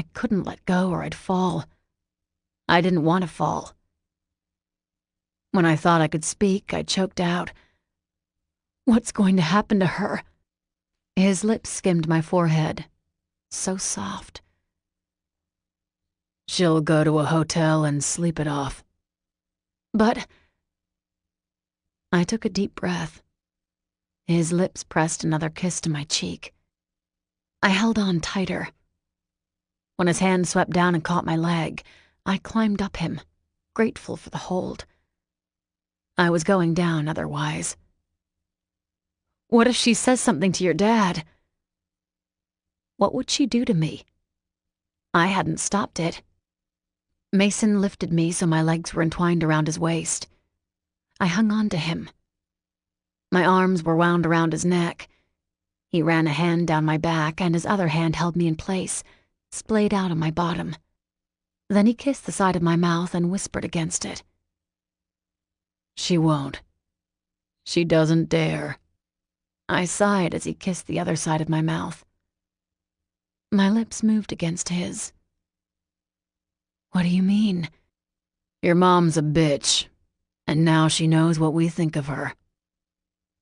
I couldn't let go or I'd fall. I didn't want to fall. When I thought I could speak, I choked out, "What's going to happen to her?" His lips skimmed my forehead, so soft. "She'll go to a hotel and sleep it off." "But—" I took a deep breath. His lips pressed another kiss to my cheek. I held on tighter. When his hand swept down and caught my leg, I climbed up him, grateful for the hold. I was going down otherwise. "What if she says something to your dad?" What would she do to me? I hadn't stopped it. Mason lifted me so my legs were entwined around his waist. I hung on to him. My arms were wound around his neck. He ran a hand down my back, and his other hand held me in place, splayed out on my bottom. Then he kissed the side of my mouth and whispered against it. "She won't. She doesn't dare." I sighed as he kissed the other side of my mouth. My lips moved against his. "What do you mean?" "Your mom's a bitch, and now she knows what we think of her."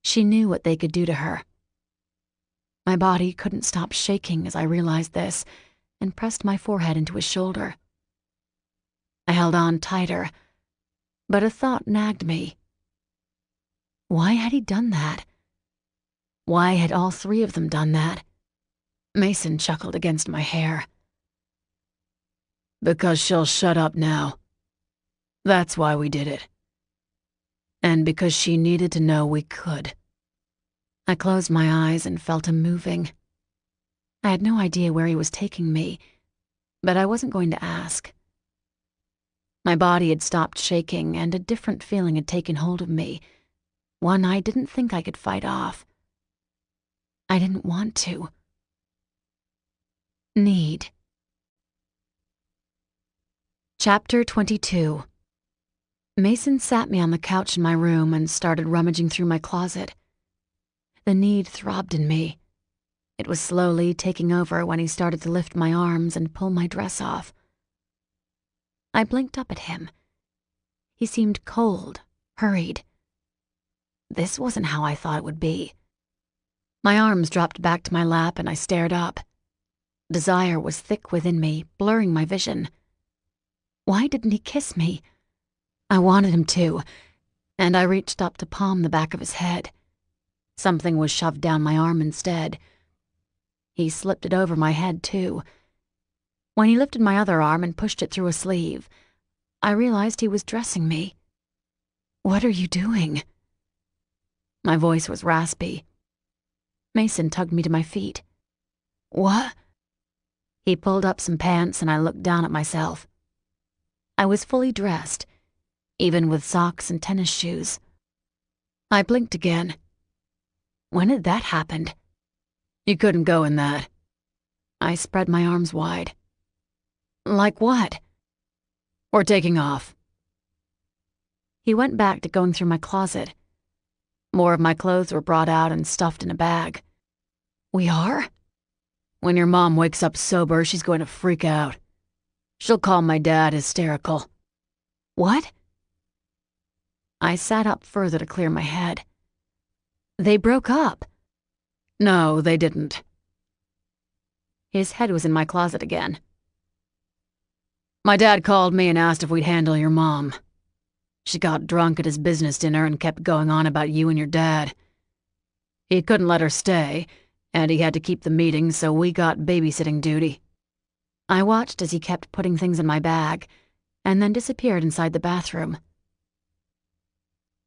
She knew what they could do to her. My body couldn't stop shaking as I realized this and pressed my forehead into his shoulder. I held on tighter, but a thought nagged me. Why had he done that? Why had all three of them done that? Mason chuckled against my hair. "Because she'll shut up now. That's why we did it. And because she needed to know we could." I closed my eyes and felt him moving. I had no idea where he was taking me, but I wasn't going to ask. My body had stopped shaking and a different feeling had taken hold of me, one I didn't think I could fight off. I didn't want to. Need. Chapter 22. Mason sat me on the couch in my room and started rummaging through my closet. The need throbbed in me. It was slowly taking over when he started to lift my arms and pull my dress off. I blinked up at him. He seemed cold, hurried. This wasn't how I thought it would be. My arms dropped back to my lap and I stared up. Desire was thick within me, blurring my vision. Why didn't he kiss me? I wanted him to, and I reached up to palm the back of his head. Something was shoved down my arm instead. He slipped it over my head, too. When he lifted my other arm and pushed it through a sleeve, I realized he was dressing me. "What are you doing?" My voice was raspy. Mason tugged me to my feet. "What?" He pulled up some pants and I looked down at myself. I was fully dressed, even with socks and tennis shoes. I blinked again. When had that happened? "You couldn't go in that." I spread my arms wide. "Like what?" "We're taking off." He went back to going through my closet. More of my clothes were brought out and stuffed in a bag. "We are?" "When your mom wakes up sober, she's going to freak out. She'll call my dad hysterical." "What?" I sat up further to clear my head. "They broke up." "No, they didn't." His head was in my closet again. "My dad called me and asked if we'd handle your mom. She got drunk at his business dinner and kept going on about you and your dad. He couldn't let her stay, and he had to keep the meeting, so we got babysitting duty." I watched as he kept putting things in my bag, and then disappeared inside the bathroom.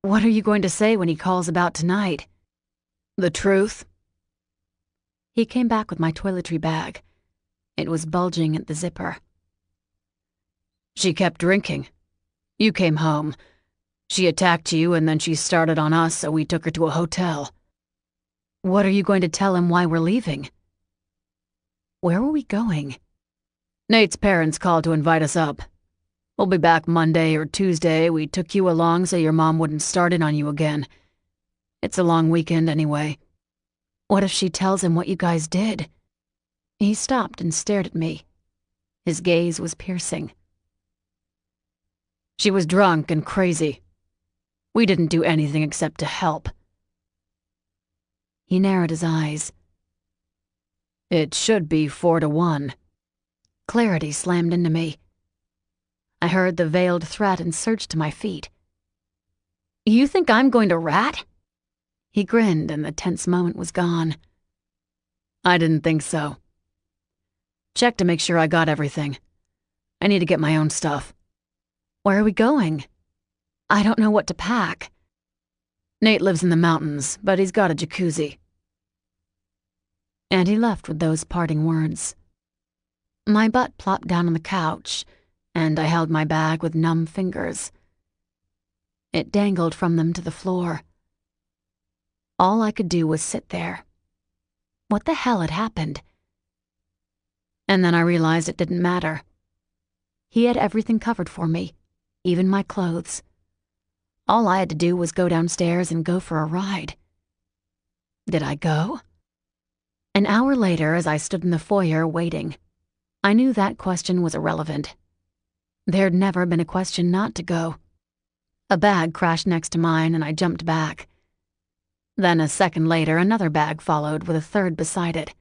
"What are you going to say when he calls about tonight?" "The truth." He came back with my toiletry bag. It was bulging at the zipper. "She kept drinking. You came home. She attacked you and then she started on us, so we took her to a hotel." "What are you going to tell him why we're leaving?" Where were we going? "Nate's parents called to invite us up. We'll be back Monday or Tuesday. We took you along so your mom wouldn't start in on you again. It's a long weekend anyway." "What if she tells him what you guys did?" He stopped and stared at me. His gaze was piercing. "She was drunk and crazy. We didn't do anything except to help." He narrowed his eyes. "It should be 4-1. Clarity slammed into me. I heard the veiled threat and surged to my feet. "You think I'm going to rat?" He grinned and the tense moment was gone. "I didn't think so. Check to make sure I got everything. I need to get my own stuff." "Where are we going?" "I don't know what to pack." "Nate lives in the mountains, but he's got a jacuzzi." And he left with those parting words. My butt plopped down on the couch, and I held my bag with numb fingers. It dangled from them to the floor. All I could do was sit there. What the hell had happened? And then I realized it didn't matter. He had everything covered for me, even my clothes. All I had to do was go downstairs and go for a ride. Did I go? An hour later, as I stood in the foyer waiting, I knew that question was irrelevant. There'd never been a question not to go. A bag crashed next to mine and I jumped back. Then a second later, another bag followed with a third beside it.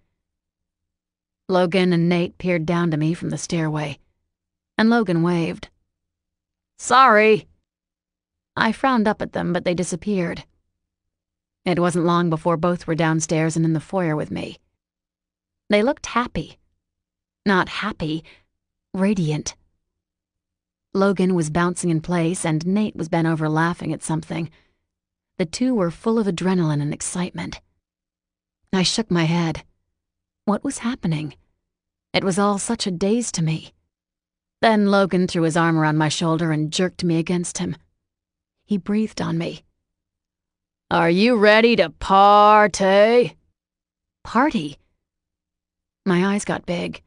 Logan and Nate peered down to me from the stairway, and Logan waved. "Sorry." I frowned up at them, but they disappeared. It wasn't long before both were downstairs and in the foyer with me. They looked happy. Not happy, radiant. Logan was bouncing in place and Nate was bent over laughing at something. The two were full of adrenaline and excitement. I shook my head. What was happening? It was all such a daze to me. Then Logan threw his arm around my shoulder and jerked me against him. He breathed on me. "Are you ready to party?" "Party?" My eyes got big.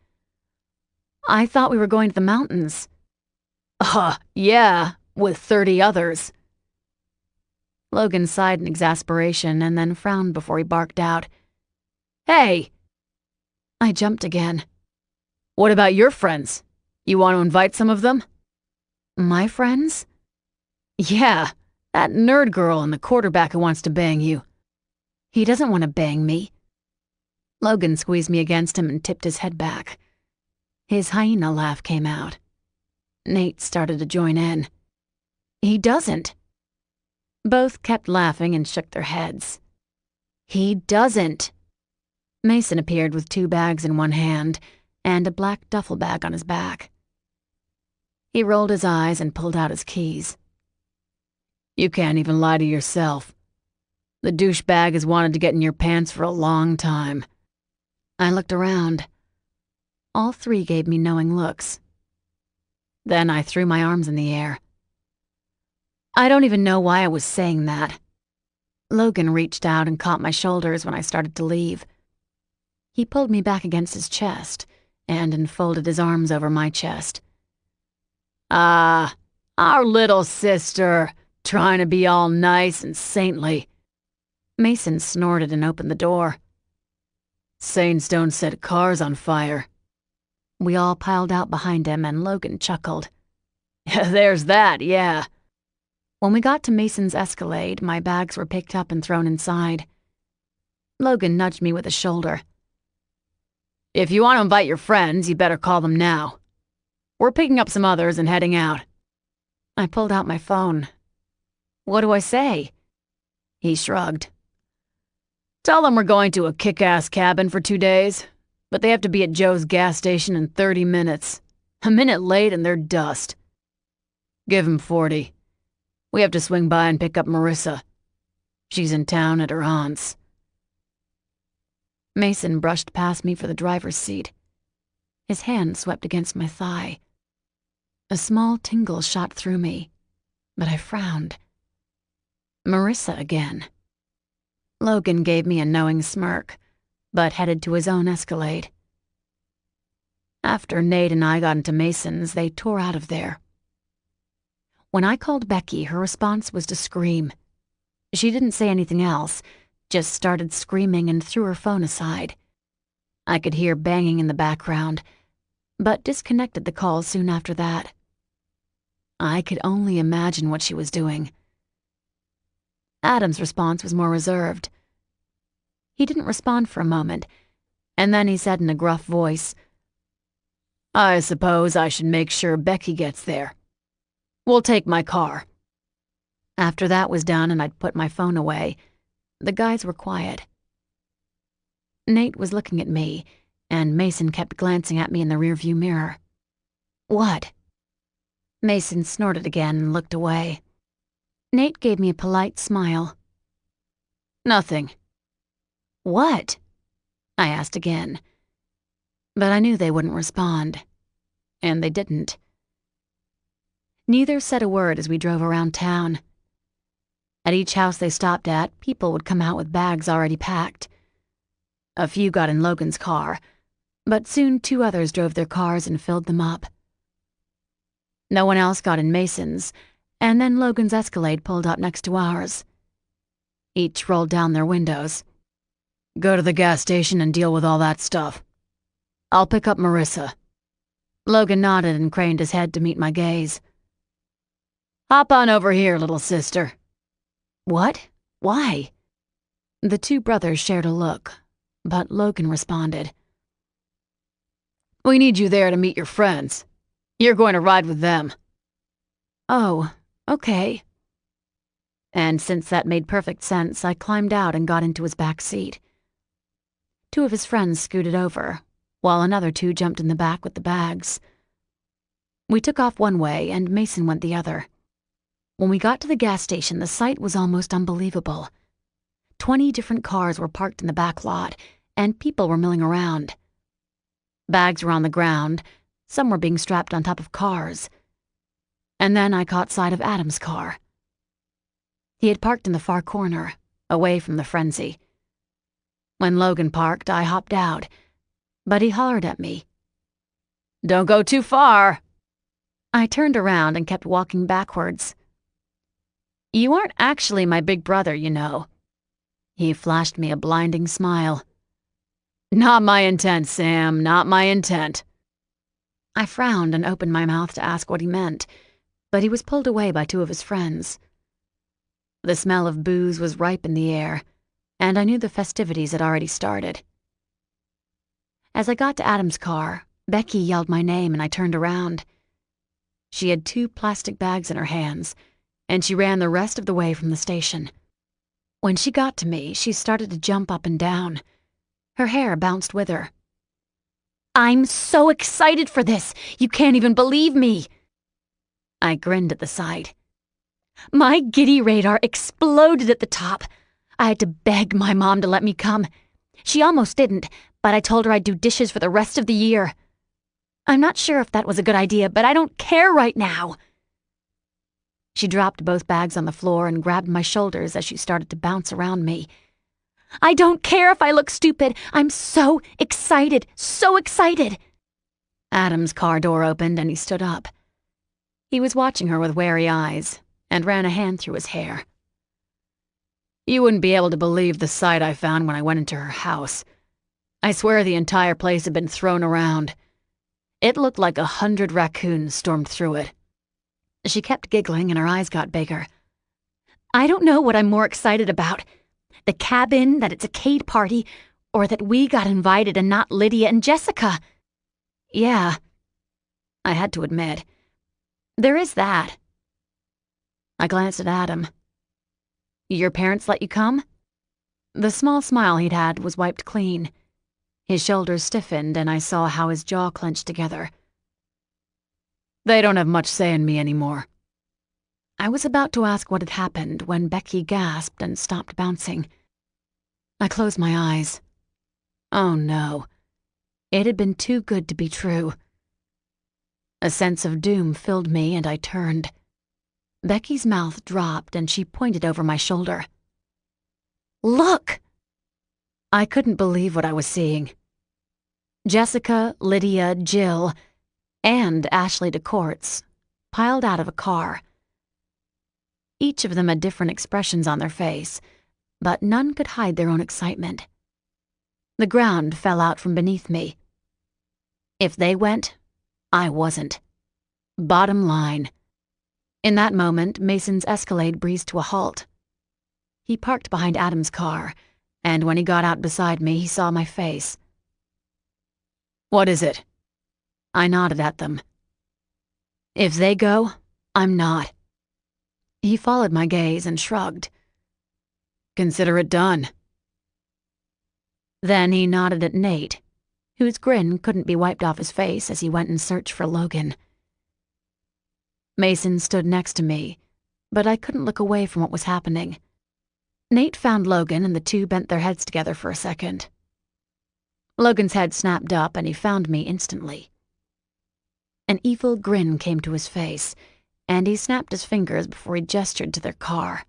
"I thought we were going to the mountains." Yeah, with 30 others." Logan sighed in exasperation and then frowned before he barked out, "Hey!" I jumped again. "What about your friends? You want to invite some of them?" "My friends?" "Yeah, that nerd girl and the quarterback who wants to bang you." "He doesn't want to bang me." Logan squeezed me against him and tipped his head back. His hyena laugh came out. Nate started to join in. "He doesn't." Both kept laughing and shook their heads. "He doesn't." Mason appeared with 2 bags in one hand and a black duffel bag on his back. He rolled his eyes and pulled out his keys. "You can't even lie to yourself. The douchebag has wanted to get in your pants for a long time." I looked around. All 3 gave me knowing looks. Then I threw my arms in the air. I don't even know why I was saying that. Logan reached out and caught my shoulders when I started to leave. He pulled me back against his chest and enfolded his arms over my chest. "Ah, our little sister, trying to be all nice and saintly." Mason snorted and opened the door. "Saints don't set cars on fire." We all piled out behind him and Logan chuckled. "There's that, yeah." When we got to Mason's Escalade, my bags were picked up and thrown inside. Logan nudged me with a shoulder. "If you want to invite your friends, you better call them now. We're picking up some others and heading out." I pulled out my phone. "What do I say?" He shrugged. "Tell them we're going to a kick-ass cabin for 2 days, but they have to be at Joe's gas station in 30 minutes. A minute late and they're dust. Give 'em 40. We have to swing by and pick up Marissa. She's in town at her aunt's." Mason brushed past me for the driver's seat. His hand swept against my thigh. A small tingle shot through me, but I frowned. Marissa again. Logan gave me a knowing smirk, but headed to his own Escalade. After Nate and I got into Mason's, they tore out of there. When I called Becky, her response was to scream. She didn't say anything else, just started screaming and threw her phone aside. I could hear banging in the background, but disconnected the call soon after that. I could only imagine what she was doing. Adam's response was more reserved. He didn't respond for a moment, and then he said in a gruff voice, "I suppose I should make sure Becky gets there. We'll take my car." After that was done and I'd put my phone away, the guys were quiet. Nate was looking at me, and Mason kept glancing at me in the rearview mirror. "What?" Mason snorted again and looked away. Nate gave me a polite smile. "Nothing." "What?" I asked again. But I knew they wouldn't respond. And they didn't. Neither said a word as we drove around town. At each house they stopped at, people would come out with bags already packed. A few got in Logan's car, but soon 2 others drove their cars and filled them up. No one else got in Mason's, and then Logan's Escalade pulled up next to ours. Each rolled down their windows. "Go to the gas station and deal with all that stuff. I'll pick up Marissa." Logan nodded and craned his head to meet my gaze. "Hop on over here, little sister." "What? Why?" The 2 brothers shared a look, but Logan responded. "We need you there to meet your friends. You're going to ride with them." "Oh, okay." And since that made perfect sense, I climbed out and got into his back seat. 2 of his friends scooted over, while another 2 jumped in the back with the bags. We took off one way, and Mason went the other. When we got to the gas station, the sight was almost unbelievable. 20 different cars were parked in the back lot, and people were milling around. Bags were on the ground, some were being strapped on top of cars. And then I caught sight of Adam's car. He had parked in the far corner, away from the frenzy. When Logan parked, I hopped out, but he hollered at me. "Don't go too far." I turned around and kept walking backwards. "You aren't actually my big brother, you know." He flashed me a blinding smile. "Not my intent, Sam, not my intent." I frowned and opened my mouth to ask what he meant, but he was pulled away by 2 of his friends. The smell of booze was ripe in the air, and I knew the festivities had already started. As I got to Adam's car, Becky yelled my name and I turned around. She had 2 plastic bags in her hands, and she ran the rest of the way from the station. When she got to me, she started to jump up and down. Her hair bounced with her. "I'm so excited for this! You can't even believe me!" I grinned at the sight. My giddy radar exploded at the top. I had to beg my mom to let me come. She almost didn't, but I told her I'd do dishes for the rest of the year. I'm not sure if that was a good idea, but I don't care right now. She dropped both bags on the floor and grabbed my shoulders as she started to bounce around me. "I don't care if I look stupid. I'm so excited, so excited." Adam's car door opened and he stood up. He was watching her with wary eyes and ran a hand through his hair. "You wouldn't be able to believe the sight I found when I went into her house. I swear the entire place had been thrown around. It looked like 100 raccoons stormed through it." She kept giggling and her eyes got bigger. "I don't know what I'm more excited about. The cabin, that it's a Kade party, or that we got invited and not Lydia and Jessica." "Yeah," I had to admit. "There is that." I glanced at Adam. "Your parents let you come?" The small smile he'd had was wiped clean. His shoulders stiffened and I saw how his jaw clenched together. "They don't have much say in me anymore." I was about to ask what had happened when Becky gasped and stopped bouncing. I closed my eyes. Oh no. It had been too good to be true. A sense of doom filled me and I turned. Becky's mouth dropped and she pointed over my shoulder. "Look!" I couldn't believe what I was seeing. Jessica, Lydia, Jill, and Ashley DeCourts piled out of a car. Each of them had different expressions on their face, but none could hide their own excitement. The ground fell out from beneath me. If they went, I wasn't. Bottom line. In that moment, Mason's Escalade breezed to a halt. He parked behind Adam's car, and when he got out beside me, he saw my face. "What is it?" I nodded at them. "If they go, I'm not." He followed my gaze and shrugged. "Consider it done." Then he nodded at Nate, whose grin couldn't be wiped off his face as he went in search for Logan. Mason stood next to me, but I couldn't look away from what was happening. Nate found Logan and the two bent their heads together for a second. Logan's head snapped up and he found me instantly. An evil grin came to his face, and he snapped his fingers before he gestured to their car.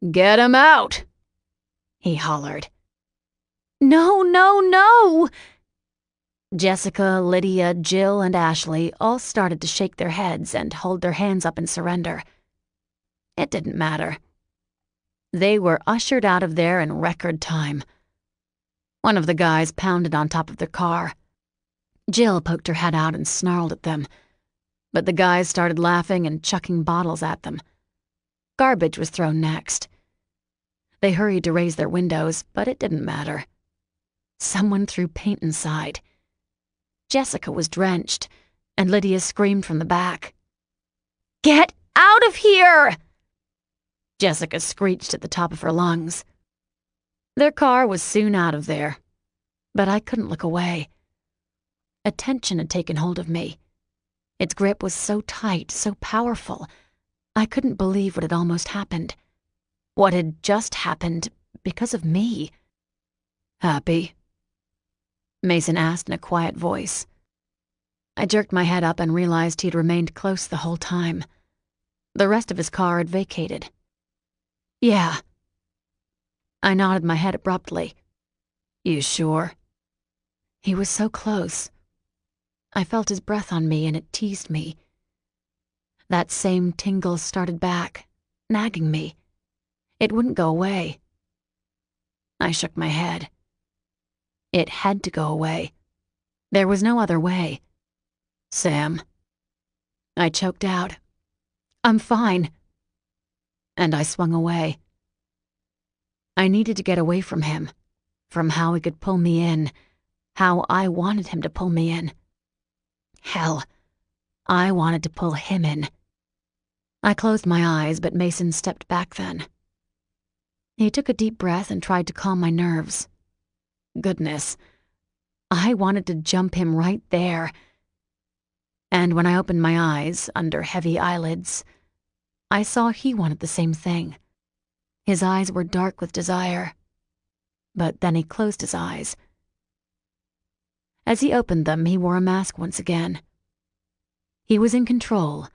"Get him out!" he hollered. "No, no, no!" Jessica, Lydia, Jill, and Ashley all started to shake their heads and hold their hands up in surrender. It didn't matter. They were ushered out of there in record time. One of the guys pounded on top of their car. Jill poked her head out and snarled at them, but the guys started laughing and chucking bottles at them. Garbage was thrown next. They hurried to raise their windows, but it didn't matter. Someone threw paint inside. Jessica was drenched, and Lydia screamed from the back. "Get out of here!" Jessica screeched at the top of her lungs. Their car was soon out of there, but I couldn't look away. A tension had taken hold of me. Its grip was so tight, so powerful. I couldn't believe what had almost happened. What had just happened because of me. "Happy?" Mason asked in a quiet voice. I jerked my head up and realized he had remained close the whole time. The rest of his car had vacated. "Yeah." I nodded my head abruptly. "You sure?" He was so close. I felt his breath on me and it teased me. That same tingle started back, nagging me. It wouldn't go away. I shook my head. It had to go away. There was no other way. "Sam." I choked out. "I'm fine." And I swung away. I needed to get away from him, from how he could pull me in, how I wanted him to pull me in. Hell, I wanted to pull him in. I closed my eyes, but Mason stepped back then. He took a deep breath and tried to calm my nerves. Goodness, I wanted to jump him right there. And when I opened my eyes, under heavy eyelids, I saw he wanted the same thing. His eyes were dark with desire. But then he closed his eyes. As he opened them, he wore a mask once again. He was in control,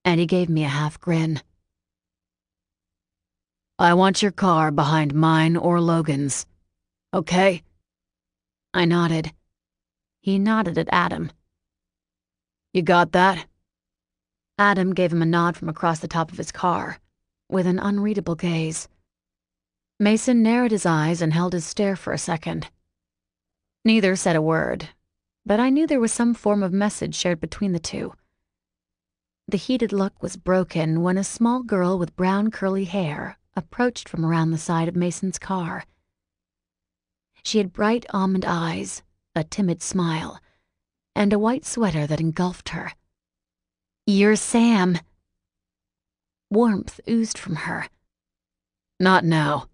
and he gave me a half grin. "I want your car behind mine or Logan's. Okay?" I nodded. He nodded at Adam. "You got that?" Adam gave him a nod from across the top of his car, with an unreadable gaze. Mason narrowed his eyes and held his stare for a second. Neither said a word, but I knew there was some form of message shared between the two. The heated look was broken when a small girl with brown curly hair approached from around the side of Mason's car. She had bright almond eyes, a timid smile, and a white sweater that engulfed her. "You're Sam." Warmth oozed from her. "Not now."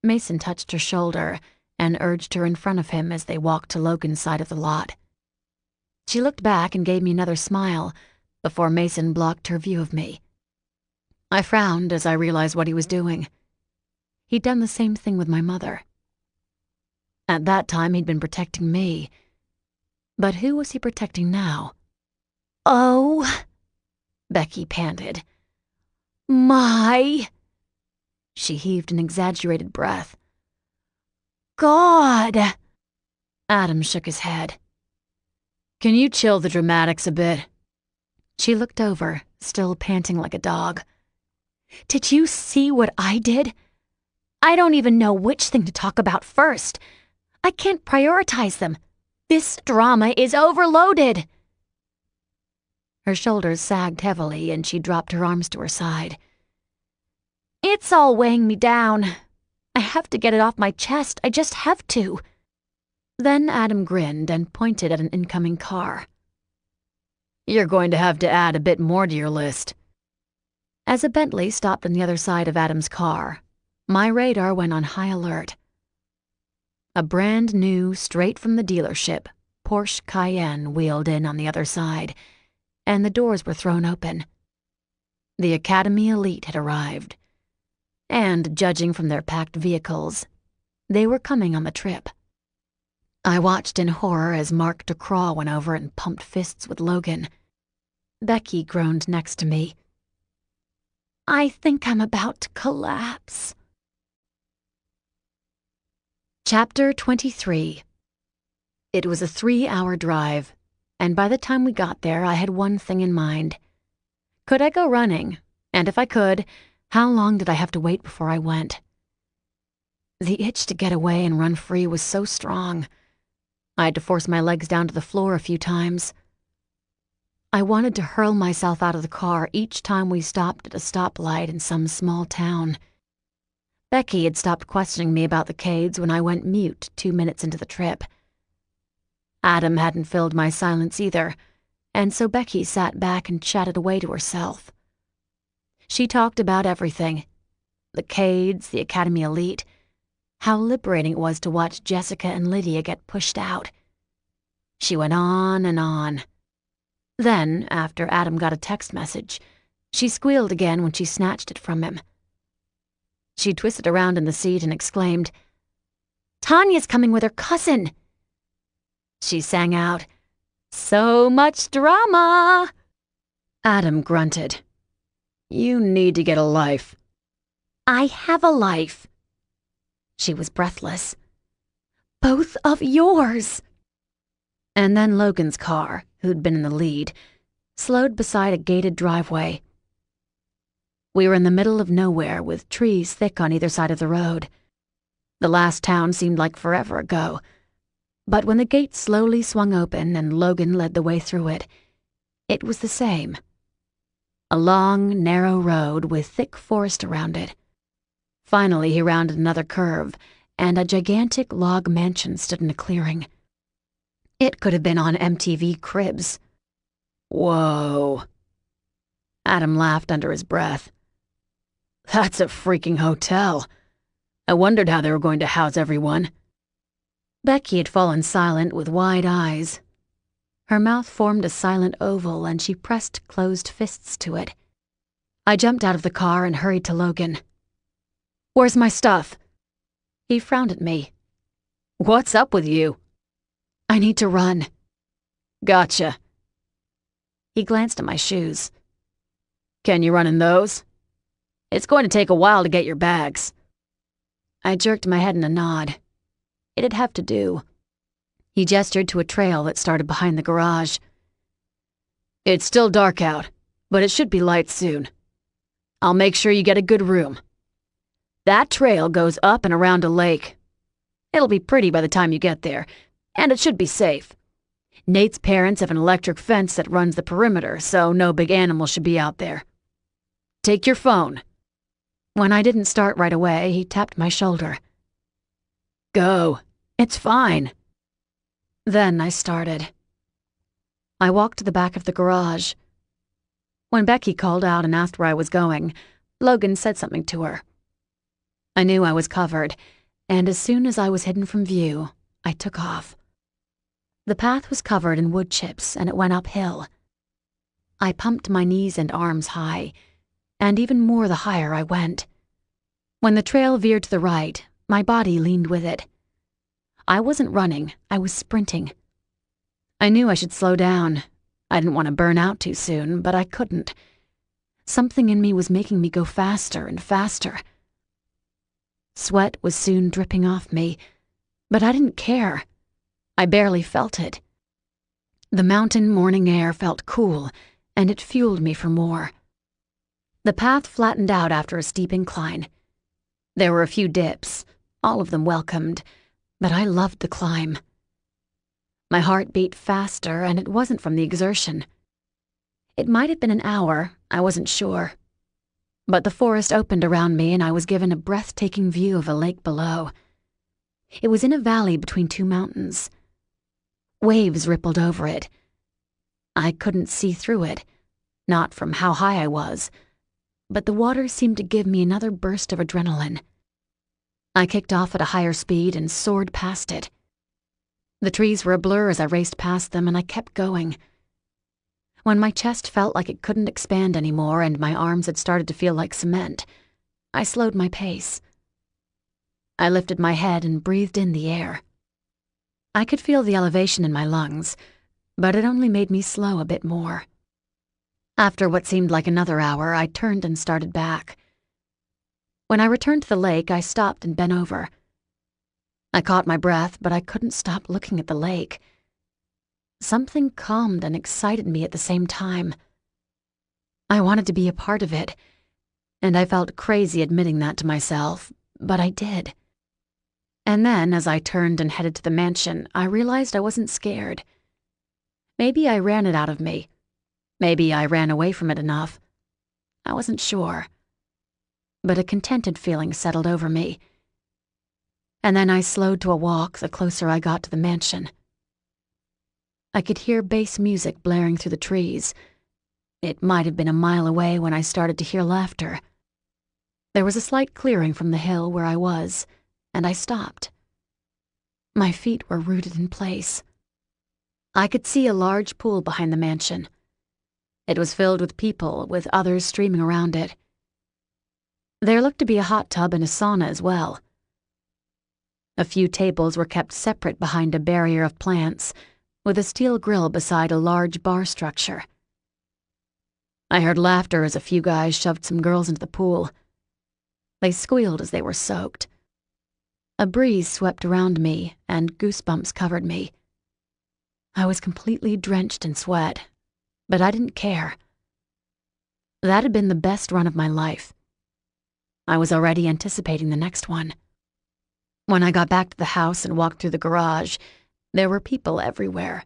Mason touched her shoulder and urged her in front of him as they walked to Logan's side of the lot. She looked back and gave me another smile before Mason blocked her view of me. I frowned as I realized what he was doing. He'd done the same thing with my mother. At that time, he'd been protecting me. But who was he protecting now? "Oh," Becky panted. "My." She heaved an exaggerated breath. "God." Adam shook his head. "Can you chill the dramatics a bit?" She looked over, still panting like a dog. "Did you see what I did? I don't even know which thing to talk about first. I can't prioritize them. This drama is overloaded. Her shoulders sagged heavily and she dropped her arms to her side. It's all weighing me down. I have to get it off my chest. I just have to. Then Adam grinned and pointed at an incoming car. You're going to have to add a bit more to your list. As a Bentley stopped on the other side of Adam's car, my radar went on high alert. A brand new, straight from the dealership, Porsche Cayenne wheeled in on the other side, and the doors were thrown open. The Academy elite had arrived, and, judging from their packed vehicles, they were coming on the trip. I watched in horror as Mark DeCraw went over and pumped fists with Logan. Becky groaned next to me. I think I'm about to collapse. Chapter 23. It was a 3-hour drive, and by the time we got there, I had one thing in mind. Could I go running? And if I could, how long did I have to wait before I went? The itch to get away and run free was so strong. I had to force my legs down to the floor a few times. I wanted to hurl myself out of the car each time we stopped at a stoplight in some small town. Becky had stopped questioning me about the Kades when I went mute 2 minutes into the trip. Adam hadn't filled my silence either, and so Becky sat back and chatted away to herself. She talked about everything. The Kades, the Academy elite, how liberating it was to watch Jessica and Lydia get pushed out. She went on and on. Then, after Adam got a text message, she squealed again when she snatched it from him. She twisted around in the seat and exclaimed, "Tanya's coming with her cousin." She sang out, "So much drama!" Adam grunted. "You need to get a life." "I have a life." She was breathless. "Both of yours." And then Logan's car, who'd been in the lead, slowed beside a gated driveway. We were in the middle of nowhere with trees thick on either side of the road. The last town seemed like forever ago, but when the gate slowly swung open and Logan led the way through it, it was the same. A long, narrow road with thick forest around it. Finally, he rounded another curve, and a gigantic log mansion stood in a clearing. It could have been on MTV Cribs. Whoa. Adam laughed under his breath. That's a freaking hotel. I wondered how they were going to house everyone. Becky had fallen silent with wide eyes. Her mouth formed a silent oval and she pressed closed fists to it. I jumped out of the car and hurried to Logan. "Where's my stuff?" He frowned at me. "What's up with you?" "I need to run." "Gotcha." He glanced at my shoes. "Can you run in those? It's going to take a while to get your bags." I jerked my head in a nod. It'd have to do. He gestured to a trail that started behind the garage. "It's still dark out, but it should be light soon. I'll make sure you get a good room. That trail goes up and around a lake. It'll be pretty by the time you get there, and it should be safe. Nate's parents have an electric fence that runs the perimeter, so no big animals should be out there. Take your phone." When I didn't start right away, he tapped my shoulder. "Go. It's fine." Then I started. I walked to the back of the garage. When Becky called out and asked where I was going, Logan said something to her. I knew I was covered, and as soon as I was hidden from view, I took off. The path was covered in wood chips, and it went uphill. I pumped my knees and arms high, and even more the higher I went. When the trail veered to the right, my body leaned with it. I wasn't running, I was sprinting. I knew I should slow down. I didn't want to burn out too soon, but I couldn't. Something in me was making me go faster and faster. Sweat was soon dripping off me, but I didn't care. I barely felt it. The mountain morning air felt cool, and it fueled me for more. The path flattened out after a steep incline. There were a few dips, all of them welcomed, but I loved the climb. My heart beat faster, and it wasn't from the exertion. It might have been an hour, I wasn't sure. But the forest opened around me, and I was given a breathtaking view of a lake below. It was in a valley between two mountains. Waves rippled over it. I couldn't see through it, not from how high I was, but the water seemed to give me another burst of adrenaline. I kicked off at a higher speed and soared past it. The trees were a blur as I raced past them, and I kept going. When my chest felt like it couldn't expand anymore and my arms had started to feel like cement, I slowed my pace. I lifted my head and breathed in the air. I could feel the elevation in my lungs, but it only made me slow a bit more. After what seemed like another hour, I turned and started back. When I returned to the lake, I stopped and bent over. I caught my breath, but I couldn't stop looking at the lake. Something calmed and excited me at the same time. I wanted to be a part of it, and I felt crazy admitting that to myself, but I did. And then, as I turned and headed to the mansion, I realized I wasn't scared. Maybe I ran it out of me. Maybe I ran away from it enough. I wasn't sure. But a contented feeling settled over me. And then I slowed to a walk the closer I got to the mansion. I could hear bass music blaring through the trees. It might have been a mile away when I started to hear laughter. There was a slight clearing from the hill where I was, and I stopped. My feet were rooted in place. I could see a large pool behind the mansion. It was filled with people, with others streaming around it. There looked to be a hot tub and a sauna as well. A few tables were kept separate behind a barrier of plants, with a steel grill beside a large bar structure. I heard laughter as a few guys shoved some girls into the pool. They squealed as they were soaked. A breeze swept around me, and goosebumps covered me. I was completely drenched in sweat, but I didn't care. That had been the best run of my life. I was already anticipating the next one. When I got back to the house and walked through the garage, there were people everywhere.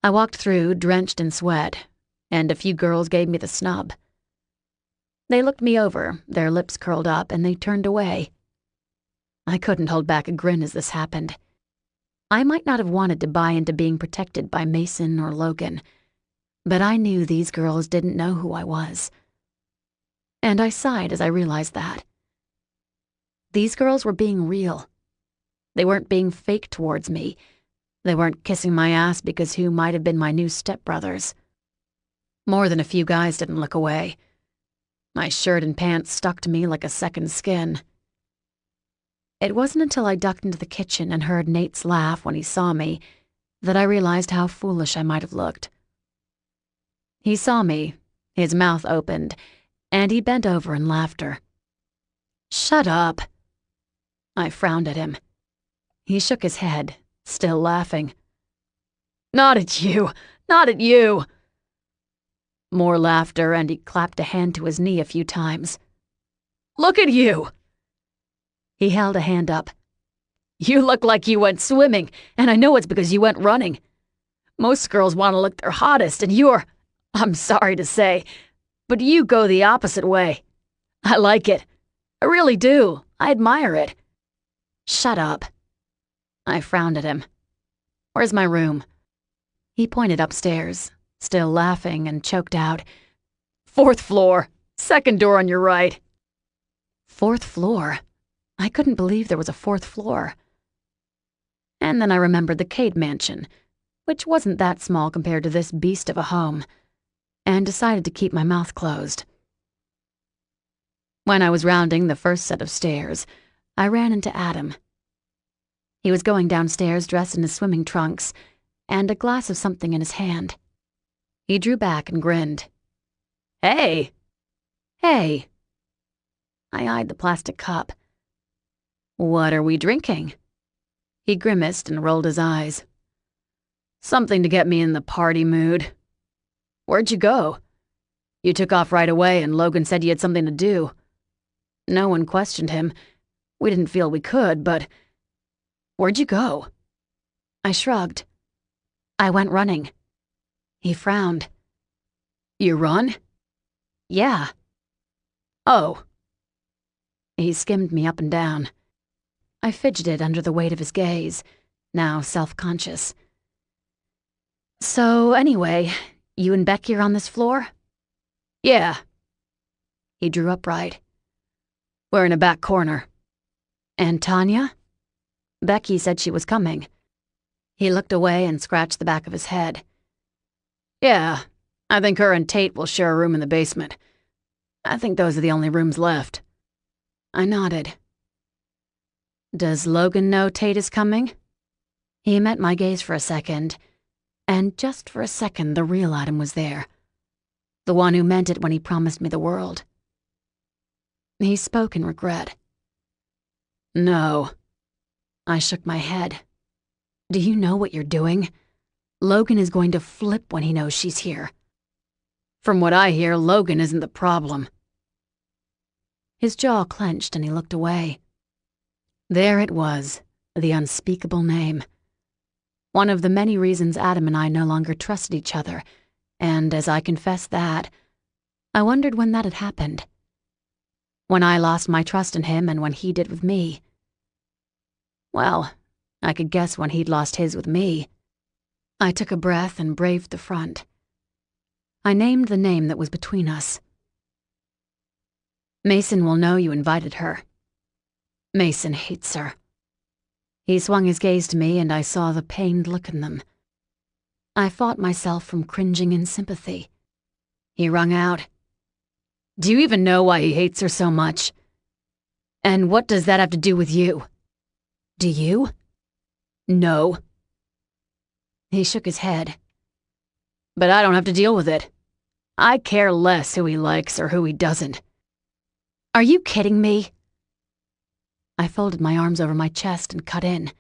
I walked through, drenched in sweat, and a few girls gave me the snub. They looked me over, their lips curled up, and they turned away. I couldn't hold back a grin as this happened. I might not have wanted to buy into being protected by Mason or Logan, but I knew these girls didn't know who I was. And I sighed as I realized that. These girls were being real. They weren't being fake towards me. They weren't kissing my ass because who might have been my new stepbrothers. More than a few guys didn't look away. My shirt and pants stuck to me like a second skin. It wasn't until I ducked into the kitchen and heard Nate's laugh when he saw me that I realized how foolish I might have looked. He saw me, his mouth opened, and he bent over in laughter. "Shut up." I frowned at him. He shook his head, still laughing. "Not at you! Not at you!" More laughter, and he clapped a hand to his knee a few times. "Look at you!" He held a hand up. "You look like you went swimming, and I know it's because you went running. Most girls want to look their hottest, and I'm sorry to say, but you go the opposite way. I like it. I really do. I admire it." "Shut up." I frowned at him. "Where's my room?" He pointed upstairs, still laughing, and choked out, "4th floor, 2nd door on your right." 4th floor? I couldn't believe there was a 4th floor. And then I remembered the Kade mansion, which wasn't that small compared to this beast of a home, and decided to keep my mouth closed. When I was rounding the first set of stairs, I ran into Adam. He was going downstairs dressed in his swimming trunks and a glass of something in his hand. He drew back and grinned. "Hey!" "Hey!" I eyed the plastic cup. "What are we drinking?" He grimaced and rolled his eyes. "Something to get me in the party mood." "Where'd you go?" "You took off right away and Logan said you had something to do." No one questioned him. We didn't feel we could, but... "Where'd you go?" I shrugged. I went running. He frowned. You run? Yeah. Oh. He skimmed me up and down. I fidgeted under the weight of his gaze, now self-conscious. So anyway, you and Becky are on this floor? Yeah. He drew upright. We're in a back corner. And Tanya? Becky said she was coming. He looked away and scratched the back of his head. Yeah, I think her and Tate will share a room in the basement. I think those are the only rooms left. I nodded. Does Logan know Tate is coming? He met my gaze for a second, and just for a second the real Adam was there. The one who meant it when he promised me the world. He spoke in regret. No. I shook my head. Do you know what you're doing? Logan is going to flip when he knows she's here. From what I hear, Logan isn't the problem. His jaw clenched and he looked away. There it was, the unspeakable name. One of the many reasons Adam and I no longer trusted each other, and as I confessed that, I wondered when that had happened. When I lost my trust in him and when he did with me. Well, I could guess when he'd lost his with me. I took a breath and braved the front. I named the name that was between us. Mason will know you invited her. Mason hates her. He swung his gaze to me and I saw the pained look in them. I fought myself from cringing in sympathy. He wrung out, Do you even know why he hates her so much? And what does that have to do with you? Do you? No. He shook his head. But I don't have to deal with it. I care less who he likes or who he doesn't. Are you kidding me? I folded my arms over my chest and cut in.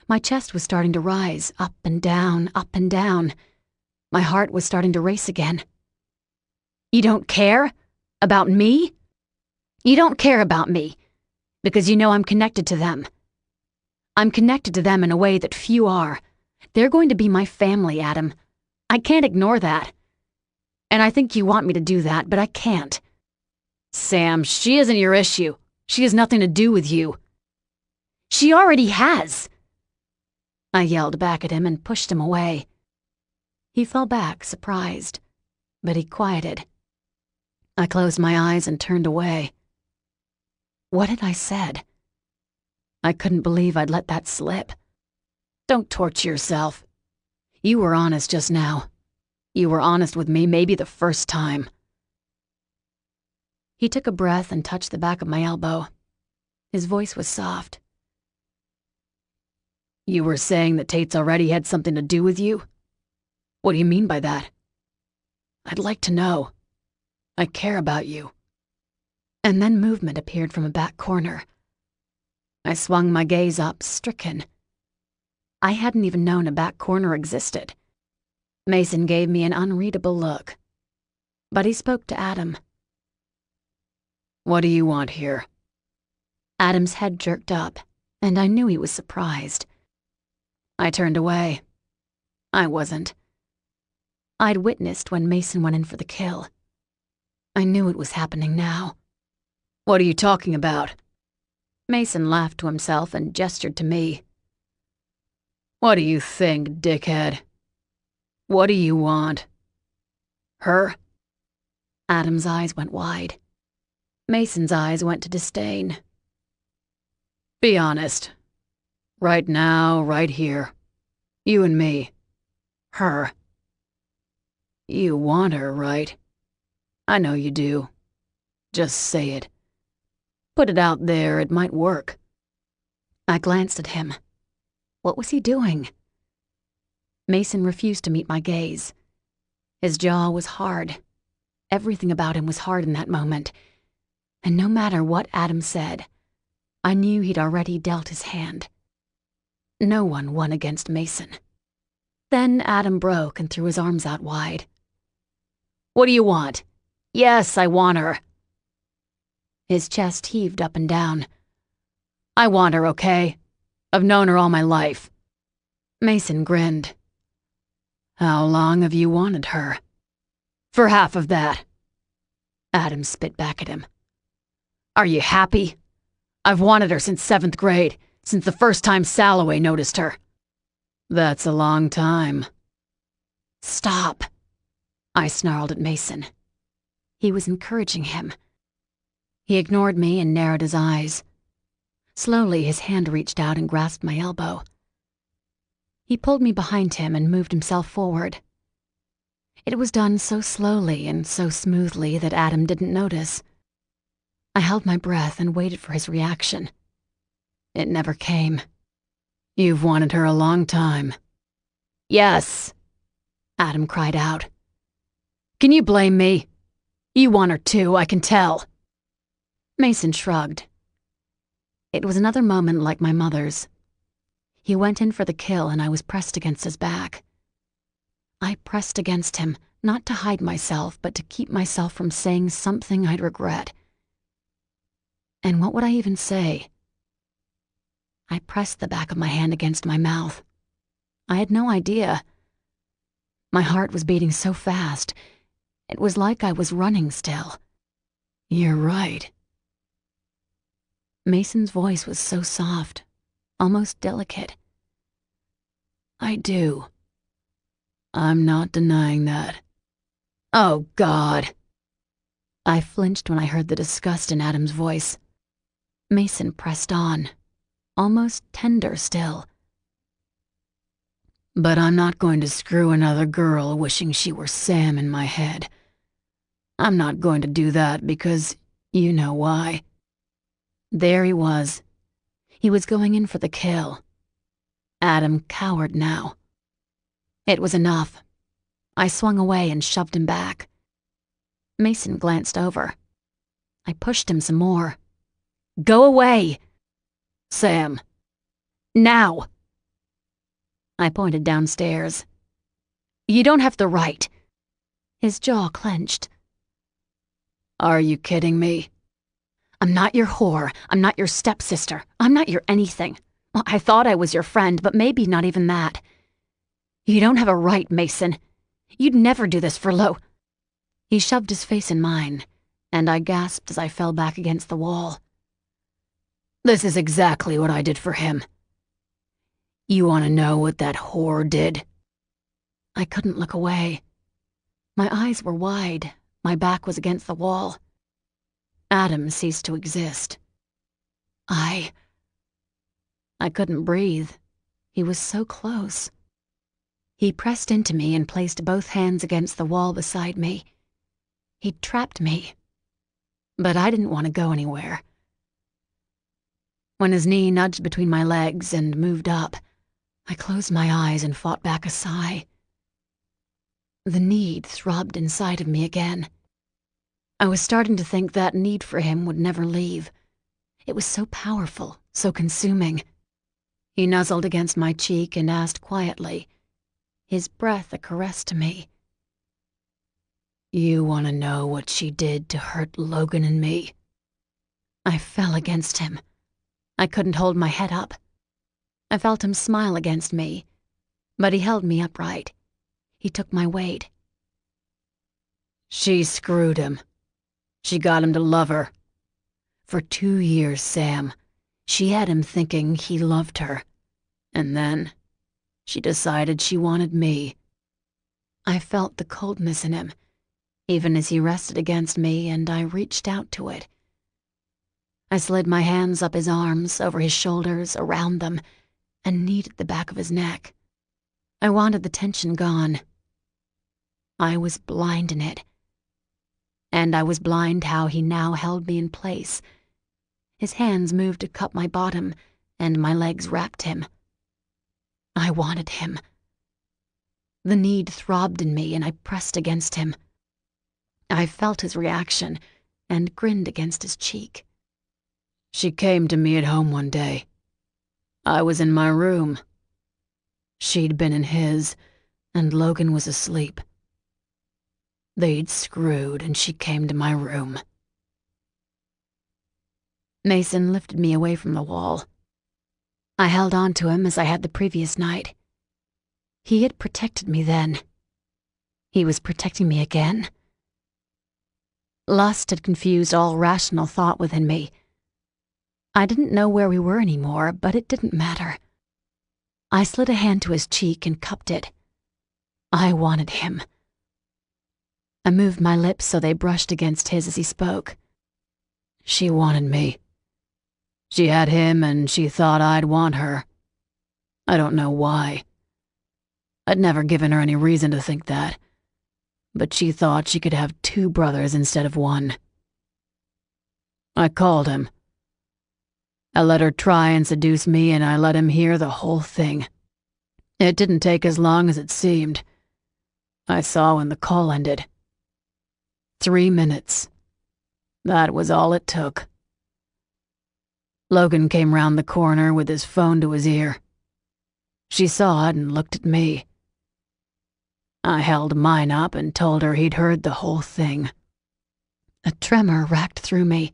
My chest was starting to rise, up and down, up and down. My heart was starting to race again. You don't care? About me? You don't care about me, because you know I'm connected to them. I'm connected to them in a way that few are. They're going to be my family, Adam. I can't ignore that. And I think you want me to do that, but I can't. Sam, she isn't your issue. She has nothing to do with you. She already has. I yelled back at him and pushed him away. He fell back, surprised, but he quieted. I closed my eyes and turned away. What had I said? I couldn't believe I'd let that slip. Don't torture yourself. You were honest just now. You were honest with me maybe the first time. He took a breath and touched the back of my elbow. His voice was soft. You were saying that Tate's already had something to do with you? What do you mean by that? I'd like to know. I care about you. And then movement appeared from a back corner. I swung my gaze up, stricken. I hadn't even known a back corner existed. Mason gave me an unreadable look. But he spoke to Adam. What do you want here? Adam's head jerked up, and I knew he was surprised. I turned away. I wasn't. I'd witnessed when Mason went in for the kill. I knew it was happening now. What are you talking about? Mason laughed to himself and gestured to me. What do you think, dickhead? What do you want? Her? Adam's eyes went wide. Mason's eyes went to disdain. Be honest. Right now, right here. You and me. Her. You want her, right? I know you do. Just say it. Put it out there, it might work. I glanced at him. What was he doing? Mason refused to meet my gaze. His jaw was hard. Everything about him was hard in that moment. And no matter what Adam said, I knew he'd already dealt his hand. No one won against Mason. Then Adam broke and threw his arms out wide. What do you want? Yes, I want her. His chest heaved up and down. I want her, okay? I've known her all my life. Mason grinned. How long have you wanted her? For half of that. Adam spit back at him. Are you happy? I've wanted her since 7th grade, since the first time Salloway noticed her. That's a long time. Stop, I snarled at Mason. He was encouraging him. He ignored me and narrowed his eyes. Slowly, his hand reached out and grasped my elbow. He pulled me behind him and moved himself forward. It was done so slowly and so smoothly that Adam didn't notice. I held my breath and waited for his reaction. It never came. You've wanted her a long time. Yes, Adam cried out. Can you blame me? You want her too, I can tell. Mason shrugged. It was another moment like my mother's. He went in for the kill and I was pressed against his back. I pressed against him, not to hide myself, but to keep myself from saying something I'd regret. And what would I even say? I pressed the back of my hand against my mouth. I had no idea. My heart was beating so fast. It was like I was running still. You're right. Mason's voice was so soft, almost delicate. I do. I'm not denying that. Oh, God. I flinched when I heard the disgust in Adam's voice. Mason pressed on, almost tender still. But I'm not going to screw another girl wishing she were Sam in my head. I'm not going to do that because you know why. There he was. He was going in for the kill. Adam cowered now. It was enough. I swung away and shoved him back. Mason glanced over. I pushed him some more. Go away! Sam. Now! I pointed downstairs. You don't have the right. His jaw clenched. Are you kidding me? I'm not your whore. I'm not your stepsister. I'm not your anything. Well, I thought I was your friend, but maybe not even that. You don't have a right, Mason. You'd never do this for Lo. He shoved his face in mine, and I gasped as I fell back against the wall. This is exactly what I did for him. You want to know what that whore did? I couldn't look away. My eyes were wide. My back was against the wall. Adam ceased to exist. I couldn't breathe. He was so close. He pressed into me and placed both hands against the wall beside me. He'd trapped me. But I didn't want to go anywhere. When his knee nudged between my legs and moved up, I closed my eyes and fought back a sigh. The need throbbed inside of me again. I was starting to think that need for him would never leave. It was so powerful, so consuming. He nuzzled against my cheek and asked quietly, his breath a caress to me. You want to know what she did to hurt Logan and me? I fell against him. I couldn't hold my head up. I felt him smile against me, but he held me upright. He took my weight. She screwed him. She got him to love her. For 2 years, Sam, she had him thinking he loved her. And then she decided she wanted me. I felt the coldness in him, even as he rested against me, and I reached out to it. I slid my hands up his arms, over his shoulders, around them, and kneaded the back of his neck. I wanted the tension gone. I was blind in it. And I was blind how he now held me in place. His hands moved to cup my bottom, and my legs wrapped him. I wanted him. The need throbbed in me, and I pressed against him. I felt his reaction, and grinned against his cheek. She came to me at home one day. I was in my room. She'd been in his, and Logan was asleep. They'd screwed, and she came to my room. Mason lifted me away from the wall. I held on to him as I had the previous night. He had protected me then. He was protecting me again. Lust had confused all rational thought within me. I didn't know where we were anymore, but it didn't matter. I slid a hand to his cheek and cupped it. I wanted him. I moved my lips so they brushed against his as he spoke. She wanted me. She had him and she thought I'd want her. I don't know why. I'd never given her any reason to think that, but she thought she could have 2 brothers instead of 1. I called him. I let her try and seduce me, and I let him hear the whole thing. It didn't take as long as it seemed. I saw when the call ended. 3 minutes. That was all it took. Logan came round the corner with his phone to his ear. She saw it and looked at me. I held mine up and told her he'd heard the whole thing. A tremor racked through me.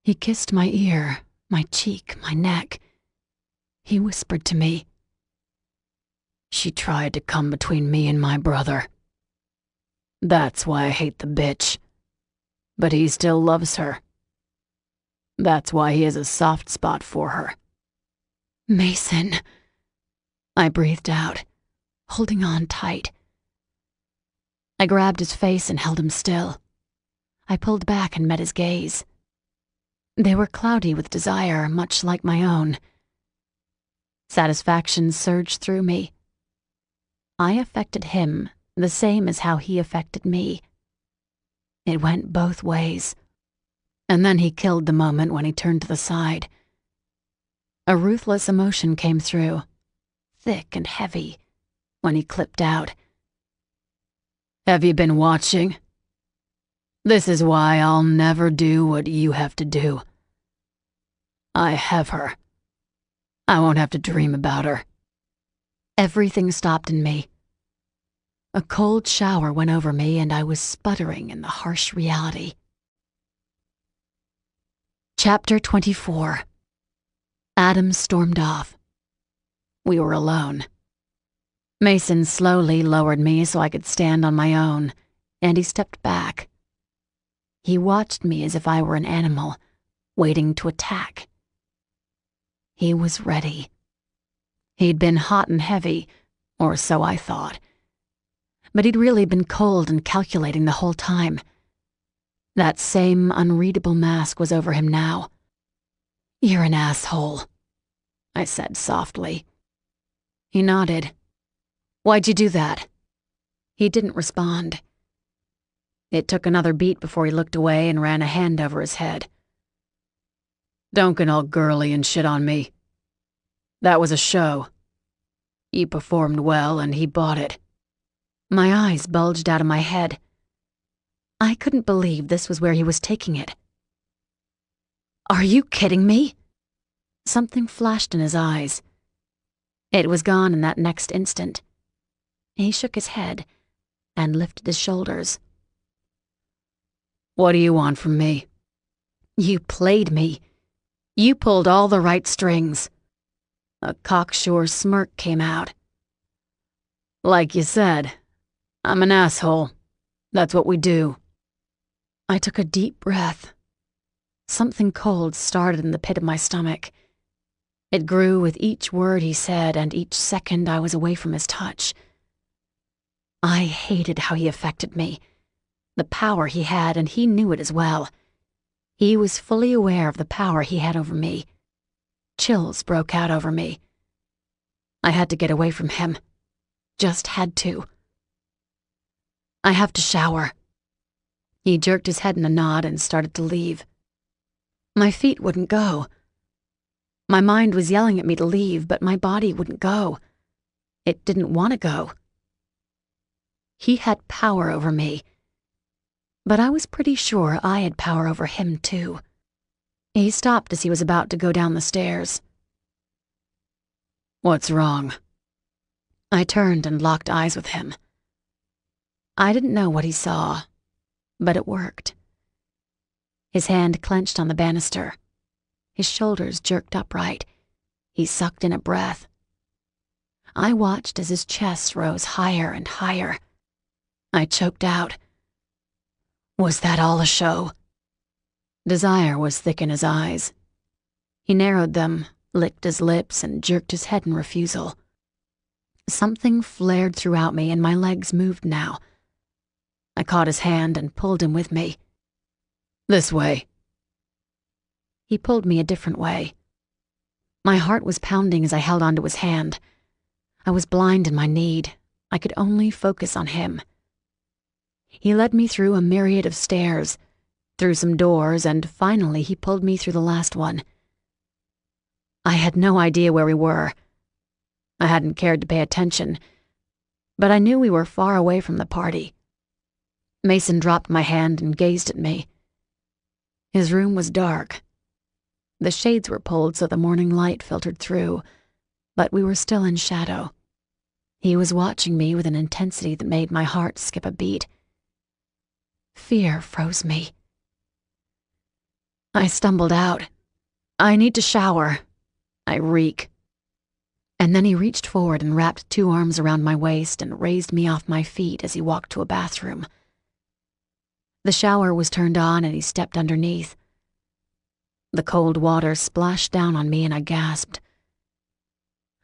He kissed my ear, my cheek, my neck. He whispered to me. She tried to come between me and my brother. That's why I hate the bitch. But he still loves her. That's why he has a soft spot for her. Mason, I breathed out, holding on tight. I grabbed his face and held him still. I pulled back and met his gaze. They were cloudy with desire, much like my own. Satisfaction surged through me. I affected him the same as how he affected me. It went both ways. And then he killed the moment when he turned to the side. A ruthless emotion came through, thick and heavy, when he clipped out. Have you been watching? This is why I'll never do what you have to do. I have her. I won't have to dream about her. Everything stopped in me. A cold shower went over me and I was sputtering in the harsh reality. Chapter 24. Adam stormed off. We were alone. Mason slowly lowered me so I could stand on my own, and he stepped back. He watched me as if I were an animal, waiting to attack. He was ready. He'd been hot and heavy, or so I thought. But he'd really been cold and calculating the whole time. That same unreadable mask was over him now. "You're an asshole," I said softly. He nodded. "Why'd you do that?" He didn't respond. It took another beat before he looked away and ran a hand over his head. Don't get all girly and shit on me. That was a show. You performed well and he bought it. My eyes bulged out of my head. I couldn't believe this was where he was taking it. "Are you kidding me?" Something flashed in his eyes. It was gone in that next instant. He shook his head and lifted his shoulders. What do you want from me? You played me. You pulled all the right strings. A cocksure smirk came out. Like you said, I'm an asshole. That's what we do. I took a deep breath. Something cold started in the pit of my stomach. It grew with each word he said and each second I was away from his touch. I hated how he affected me. The power he had, and he knew it as well. He was fully aware of the power he had over me. Chills broke out over me. I had to get away from him. Just had to. "I have to shower." He jerked his head in a nod and started to leave. My feet wouldn't go. My mind was yelling at me to leave, but my body wouldn't go. It didn't want to go. He had power over me. But I was pretty sure I had power over him, too. He stopped as he was about to go down the stairs. What's wrong? I turned and locked eyes with him. I didn't know what he saw, but it worked. His hand clenched on the banister. His shoulders jerked upright. He sucked in a breath. I watched as his chest rose higher and higher. I choked out. "Was that all a show?" Desire was thick in his eyes. He narrowed them, licked his lips, and jerked his head in refusal. Something flared throughout me, and my legs moved now. I caught his hand and pulled him with me. "This way." He pulled me a different way. My heart was pounding as I held onto his hand. I was blind in my need. I could only focus on him. He led me through a myriad of stairs, through some doors, and finally he pulled me through the last one. I had no idea where we were. I hadn't cared to pay attention, but I knew we were far away from the party. Mason dropped my hand and gazed at me. His room was dark. The shades were pulled so the morning light filtered through, but we were still in shadow. He was watching me with an intensity that made my heart skip a beat. Fear froze me. I stumbled out. "I need to shower. I reek." And then he reached forward and wrapped 2 arms around my waist and raised me off my feet as he walked to a bathroom. The shower was turned on and he stepped underneath. The cold water splashed down on me and I gasped.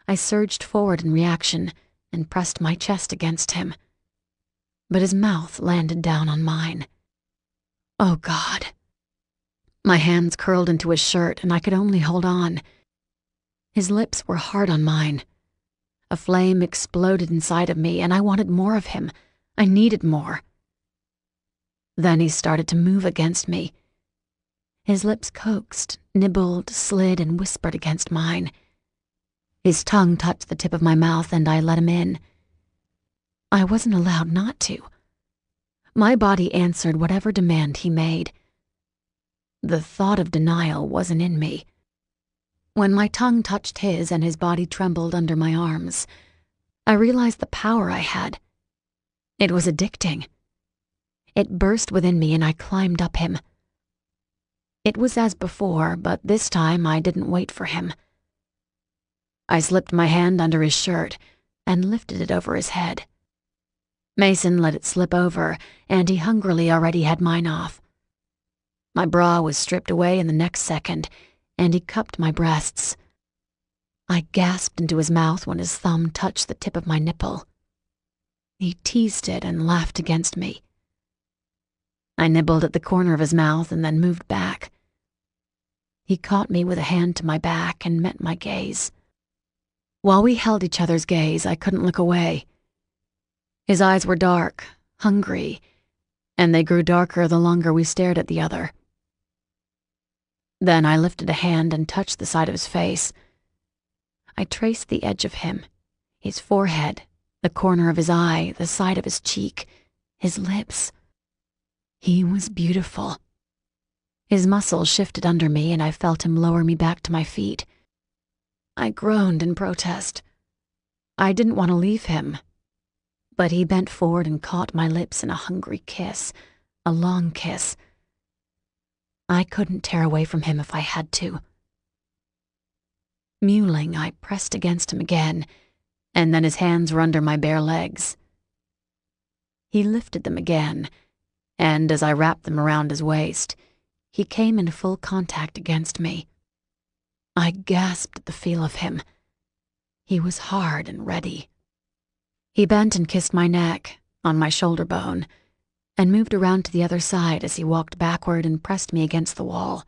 I surged forward in reaction and pressed my chest against him. But his mouth landed down on mine. Oh God. My hands curled into his shirt and I could only hold on. His lips were hard on mine. A flame exploded inside of me and I wanted more of him. I needed more. Then he started to move against me. His lips coaxed, nibbled, slid, and whispered against mine. His tongue touched the tip of my mouth and I let him in. I wasn't allowed not to. My body answered whatever demand he made. The thought of denial wasn't in me. When my tongue touched his and his body trembled under my arms, I realized the power I had. It was addicting. It burst within me and I climbed up him. It was as before, but this time I didn't wait for him. I slipped my hand under his shirt and lifted it over his head. Mason let it slip over, and he hungrily already had mine off. My bra was stripped away in the next second, and he cupped my breasts. I gasped into his mouth when his thumb touched the tip of my nipple. He teased it and laughed against me. I nibbled at the corner of his mouth and then moved back. He caught me with a hand to my back and met my gaze. While we held each other's gaze, I couldn't look away. His eyes were dark, hungry, and they grew darker the longer we stared at the other. Then I lifted a hand and touched the side of his face. I traced the edge of him, his forehead, the corner of his eye, the side of his cheek, his lips. He was beautiful. His muscles shifted under me and I felt him lower me back to my feet. I groaned in protest. I didn't want to leave him, but he bent forward and caught my lips in a hungry kiss, a long kiss. I couldn't tear away from him if I had to. Mewling, I pressed against him again, and then his hands were under my bare legs. He lifted them again, and as I wrapped them around his waist, he came in full contact against me. I gasped at the feel of him. He was hard and ready. He bent and kissed my neck, on my shoulder bone, and moved around to the other side as he walked backward and pressed me against the wall.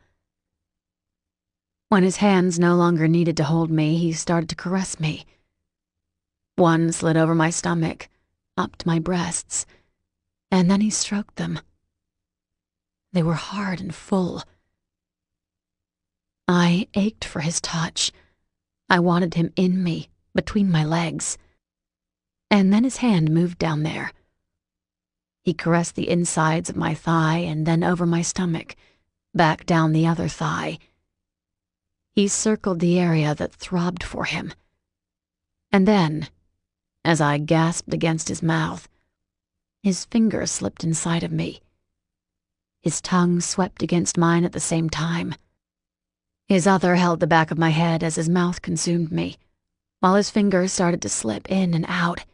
When his hands no longer needed to hold me, he started to caress me. One slid over my stomach, up to my breasts, and then he stroked them. They were hard and full. I ached for his touch. I wanted him in me, between my legs. And then his hand moved down there. He caressed the insides of my thigh and then over my stomach, back down the other thigh. He circled the area that throbbed for him. And then, as I gasped against his mouth, his fingers slipped inside of me. His tongue swept against mine at the same time. His other held the back of my head as his mouth consumed me, While his fingers started to slip in and out,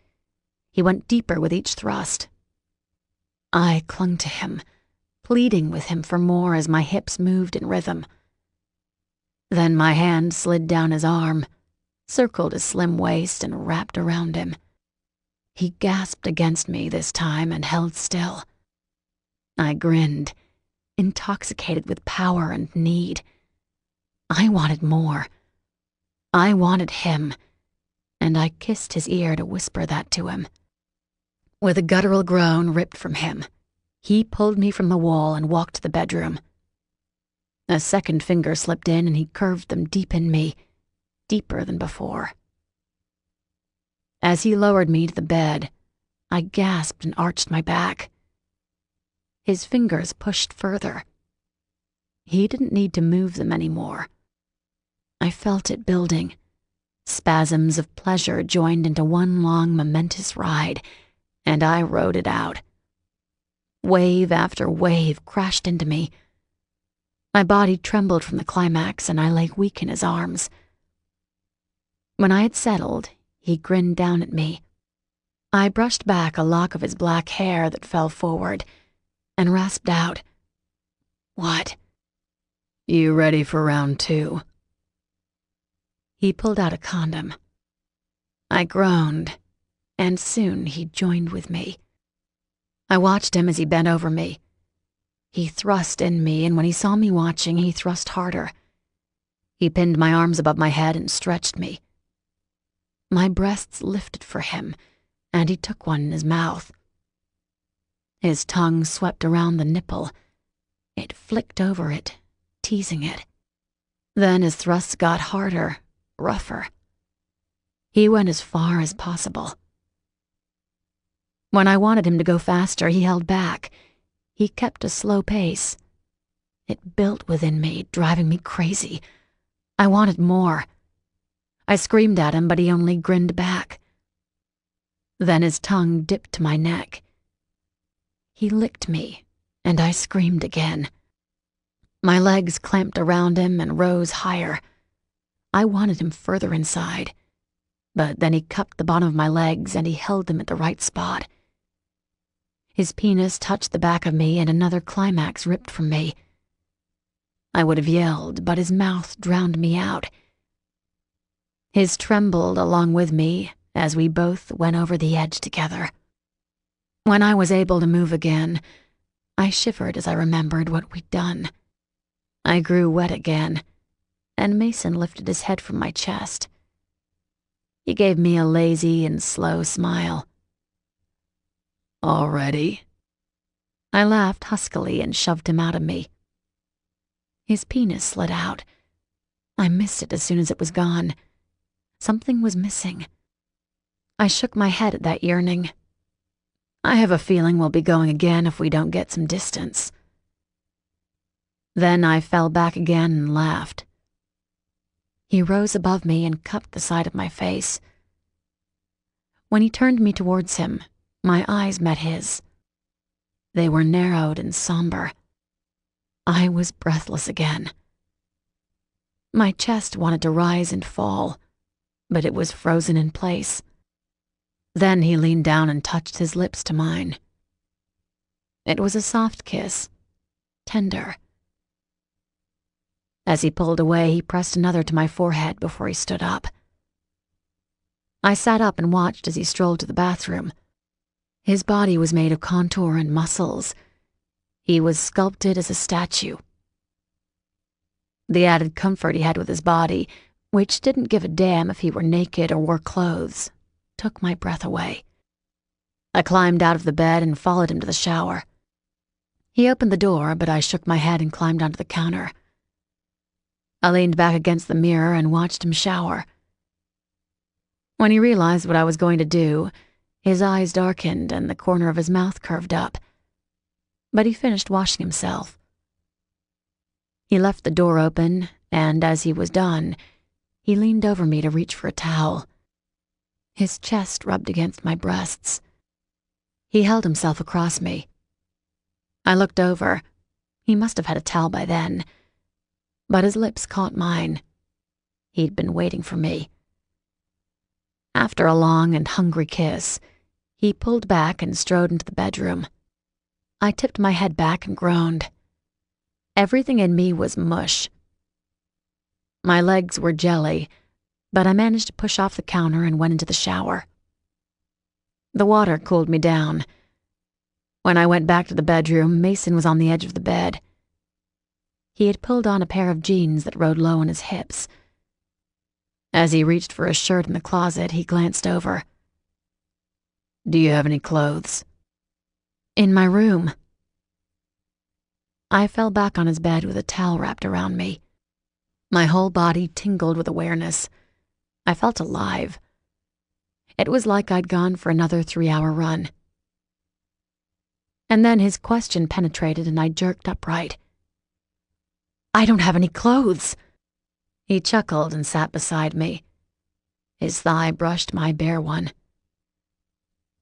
he went deeper with each thrust. I clung to him, pleading with him for more as my hips moved in rhythm. Then my hand slid down his arm, circled his slim waist, and wrapped around him. He gasped against me this time and held still. I grinned, intoxicated with power and need. I wanted more. I wanted him, and I kissed his ear to whisper that to him. With a guttural groan ripped from him, he pulled me from the wall and walked to the bedroom. A second finger slipped in and he curved them deep in me, deeper than before. As he lowered me to the bed, I gasped and arched my back. His fingers pushed further. He didn't need to move them anymore. I felt it building. Spasms of pleasure joined into one long, momentous ride, and I rode it out. Wave after wave crashed into me. My body trembled from the climax, and I lay weak in his arms. When I had settled, he grinned down at me. I brushed back a lock of his black hair that fell forward, and rasped out, "What?" "You ready for round 2? He pulled out a condom. I groaned, and soon he joined with me. I watched him as he bent over me. He thrust in me, and when he saw me watching, he thrust harder. He pinned my arms above my head and stretched me. My breasts lifted for him, and he took one in his mouth. His tongue swept around the nipple. It flicked over it, teasing it. Then his thrusts got harder, rougher. He went as far as possible. When I wanted him to go faster, he held back. He kept a slow pace. It built within me, driving me crazy. I wanted more. I screamed at him, but he only grinned back. Then his tongue dipped to my neck. He licked me, and I screamed again. My legs clamped around him and rose higher. I wanted him further inside, but then he cupped the bottom of my legs and he held them at the right spot. His penis touched the back of me and another climax ripped from me. I would have yelled, but his mouth drowned me out. His trembled along with me as we both went over the edge together. When I was able to move again, I shivered as I remembered what we'd done. I grew wet again, and Mason lifted his head from my chest. He gave me a lazy and slow smile. "All ready?" I laughed huskily and shoved him out of me. His penis slid out. I missed it as soon as it was gone. Something was missing. I shook my head at that yearning. I have a feeling we'll be going again if we don't get some distance. Then I fell back again and laughed. He rose above me and cupped the side of my face. When he turned me towards him, my eyes met his. They were narrowed and somber. I was breathless again. My chest wanted to rise and fall, but it was frozen in place. Then he leaned down and touched his lips to mine. It was a soft kiss, tender. As he pulled away, he pressed another to my forehead before he stood up. I sat up and watched as he strolled to the bathroom. His body was made of contour and muscles. He was sculpted as a statue. The added comfort he had with his body, which didn't give a damn if he were naked or wore clothes, took my breath away. I climbed out of the bed and followed him to the shower. He opened the door, but I shook my head and climbed onto the counter. I leaned back against the mirror and watched him shower. When he realized what I was going to do, his eyes darkened and the corner of his mouth curved up. But he finished washing himself. He left the door open, and as he was done, he leaned over me to reach for a towel. His chest rubbed against my breasts. He held himself across me. I looked over. He must have had a towel by then. But his lips caught mine. He'd been waiting for me. After a long and hungry kiss, he pulled back and strode into the bedroom. I tipped my head back and groaned. Everything in me was mush. My legs were jelly, but I managed to push off the counter and went into the shower. The water cooled me down. When I went back to the bedroom, Mason was on the edge of the bed. He had pulled on a pair of jeans that rode low on his hips. As he reached for a shirt in the closet, he glanced over. "Do you have any clothes?" "In my room." I fell back on his bed with a towel wrapped around me. My whole body tingled with awareness. I felt alive. It was like I'd gone for another 3-hour run. And then his question penetrated and I jerked upright. "I don't have any clothes." He chuckled and sat beside me. His thigh brushed my bare one.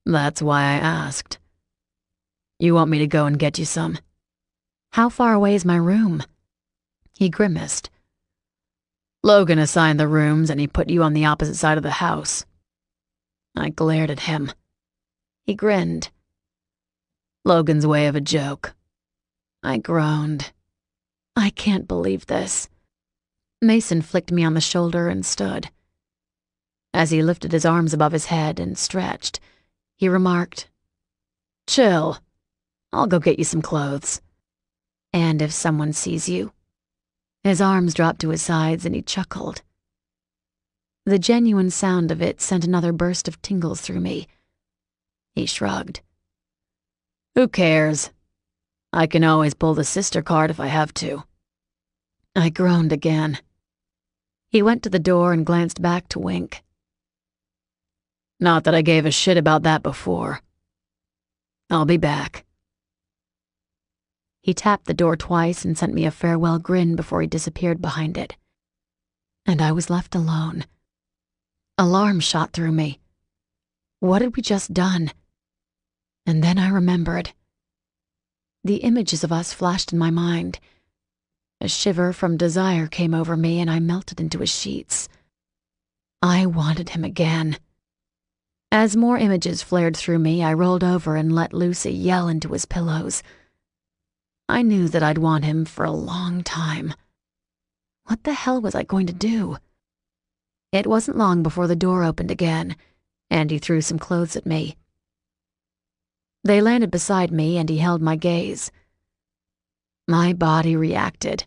"That's why I asked. You want me to go and get you some?" "How far away is my room?" He grimaced. "Logan assigned the rooms and he put you on the opposite side of the house." I glared at him. He grinned. "Logan's way of a joke." I groaned. I can't believe this. Mason flicked me on the shoulder and stood. As he lifted his arms above his head and stretched, he remarked, "Chill. I'll go get you some clothes." "And if someone sees you?" His arms dropped to his sides and he chuckled. The genuine sound of it sent another burst of tingles through me. He shrugged. "Who cares? I can always pull the sister card if I have to." I groaned again. He went to the door and glanced back to wink. "Not that I gave a shit about that before. I'll be back." He tapped the door twice and sent me a farewell grin before he disappeared behind it. And I was left alone. Alarm shot through me. What had we just done? And then I remembered. The images of us flashed in my mind. A shiver from desire came over me and I melted into his sheets. I wanted him again. As more images flared through me, I rolled over and let loose a yell into his pillows. I knew that I'd want him for a long time. What the hell was I going to do? It wasn't long before the door opened again, and he threw some clothes at me. They landed beside me, and he held my gaze. My body reacted.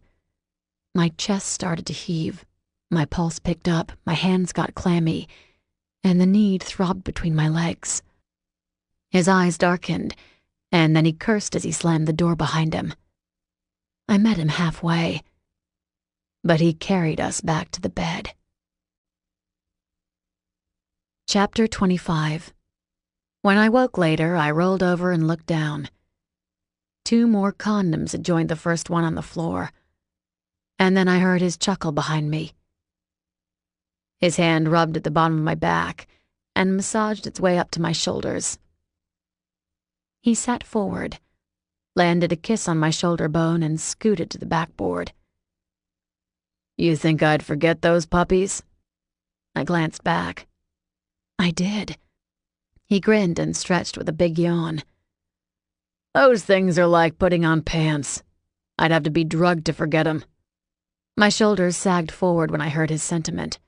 My chest started to heave, my pulse picked up, my hands got clammy, and the need throbbed between my legs. His eyes darkened, and then he cursed as he slammed the door behind him. I met him halfway, but he carried us back to the bed. Chapter 25. When I woke later, I rolled over and looked down. 2 more condoms had joined the first one on the floor, and then I heard his chuckle behind me. His hand rubbed at the bottom of my back and massaged its way up to my shoulders. He sat forward, landed a kiss on my shoulder bone, and scooted to the backboard. "You think I'd forget those puppies?" I glanced back. I did. He grinned and stretched with a big yawn. "Those things are like putting on pants. I'd have to be drugged to forget 'em." My shoulders sagged forward when I heard his sentiment.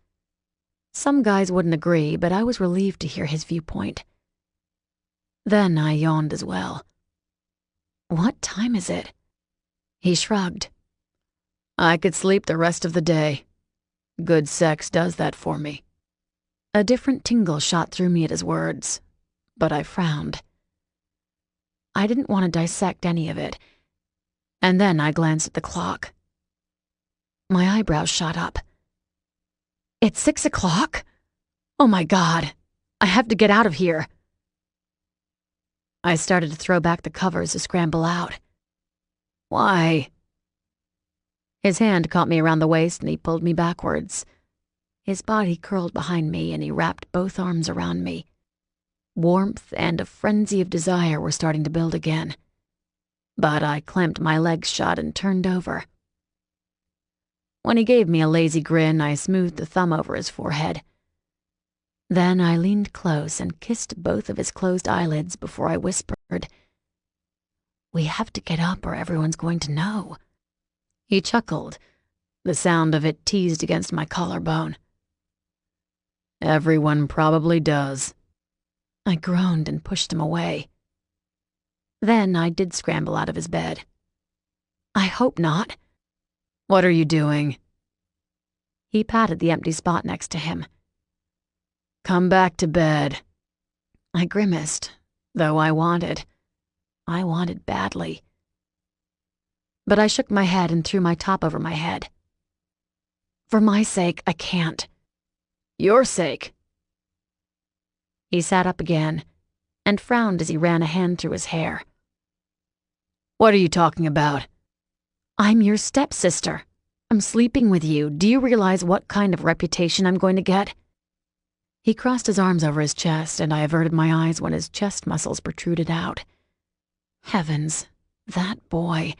Some guys wouldn't agree, but I was relieved to hear his viewpoint. Then I yawned as well. "What time is it?" He shrugged. "I could sleep the rest of the day. Good sex does that for me." A different tingle shot through me at his words, but I frowned. I didn't want to dissect any of it, and then I glanced at the clock. My eyebrows shot up. "It's 6 o'clock? Oh my God, I have to get out of here." I started to throw back the covers to scramble out. "Why?" His hand caught me around the waist and he pulled me backwards. His body curled behind me and he wrapped both arms around me. Warmth and a frenzy of desire were starting to build again. But I clamped my legs shut and turned over. When he gave me a lazy grin, I smoothed the thumb over his forehead. Then I leaned close and kissed both of his closed eyelids before I whispered, "We have to get up or everyone's going to know." He chuckled. The sound of it teased against my collarbone. "Everyone probably does." I groaned and pushed him away. Then I did scramble out of his bed. "I hope not." "What are you doing?" He patted the empty spot next to him. "Come back to bed." I grimaced, though I wanted badly. But I shook my head and threw my top over my head. "For my sake, I can't." "Your sake." He sat up again and frowned as he ran a hand through his hair. "What are you talking about?" "I'm your stepsister. I'm sleeping with you. Do you realize what kind of reputation I'm going to get?" He crossed his arms over his chest, and I averted my eyes when his chest muscles protruded out. Heavens, that boy.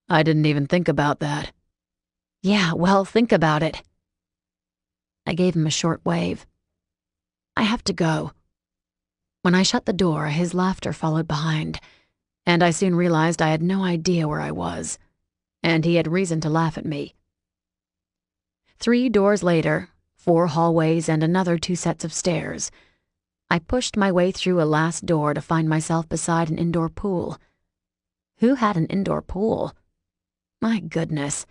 "I didn't even think about that." "Yeah, well, think about it." I gave him a short wave. "I have to go." When I shut the door, his laughter followed behind, and I soon realized I had no idea where I was, and he had reason to laugh at me. 3 doors later, 4 hallways and another 2 sets of stairs, I pushed my way through a last door to find myself beside an indoor pool. Who had an indoor pool? My goodness.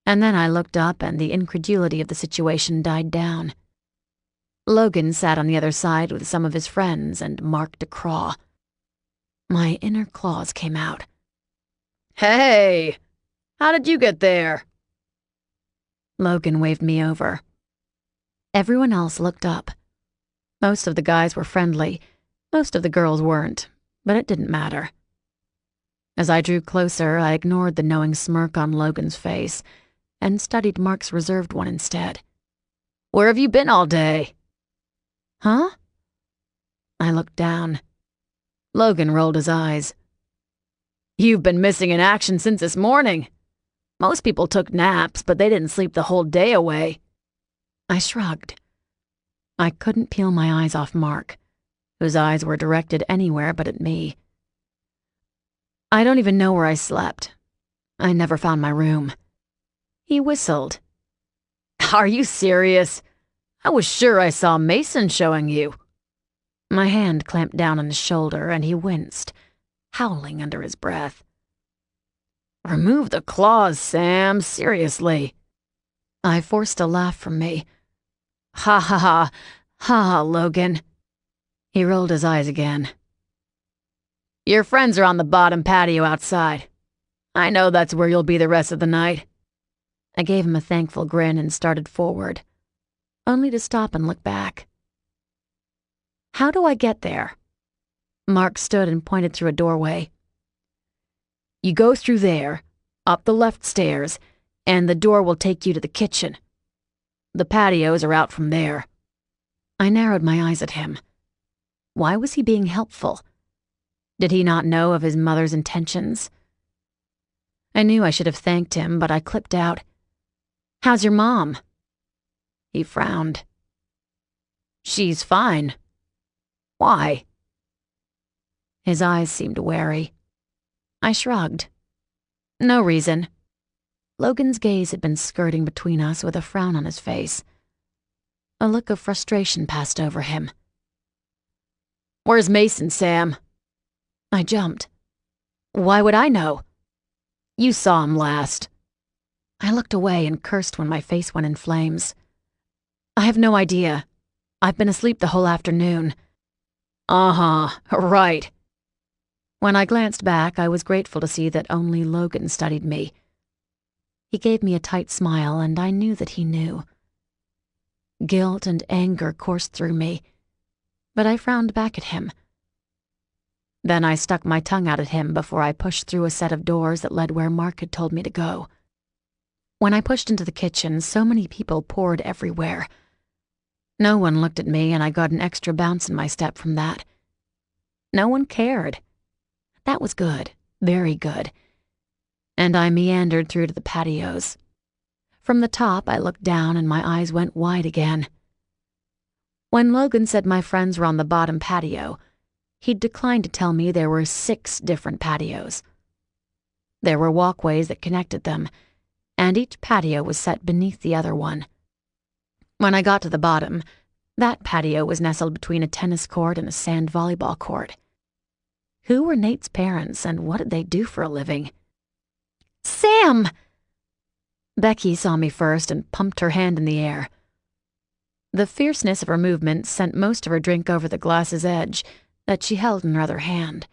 And then I looked up and the incredulity of the situation died down. Logan sat on the other side with some of his friends and Mark DeCraw. My inner claws came out. "Hey! How did you get there?" Logan waved me over. Everyone else looked up. Most of the guys were friendly, most of the girls weren't, but it didn't matter. As I drew closer, I ignored the knowing smirk on Logan's face and studied Mark's reserved one instead. "Where have you been all day?" "Huh?" I looked down. Logan rolled his eyes. "You've been missing in action since this morning. Most people took naps, but they didn't sleep the whole day away." I shrugged. I couldn't peel my eyes off Mark, whose eyes were directed anywhere but at me. "I don't even know where I slept. I never found my room." He whistled. "Are you serious? I was sure I saw Mason showing you." My hand clamped down on his shoulder and he winced, howling under his breath. "Remove the claws, Sam, seriously." I forced a laugh from me. "Ha ha ha, "Ha, Logan." He rolled his eyes again. "Your friends are on the bottom patio outside. I know that's where you'll be the rest of the night." I gave him a thankful grin and started forward, only to stop and look back. "How do I get there?" Mark stood and pointed through a doorway. "You go through there, up the left stairs, and the door will take you to the kitchen. The patios are out from there." I narrowed my eyes at him. Why was he being helpful? Did he not know of his mother's intentions? I knew I should have thanked him, but I clipped out, "How's your mom?" He frowned. "She's fine. Why?" His eyes seemed wary. I shrugged. "No reason." Logan's gaze had been skirting between us with a frown on his face. A look of frustration passed over him. "Where's Mason, Sam?" I jumped. "Why would I know?" "You saw him last." I looked away and cursed when my face went in flames. "I have no idea. I've been asleep the whole afternoon." "Uh-huh, right." When I glanced back, I was grateful to see that only Logan studied me. He gave me a tight smile, and I knew that he knew. Guilt and anger coursed through me, but I frowned back at him. Then I stuck my tongue out at him before I pushed through a set of doors that led where Mark had told me to go. When I pushed into the kitchen, so many people poured everywhere. No one looked at me, and I got an extra bounce in my step from that. No one cared. That was good, very good. And I meandered through to the patios. From the top, I looked down and my eyes went wide again. When Logan said my friends were on the bottom patio, he'd declined to tell me there were 6 different patios. There were walkways that connected them, and each patio was set beneath the other one. When I got to the bottom, that patio was nestled between a tennis court and a sand volleyball court. Who were Nate's parents, and what did they do for a living? "Sam!" Becky saw me first and pumped her hand in the air. The fierceness of her movement sent most of her drink over the glass's edge that she held in her other hand.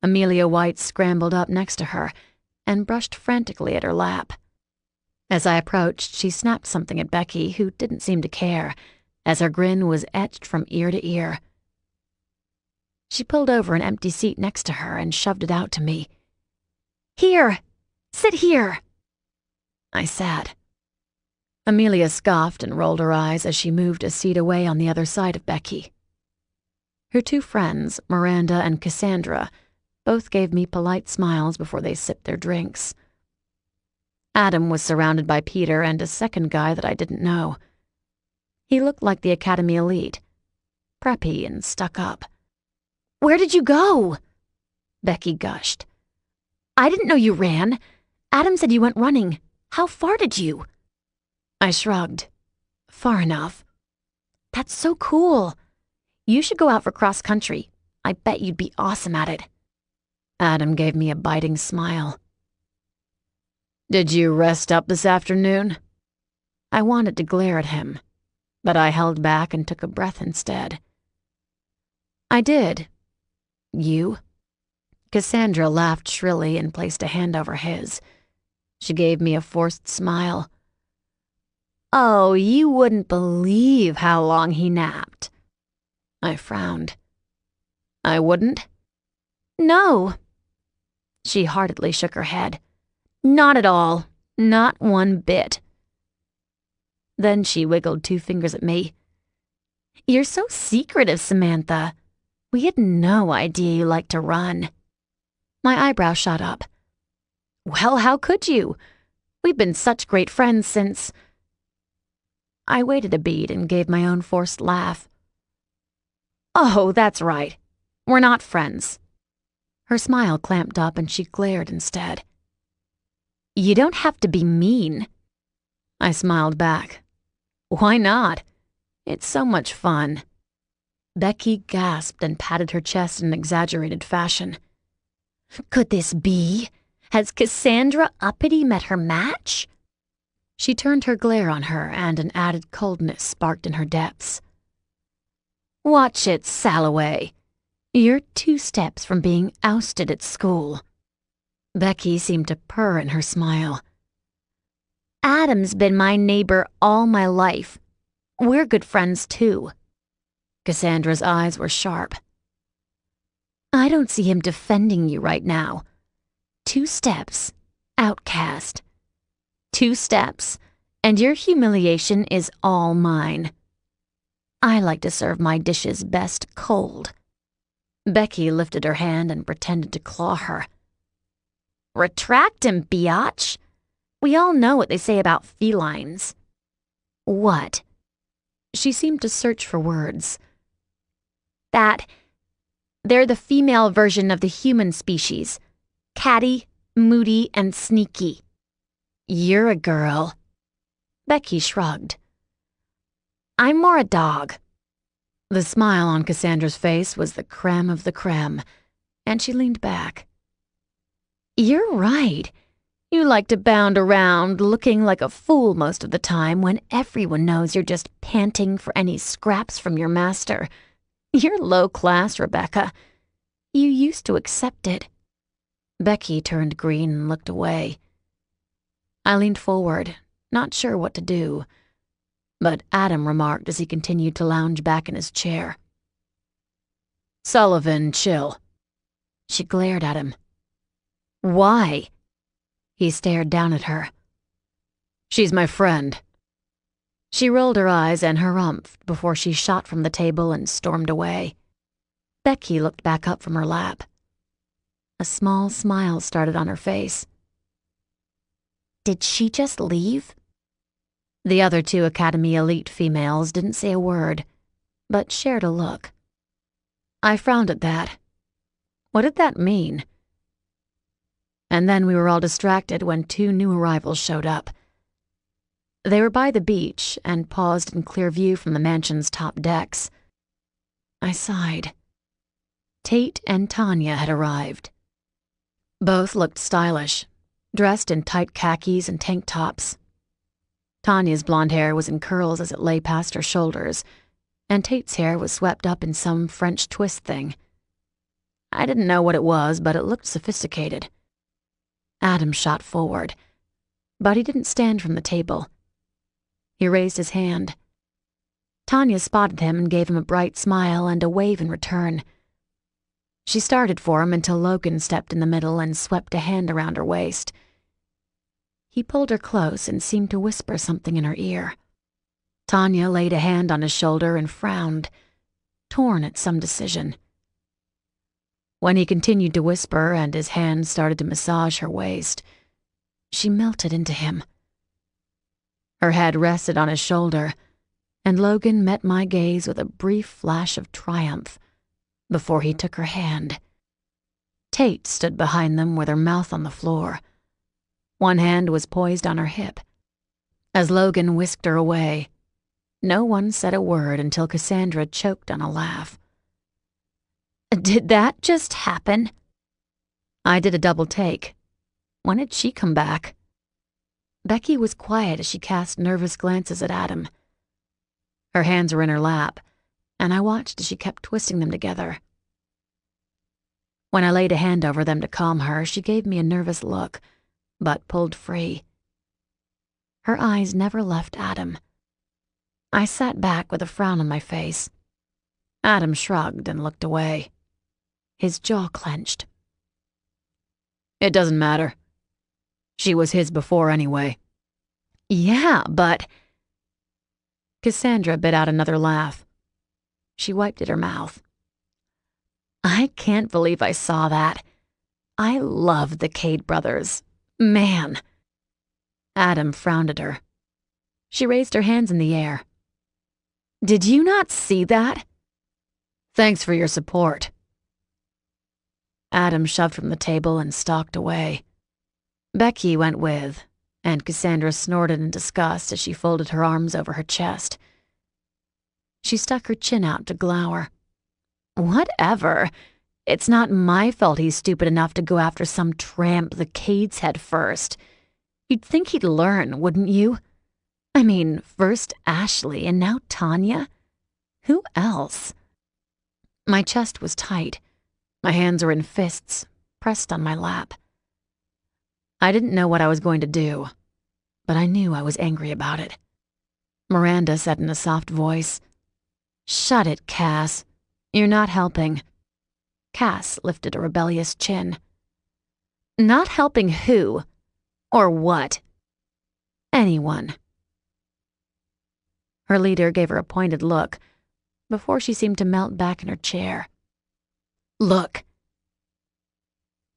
Amelia White scrambled up next to her and brushed frantically at her lap. As I approached, she snapped something at Becky, who didn't seem to care, as her grin was etched from ear to ear. She pulled over an empty seat next to her and shoved it out to me. "Here! Sit here!" I sat. Amelia scoffed and rolled her eyes as she moved a seat away on the other side of Becky. Her 2 friends, Miranda and Cassandra, both gave me polite smiles before they sipped their drinks. Adam was surrounded by Peter and a second guy that I didn't know. He looked like the Academy elite, preppy and stuck up. "Where did you go?" Becky gushed. "I didn't know you ran. Adam said you went running. How far did you?" I shrugged. "Far enough." "That's so cool. You should go out for cross-country. I bet you'd be awesome at it." Adam gave me a biting smile. "Did you rest up this afternoon?" I wanted to glare at him, but I held back and took a breath instead. "I did. You?" Cassandra laughed shrilly and placed a hand over his. She gave me a forced smile. "Oh, you wouldn't believe how long he napped." I frowned. "I wouldn't?" "No." She heartedly shook her head. "Not at all. Not one bit." Then she wiggled 2 fingers at me. "You're so secretive, Samantha. We had no idea you liked to run." My eyebrow shot up. "Well, how could you? We've been such great friends since—" I waited a beat and gave my own forced laugh. "Oh, that's right. We're not friends." Her smile clamped up and she glared instead. "You don't have to be mean." I smiled back. "Why not? It's so much fun." Becky gasped and patted her chest in an exaggerated fashion. "Could this be? Has Cassandra Uppity met her match?" She turned her glare on her, and an added coldness sparked in her depths. "Watch it, Salloway. You're 2 steps from being ousted at school." Becky seemed to purr in her smile. "Adam's been my neighbor all my life. We're good friends, too." Cassandra's eyes were sharp. "I don't see him defending you right now. 2 steps, outcast. 2 steps, and your humiliation is all mine. I like to serve my dishes best cold." Becky lifted her hand and pretended to claw her. "Retract him, biatch. We all know what they say about felines." "What?" She seemed to search for words. "That they're the female version of the human species. Catty, moody, and sneaky." "You're a girl." Becky shrugged. "I'm more a dog." The smile on Cassandra's face was the creme of the creme, and she leaned back. "You're right. You like to bound around looking like a fool most of the time when everyone knows you're just panting for any scraps from your master. You're low class, Rebecca. You used to accept it." Becky turned green and looked away. I leaned forward, not sure what to do, but Adam remarked as he continued to lounge back in his chair. "Sullivan, chill." She glared at him. "Why?" He stared down at her. "She's my friend." She rolled her eyes and harumphed before she shot from the table and stormed away. Becky looked back up from her lap. A small smile started on her face. "Did she just leave?" The other two Academy elite females didn't say a word, but shared a look. I frowned at that. What did that mean? And then we were all distracted when two new arrivals showed up. They were by the beach and paused in clear view from the mansion's top decks. I sighed. Tate and Tanya had arrived. Both looked stylish, dressed in tight khakis and tank tops. Tanya's blonde hair was in curls as it lay past her shoulders, and Tate's hair was swept up in some French twist thing. I didn't know what it was, but it looked sophisticated. Adam shot forward, but he didn't stand from the table. He raised his hand. Tanya spotted him and gave him a bright smile and a wave in return. She started for him until Logan stepped in the middle and swept a hand around her waist. He pulled her close and seemed to whisper something in her ear. Tanya laid a hand on his shoulder and frowned, torn at some decision. When he continued to whisper and his hand started to massage her waist, she melted into him. Her head rested on his shoulder, and Logan met my gaze with a brief flash of triumph before he took her hand. Tate stood behind them with her mouth on the floor. One hand was poised on her hip. As Logan whisked her away, no one said a word until Cassandra choked on a laugh. "Did that just happen?" I did a double take. When did she come back? Becky was quiet as she cast nervous glances at Adam. Her hands were in her lap, and I watched as she kept twisting them together. When I laid a hand over them to calm her, she gave me a nervous look, but pulled free. Her eyes never left Adam. I sat back with a frown on my face. Adam shrugged and looked away. His jaw clenched. "It doesn't matter. She was his before anyway." "Yeah, but—" Cassandra bit out another laugh. She wiped at her mouth. "I can't believe I saw that. I love the Kade brothers. Man." Adam frowned at her. She raised her hands in the air. "Did you not see that?" "Thanks for your support." Adam shoved from the table and stalked away. Becky went with, and Cassandra snorted in disgust as she folded her arms over her chest. She stuck her chin out to glower. "Whatever. It's not my fault he's stupid enough to go after some tramp the Kades had first. You'd think he'd learn, wouldn't you? I mean, first Ashley and now Tanya? Who else?" My chest was tight. My hands were in fists, pressed on my lap. I didn't know what I was going to do, but I knew I was angry about it. Miranda said in a soft voice, "Shut it, Cass. You're not helping." Cass lifted a rebellious chin. "Not helping who? Or what?" "Anyone." Her leader gave her a pointed look before she seemed to melt back in her chair. "Look."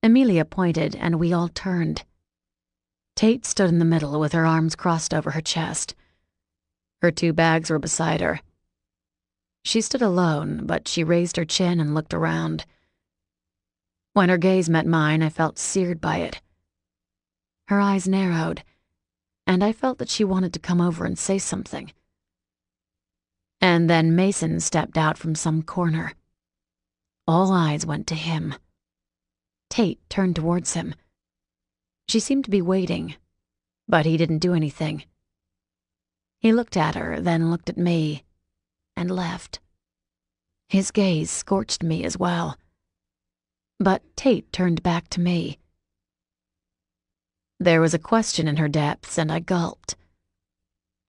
Amelia pointed, and we all turned. Tate stood in the middle with her arms crossed over her chest. Her two bags were beside her. She stood alone, but she raised her chin and looked around. When her gaze met mine, I felt seared by it. Her eyes narrowed, and I felt that she wanted to come over and say something. And then Mason stepped out from some corner. All eyes went to him. Tate turned towards him. She seemed to be waiting, but he didn't do anything. He looked at her, then looked at me, and left. His gaze scorched me as well. But Tate turned back to me. There was a question in her depths, and I gulped.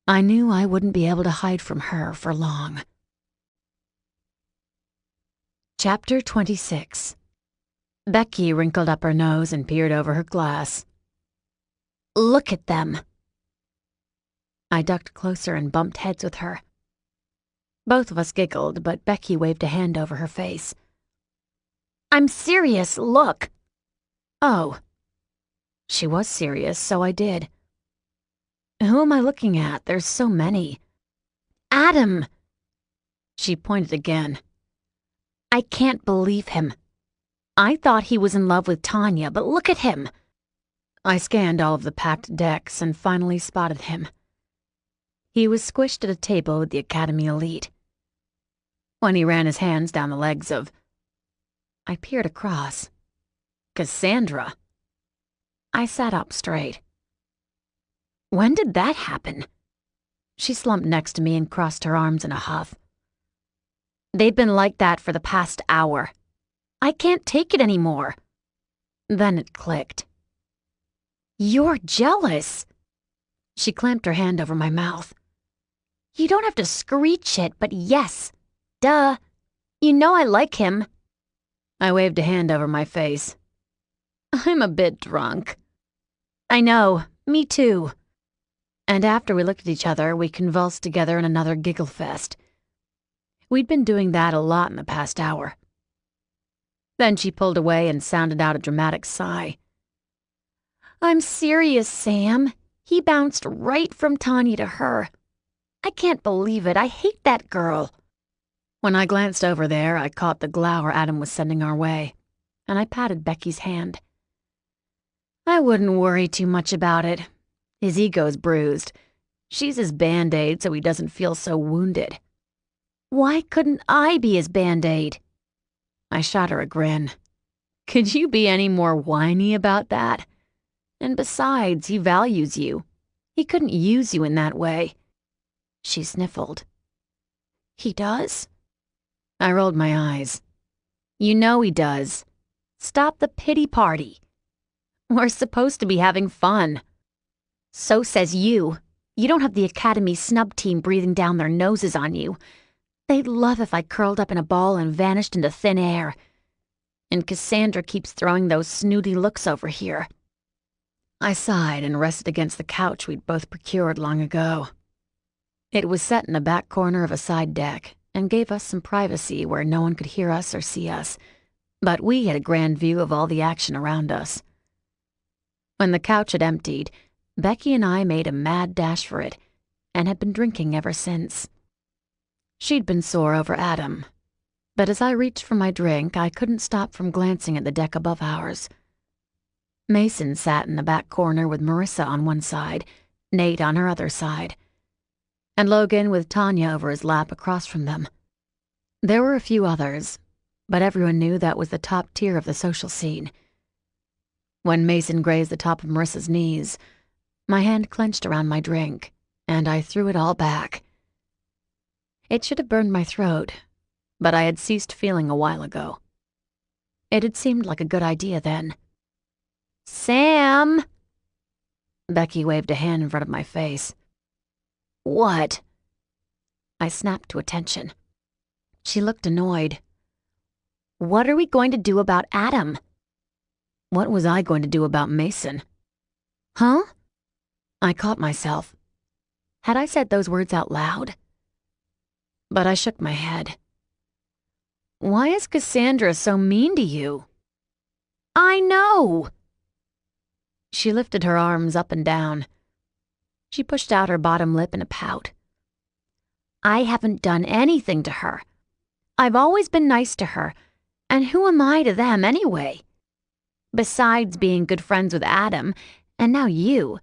I knew I wouldn't be able to hide from her for long. Chapter 26. Becky wrinkled up her nose and peered over her glass. "Look at them." I ducked closer and bumped heads with her. Both of us giggled, but Becky waved a hand over her face. "I'm serious, look." "Oh." She was serious, so I did. Who am I looking at? There's so many. Adam! She pointed again. I can't believe him. I thought he was in love with Tanya, but look at him. I scanned all of the packed decks and finally spotted him. He was squished at a table with the Academy elite. When he ran his hands down the legs of... I peered across. Cassandra. I sat up straight. When did that happen? She slumped next to me and crossed her arms in a huff. They've been like that for the past hour. I can't take it anymore. Then it clicked. You're jealous. She clamped her hand over my mouth. You don't have to screech it, but yes. Duh. You know I like him. I waved a hand over my face. I'm a bit drunk. I know. Me too. And after we looked at each other, we convulsed together in another giggle fest. We'd been doing that a lot in the past hour. Then she pulled away and sounded out a dramatic sigh. I'm serious, Sam. He bounced right from Tanya to her. I can't believe it. I hate that girl. When I glanced over there, I caught the glower Adam was sending our way, and I patted Becky's hand. I wouldn't worry too much about it. His ego's bruised. She's his Band-Aid so he doesn't feel so wounded. Why couldn't I be his Band-Aid? I shot her a grin. Could you be any more whiny about that? And besides, he values you. He couldn't use you in that way. She sniffled. He does? I rolled my eyes. You know he does. Stop the pity party. We're supposed to be having fun. So says you. You don't have the Academy snub team breathing down their noses on you. They'd love if I curled up in a ball and vanished into thin air. And Cassandra keeps throwing those snooty looks over here. I sighed and rested against the couch we'd both procured long ago. It was set in a back corner of a side deck and gave us some privacy where no one could hear us or see us, but we had a grand view of all the action around us. When the couch had emptied, Becky and I made a mad dash for it and had been drinking ever since. She'd been sore over Adam, but as I reached for my drink, I couldn't stop from glancing at the deck above ours. Mason sat in the back corner with Marissa on one side, Nate on her other side, and Logan with Tanya over his lap across from them. There were a few others, but everyone knew that was the top tier of the social scene. When Mason grazed the top of Marissa's knees, my hand clenched around my drink, and I threw it all back. It should have burned my throat, but I had ceased feeling a while ago. It had seemed like a good idea then. Sam! Becky waved a hand in front of my face. What? I snapped to attention. She looked annoyed. What are we going to do about Adam? What was I going to do about Mason? Huh? I caught myself. Had I said those words out loud? But I shook my head. Why is Cassandra so mean to you? I know! She lifted her arms up and down. She pushed out her bottom lip in a pout. I haven't done anything to her. I've always been nice to her, and who am I to them anyway? Besides being good friends with Adam, and now you,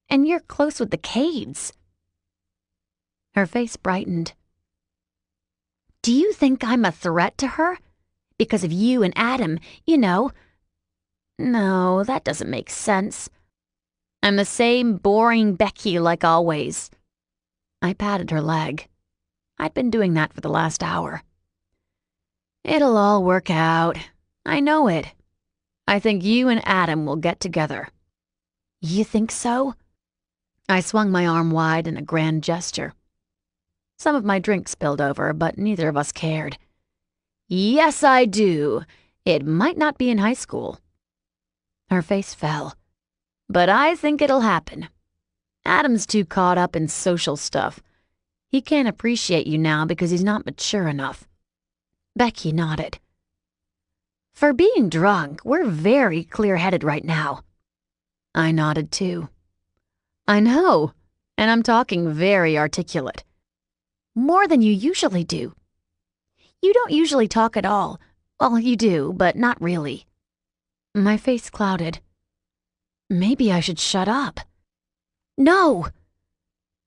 and you're close with the Kades. Her face brightened. Do you think I'm a threat to her? Because of you and Adam, you know. No, that doesn't make sense. I'm the same boring Becky like always. I patted her leg. I'd been doing that for the last hour. It'll all work out. I know it. I think you and Adam will get together. You think so? I swung my arm wide in a grand gesture. Some of my drink spilled over, but neither of us cared. Yes, I do. It might not be in high school. Her face fell. But I think it'll happen. Adam's too caught up in social stuff. He can't appreciate you now because he's not mature enough. Becky nodded. For being drunk, we're very clear-headed right now. I nodded too. I know. And I'm talking very articulate. More than you usually do. You don't usually talk at all. Well, you do, but not really. My face clouded. Maybe I should shut up. No!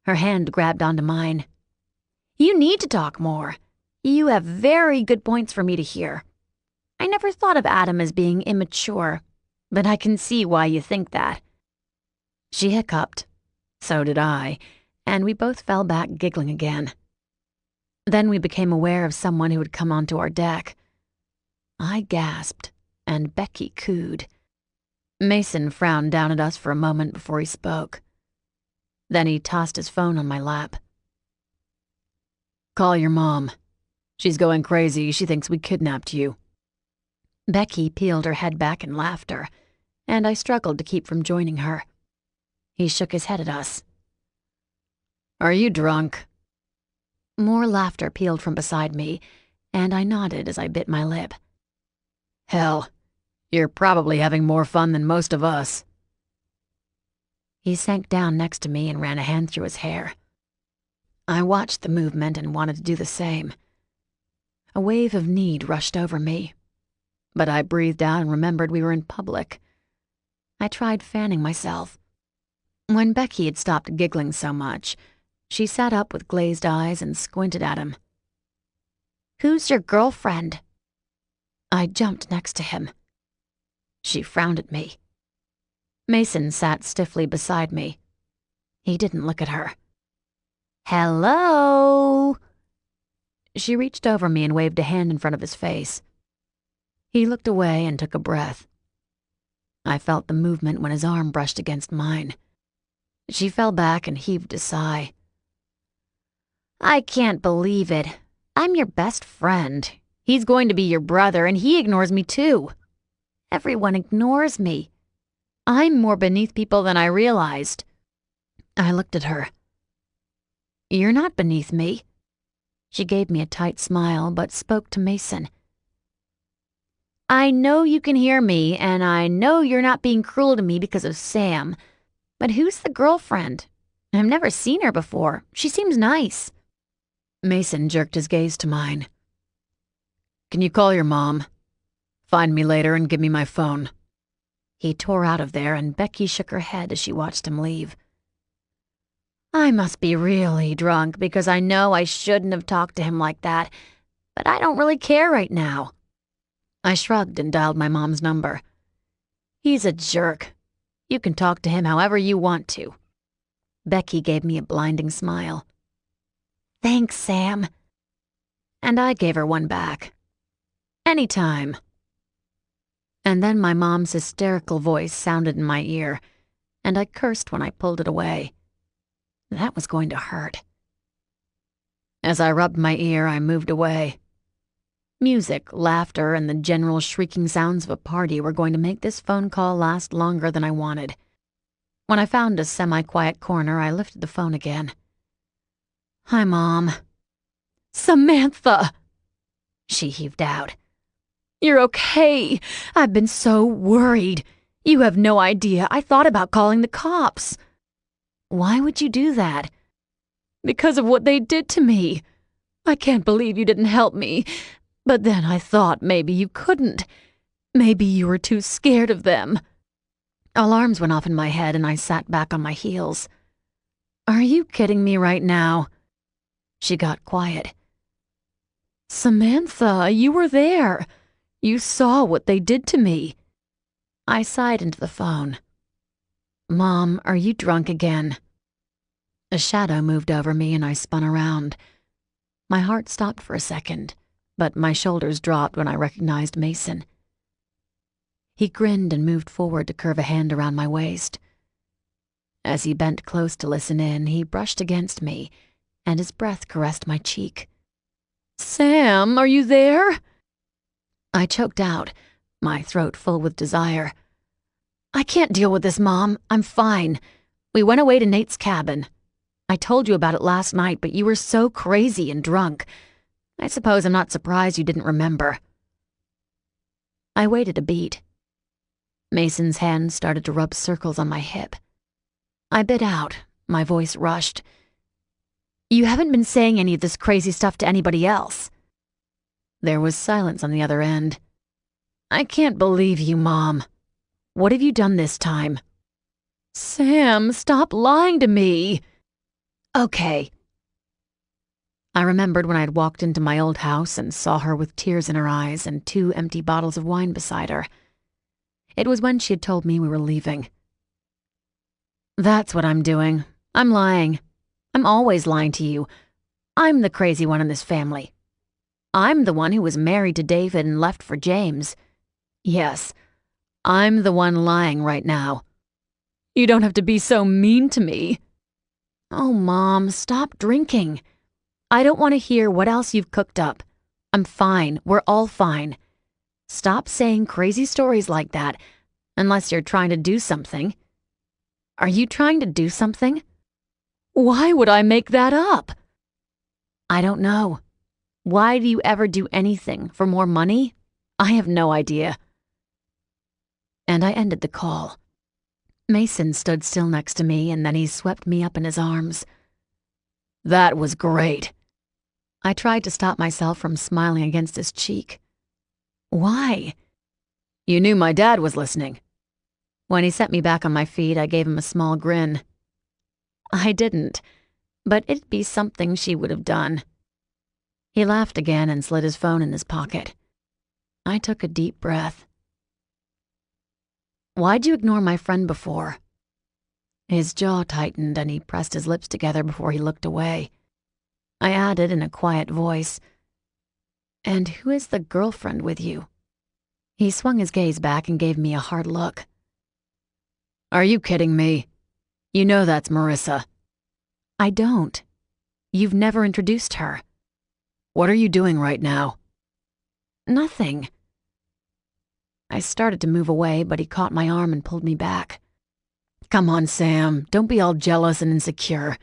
Her hand grabbed onto mine. You need to talk more. You have very good points for me to hear. I never thought of Adam as being immature, but I can see why you think that. She hiccuped. So did I, and we both fell back giggling again. Then we became aware of someone who had come onto our deck. I gasped, and Becky cooed. Mason frowned down at us for a moment before he spoke. Then he tossed his phone on my lap. Call your mom. She's going crazy. She thinks we kidnapped you. Becky peeled her head back in laughter, and I struggled to keep from joining her. He shook his head at us. Are you drunk? More laughter peeled from beside me, and I nodded as I bit my lip. Hell, you're probably having more fun than most of us. He sank down next to me and ran a hand through his hair. I watched the movement and wanted to do the same. A wave of need rushed over me, but I breathed out and remembered we were in public. I tried fanning myself. When Becky had stopped giggling so much, she sat up with glazed eyes and squinted at him. Who's your girlfriend? I jumped next to him. She frowned at me. Mason sat stiffly beside me. He didn't look at her. Hello? She reached over me and waved a hand in front of his face. He looked away and took a breath. I felt the movement when his arm brushed against mine. She fell back and heaved a sigh. I can't believe it. I'm your best friend. He's going to be your brother, and he ignores me too. Everyone ignores me. I'm more beneath people than I realized. I looked at her. You're not beneath me. She gave me a tight smile, but spoke to Mason. I know you can hear me, and I know you're not being cruel to me because of Sam. But who's the girlfriend? I've never seen her before. She seems nice. Mason jerked his gaze to mine. Can you call your mom? Find me later and give me my phone. He tore out of there, and Becky shook her head as she watched him leave. I must be really drunk because I know I shouldn't have talked to him like that, but I don't really care right now. I shrugged and dialed my mom's number. He's a jerk. You can talk to him however you want to. Becky gave me a blinding smile. Thanks, Sam. And I gave her one back. Anytime. And then my mom's hysterical voice sounded in my ear, and I cursed when I pulled it away. That was going to hurt. As I rubbed my ear, I moved away. Music, laughter, and the general shrieking sounds of a party were going to make this phone call last longer than I wanted. When I found a semi-quiet corner, I lifted the phone again. Hi, Mom. Samantha! She heaved out. You're okay. I've been so worried. You have no idea. I thought about calling the cops. Why would you do that? Because of what they did to me. I can't believe you didn't help me. But then I thought maybe you couldn't. Maybe you were too scared of them. Alarms went off in my head and I sat back on my heels. Are you kidding me right now? She got quiet. Samantha, you were there. You saw what they did to me. I sighed into the phone. Mom, are you drunk again? A shadow moved over me and I spun around. My heart stopped for a second, but my shoulders dropped when I recognized Mason. He grinned and moved forward to curve a hand around my waist. As he bent close to listen in, he brushed against me, and his breath caressed my cheek. Sam, are you there? I choked out, my throat full with desire. I can't deal with this, Mom. I'm fine. We went away to Nate's cabin. I told you about it last night, but you were so crazy and drunk. I suppose I'm not surprised you didn't remember. I waited a beat. Mason's hand started to rub circles on my hip. I bit out, My voice rushed. You haven't been saying any of this crazy stuff to anybody else. There was silence on the other end. I can't believe you, Mom. What have you done this time? Sam, stop lying to me. Okay. I remembered when I'd walked into my old house and saw her with tears in her eyes and 2 empty bottles of wine beside her. It was when she had told me we were leaving. That's what I'm doing. I'm lying. I'm always lying to you. I'm the crazy one in this family. I'm the one who was married to David and left for James. Yes, I'm the one lying right now. You don't have to be so mean to me. Oh, Mom, stop drinking. I don't want to hear what else you've cooked up. I'm fine. We're all fine. Stop saying crazy stories like that, unless you're trying to do something. Are you trying to do something? Why would I make that up? I don't know. Why do you ever do anything for more money? I have no idea. And I ended the call. Mason stood still next to me, and then he swept me up in his arms. That was great. I tried to stop myself from smiling against his cheek. Why? You knew my dad was listening. When he set me back on my feet, I gave him a small grin. I didn't, but it'd be something she would have done. He laughed again and slid his phone in his pocket. I took a deep breath. Why'd you ignore my friend before? His jaw tightened and he pressed his lips together before he looked away. I added in a quiet voice, And who is the girlfriend with you? He swung his gaze back and gave me a hard look. Are you kidding me? You know that's Marissa. I don't. You've never introduced her. What are you doing right now? Nothing. I started to move away, but he caught my arm and pulled me back. Come on, Sam. Don't be all jealous and insecure.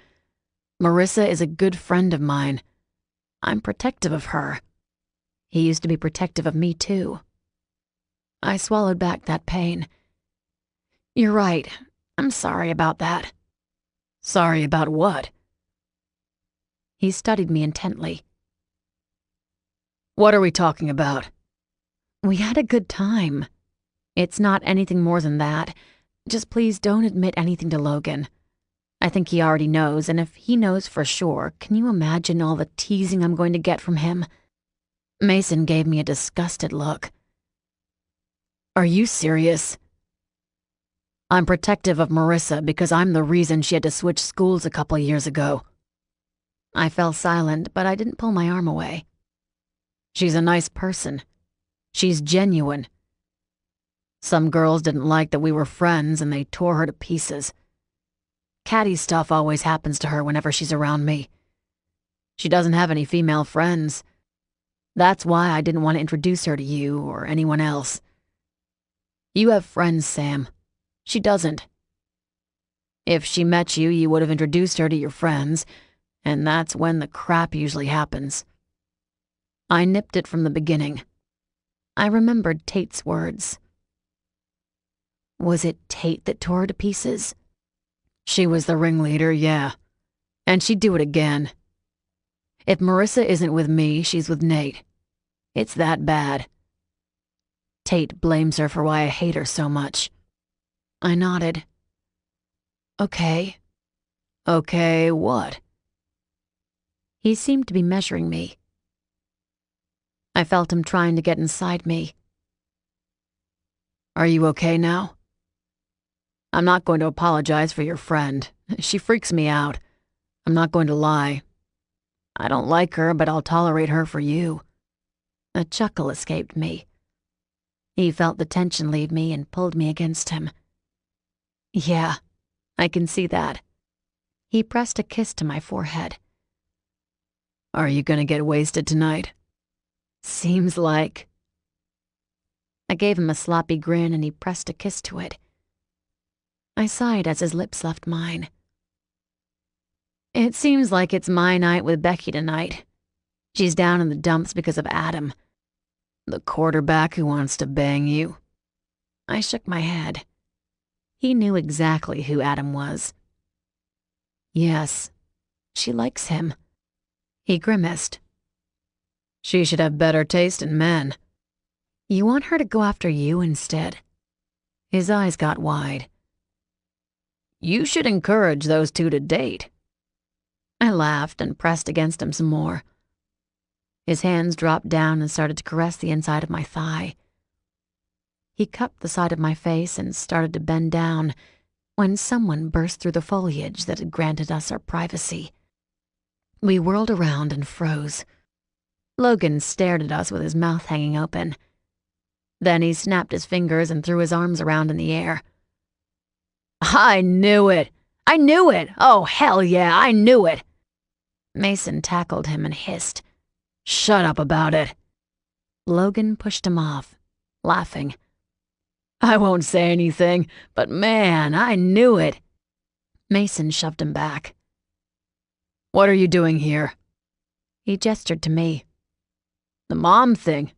Marissa is a good friend of mine. I'm protective of her. He used to be protective of me, too. I swallowed back that pain. You're right. I'm sorry about that. Sorry about what? He studied me intently. What are we talking about? We had a good time. It's not anything more than that. Just please don't admit anything to Logan. I think he already knows, and if he knows for sure, can you imagine all the teasing I'm going to get from him? Mason gave me a disgusted look. Are you serious? I'm protective of Marissa because I'm the reason she had to switch schools a couple years ago. I fell silent, but I didn't pull my arm away. She's a nice person. She's genuine. Some girls didn't like that we were friends and they tore her to pieces. Catty stuff always happens to her whenever she's around me. She doesn't have any female friends. That's why I didn't want to introduce her to you or anyone else. You have friends, Sam. She doesn't. If she met you, you would have introduced her to your friends, and that's when the crap usually happens. I nipped it from the beginning. I remembered Tate's words. Was it Tate that tore her to pieces? She was the ringleader, yeah. And she'd do it again. If Marissa isn't with me, she's with Nate. It's that bad. Tate blames her for why I hate her so much. I nodded. Okay. Okay, what? He seemed to be measuring me. I felt him trying to get inside me. Are you okay now? I'm not going to apologize for your friend. She freaks me out. I'm not going to lie. I don't like her, but I'll tolerate her for you. A chuckle escaped me. He felt the tension leave me and pulled me against him. Yeah, I can see that. He pressed a kiss to my forehead. Are you gonna get wasted tonight? Seems like. I gave him a sloppy grin and he pressed a kiss to it. I sighed as his lips left mine. It seems like it's my night with Becky tonight. She's down in the dumps because of Adam. The quarterback who wants to bang you. I shook my head. He knew exactly who Adam was. Yes, she likes him. He grimaced. She should have better taste in men. You want her to go after you instead? His eyes got wide. You should encourage those two to date. I laughed and pressed against him some more. His hands dropped down and started to caress the inside of my thigh. He cupped the side of my face and started to bend down when someone burst through the foliage that had granted us our privacy. We whirled around and froze. Logan stared at us with his mouth hanging open. Then he snapped his fingers and threw his arms around in the air. I knew it! I knew it! Oh, hell yeah, I knew it! Mason tackled him and hissed. Shut up about it. Logan pushed him off, laughing. I won't say anything, but man, I knew it. Mason shoved him back. What are you doing here? He gestured to me. The mom thing.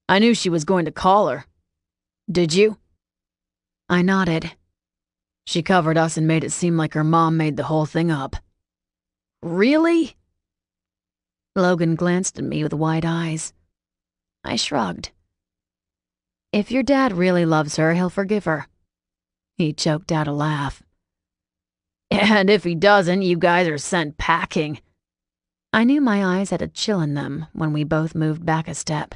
I knew she was going to call her. Did you? I nodded. She covered us and made it seem like her mom made the whole thing up. Really? Logan glanced at me with wide eyes. I shrugged. If your dad really loves her, he'll forgive her. He choked out a laugh. And if he doesn't, you guys are sent packing. I knew my eyes had a chill in them when we both moved back a step.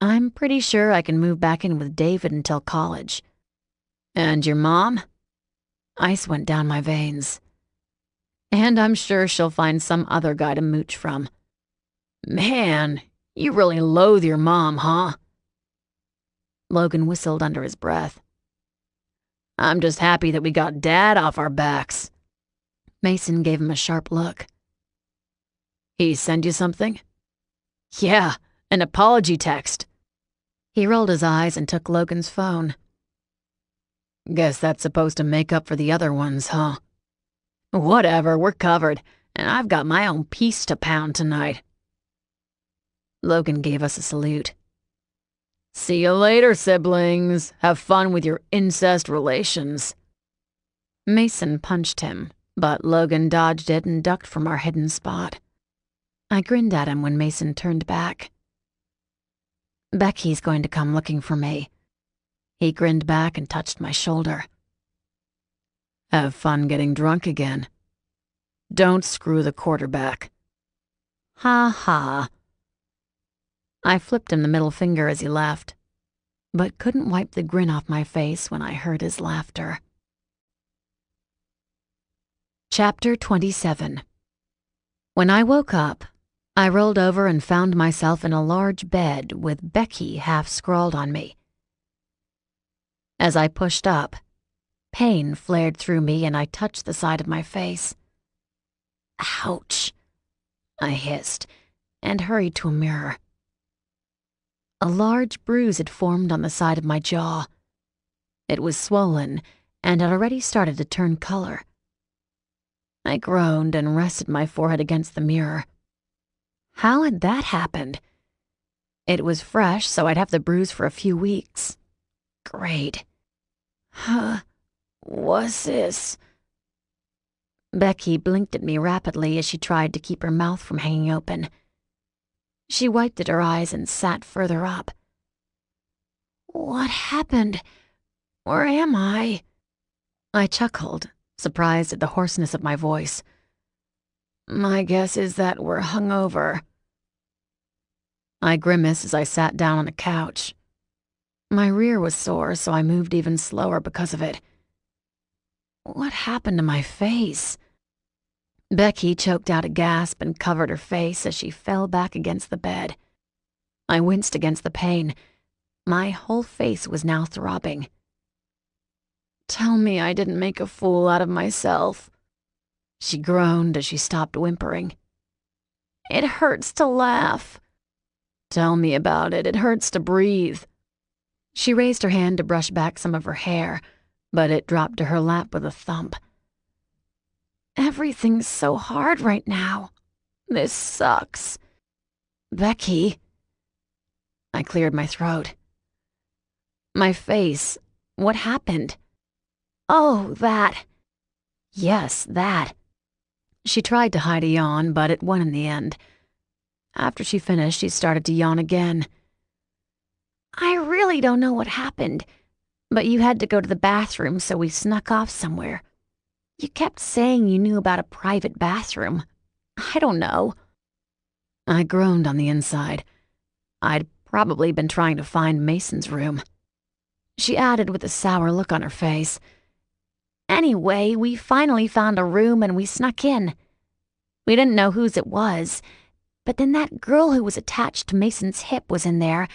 I'm pretty sure I can move back in with David until college. And your mom? Ice went down my veins. And I'm sure she'll find some other guy to mooch from. Man, you really loathe your mom, huh? Logan whistled under his breath. I'm just happy that we got Dad off our backs. Mason gave him a sharp look. He send you something? Yeah, an apology text. He rolled his eyes and took Logan's phone. Guess that's supposed to make up for the other ones, huh? Whatever, we're covered, and I've got my own piece to pound tonight. Logan gave us a salute. See you later, siblings. Have fun with your incest relations. Mason punched him, but Logan dodged it and ducked from our hidden spot. I grinned at him when Mason turned back. Becky's going to come looking for me. He grinned back and touched my shoulder. Have fun getting drunk again. Don't screw the quarterback. Ha ha. I flipped him the middle finger as he left, but couldn't wipe the grin off my face when I heard his laughter. Chapter 27. When I woke up, I rolled over and found myself in a large bed with Becky half scrawled on me. As I pushed up, pain flared through me and I touched the side of my face. Ouch, I hissed and hurried to a mirror. A large bruise had formed on the side of my jaw. It was swollen and had already started to turn color. I groaned and rested my forehead against the mirror. How had that happened? It was fresh, so I'd have the bruise for a few weeks. Great. What's this? Becky blinked at me rapidly as she tried to keep her mouth from hanging open. She wiped at her eyes and sat further up. What happened? Where am I? I chuckled, surprised at the hoarseness of my voice. My guess is that we're hungover. I grimaced as I sat down on a couch. My rear was sore, so I moved even slower because of it. What happened to my face? Becky choked out a gasp and covered her face as she fell back against the bed. I winced against the pain. My whole face was now throbbing. Tell me I didn't make a fool out of myself. She groaned as she stopped whimpering. It hurts to laugh. Tell me about it. It hurts to breathe. She raised her hand to brush back some of her hair, but it dropped to her lap with a thump. Everything's so hard right now. This sucks. Becky. I cleared my throat. My face. What happened? Oh, that. Yes, that. She tried to hide a yawn, but it won in the end. After she finished, she started to yawn again. I really don't know what happened, but you had to go to the bathroom, so we snuck off somewhere. You kept saying you knew about a private bathroom. I don't know. I groaned on the inside. I'd probably been trying to find Mason's room. She added with a sour look on her face. Anyway, we finally found a room and we snuck in. We didn't know whose it was, but then that girl who was attached to Mason's hip was in there,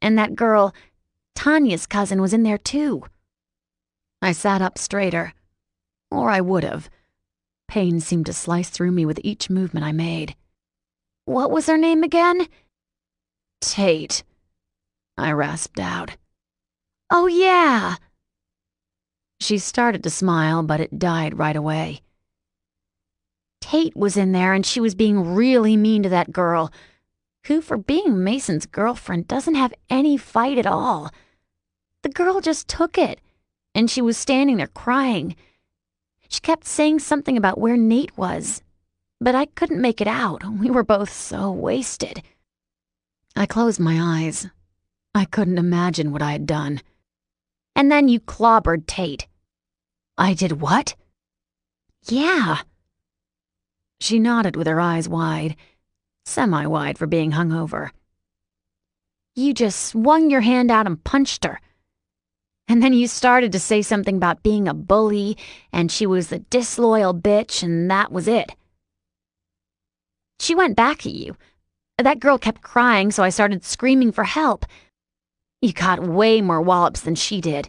and that girl, Tanya's cousin, was in there too. I sat up straighter. Or I would have. Pain seemed to slice through me with each movement I made. What was her name again? Tate, I rasped out. Oh, yeah. She started to smile, but it died right away. Tate was in there and she was being really mean to that girl, who, for being Mason's girlfriend, doesn't have any fight at all. The girl just took it, and she was standing there crying. She kept saying something about where Nate was, but I couldn't make it out. We were both so wasted. I closed my eyes. I couldn't imagine what I had done. And then you clobbered Tate. I did what? Yeah. She nodded with her eyes wide, semi-wide for being hungover. You just swung your hand out and punched her. And then you started to say something about being a bully, and she was the disloyal bitch, and that was it. She went back at you. That girl kept crying, so I started screaming for help. You got way more wallops than she did.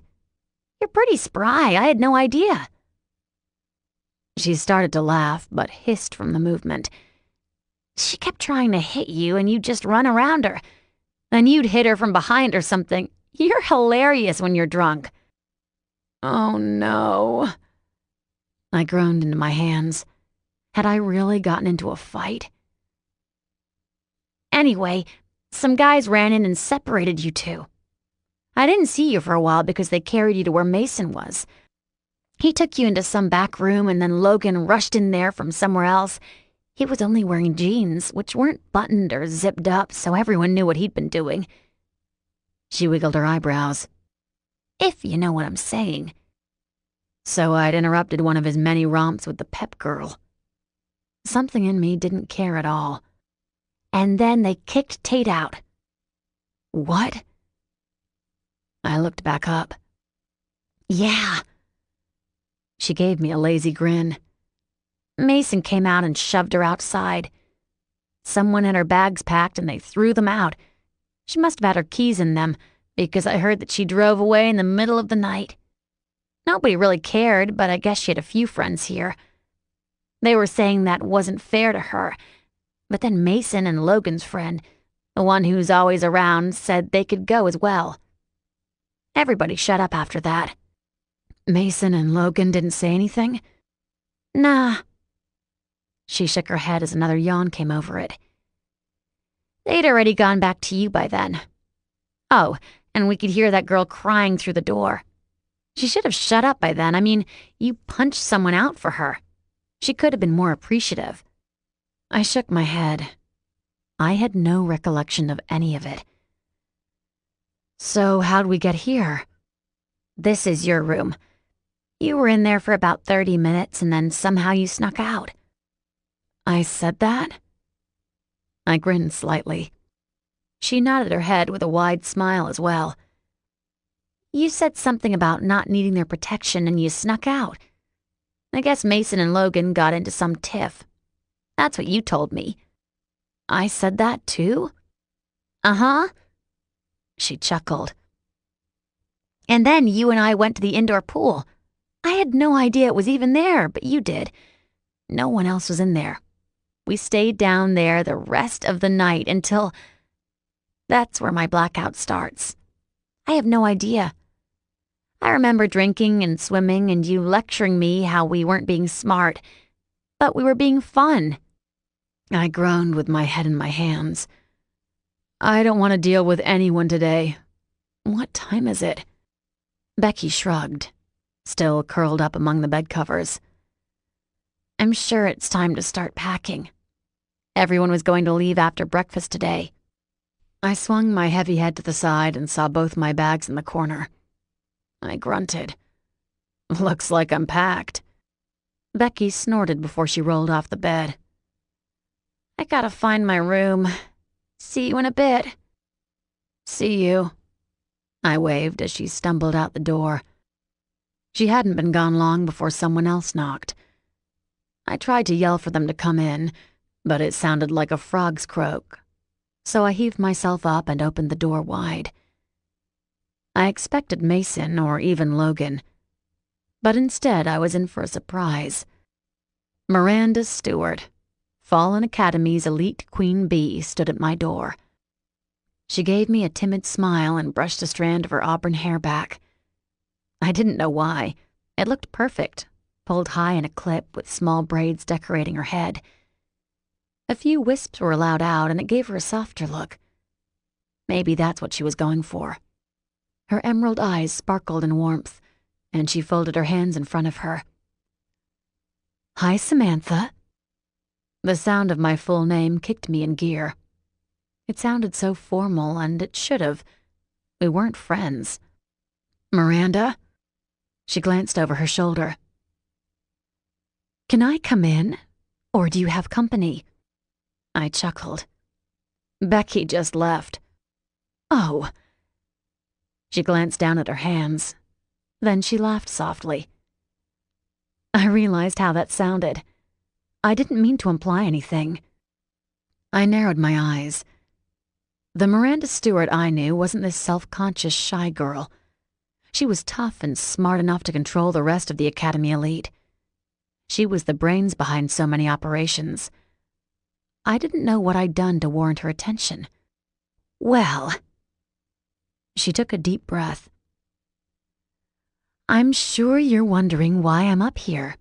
You're pretty spry. I had no idea. She started to laugh, but hissed from the movement. She kept trying to hit you, and you'd just run around her. Then you'd hit her from behind or something. You're hilarious when you're drunk. Oh, no. I groaned into my hands. Had I really gotten into a fight? Anyway, some guys ran in and separated you two. I didn't see you for a while because they carried you to where Mason was. He took you into some back room, and then Logan rushed in there from somewhere else. He was only wearing jeans, which weren't buttoned or zipped up, so everyone knew what he'd been doing. She wiggled her eyebrows. If you know what I'm saying. So I'd interrupted one of his many romps with the pep girl. Something in me didn't care at all. And then they kicked Tate out. What? I looked back up. Yeah. She gave me a lazy grin. Mason came out and shoved her outside. Someone had her bags packed and they threw them out. She must have had her keys in them, because I heard that she drove away in the middle of the night. Nobody really cared, but I guess she had a few friends here. They were saying that wasn't fair to her, but then Mason and Logan's friend, the one who's always around, said they could go as well. Everybody shut up after that. Mason and Logan didn't say anything? Nah. She shook her head as another yawn came over it. They'd already gone back to you by then. Oh, and we could hear that girl crying through the door. She should have shut up by then. I mean, you punched someone out for her. She could have been more appreciative. I shook my head. I had no recollection of any of it. So how'd we get here? This is your room. You were in there for about 30 minutes and then somehow you snuck out. I said that? I grinned slightly. She nodded her head with a wide smile as well. You said something about not needing their protection and you snuck out. I guess Mason and Logan got into some tiff. That's what you told me. I said that too? Uh-huh. She chuckled. And then you and I went to the indoor pool. I had no idea it was even there, but you did. No one else was in there. We stayed down there the rest of the night until... That's where my blackout starts. I have no idea. I remember drinking and swimming and you lecturing me how we weren't being smart, but we were being fun. I groaned with my head in my hands. I don't want to deal with anyone today. What time is it? Becky shrugged, still curled up among the bed covers. I'm sure it's time to start packing. Everyone was going to leave after breakfast today. I swung my heavy head to the side and saw both my bags in the corner. I grunted. Looks like I'm packed. Becky snorted before she rolled off the bed. I gotta find my room. See you in a bit. See you. I waved as she stumbled out the door. She hadn't been gone long before someone else knocked. I tried to yell for them to come in, but it sounded like a frog's croak, so I heaved myself up and opened the door wide. I expected Mason or even Logan, but instead I was in for a surprise. Miranda Stewart, Fallen Academy's elite queen bee, stood at my door. She gave me a timid smile and brushed a strand of her auburn hair back. I didn't know why. It looked perfect, pulled high in a clip with small braids decorating her head. A few wisps were allowed out, and it gave her a softer look. Maybe that's what she was going for. Her emerald eyes sparkled in warmth, and she folded her hands in front of her. Hi, Samantha. The sound of my full name kicked me in gear. It sounded so formal, and it should have. We weren't friends. Miranda? She glanced over her shoulder. Can I come in? Or do you have company? I chuckled. Becky just left. Oh. She glanced down at her hands. Then she laughed softly. I realized how that sounded. I didn't mean to imply anything. I narrowed my eyes. The Miranda Stewart I knew wasn't this self-conscious, shy girl. She was tough and smart enough to control the rest of the Academy elite. She was the brains behind so many operations. I didn't know what I'd done to warrant her attention. Well... She took a deep breath. I'm sure you're wondering why I'm up here.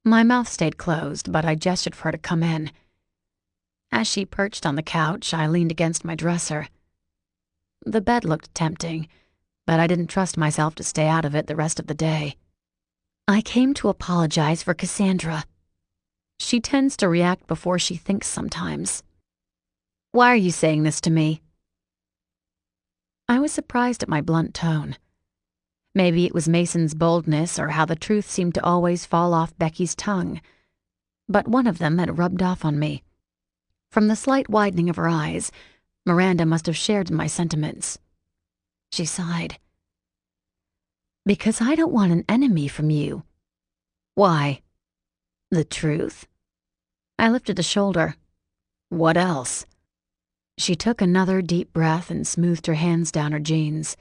My mouth stayed closed, but I gestured for her to come in. As she perched on the couch, I leaned against my dresser. The bed looked tempting, but I didn't trust myself to stay out of it the rest of the day. I came to apologize for Cassandra. She tends to react before she thinks sometimes. Why are you saying this to me? I was surprised at my blunt tone. Maybe it was Mason's boldness or how the truth seemed to always fall off Becky's tongue, but one of them had rubbed off on me. From the slight widening of her eyes, Miranda must have shared in my sentiments. She sighed. Because I don't want an enemy from you. Why? The truth? I lifted a shoulder. What else? She took another deep breath and smoothed her hands down her jeans.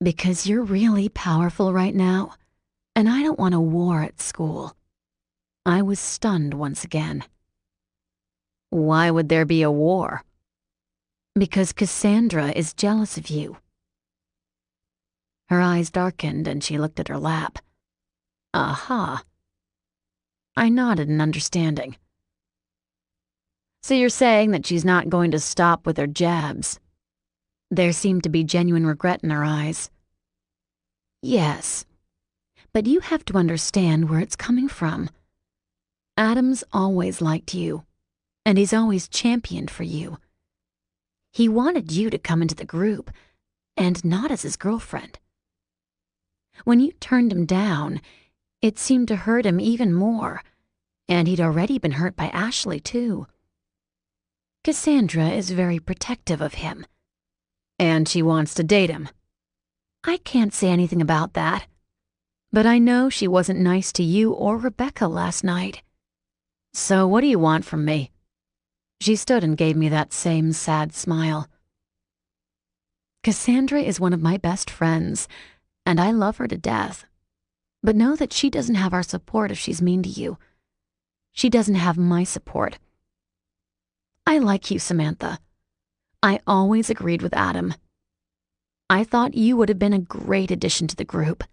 Because you're really powerful right now, and I don't want a war at school. I was stunned once again. Why would there be a war? Because Cassandra is jealous of you. Her eyes darkened and she looked at her lap. Aha. I nodded in understanding. So you're saying that she's not going to stop with her jabs? There seemed to be genuine regret in her eyes. Yes, but you have to understand where it's coming from. Adam's always liked you, and he's always championed for you. He wanted you to come into the group, and not as his girlfriend. When you turned him down, it seemed to hurt him even more, and he'd already been hurt by Ashley, too. Cassandra is very protective of him. And she wants to date him. I can't say anything about that, but I know she wasn't nice to you or Rebecca last night. So what do you want from me? She stood and gave me that same sad smile. Cassandra is one of my best friends, and I love her to death. But know that she doesn't have our support if she's mean to you. She doesn't have my support. I like you, Samantha. I always agreed with Adam. I thought you would have been a great addition to the group.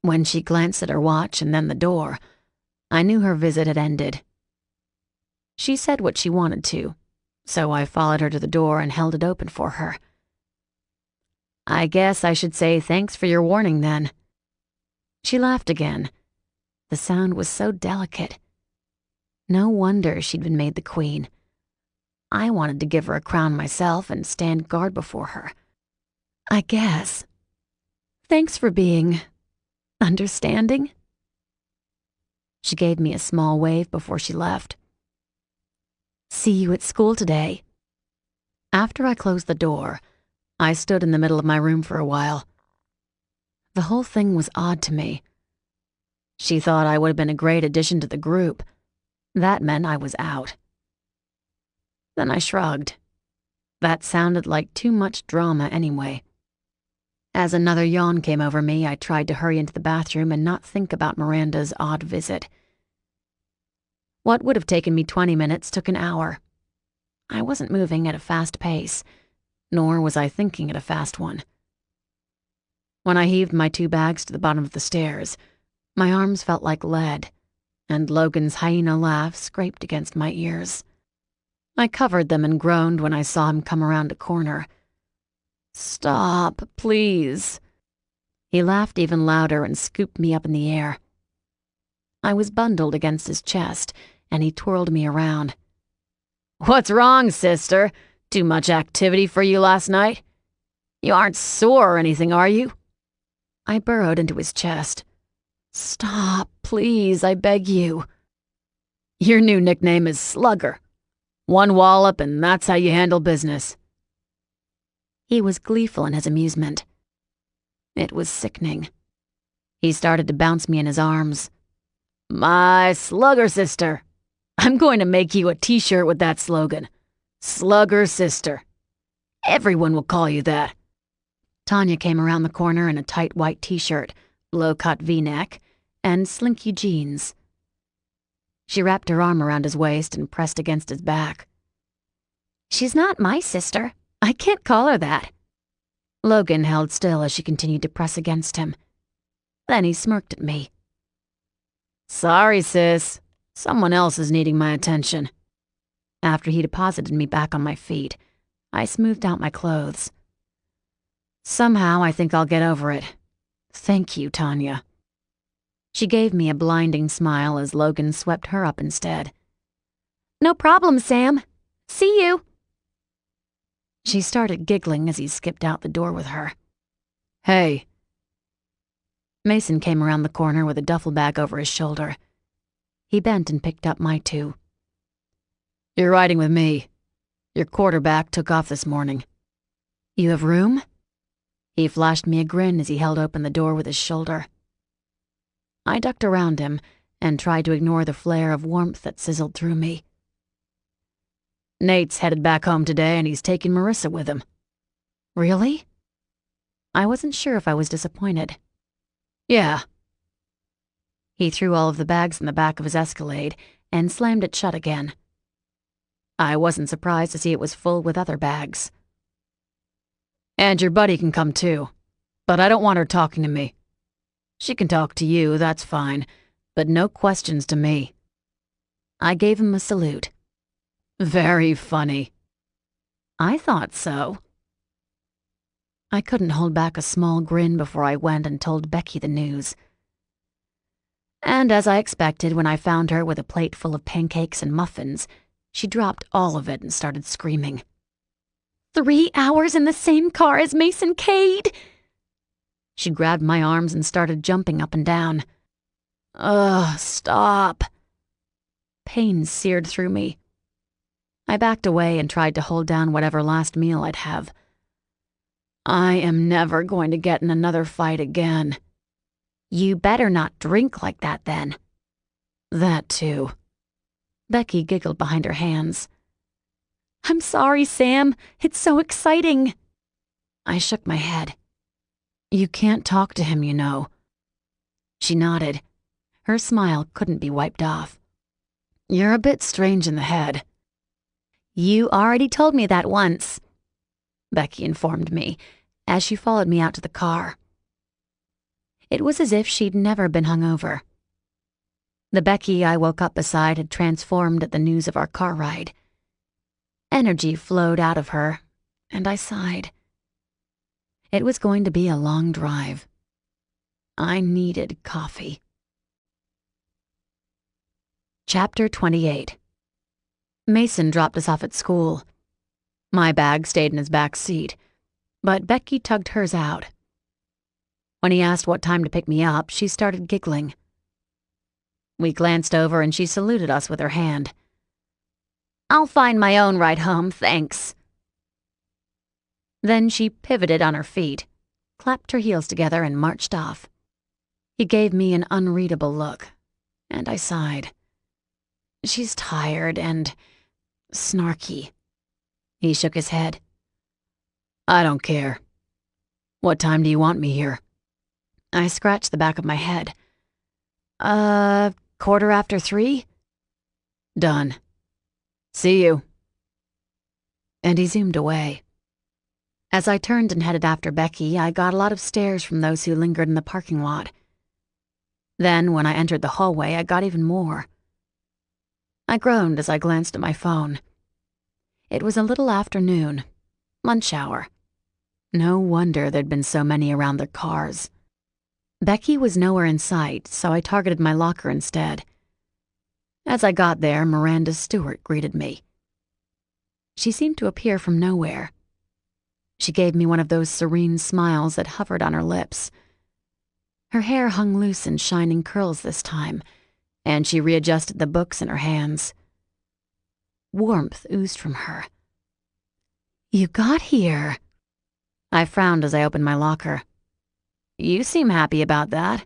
When she glanced at her watch and then the door, I knew her visit had ended. She said what she wanted to, so I followed her to the door and held it open for her. I guess I should say thanks for your warning then. She laughed again. The sound was so delicate. No wonder she'd been made the queen. I wanted to give her a crown myself and stand guard before her. I guess. Thanks for being understanding. She gave me a small wave before she left. See you at school today. After I closed the door, I stood in the middle of my room for a while. The whole thing was odd to me. She thought I would have been a great addition to the group. That meant I was out. Then I shrugged. That sounded like too much drama anyway. As another yawn came over me, I tried to hurry into the bathroom and not think about Miranda's odd visit. What would have taken me 20 minutes took an hour. I wasn't moving at a fast pace, nor was I thinking at a fast one. When I heaved my 2 bags to the bottom of the stairs, my arms felt like lead, and Logan's hyena laugh scraped against my ears. I covered them and groaned when I saw him come around a corner. "Stop, please." He laughed even louder and scooped me up in the air. I was bundled against his chest, and he twirled me around. "What's wrong, sister? Too much activity for you last night? You aren't sore or anything, are you?" I burrowed into his chest. "Stop, please, I beg you." "Your new nickname is Slugger. One wallop and that's how you handle business." He was gleeful in his amusement. It was sickening. He started to bounce me in his arms. "My Slugger sister. I'm going to make you a t-shirt with that slogan. Slugger sister. Everyone will call you that." Tanya came around the corner in a tight white t-shirt, low-cut V-neck, and slinky jeans. She wrapped her arm around his waist and pressed against his back. "She's not my sister. I can't call her that." Logan held still as she continued to press against him. Then he smirked at me. "Sorry, sis. Someone else is needing my attention." After he deposited me back on my feet, I smoothed out my clothes. "Somehow I think I'll get over it. Thank you, Tanya." She gave me a blinding smile as Logan swept her up instead. "No problem, Sam. See you." She started giggling as he skipped out the door with her. "Hey." Mason came around the corner with a duffel bag over his shoulder. He bent and picked up my 2. "You're riding with me. Your quarterback took off this morning." "You have room?" He flashed me a grin as he held open the door with his shoulder. I ducked around him and tried to ignore the flare of warmth that sizzled through me. "Nate's headed back home today and he's taking Marissa with him." "Really?" I wasn't sure if I was disappointed. "Yeah." He threw all of the bags in the back of his Escalade and slammed it shut again. I wasn't surprised to see it was full with other bags. "And your buddy can come too, but I don't want her talking to me. She can talk to you, that's fine, but no questions to me." I gave him a salute. "Very funny." "I thought so." I couldn't hold back a small grin before I went and told Becky the news. And as I expected, when I found her with a plate full of pancakes and muffins, she dropped all of it and started screaming. 3 hours in the same car as Mason Kade! She grabbed my arms and started jumping up and down. "Ugh, stop." Pain seared through me. I backed away and tried to hold down whatever last meal I'd have. I am never going to get in another fight again. "You better not drink like that then." "That too." Becky giggled behind her hands. "I'm sorry, Sam. It's so exciting." I shook my head. "You can't talk to him, you know." She nodded. Her smile couldn't be wiped off. "You're a bit strange in the head." "You already told me that once," Becky informed me as she followed me out to the car. It was as if she'd never been hungover. The Becky I woke up beside had transformed at the news of our car ride. Energy flowed out of her, and I sighed. It was going to be a long drive. I needed coffee. Chapter 28. Mason dropped us off at school. My bag stayed in his back seat, but Becky tugged hers out. When he asked what time to pick me up, she started giggling. We glanced over and she saluted us with her hand. "I'll find my own ride home, thanks." Then she pivoted on her feet, clapped her heels together, and marched off. He gave me an unreadable look, and I sighed. She's tired and snarky. He shook his head. "I don't care. What time do you want me here?" I scratched the back of my head. 3:15? "Done. See you." And he zoomed away. As I turned and headed after Becky, I got a lot of stares from those who lingered in the parking lot. Then, when I entered the hallway, I got even more. I groaned as I glanced at my phone. It was a little after noon, lunch hour. No wonder there'd been so many around their cars. Becky was nowhere in sight, so I targeted my locker instead. As I got there, Miranda Stewart greeted me. She seemed to appear from nowhere. She gave me one of those serene smiles that hovered on her lips. Her hair hung loose in shining curls this time, and she readjusted the books in her hands. Warmth oozed from her. "You got here." I frowned as I opened my locker. "You seem happy about that."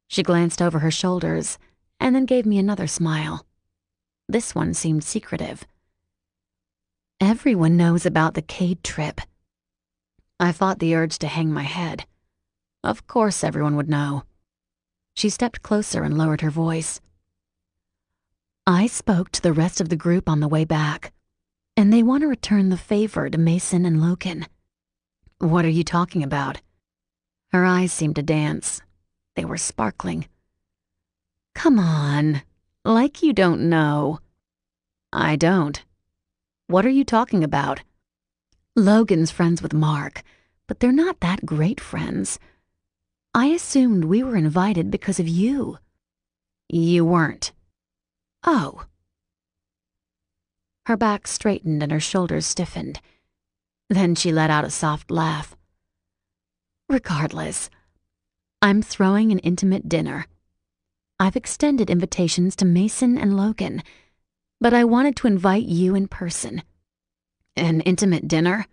She glanced over her shoulders and then gave me another smile. This one seemed secretive. "Everyone knows about the Kade trip." I fought the urge to hang my head. Of course everyone would know. She stepped closer and lowered her voice. "I spoke to the rest of the group on the way back, and they want to return the favor to Mason and Logan." "What are you talking about?" Her eyes seemed to dance. They were sparkling. "Come on, like you don't know." "I don't. What are you talking about?" "Logan's friends with Mark, but they're not that great friends. I assumed we were invited because of you." "You weren't." "Oh." Her back straightened and her shoulders stiffened. Then she let out a soft laugh. "Regardless, I'm throwing an intimate dinner. I've extended invitations to Mason and Logan, but I wanted to invite you in person." "An intimate dinner?"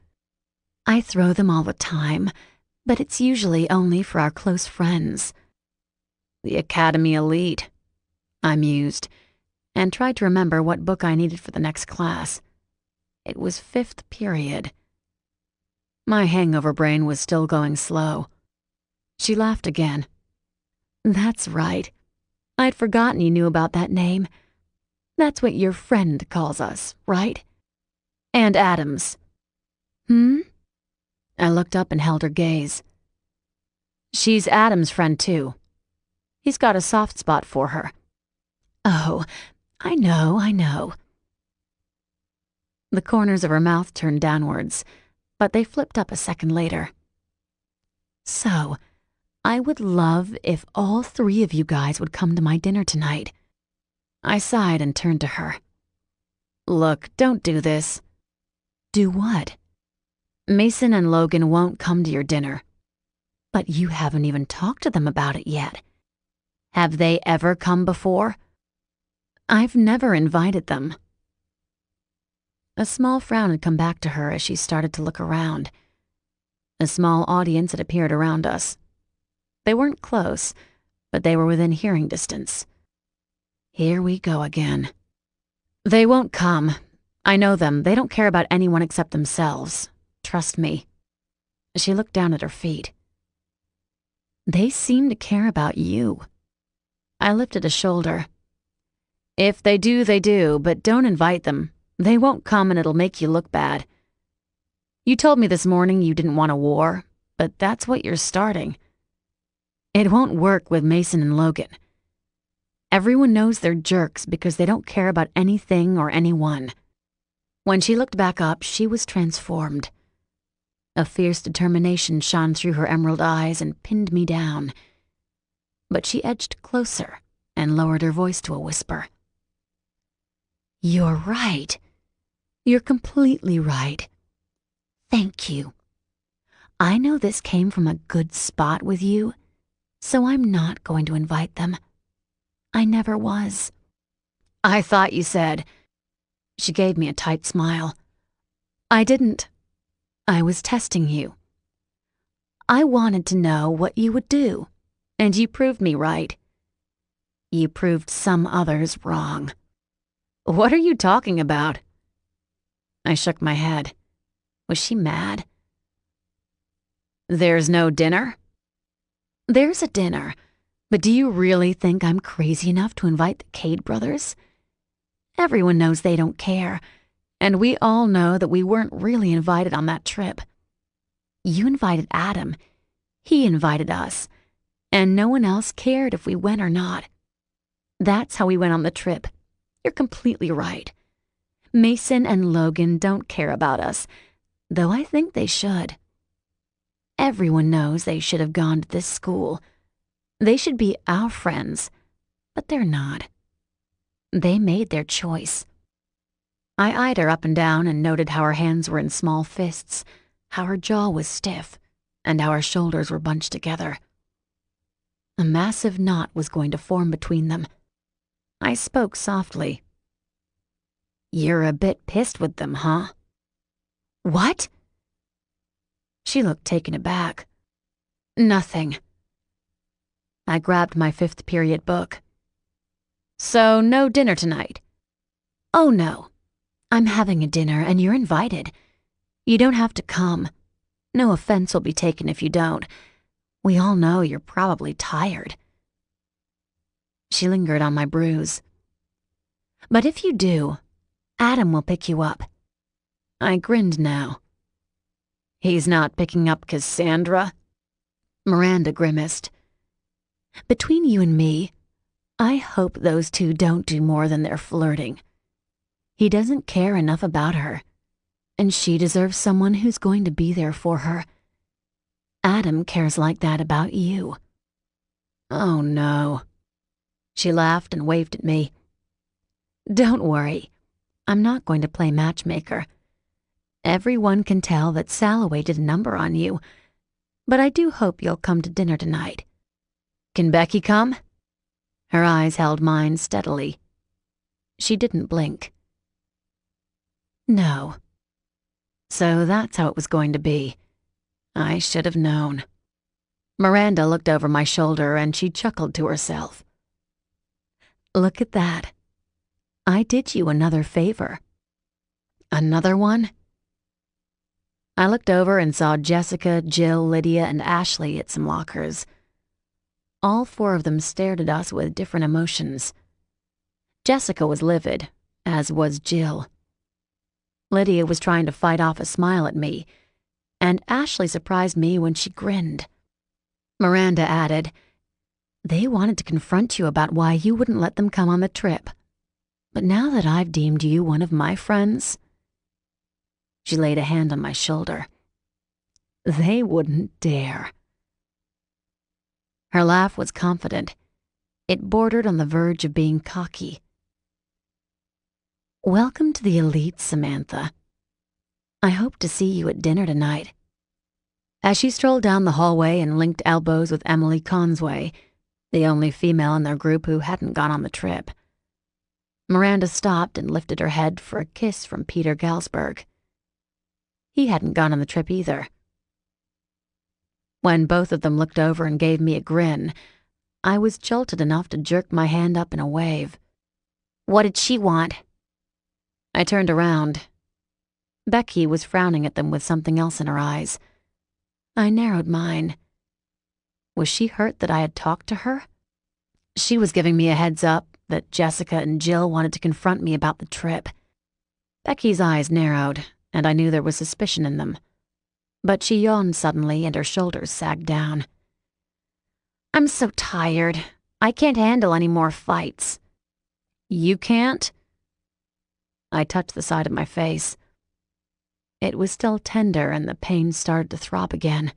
"I throw them all the time, but it's usually only for our close friends." "The Academy elite," I mused, and tried to remember what book I needed for the next class. It was 5th period. My hangover brain was still going slow. She laughed again. "That's right. I'd forgotten you knew about that name. That's what your friend calls us, right?" "And Adams." "Hmm?" I looked up and held her gaze. "She's Adam's friend, too. He's got a soft spot for her." "Oh, I know." The corners of her mouth turned downwards, but they flipped up a second later. "So, I would love if all 3 of you guys would come to my dinner tonight." I sighed and turned to her. "Look, don't do this." "Do what?" "Mason and Logan won't come to your dinner." "But you haven't even talked to them about it yet." "Have they ever come before?" "I've never invited them." A small frown had come back to her as she started to look around. A small audience had appeared around us. They weren't close, but they were within hearing distance. Here we go again. "They won't come. I know them. They don't care about anyone except themselves. Trust me." She looked down at her feet. "They seem to care about you." I lifted a shoulder. "If they do, they do, but don't invite them. They won't come and it'll make you look bad. You told me this morning you didn't want a war, but that's what you're starting. It won't work with Mason and Logan. Everyone knows they're jerks because they don't care about anything or anyone." When she looked back up, she was transformed. A fierce determination shone through her emerald eyes and pinned me down. But she edged closer and lowered her voice to a whisper. You're right. You're completely right. Thank you. I know this came from a good spot with you, so I'm not going to invite them. I never was. I thought you said. She gave me a tight smile. I didn't. I was testing you. I wanted to know what you would do, and you proved me right. You proved some others wrong. What are you talking about? I shook my head. Was she mad? There's no dinner? There's a dinner, but do you really think I'm crazy enough to invite the Kade brothers? Everyone knows they don't care, and we all know that we weren't really invited on that trip. You invited Adam. He invited us, and no one else cared if we went or not. That's how we went on the trip. You're completely right. Mason and Logan don't care about us, though I think they should. Everyone knows they should have gone to this school. They should be our friends, but they're not. They made their choice. I eyed her up and down and noted how her hands were in small fists, how her jaw was stiff, and how her shoulders were bunched together. A massive knot was going to form between them. I spoke softly. You're a bit pissed with them, huh? What? She looked taken aback. Nothing. I grabbed my 5th period book. So no dinner tonight? Oh no. I'm having a dinner and you're invited. You don't have to come. No offense will be taken if you don't. We all know you're probably tired. She lingered on my bruise. But if you do, Adam will pick you up. I grinned now. He's not picking up Cassandra? Miranda grimaced. Between you and me, I hope those two don't do more than their flirting. He doesn't care enough about her, and she deserves someone who's going to be there for her. Adam cares like that about you. Oh no. She laughed and waved at me. Don't worry. I'm not going to play matchmaker. Everyone can tell that Salloway did a number on you, but I do hope you'll come to dinner tonight. Can Becky come? Her eyes held mine steadily. She didn't blink. No. So that's how it was going to be. I should have known. Miranda looked over my shoulder and she chuckled to herself. Look at that. I did you another favor. Another one? I looked over and saw Jessica, Jill, Lydia, and Ashley at some lockers. All 4 of them stared at us with different emotions. Jessica was livid, as was Jill. Lydia was trying to fight off a smile at me, and Ashley surprised me when she grinned. Miranda added, They wanted to confront you about why you wouldn't let them come on the trip. But now that I've deemed you one of my friends... She laid a hand on my shoulder. They wouldn't dare. Her laugh was confident. It bordered on the verge of being cocky. Welcome to the elite, Samantha. I hope to see you at dinner tonight. As she strolled down the hallway and linked elbows with Emily Consway, the only female in their group who hadn't gone on the trip, Miranda stopped and lifted her head for a kiss from Peter Galsberg. He hadn't gone on the trip either. When both of them looked over and gave me a grin, I was jolted enough to jerk my hand up in a wave. What did she want? I turned around. Becky was frowning at them with something else in her eyes. I narrowed mine. Was she hurt that I had talked to her? She was giving me a heads up that Jessica and Jill wanted to confront me about the trip. Becky's eyes narrowed, and I knew there was suspicion in them. But she yawned suddenly and her shoulders sagged down. I'm so tired. I can't handle any more fights. You can't? I touched the side of my face. It was still tender and the pain started to throb again.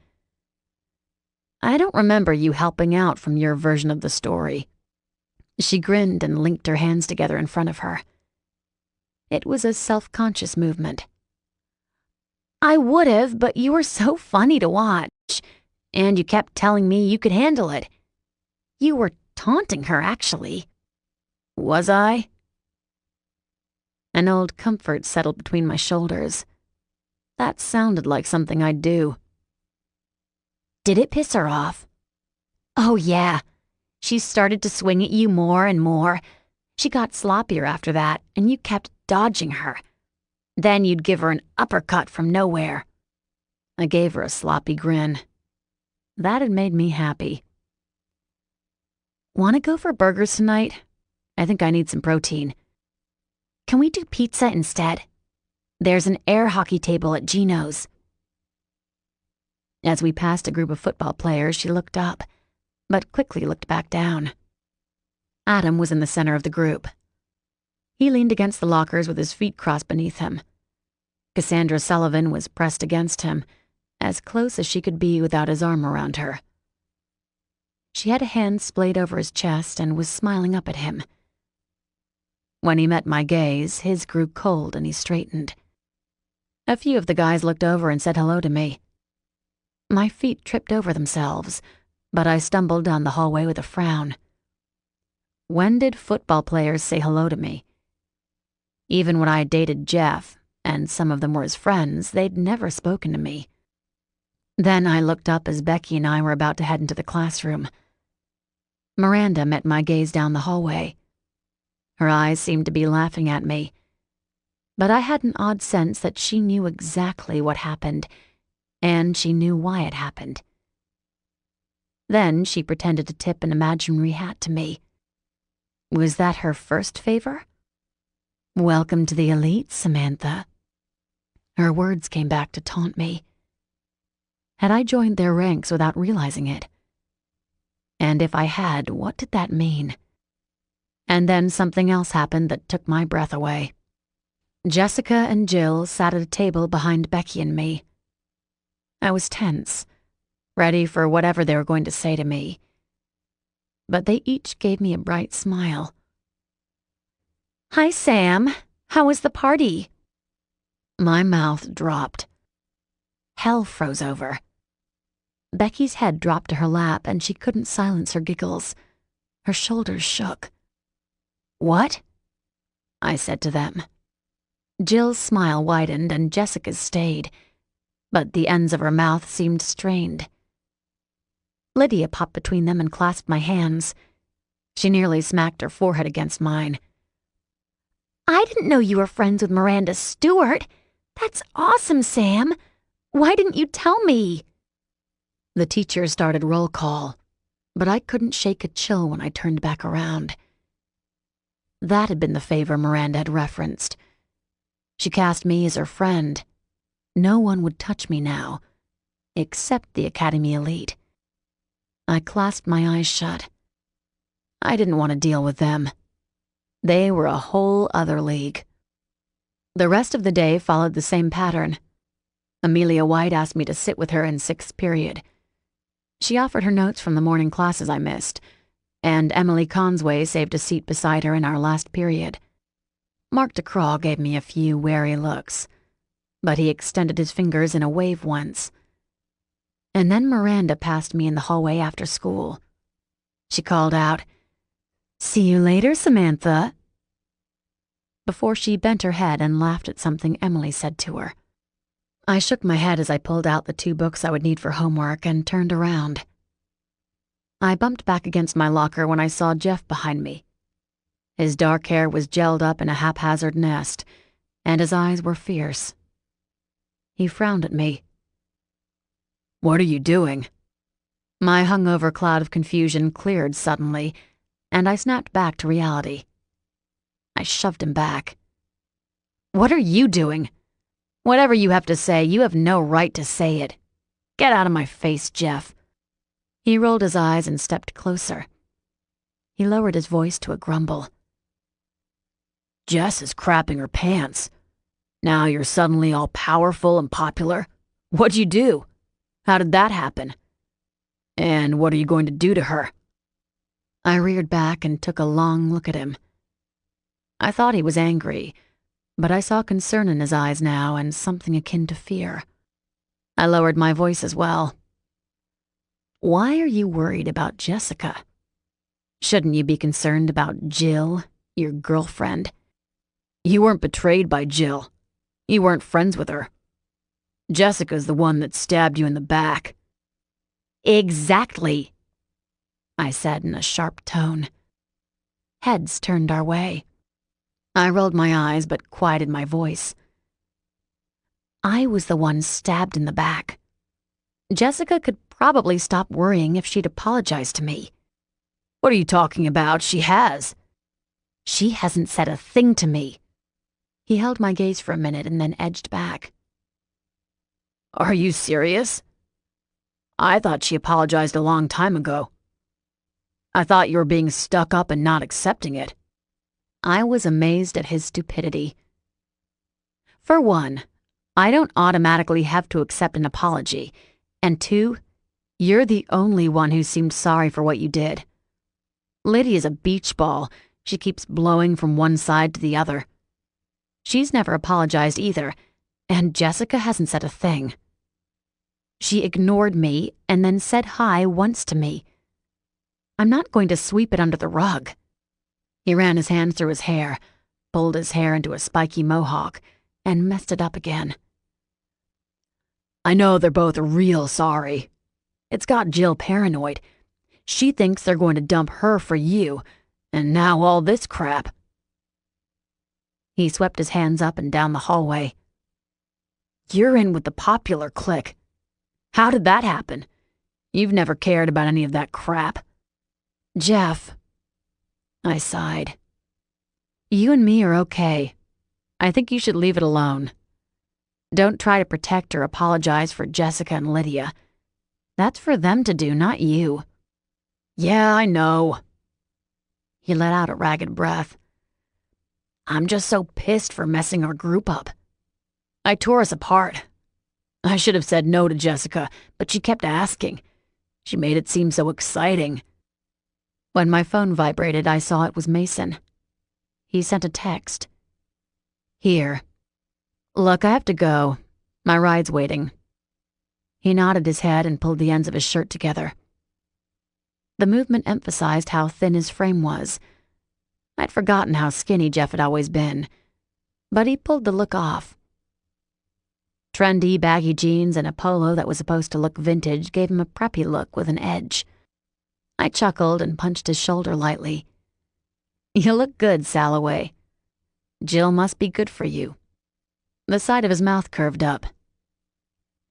I don't remember you helping out from your version of the story. She grinned and linked her hands together in front of her. It was a self-conscious movement. I would've, but you were so funny to watch, and you kept telling me you could handle it. You were taunting her, actually. Was I? An old comfort settled between my shoulders. That sounded like something I'd do. Did it piss her off? Oh, yeah. She started to swing at you more and more. She got sloppier after that, and you kept dodging her. Then you'd give her an uppercut from nowhere. I gave her a sloppy grin. That had made me happy. Want to go for burgers tonight? I think I need some protein. Can we do pizza instead? There's an air hockey table at Gino's. As we passed a group of football players, she looked up, but quickly looked back down. Adam was in the center of the group. He leaned against the lockers with his feet crossed beneath him. Cassandra Sullivan was pressed against him, as close as she could be without his arm around her. She had a hand splayed over his chest and was smiling up at him. When he met my gaze, his grew cold and he straightened. A few of the guys looked over and said hello to me. My feet tripped over themselves, but I stumbled down the hallway with a frown. When did football players say hello to me? Even when I dated Jeff, and some of them were his friends, they'd never spoken to me. Then I looked up as Becky and I were about to head into the classroom. Miranda met my gaze down the hallway. Her eyes seemed to be laughing at me, but I had an odd sense that she knew exactly what happened, and she knew why it happened. Then she pretended to tip an imaginary hat to me. Was that her first favor? Welcome to the elite, Samantha. Her words came back to taunt me. Had I joined their ranks without realizing it? And if I had, what did that mean? And then something else happened that took my breath away. Jessica and Jill sat at a table behind Becky and me. I was tense, ready for whatever they were going to say to me. But they each gave me a bright smile. Hi, Sam. How was the party? My mouth dropped. Hell froze over. Becky's head dropped to her lap and she couldn't silence her giggles. Her shoulders shook. What? I said to them. Jill's smile widened and Jessica's stayed, but the ends of her mouth seemed strained. Lydia popped between them and clasped my hands. She nearly smacked her forehead against mine. I didn't know you were friends with Miranda Stewart. That's awesome, Sam. Why didn't you tell me? The teacher started roll call, but I couldn't shake a chill when I turned back around. That had been the favor Miranda had referenced. She cast me as her friend. No one would touch me now, except the Academy elite. I clasped my eyes shut. I didn't want to deal with them. They were a whole other league. The rest of the day followed the same pattern. Amelia White asked me to sit with her in 6th period. She offered her notes from the morning classes I missed, and Emily Consway saved a seat beside her in our last period. Mark DeCraw gave me a few wary looks, but he extended his fingers in a wave once. And then Miranda passed me in the hallway after school. She called out, "See you later, Samantha," before she bent her head and laughed at something Emily said to her. I shook my head as I pulled out the 2 books I would need for homework and turned around. I bumped back against my locker when I saw Jeff behind me. His dark hair was gelled up in a haphazard nest, and his eyes were fierce. He frowned at me. "What are you doing?" My hungover cloud of confusion cleared suddenly, and I snapped back to reality. I shoved him back. "What are you doing? Whatever you have to say, you have no right to say it. Get out of my face, Jeff." He rolled his eyes and stepped closer. He lowered his voice to a grumble. "Jess is crapping her pants. Now you're suddenly all powerful and popular. What'd you do? How did that happen? And what are you going to do to her?" I reared back and took a long look at him. I thought he was angry, but I saw concern in his eyes now and something akin to fear. I lowered my voice as well. Why are you worried about Jessica? Shouldn't you be concerned about Jill, your girlfriend? You weren't betrayed by Jill. You weren't friends with her. Jessica's the one that stabbed you in the back. Exactly, I said in a sharp tone. Heads turned our way. I rolled my eyes but quieted my voice. I was the one stabbed in the back. Jessica could probably stop worrying if she'd apologized to me. What are you talking about? She has. She hasn't said a thing to me. He held my gaze for a minute and then edged back. Are you serious? I thought she apologized a long time ago. I thought you were being stuck up and not accepting it. I was amazed at his stupidity. For one, I don't automatically have to accept an apology, and two, you're the only one who seemed sorry for what you did. Lydia's a beach ball. She keeps blowing from one side to the other. She's never apologized either, and Jessica hasn't said a thing. She ignored me and then said hi once to me. I'm not going to sweep it under the rug. He ran his hand through his hair, pulled his hair into a spiky mohawk, and messed it up again. I know they're both real sorry. It's got Jill paranoid. She thinks they're going to dump her for you, and now all this crap. He swept his hands up and down the hallway. You're in with the popular clique. How did that happen? You've never cared about any of that crap. Jeff, I sighed. You and me are okay. I think you should leave it alone. Don't try to protect or apologize for Jessica and Lydia. That's for them to do, not you. Yeah, I know. He let out a ragged breath. I'm just so pissed for messing our group up. I tore us apart. I should have said no to Jessica, but she kept asking. She made it seem so exciting. When my phone vibrated, I saw it was Mason. He sent a text. Here. Look, I have to go. My ride's waiting. He nodded his head and pulled the ends of his shirt together. The movement emphasized how thin his frame was. I'd forgotten how skinny Jeff had always been, but he pulled the look off. Trendy, baggy jeans and a polo that was supposed to look vintage gave him a preppy look with an edge. I chuckled and punched his shoulder lightly. You look good, Salloway. Jill must be good for you. The side of his mouth curved up.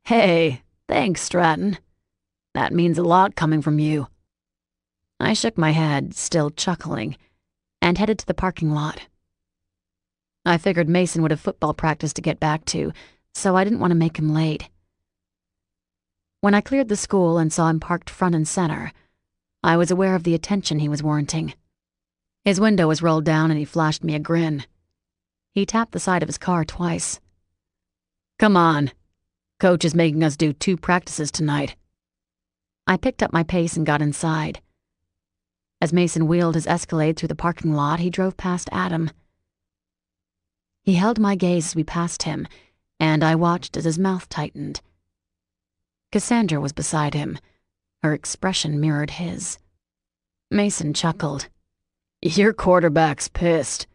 Hey, thanks, Stratton. That means a lot coming from you. I shook my head, still chuckling, and headed to the parking lot. I figured Mason would have football practice to get back to, so I didn't want to make him late. When I cleared the school and saw him parked front and center, I was aware of the attention he was warranting. His window was rolled down and he flashed me a grin. He tapped the side of his car twice. Come on. Coach is making us do 2 practices tonight. I picked up my pace and got inside. As Mason wheeled his Escalade through the parking lot, he drove past Adam. He held my gaze as we passed him, and I watched as his mouth tightened. Cassandra was beside him. Her expression mirrored his. Mason chuckled. Your quarterback's pissed.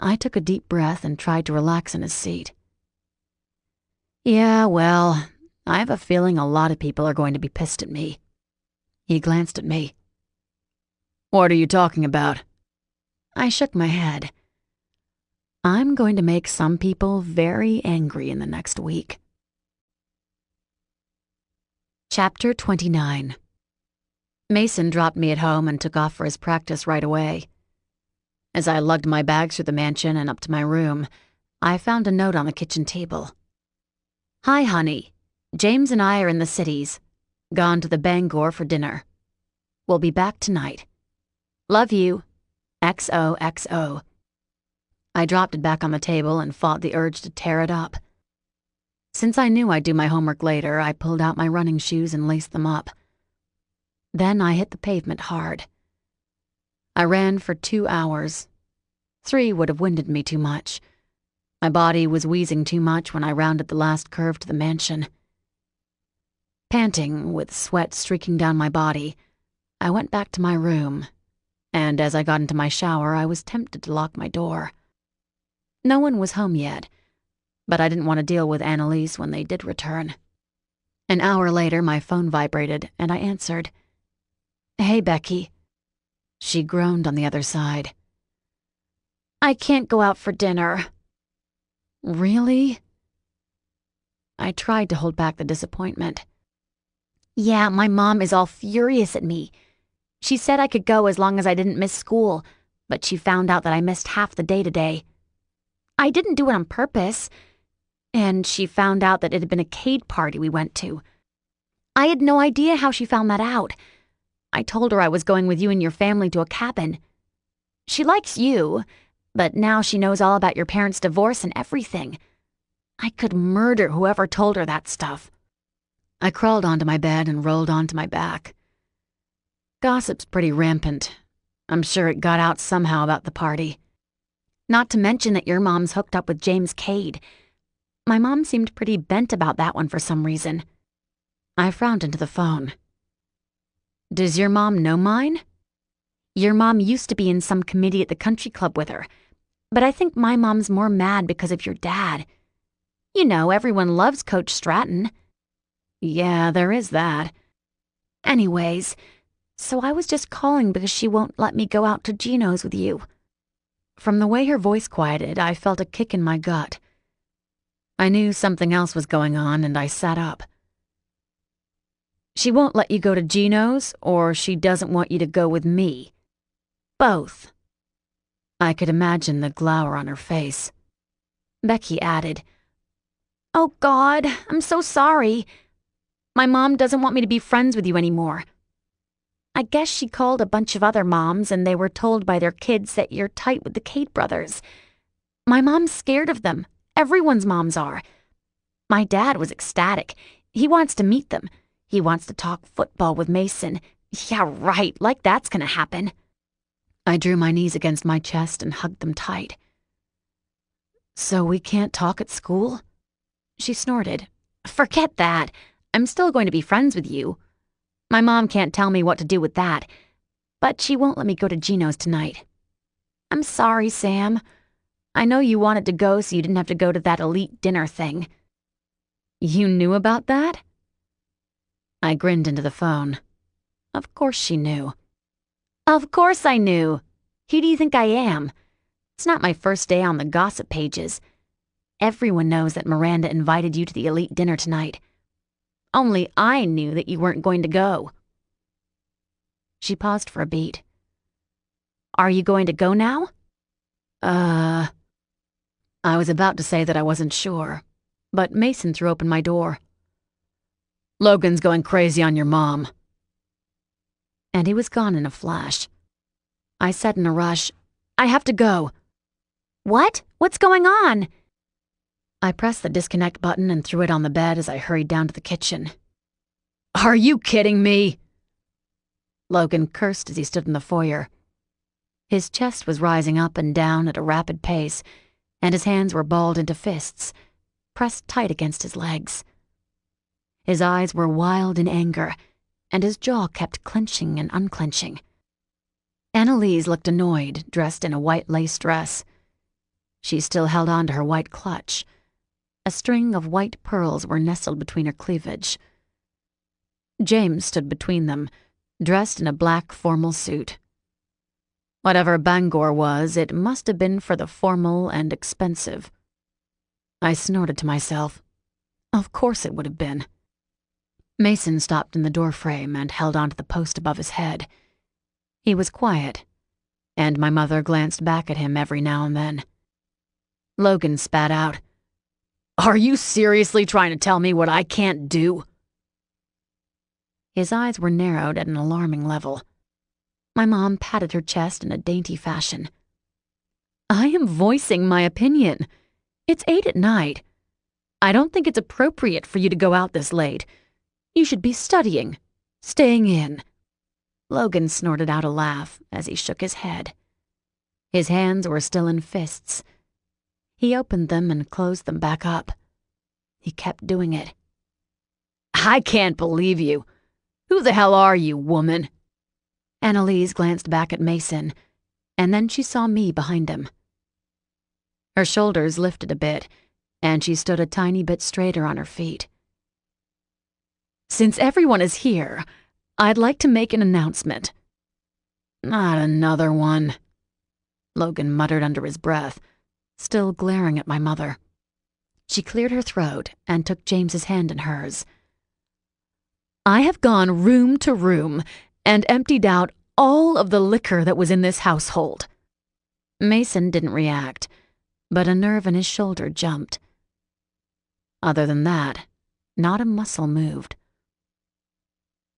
I took a deep breath and tried to relax in his seat. Yeah, well, I have a feeling a lot of people are going to be pissed at me. He glanced at me. What are you talking about? I shook my head. I'm going to make some people very angry in the next week. Chapter 29. Mason dropped me at home and took off for his practice right away. As I lugged my bags through the mansion and up to my room, I found a note on the kitchen table. Hi, honey. James and I are in the cities. Gone to the Bangor for dinner. We'll be back tonight. Love you. XOXO. I dropped it back on the table and fought the urge to tear it up. Since I knew I'd do my homework later, I pulled out my running shoes and laced them up. Then I hit the pavement hard. I ran for 2 hours. 3 would have winded me too much. My body was wheezing too much when I rounded the last curve to the mansion. Panting, with sweat streaking down my body, I went back to my room, and as I got into my shower, I was tempted to lock my door. No one was home yet, but I didn't want to deal with Annalise when they did return. An hour later, my phone vibrated, and I answered. "Hey, Becky." She groaned on the other side. "I can't go out for dinner." "Really?" I tried to hold back the disappointment. "Yeah, my mom is all furious at me. She said I could go as long as I didn't miss school, but she found out that I missed half the day today. I didn't do it on purpose. And she found out that it had been a Kade party we went to. I had no idea how she found that out. I told her I was going with you and your family to a cabin. She likes you, but now she knows all about your parents' divorce and everything. I could murder whoever told her that stuff." I crawled onto my bed and rolled onto my back. Gossip's pretty rampant. I'm sure it got out somehow about the party. Not to mention that your mom's hooked up with James Kade. My mom seemed pretty bent about that one for some reason. I frowned into the phone. "Does your mom know mine?" "Your mom used to be in some committee at the country club with her, but I think my mom's more mad because of your dad. You know, everyone loves Coach Stratton." "Yeah, there is that." "Anyways, so I was just calling because she won't let me go out to Gino's with you." From the way her voice quieted, I felt a kick in my gut. I knew something else was going on, and I sat up. "She won't let you go to Gino's, or she doesn't want you to go with me?" "Both." I could imagine the glower on her face. Becky added, "Oh God, I'm so sorry. My mom doesn't want me to be friends with you anymore. I guess she called a bunch of other moms and they were told by their kids that you're tight with the Kade brothers. My mom's scared of them. Everyone's moms are. My dad was ecstatic. He wants to meet them. He wants to talk football with Mason. Yeah, right, like that's gonna happen." I drew my knees against my chest and hugged them tight. "So we can't talk at school?" She snorted. "Forget that. I'm still going to be friends with you. My mom can't tell me what to do with that, but she won't let me go to Gino's tonight. I'm sorry, Sam. I know you wanted to go so you didn't have to go to that elite dinner thing." "You knew about that?" I grinned into the phone. Of course she knew. "Of course I knew. Who do you think I am? It's not my first day on the gossip pages. Everyone knows that Miranda invited you to the elite dinner tonight. Only I knew that you weren't going to go." She paused for a beat. "Are you going to go now?" I was about to say that I wasn't sure, but Mason threw open my door. "Logan's going crazy on your mom." And he was gone in a flash. I said in a rush, "I have to go." "What? What's going on?" I pressed the disconnect button and threw it on the bed as I hurried down to the kitchen. "Are you kidding me?" Logan cursed as he stood in the foyer. His chest was rising up and down at a rapid pace, and his hands were balled into fists, pressed tight against his legs. His eyes were wild in anger, and his jaw kept clenching and unclenching. Annalise looked annoyed, dressed in a white lace dress. She still held on to her white clutch. A string of white pearls were nestled between her cleavage. James stood between them, dressed in a black formal suit. Whatever Bangor was, it must have been for the formal and expensive. I snorted to myself. Of course it would have been. Mason stopped in the doorframe and held onto the post above his head. He was quiet, and my mother glanced back at him every now and then. Logan spat out, "Are you seriously trying to tell me what I can't do?" His eyes were narrowed at an alarming level. My mom patted her chest in a dainty fashion. "I am voicing my opinion. It's 8 at night. I don't think it's appropriate for you to go out this late. You should be studying, staying in." Logan snorted out a laugh as he shook his head. His hands were still in fists. He opened them and closed them back up. He kept doing it. I can't believe you. Who the hell are you, woman? Annalise glanced back at Mason, and then she saw me behind him. Her shoulders lifted a bit, and she stood a tiny bit straighter on her feet. Since everyone is here, I'd like to make an announcement. Not another one, Logan muttered under his breath, still glaring at my mother. She cleared her throat and took James's hand in hers. I have gone room to room and emptied out all of the liquor that was in this household. Mason didn't react, but a nerve in his shoulder jumped. Other than that, not a muscle moved.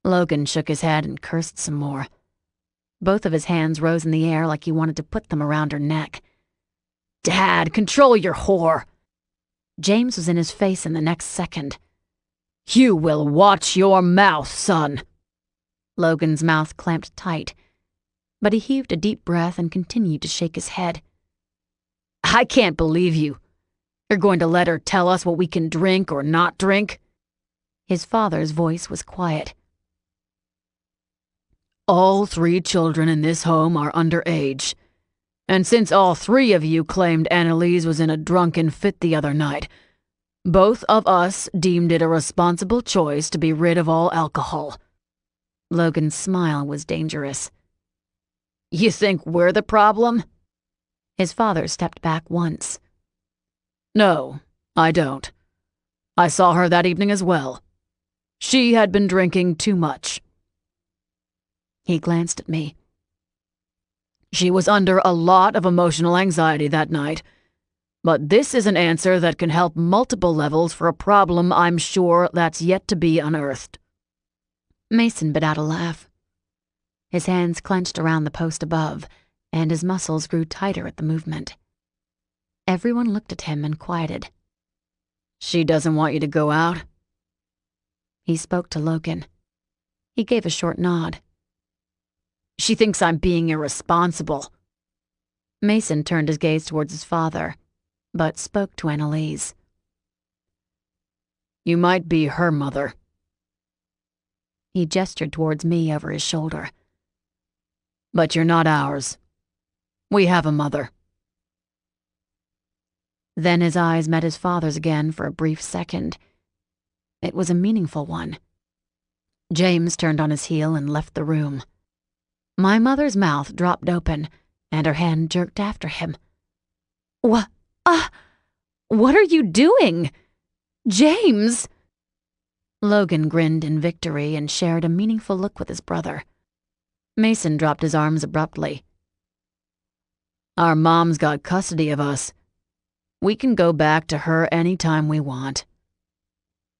Logan shook his head and cursed some more. Both of his hands rose in the air like he wanted to put them around her neck. Dad, control your whore! James was in his face in the next second. You will watch your mouth, son. Logan's mouth clamped tight, but he heaved a deep breath and continued to shake his head. I can't believe you. You're going to let her tell us what we can drink or not drink? His father's voice was quiet. All 3 children in this home are underage. And since all 3 of you claimed Annalise was in a drunken fit the other night, both of us deemed it a responsible choice to be rid of all alcohol. Logan's smile was dangerous. You think we're the problem? His father stepped back once. No, I don't. I saw her that evening as well. She had been drinking too much. He glanced at me. She was under a lot of emotional anxiety that night, but this is an answer that can help multiple levels for a problem I'm sure that's yet to be unearthed. Mason bit out a laugh. His hands clenched around the post above, and his muscles grew tighter at the movement. Everyone looked at him and quieted. She doesn't want you to go out? He spoke to Logan. He gave a short nod. She thinks I'm being irresponsible. Mason turned his gaze towards his father, but spoke to Annalise. You might be her mother. He gestured towards me over his shoulder. But you're not ours. We have a mother. Then his eyes met his father's again for a brief second. It was a meaningful one. James turned on his heel and left the room. My mother's mouth dropped open, and her hand jerked after him. What are you doing? James! Logan grinned in victory and shared a meaningful look with his brother. Mason dropped his arms abruptly. Our mom's got custody of us. We can go back to her any time we want.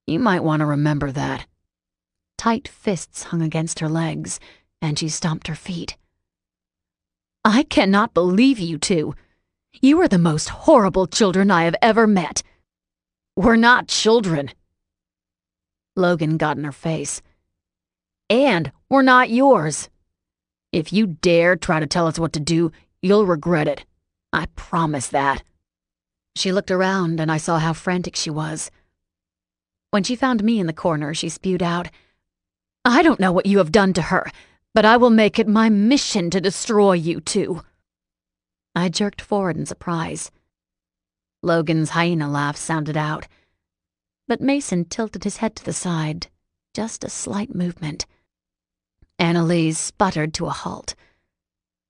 You might want to remember that. Tight fists hung against her legs, and she stomped her feet. I cannot believe you two. You are the most horrible children I have ever met. We're not children. Logan got in her face. And we're not yours. If you dare try to tell us what to do, you'll regret it. I promise that. She looked around, and I saw how frantic she was. When she found me in the corner, she spewed out, I don't know what you have done to her, but I will make it my mission to destroy you two. I jerked forward in surprise. Logan's hyena laugh sounded out, but Mason tilted his head to the side, just a slight movement. Annalise sputtered to a halt.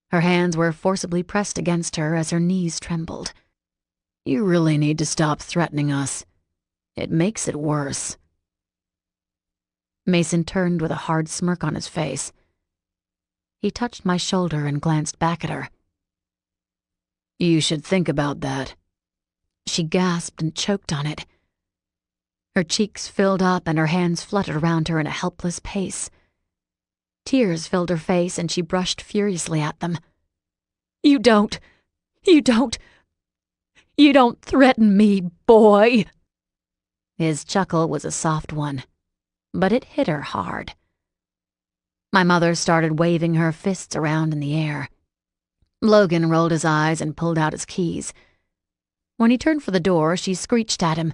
Her hands were forcibly pressed against her as her knees trembled. You really need to stop threatening us. It makes it worse. Mason turned with a hard smirk on his face. He touched my shoulder and glanced back at her. You should think about that. She gasped and choked on it. Her cheeks filled up and her hands fluttered around her in a helpless pace. Tears filled her face and she brushed furiously at them. You don't threaten me, boy. His chuckle was a soft one, but it hit her hard. My mother started waving her fists around in the air. Logan rolled his eyes and pulled out his keys. When he turned for the door, she screeched at him,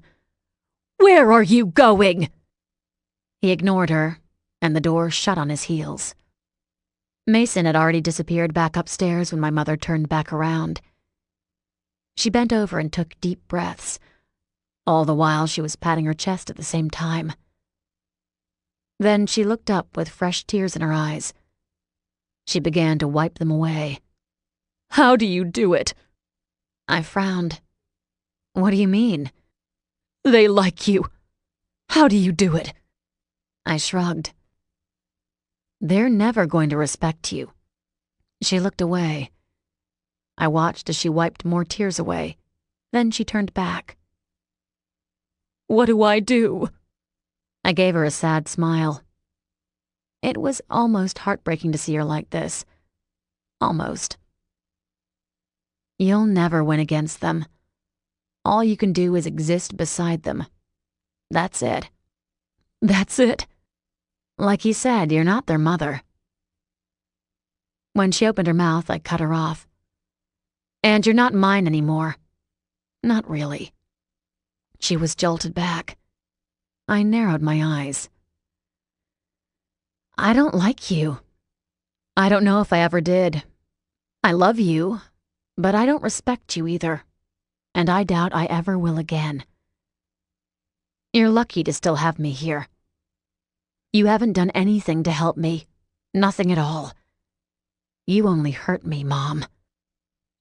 "Where are you going?" He ignored her, and the door shut on his heels. Mason had already disappeared back upstairs when my mother turned back around. She bent over and took deep breaths. All the while she was patting her chest at the same time. Then she looked up with fresh tears in her eyes. She began to wipe them away. "How do you do it?" I frowned. "What do you mean?" "They like you. How do you do it?" I shrugged. "They're never going to respect you." She looked away. I watched as she wiped more tears away. Then she turned back. "What do I do?" I gave her a sad smile. It was almost heartbreaking to see her like this. Almost. "You'll never win against them. All you can do is exist beside them. That's it." "That's it?" "Like you said, you're not their mother." When she opened her mouth, I cut her off. "And you're not mine anymore." "Not really." She was jolted back. I narrowed my eyes. "I don't like you. I don't know if I ever did. I love you, but I don't respect you either, and I doubt I ever will again. You're lucky to still have me here. You haven't done anything to help me. Nothing at all. You only hurt me, Mom."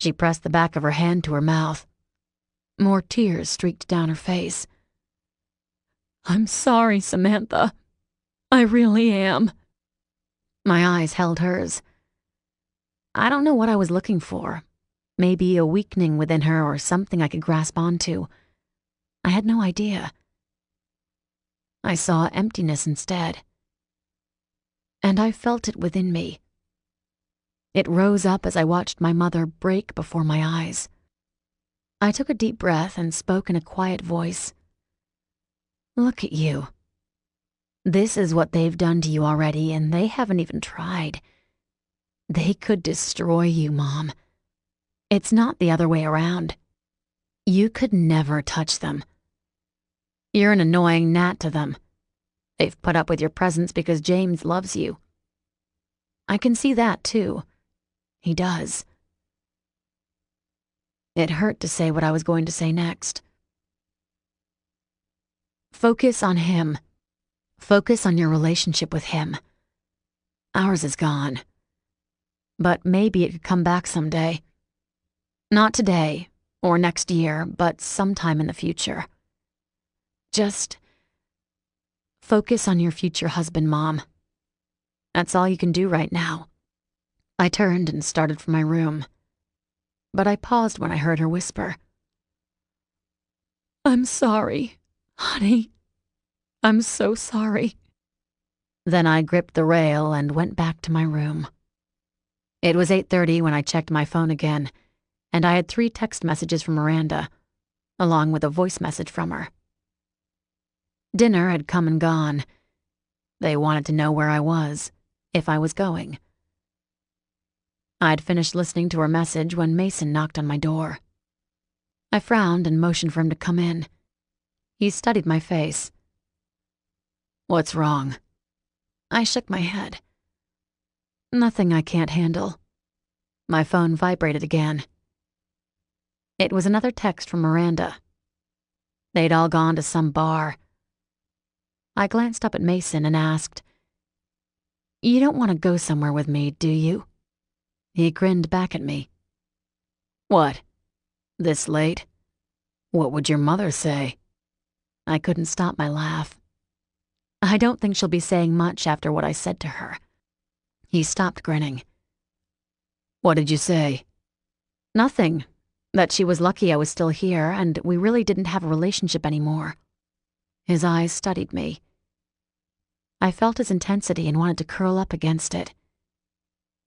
She pressed the back of her hand to her mouth. More tears streaked down her face. "I'm sorry, Samantha. I really am." My eyes held hers. I don't know what I was looking for. Maybe a weakening within her or something I could grasp onto. I had no idea. I saw emptiness instead. And I felt it within me. It rose up as I watched my mother break before my eyes. I took a deep breath and spoke in a quiet voice. "Look at you. This is what they've done to you already, and they haven't even tried. They could destroy you, Mom. It's not the other way around. You could never touch them. You're an annoying gnat to them. They've put up with your presence because James loves you. I can see that, too. He does." It hurt to say what I was going to say next. Focus on him. Focus on your relationship with him. Ours is gone. But maybe it could come back someday. Not today, or next year, but sometime in the future. Just focus on your future husband, Mom. That's all you can do right now. I turned and started for my room, but I paused when I heard her whisper, "I'm sorry, honey. I'm so sorry." Then I gripped the rail and went back to my room. It was 8:30 when I checked my phone again, and I had 3 text messages from Miranda, along with a voice message from her. Dinner had come and gone. They wanted to know where I was, if I was going. I'd finished listening to her message when Mason knocked on my door. I frowned and motioned for him to come in. He studied my face. "What's wrong?" I shook my head. "Nothing I can't handle." My phone vibrated again. It was another text from Miranda. They'd all gone to some bar. I glanced up at Mason and asked, "You don't want to go somewhere with me, do you?" He grinned back at me. "What? This late? What would your mother say?" I couldn't stop my laugh. "I don't think she'll be saying much after what I said to her." He stopped grinning. "What did you say?" "Nothing. That she was lucky I was still here, and we really didn't have a relationship anymore." His eyes studied me. I felt his intensity and wanted to curl up against it.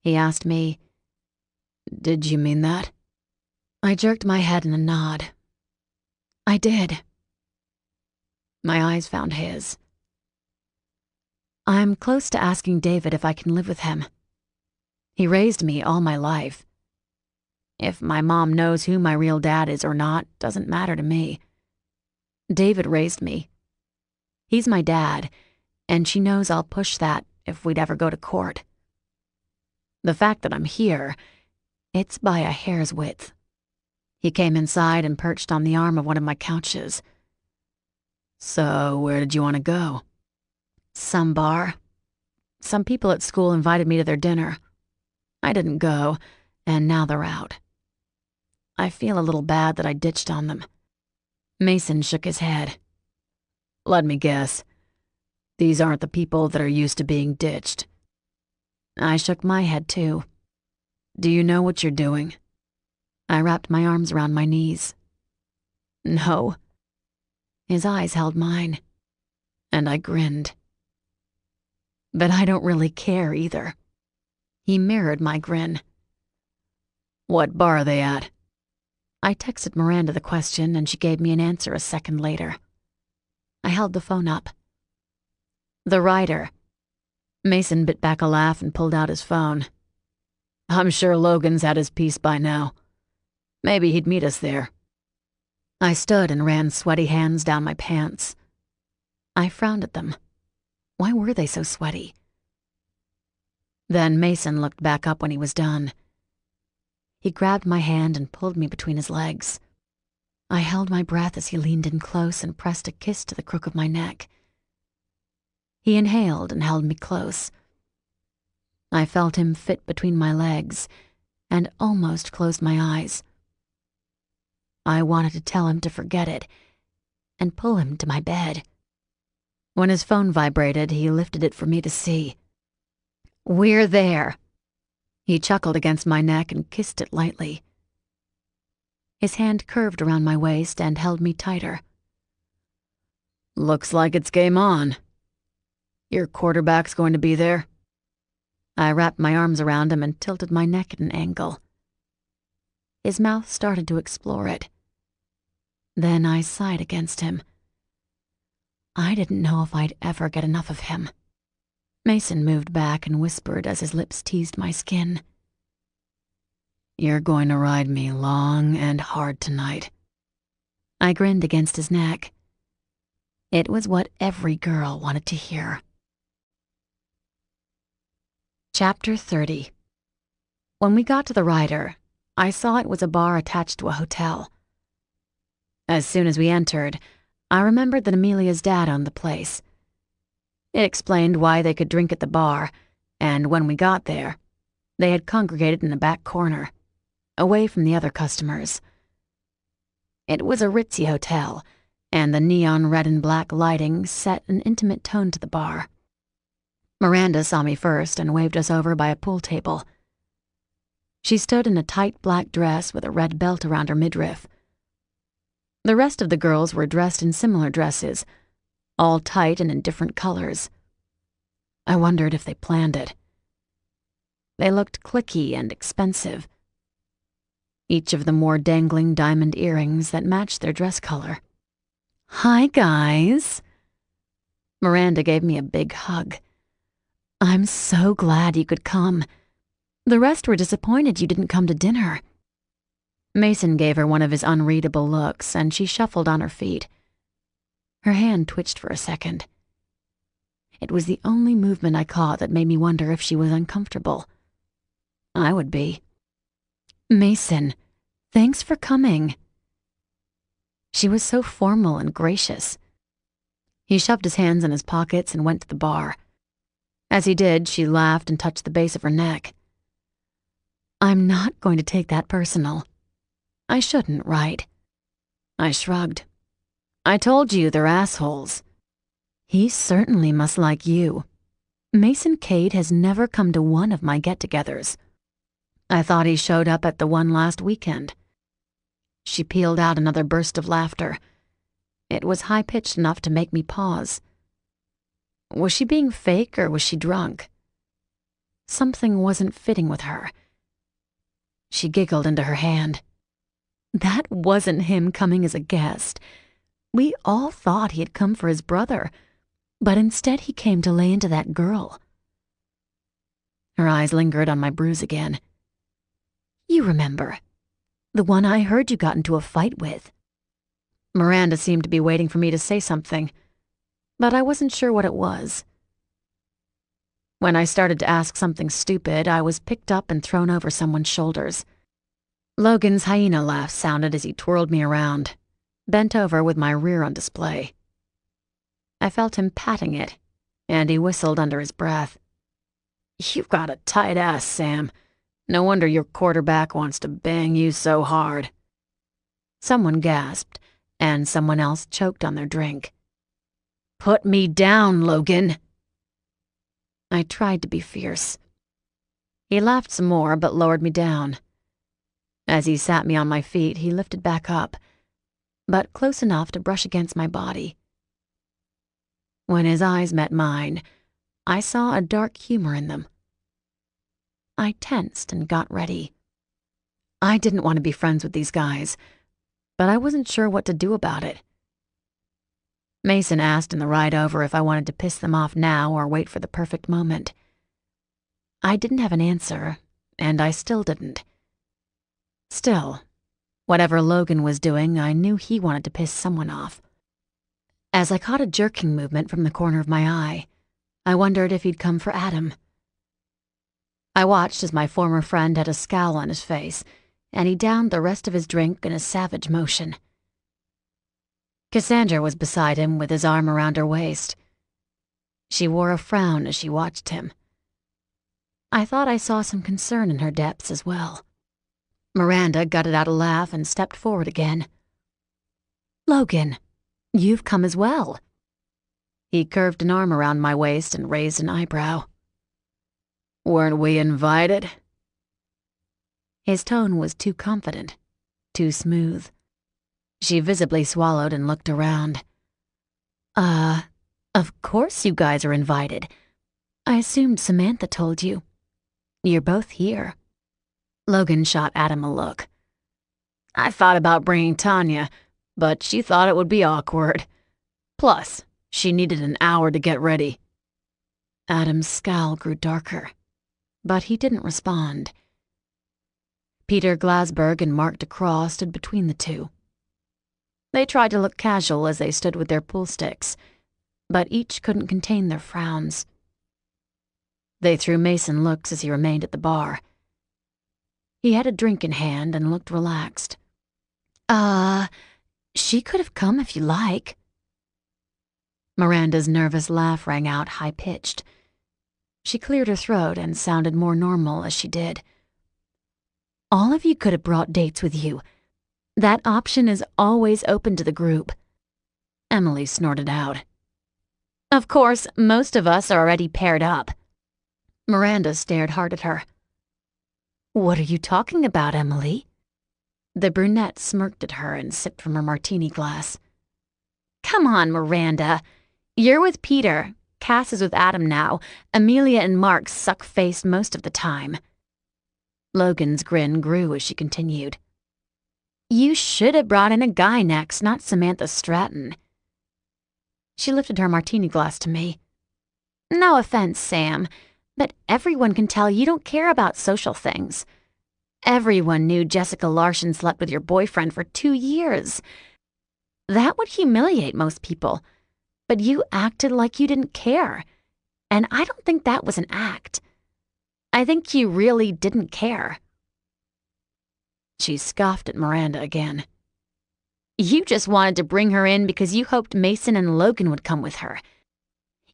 He asked me, "Did you mean that?" I jerked my head in a nod. "I did." My eyes found his. "I'm close to asking David if I can live with him. He raised me all my life. If my mom knows who my real dad is or not, doesn't matter to me. David raised me. He's my dad, and she knows I'll push that if we'd ever go to court. The fact that I'm here, it's by a hair's width. He came inside and perched on the arm of one of my couches. So, where did you want to go? Some bar. Some people at school invited me to their dinner. I didn't go, and now they're out. I feel a little bad that I ditched on them. Mason shook his head. Let me guess. These aren't the people that are used to being ditched. I shook my head too. Do you know what you're doing? I wrapped my arms around my knees. No. His eyes held mine, and I grinned. But I don't really care either. He mirrored my grin. What bar are they at? I texted Miranda the question, and she gave me an answer a second later. I held the phone up. The Rider. Mason bit back a laugh and pulled out his phone. I'm sure Logan's had his piece by now. Maybe he'd meet us there. I stood and ran sweaty hands down my pants. I frowned at them. Why were they so sweaty? Then Mason looked back up when he was done. He grabbed my hand and pulled me between his legs. I held my breath as he leaned in close and pressed a kiss to the crook of my neck. He inhaled and held me close. I felt him fit between my legs and almost closed my eyes. I wanted to tell him to forget it and pull him to my bed. When his phone vibrated, he lifted it for me to see. We're there. He chuckled against my neck and kissed it lightly. His hand curved around my waist and held me tighter. Looks like it's game on. Your quarterback's going to be there? I wrapped my arms around him and tilted my neck at an angle. His mouth started to explore it. Then I sighed against him. I didn't know if I'd ever get enough of him. Mason moved back and whispered as his lips teased my skin. You're going to ride me long and hard tonight. I grinned against his neck. It was what every girl wanted to hear. Chapter 30. When we got to the Rider, I saw it was a bar attached to a hotel. As soon as we entered, I remembered that Amelia's dad owned the place. It explained why they could drink at the bar, and when we got there, they had congregated in the back corner, away from the other customers. It was a ritzy hotel, and the neon red and black lighting set an intimate tone to the bar. Miranda saw me first and waved us over by a pool table. She stood in a tight black dress with a red belt around her midriff. The rest of the girls were dressed in similar dresses, all tight and in different colors. I wondered if they planned it. They looked cliquey and expensive. Each of them wore dangling diamond earrings that matched their dress color. Hi, guys. Miranda gave me a big hug. I'm so glad you could come. The rest were disappointed you didn't come to dinner. Mason gave her one of his unreadable looks, and she shuffled on her feet. Her hand twitched for a second. It was the only movement I caught that made me wonder if she was uncomfortable. I would be. Mason, thanks for coming. She was so formal and gracious. He shoved his hands in his pockets and went to the bar. As he did, she laughed and touched the base of her neck. I'm not going to take that personal. I shouldn't, right? I shrugged. I told you they're assholes. He certainly must like you. Mason Kade has never come to one of my get-togethers. I thought he showed up at the one last weekend. She peeled out another burst of laughter. It was high-pitched enough to make me pause. Was she being fake or was she drunk? Something wasn't fitting with her. She giggled into her hand. That wasn't him coming as a guest. We all thought he had come for his brother, but instead he came to lay into that girl. Her eyes lingered on my bruise again. You remember, The one I heard you got into a fight with." Miranda seemed to be waiting for me to say something, but I wasn't sure what it was. When I started to ask something stupid, I was picked up and thrown over someone's shoulders. Logan's hyena laugh sounded as he twirled me around, bent over with my rear on display. I felt him patting it, and he whistled under his breath. "You've got a tight ass, Sam. No wonder your quarterback wants to bang you so hard." Someone gasped, and someone else choked on their drink. "Put me down, Logan." I tried to be fierce. He laughed some more, but lowered me down. As he sat me on my feet, he lifted back up, but close enough to brush against my body. When his eyes met mine, I saw a dark humor in them. I tensed and got ready. I didn't want to be friends with these guys, but I wasn't sure what to do about it. Mason asked in the ride over if I wanted to piss them off now or wait for the perfect moment. I didn't have an answer, and I still didn't. Still, whatever Logan was doing, I knew he wanted to piss someone off. As I caught a jerking movement from the corner of my eye, I wondered if he'd come for Adam. I watched as my former friend had a scowl on his face, and he downed the rest of his drink in a savage motion. Cassandra was beside him with his arm around her waist. She wore a frown as she watched him. I thought I saw some concern in her depths as well. Miranda gutted out a laugh and stepped forward again. "Logan, you've come as well." He curved an arm around my waist and raised an eyebrow. "Weren't we invited?" His tone was too confident, too smooth. She visibly swallowed and looked around. Of course you guys are invited. I assumed Samantha told you. You're both here." Logan shot Adam a look. "I thought about bringing Tanya, but she thought it would be awkward. Plus, she needed an hour to get ready." Adam's scowl grew darker, but he didn't respond. Peter Glasberg and Mark DeCraw stood between the two. They tried to look casual as they stood with their pool sticks, but each couldn't contain their frowns. They threw Mason looks as he remained at the bar. He had a drink in hand and looked relaxed. She could have come if you like." Miranda's nervous laugh rang out high-pitched. She cleared her throat and sounded more normal as she did. "All of you could have brought dates with you. That option is always open to the group." Emily snorted out. "Of course, most of us are already paired up." Miranda stared hard at her. "What are you talking about, Emily?" The brunette smirked at her and sipped from her martini glass. "Come on, Miranda. You're with Peter. Cass is with Adam now. Amelia and Mark suck face most of the time." Logan's grin grew as she continued. "You should have brought in a guy next, not Samantha Stratton." She lifted her martini glass to me. "No offense, Sam, but everyone can tell you don't care about social things. Everyone knew Jessica Larson slept with your boyfriend for 2 years. That would humiliate most people, but you acted like you didn't care, and I don't think that was an act. I think you really didn't care." She scoffed at Miranda again. "You just wanted to bring her in because you hoped Mason and Logan would come with her.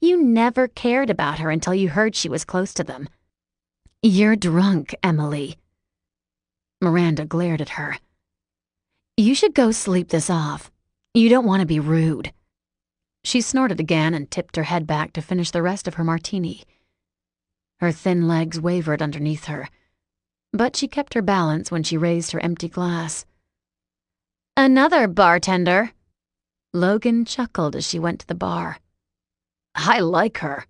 You never cared about her until you heard she was close to them." "You're drunk, Emily." Miranda glared at her. "You should go sleep this off. You don't want to be rude." She snorted again and tipped her head back to finish the rest of her martini. Her thin legs wavered underneath her, but she kept her balance when she raised her empty glass. "Another bartender." Logan chuckled as she went to the bar. "I like her."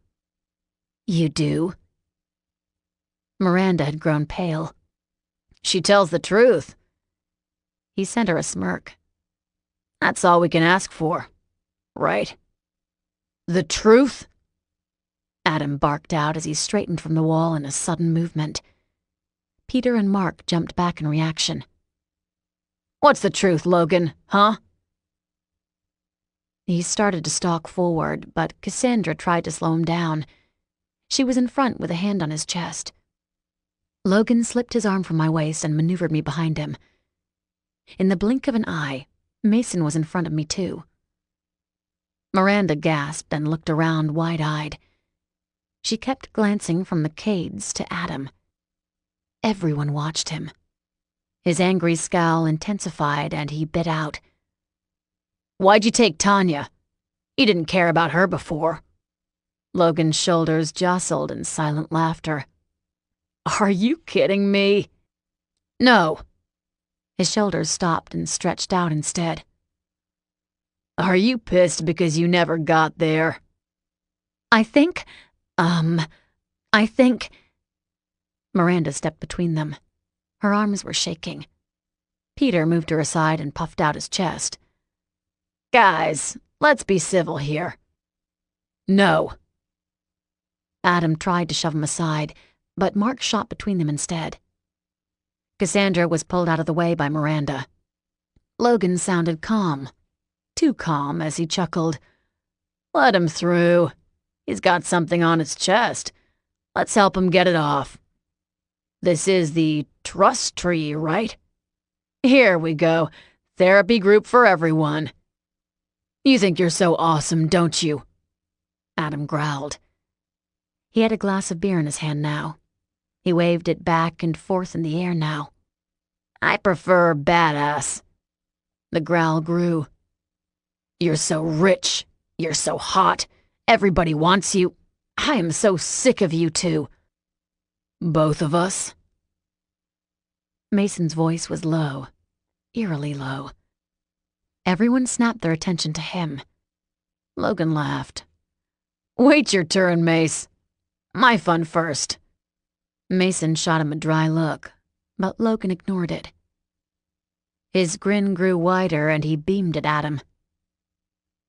"You do?" Miranda had grown pale. "She tells the truth." He sent her a smirk. "That's all we can ask for, right?" "The truth?" Adam barked out as he straightened from the wall in a sudden movement. Peter and Mark jumped back in reaction. What's the truth, Logan, huh? He started to stalk forward, but Cassandra tried to slow him down. She was in front with a hand on his chest. Logan slipped his arm from my waist and maneuvered me behind him. In the blink of an eye, Mason was in front of me too. Miranda gasped and looked around wide-eyed. She kept glancing from the Kades to Adam. Everyone watched him. His angry scowl intensified and he bit out, "Why'd you take Tanya? You didn't care about her before." Logan's shoulders jostled in silent laughter. "Are you kidding me?" "No." His shoulders stopped and stretched out instead. "Are you pissed because you never got there?" I think... Miranda stepped between them. Her arms were shaking. Peter moved her aside and puffed out his chest. "Guys, let's be civil here." "No." Adam tried to shove him aside, but Mark shot between them instead. Cassandra was pulled out of the way by Miranda. Logan sounded calm. Too calm as he chuckled. "Let him through. He's got something on his chest. Let's help him get it off. This is the trust tree, right? Here we go. Therapy group for everyone. You think you're so awesome, don't you?" Adam growled. He had a glass of beer in his hand now. He waved it back and forth in the air now. "I prefer badass." The growl grew. "You're so rich. You're so hot. Everybody wants you. I am so sick of you two." "Both of us?" Mason's voice was low, eerily low. Everyone snapped their attention to him. Logan laughed. "Wait your turn, Mace. My fun first." Mason shot him a dry look, but Logan ignored it. His grin grew wider and he beamed at Adam.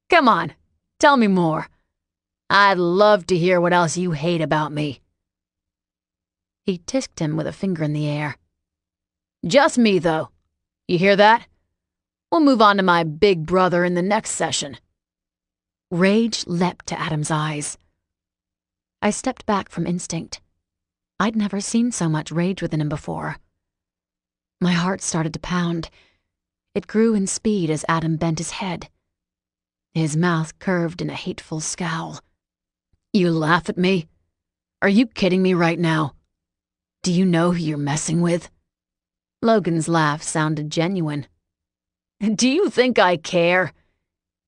"Come on, tell me more. I'd love to hear what else you hate about me." He tisked him with a finger in the air. "Just me, though. You hear that? We'll move on to my big brother in the next session." Rage leapt to Adam's eyes. I stepped back from instinct. I'd never seen so much rage within him before. My heart started to pound. It grew in speed as Adam bent his head. His mouth curved in a hateful scowl. "You laugh at me? Are you kidding me right now? Do you know who you're messing with?" Logan's laugh sounded genuine. "Do you think I care?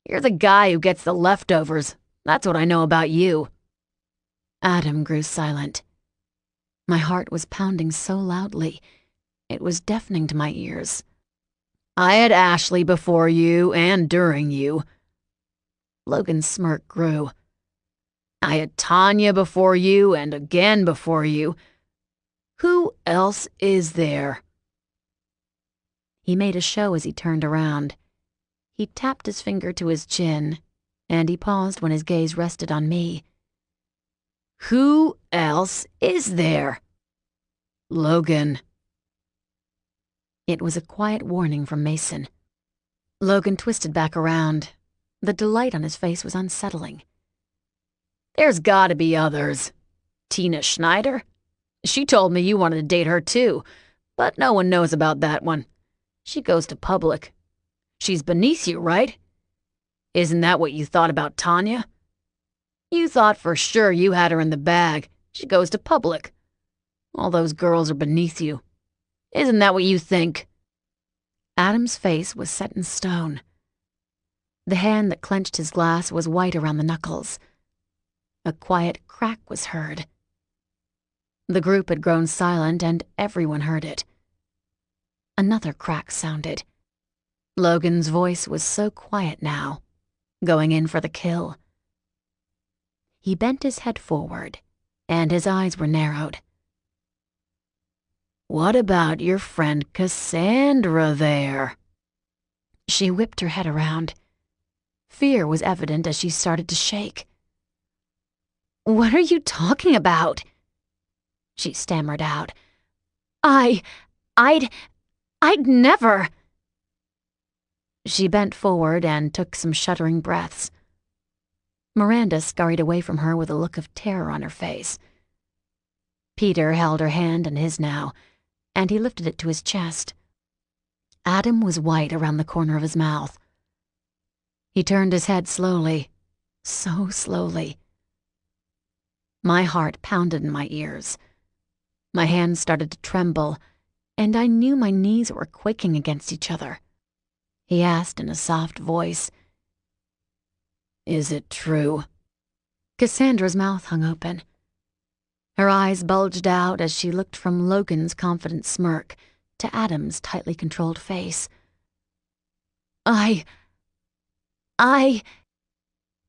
You're the guy who gets the leftovers. That's what I know about you." Adam grew silent. My heart was pounding so loudly, it was deafening to my ears. "I had Ashley before you and during you." Logan's smirk grew. "I had Tanya before you and again before you. Who else is there?" He made a show as he turned around. He tapped his finger to his chin, and he paused when his gaze rested on me. "Who else is there?" "Logan." It was a quiet warning from Mason. Logan twisted back around. The delight on his face was unsettling. "There's gotta be others. Tina Schneider? She told me you wanted to date her too, but no one knows about that one. She goes to public. She's beneath you, right? Isn't that what you thought about Tanya? You thought for sure you had her in the bag. She goes to public. All those girls are beneath you. Isn't that what you think?" Adam's face was set in stone. The hand that clenched his glass was white around the knuckles. A quiet crack was heard. The group had grown silent and everyone heard it. Another crack sounded. Logan's voice was so quiet now, going in for the kill. He bent his head forward, and his eyes were narrowed. "What about your friend Cassandra there?" She whipped her head around. Fear was evident as she started to shake. "What are you talking about?" she stammered out. I'd never..." She bent forward and took some shuddering breaths. Miranda scurried away from her with a look of terror on her face. Peter held her hand in his now, and he lifted it to his chest. Adam was white around the corner of his mouth. He turned his head slowly, so slowly. My heart pounded in my ears. My hands started to tremble, and I knew my knees were quaking against each other. He asked in a soft voice, "Is it true?" Cassandra's mouth hung open. Her eyes bulged out as she looked from Logan's confident smirk to Adam's tightly controlled face. I...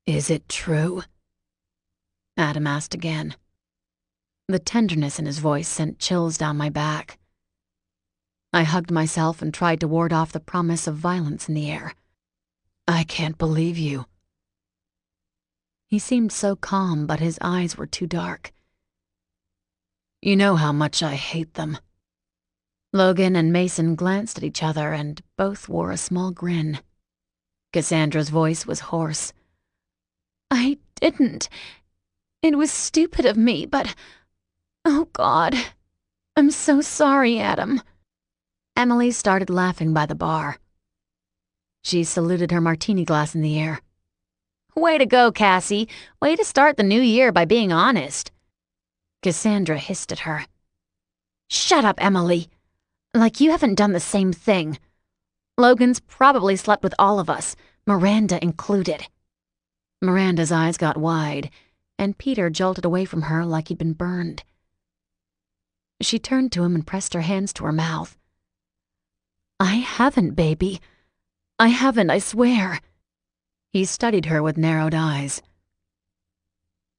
Is it true?" Adam asked again. The tenderness in his voice sent chills down my back. I hugged myself and tried to ward off the promise of violence in the air. "I can't believe you." He seemed so calm, but his eyes were too dark. "You know how much I hate them." Logan and Mason glanced at each other and both wore a small grin. Cassandra's voice was hoarse. "I didn't. It was stupid of me, but... oh, God. I'm so sorry, Adam." Emily started laughing by the bar. She saluted her martini glass in the air. "Way to go, Cassie. Way to start the new year by being honest." Cassandra hissed at her. "Shut up, Emily. Like you haven't done the same thing. Logan's probably slept with all of us, Miranda included." Miranda's eyes got wide, and Peter jolted away from her like he'd been burned. She turned to him and pressed her hands to her mouth. "I haven't, baby. I haven't, I swear." He studied her with narrowed eyes.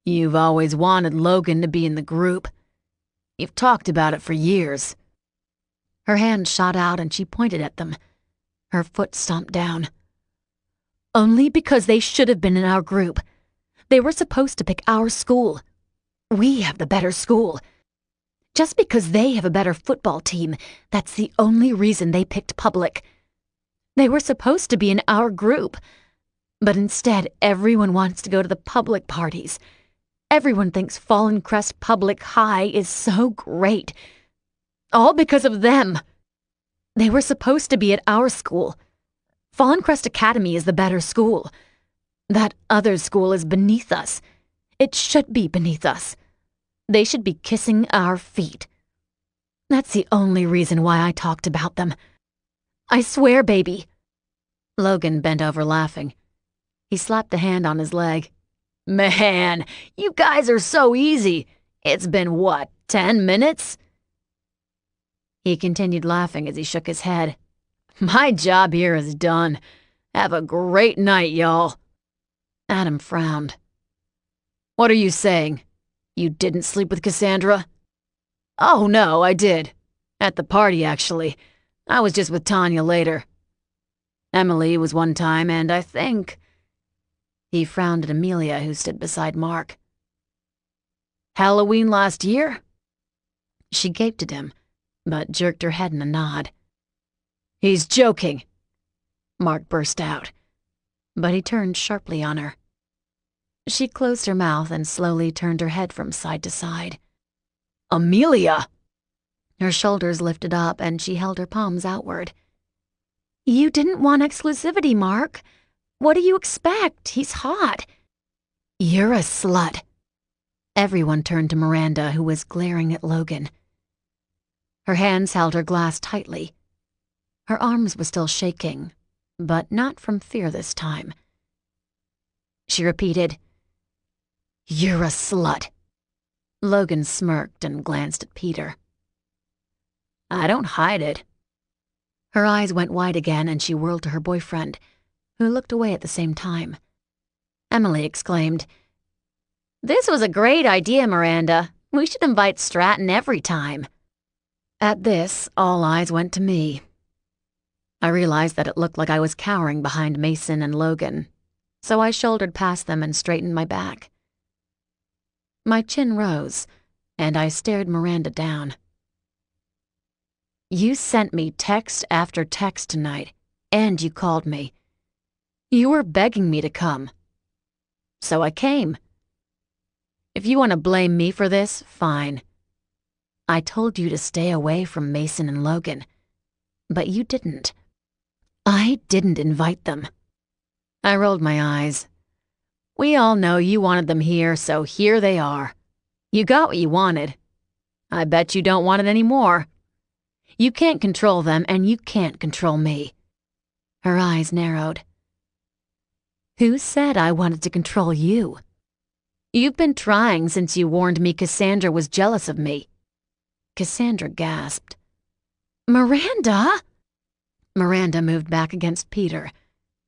"You've always wanted Logan to be in the group. You've talked about it for years." Her hand shot out and she pointed at them. Her foot stomped down. "Only because they should have been in our group. They were supposed to pick our school. We have the better school. Just because they have a better football team, that's the only reason they picked public. They were supposed to be in our group. But instead, everyone wants to go to the public parties. Everyone thinks Fallen Crest Public High is so great. All because of them. They were supposed to be at our school. Fallen Crest Academy is the better school. That other school is beneath us. It should be beneath us. They should be kissing our feet. That's the only reason why I talked about them. I swear, baby." Logan bent over laughing. He slapped a hand on his leg. "Man, you guys are so easy. It's been, what, 10 minutes?" He continued laughing as he shook his head. "My job here is done. Have a great night, y'all." Adam frowned. "What are you saying? You didn't sleep with Cassandra?" "Oh, no, I did. At the party, actually. I was just with Tanya later. Emily was one time, and I think..." He frowned at Amelia, who stood beside Mark. "Halloween last year?" She gaped at him, but jerked her head in a nod. "He's joking," Mark burst out, but he turned sharply on her. She closed her mouth and slowly turned her head from side to side. "Amelia!" Her shoulders lifted up and she held her palms outward. "You didn't want exclusivity, Mark. What do you expect? He's hot." "You're a slut." Everyone turned to Miranda, who was glaring at Logan. Her hands held her glass tightly. Her arms were still shaking, but not from fear this time. She repeated, "You're a slut." Logan smirked and glanced at Peter. "I don't hide it." Her eyes went wide again and she whirled to her boyfriend, who looked away at the same time. Emily exclaimed, "This was a great idea, Miranda. We should invite Stratton every time." At this, all eyes went to me. I realized that it looked like I was cowering behind Mason and Logan, so I shouldered past them and straightened my back. My chin rose, and I stared Miranda down. "You sent me text after text tonight, And you called me. You were begging me to come. So I came. If you want to blame me for this, fine. I told you to stay away from Mason and Logan, but you didn't. I didn't invite them. I rolled my eyes. We all know you wanted them here, so here they are. You got what you wanted. I bet you don't want it anymore. You can't control them, and you can't control me. Her eyes narrowed. Who said I wanted to control you? You've been trying since you warned me Cassandra was jealous of me. Cassandra gasped. Miranda! Miranda moved back against Peter,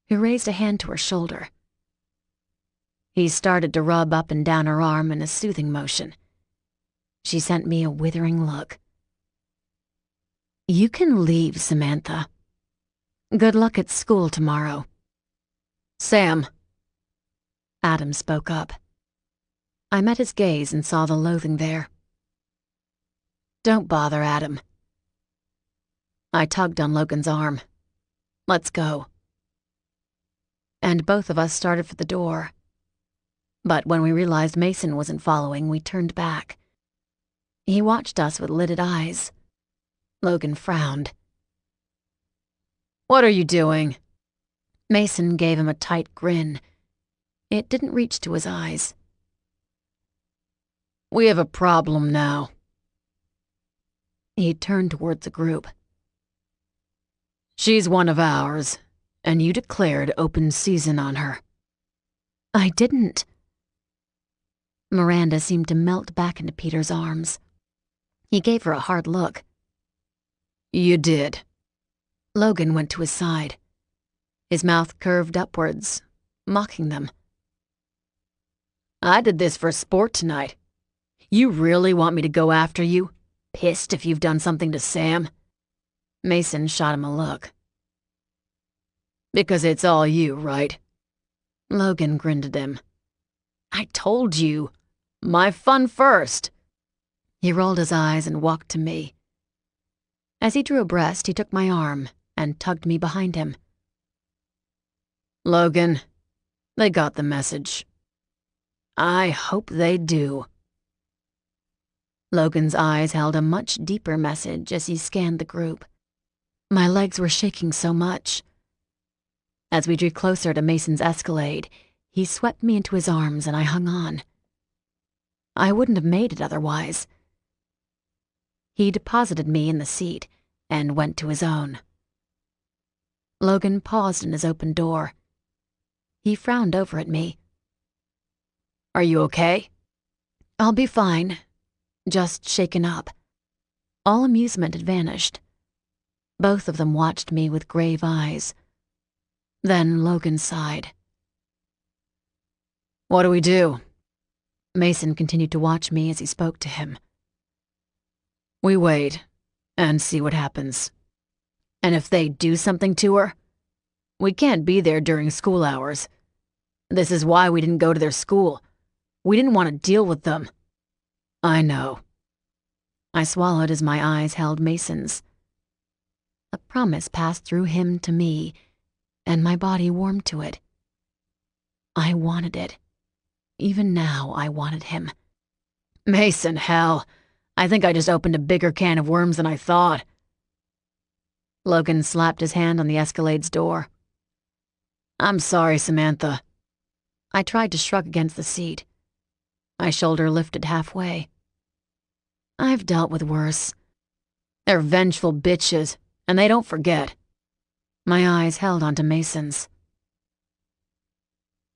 who raised a hand to her shoulder. He started to rub up and down her arm in a soothing motion. She sent me a withering look. You can leave, Samantha. Good luck at school tomorrow. Sam. Adam spoke up. I met his gaze and saw the loathing there. Don't bother, Adam. I tugged on Logan's arm. Let's go. And both of us started for the door. But when we realized Mason wasn't following, we turned back. He watched us with lidded eyes. Logan frowned. What are you doing? Mason gave him a tight grin. It didn't reach to his eyes. We have a problem now. He turned towards the group. She's one of ours, and you declared open season on her. I didn't. Miranda seemed to melt back into Peter's arms. He gave her a hard look. You did. Logan went to his side. His mouth curved upwards, mocking them. I did this for sport tonight. You really want me to go after you? Pissed if you've done something to Sam? Mason shot him a look. Because it's all you, right? Logan grinned at him. I told you. My fun first. He rolled his eyes and walked to me. As he drew abreast, he took my arm and tugged me behind him. Logan, they got the message. I hope they do. Logan's eyes held a much deeper message as he scanned the group. My legs were shaking so much. As we drew closer to Mason's escalade, he swept me into his arms and I hung on. I wouldn't have made it otherwise. He deposited me in the seat and went to his own. Logan paused in his open door. He frowned over at me. Are you okay? I'll be fine. Just shaken up. All amusement had vanished. Both of them watched me with grave eyes. Then Logan sighed. What do we do? Mason continued to watch me as he spoke to him. We wait and see what happens. And if they do something to her, we can't be there during school hours. This is why we didn't go to their school. We didn't want to deal with them. I know. I swallowed as my eyes held Mason's. A promise passed through him to me, and my body warmed to it. I wanted it. Even now, I wanted him. Mason, hell. I think I just opened a bigger can of worms than I thought. Logan slapped his hand on the Escalade's door. I'm sorry, Samantha. I tried to shrug against the seat. My shoulder lifted halfway. I've dealt with worse. They're vengeful bitches, and they don't forget. My eyes held onto Mason's.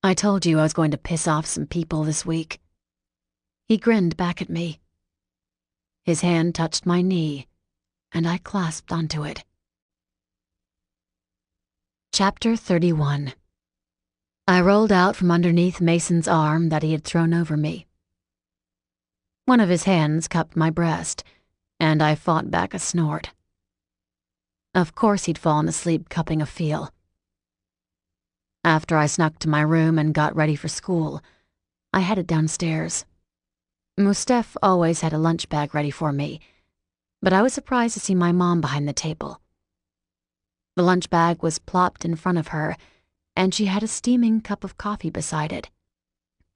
I told you I was going to piss off some people this week. He grinned back at me. His hand touched my knee, and I clasped onto it. Chapter 31. I rolled out from underneath Mason's arm that he had thrown over me. One of his hands cupped my breast, and I fought back a snort. Of course he'd fallen asleep cupping a feel. After I snuck to my room and got ready for school, I headed downstairs. Mustef always had a lunch bag ready for me, but I was surprised to see my mom behind the table. The lunch bag was plopped in front of her, and she had a steaming cup of coffee beside it.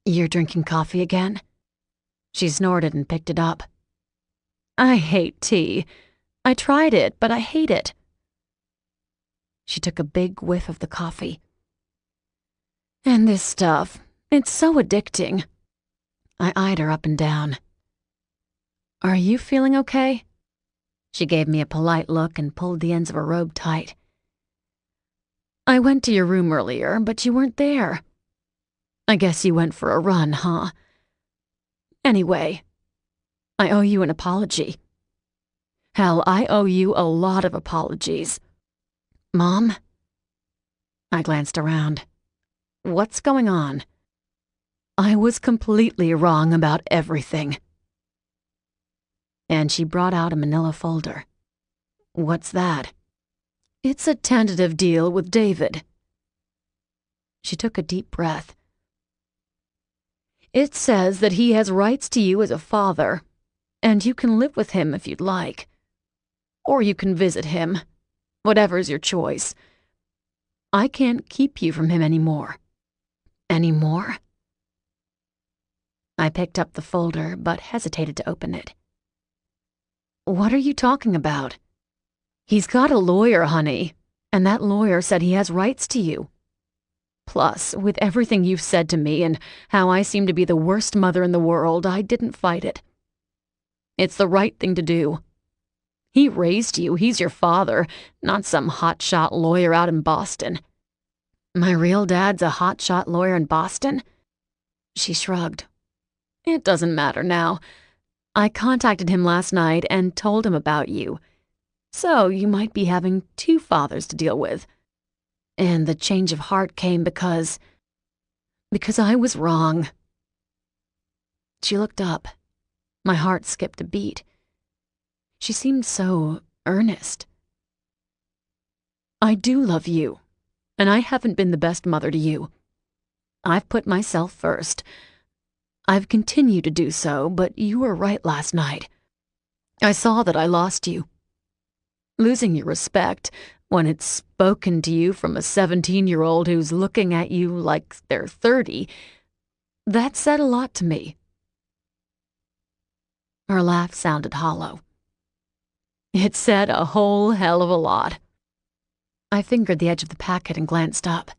"You're drinking coffee again?" She snorted and picked it up. "I hate tea. I tried it, but I hate it." She took a big whiff of the coffee. "And this stuff, it's so addicting." I eyed her up and down. "Are you feeling okay?" She gave me a polite look and pulled the ends of her robe tight. "I went to your room earlier, but you weren't there. I guess you went for a run, huh? Anyway, I owe you an apology. Hell, I owe you a lot of apologies." "Mom?" I glanced around. "What's going on?" "I was completely wrong about everything." And she brought out a manila folder. "What's that?" "It's a tentative deal with David." She took a deep breath. "It says that he has rights to you as a father, and you can live with him if you'd like. Or you can visit him. Whatever's your choice. I can't keep you from him anymore." "Anymore?" I picked up the folder, but hesitated to open it. "What are you talking about?" "He's got a lawyer, honey, and that lawyer said he has rights to you. Plus, with everything you've said to me and how I seem to be the worst mother in the world, I didn't fight it. It's the right thing to do. He raised you, he's your father, not some hotshot lawyer out in Boston." "My real dad's a hotshot lawyer in Boston?" She shrugged. "It doesn't matter now. I contacted him last night and told him about you. So you might be having two fathers to deal with. And the change of heart came because I was wrong." She looked up. My heart skipped a beat. She seemed so earnest. "I do love you, and I haven't been the best mother to you. I've put myself first. I've continued to do so, but you were right last night. I saw that I lost you. Losing your respect, when it's spoken to you from a 17-year-old who's looking at you like they're 30, that said a lot to me." Her laugh sounded hollow. "It said a whole hell of a lot." I fingered the edge of the packet and glanced up.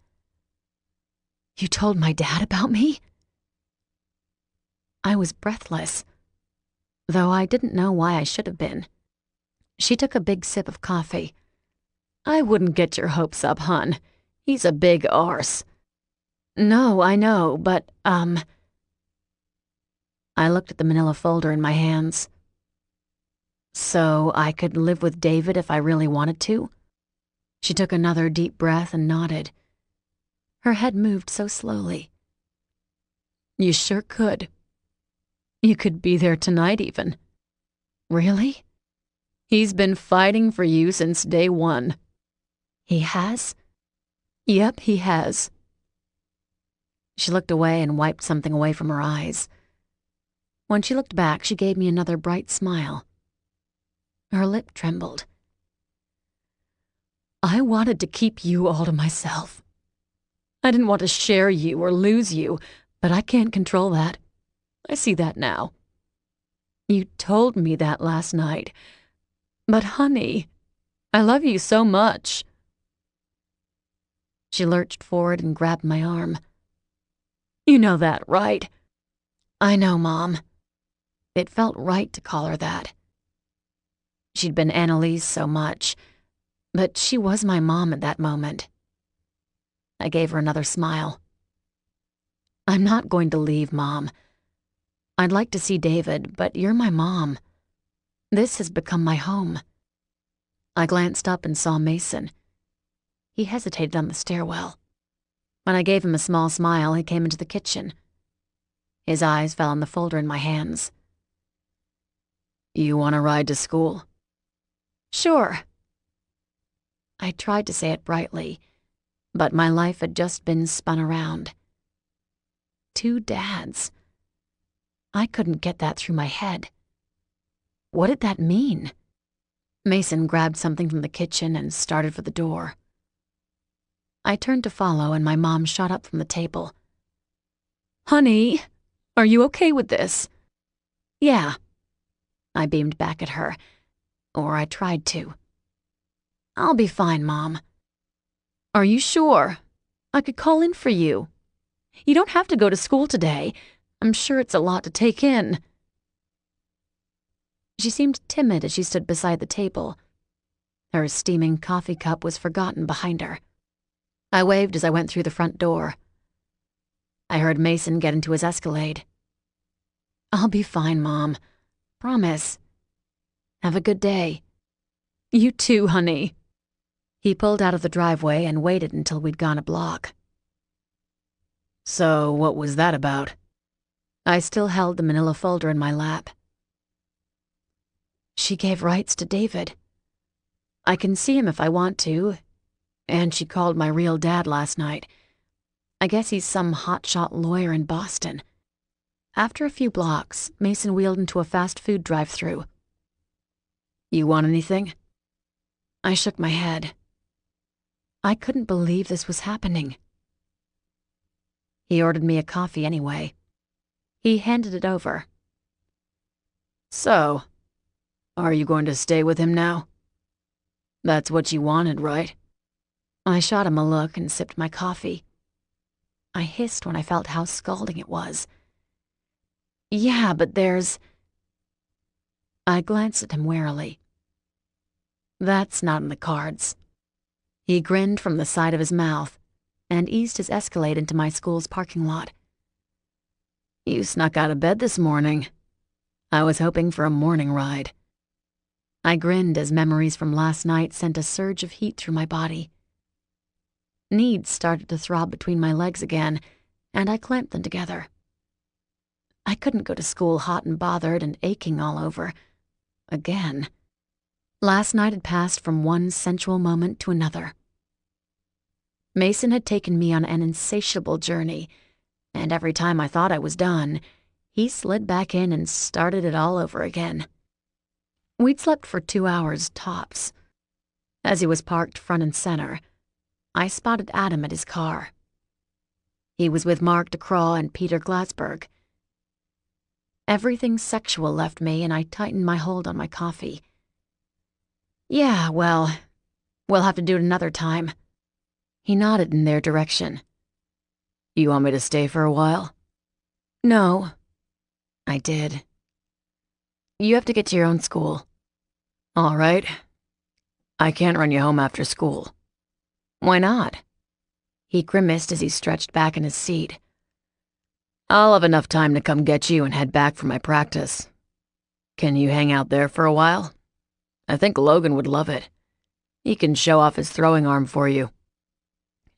"You told my dad about me?" I was breathless, though I didn't know why I should have been. She took a big sip of coffee. "I wouldn't get your hopes up, hun. He's a big arse." "No, I know, but, I looked at the manila folder in my hands. "So I could live with David if I really wanted to?" She took another deep breath and nodded. Her head moved so slowly. "You sure could. You could be there tonight, even." "Really?" "He's been fighting for you since day one." "He has?" "Yep, he has." She looked away and wiped something away from her eyes. When she looked back, she gave me another bright smile. Her lip trembled. "I wanted to keep you all to myself. I didn't want to share you or lose you, but I can't control that. I see that now. You told me that last night. But honey, I love you so much." She lurched forward and grabbed my arm. "You know that, right?" "I know, Mom." It felt right to call her that. She'd been Annalise so much, but she was my mom at that moment. I gave her another smile. "I'm not going to leave, Mom. I'd like to see David, but you're my mom. This has become my home." I glanced up and saw Mason. He hesitated on the stairwell. When I gave him a small smile, he came into the kitchen. His eyes fell on the folder in my hands. "You want to ride to school?" "Sure." I tried to say it brightly, but my life had just been spun around. 2 dads. I couldn't get that through my head. What did that mean? Mason grabbed something from the kitchen and started for the door. I turned to follow, and my mom shot up from the table. "Honey, are you okay with this?" "Yeah." I beamed back at her, or I tried to. "I'll be fine, Mom." "Are you sure? I could call in for you. You don't have to go to school today. I'm sure it's a lot to take in." She seemed timid as she stood beside the table. Her steaming coffee cup was forgotten behind her. I waved as I went through the front door. I heard Mason get into his Escalade. "I'll be fine, Mom. Promise. Have a good day." "You too, honey." He pulled out of the driveway and waited until we'd gone a block. "So, what was that about?" I still held the manila folder in my lap. "She gave rights to David. I can see him if I want to, and she called my real dad last night. I guess he's some hotshot lawyer in Boston." After a few blocks, Mason wheeled into a fast food drive-thru. "You want anything?" I shook my head. I couldn't believe this was happening. He ordered me a coffee anyway. He handed it over. "So, are you going to stay with him now? That's what you wanted, right?" I shot him a look and sipped my coffee. I hissed when I felt how scalding it was. "Yeah, but there's—" I glanced at him warily. "That's not in the cards." He grinned from the side of his mouth and eased his Escalade into my school's parking lot. "You snuck out of bed this morning. I was hoping for a morning ride." I grinned as memories from last night sent a surge of heat through my body. Needs started to throb between my legs again, and I clamped them together. I couldn't go to school hot and bothered and aching all over. Again. Last night had passed from one sensual moment to another. Mason had taken me on an insatiable journey, and every time I thought I was done, he slid back in and started it all over again. We'd slept for 2 hours tops. As he was parked front and center, I spotted Adam at his car. He was with Mark DeCraw and Peter Glassberg. Everything sexual left me, and I tightened my hold on my coffee. "Yeah, well, we'll have to do it another time." He nodded in their direction. "You want me to stay for a while?" "No." I did. "You have to get to your own school." "All right. I can't run you home after school." "Why not?" He grimaced as he stretched back in his seat. "I'll have enough time to come get you and head back for my practice. Can you hang out there for a while? I think Logan would love it. He can show off his throwing arm for you."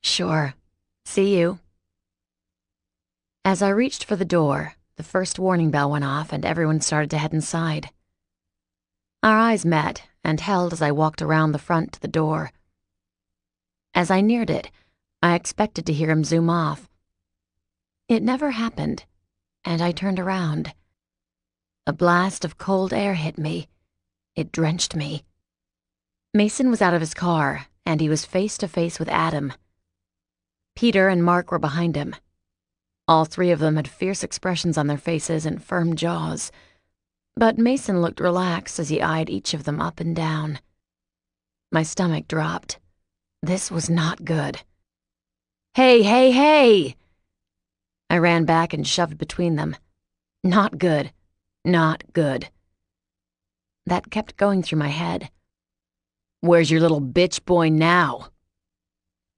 "Sure. See you." As I reached for the door, the first warning bell went off and everyone started to head inside. Our eyes met and held as I walked around the front to the door. As I neared it, I expected to hear him zoom off. It never happened, and I turned around. A blast of cold air hit me. It drenched me. Mason was out of his car, and he was face to face with Adam. Peter and Mark were behind him. All three of them had fierce expressions on their faces and firm jaws, but Mason looked relaxed as he eyed each of them up and down. My stomach dropped. This was not good. "Hey, hey, hey!" I ran back and shoved between them. Not good. Not good. That kept going through my head. "Where's your little bitch boy now?"